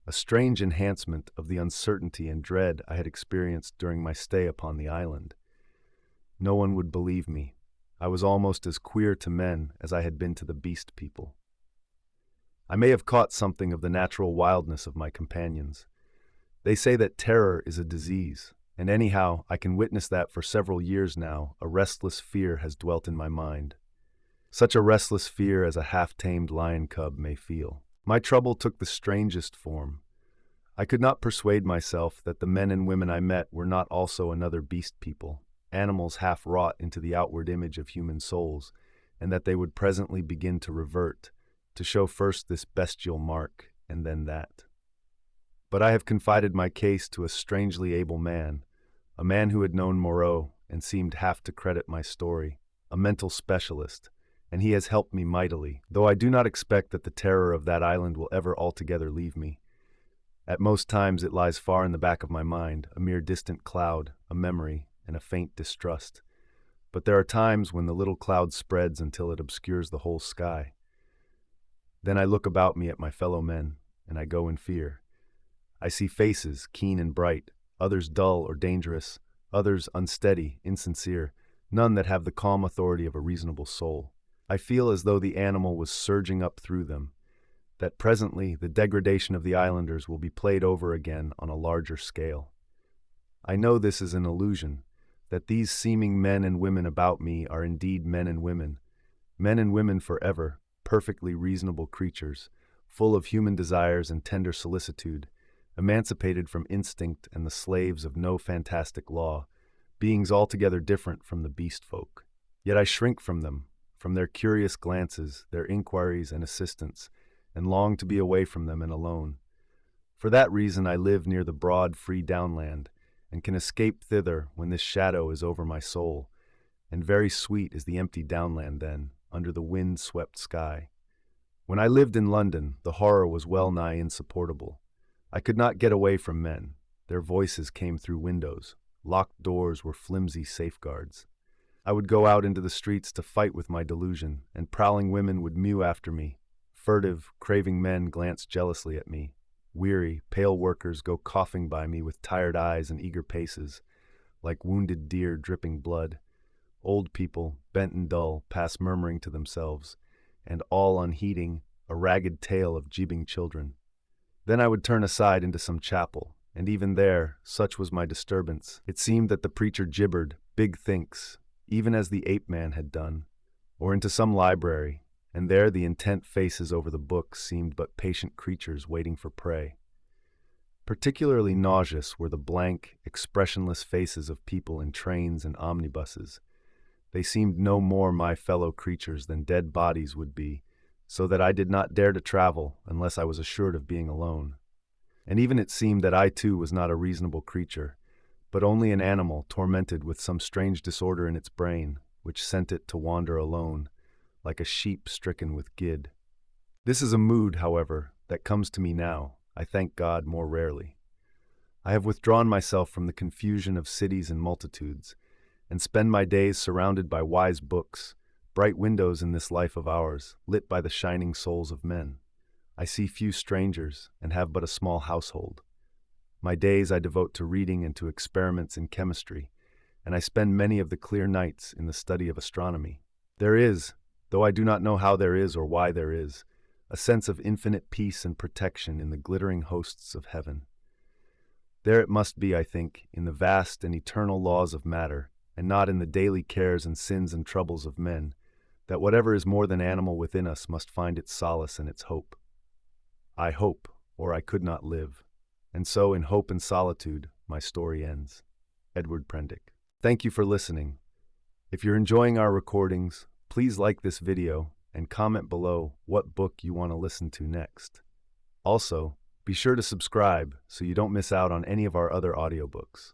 Speaker 1: a strange enhancement of the uncertainty and dread I had experienced during my stay upon the island. No one would believe me. I was almost as queer to men as I had been to the beast people. I may have caught something of the natural wildness of my companions. They say that terror is a disease, and anyhow, I can witness that for several years now a restless fear has dwelt in my mind. Such a restless fear as a half-tamed lion cub may feel. My trouble took the strangest form. I could not persuade myself that the men and women I met were not also another beast people, animals half wrought into the outward image of human souls, and that they would presently begin to revert, to show first this bestial mark, and then that. But I have confided my case to a strangely able man, a man who had known Moreau and seemed half to credit my story, a mental specialist, and he has helped me mightily, though I do not expect that the terror of that island will ever altogether leave me. At most times it lies far in the back of my mind, a mere distant cloud, a memory, and a faint distrust. But there are times when the little cloud spreads until it obscures the whole sky. Then I look about me at my fellow men, and I go in fear. I see faces, keen and bright, others dull or dangerous, others unsteady, insincere, none that have the calm authority of a reasonable soul. I feel as though the animal was surging up through them, that presently the degradation of the islanders will be played over again on a larger scale. I know this is an illusion, that these seeming men and women about me are indeed men and women forever, perfectly reasonable creatures, full of human desires and tender solicitude, emancipated from instinct and the slaves of no fantastic law, beings altogether different from the beast folk. Yet I shrink from them, from their curious glances, their inquiries and assistance, and long to be away from them and alone. For that reason I live near the broad, free downland, and can escape thither when this shadow is over my soul, and very sweet is the empty downland then, under the wind-swept sky. When I lived in London, the horror was well-nigh insupportable. I could not get away from men. Their voices came through windows. Locked doors were flimsy safeguards. I would go out into the streets to fight with my delusion, and prowling women would mew after me. Furtive, craving men glance jealously at me. Weary, pale workers go coughing by me with tired eyes and eager paces, like wounded deer dripping blood. Old people, bent and dull, pass murmuring to themselves, and all unheeding, a ragged tale of gibing children. Then I would turn aside into some chapel, and even there, such was my disturbance, it seemed that the preacher gibbered, big thinks, even as the ape-man had done, or into some library, and there the intent faces over the books seemed but patient creatures waiting for prey. Particularly nauseous were the blank, expressionless faces of people in trains and omnibuses. They seemed no more my fellow creatures than dead bodies would be, so that I did not dare to travel unless I was assured of being alone. And even it seemed that I too was not a reasonable creature, but only an animal tormented with some strange disorder in its brain, which sent it to wander alone, like a sheep stricken with gid. This is a mood, however, that comes to me now, I thank God, more rarely. I have withdrawn myself from the confusion of cities and multitudes, and spend my days surrounded by wise books, bright windows in this life of ours, lit by the shining souls of men. I see few strangers, and have but a small household. My days I devote to reading and to experiments in chemistry, and I spend many of the clear nights in the study of astronomy. There is, though I do not know how there is or why there is, a sense of infinite peace and protection in the glittering hosts of heaven. There it must be, I think, in the vast and eternal laws of matter, and not in the daily cares and sins and troubles of men, that whatever is more than animal within us must find its solace and its hope. I hope, or I could not live. And so, in hope and solitude, my story ends. Edward Prendick. Thank you for listening. If you're enjoying our recordings, please like this video and comment below what book you want to listen to next. Also, be sure to subscribe so you don't miss out on any of our other audiobooks.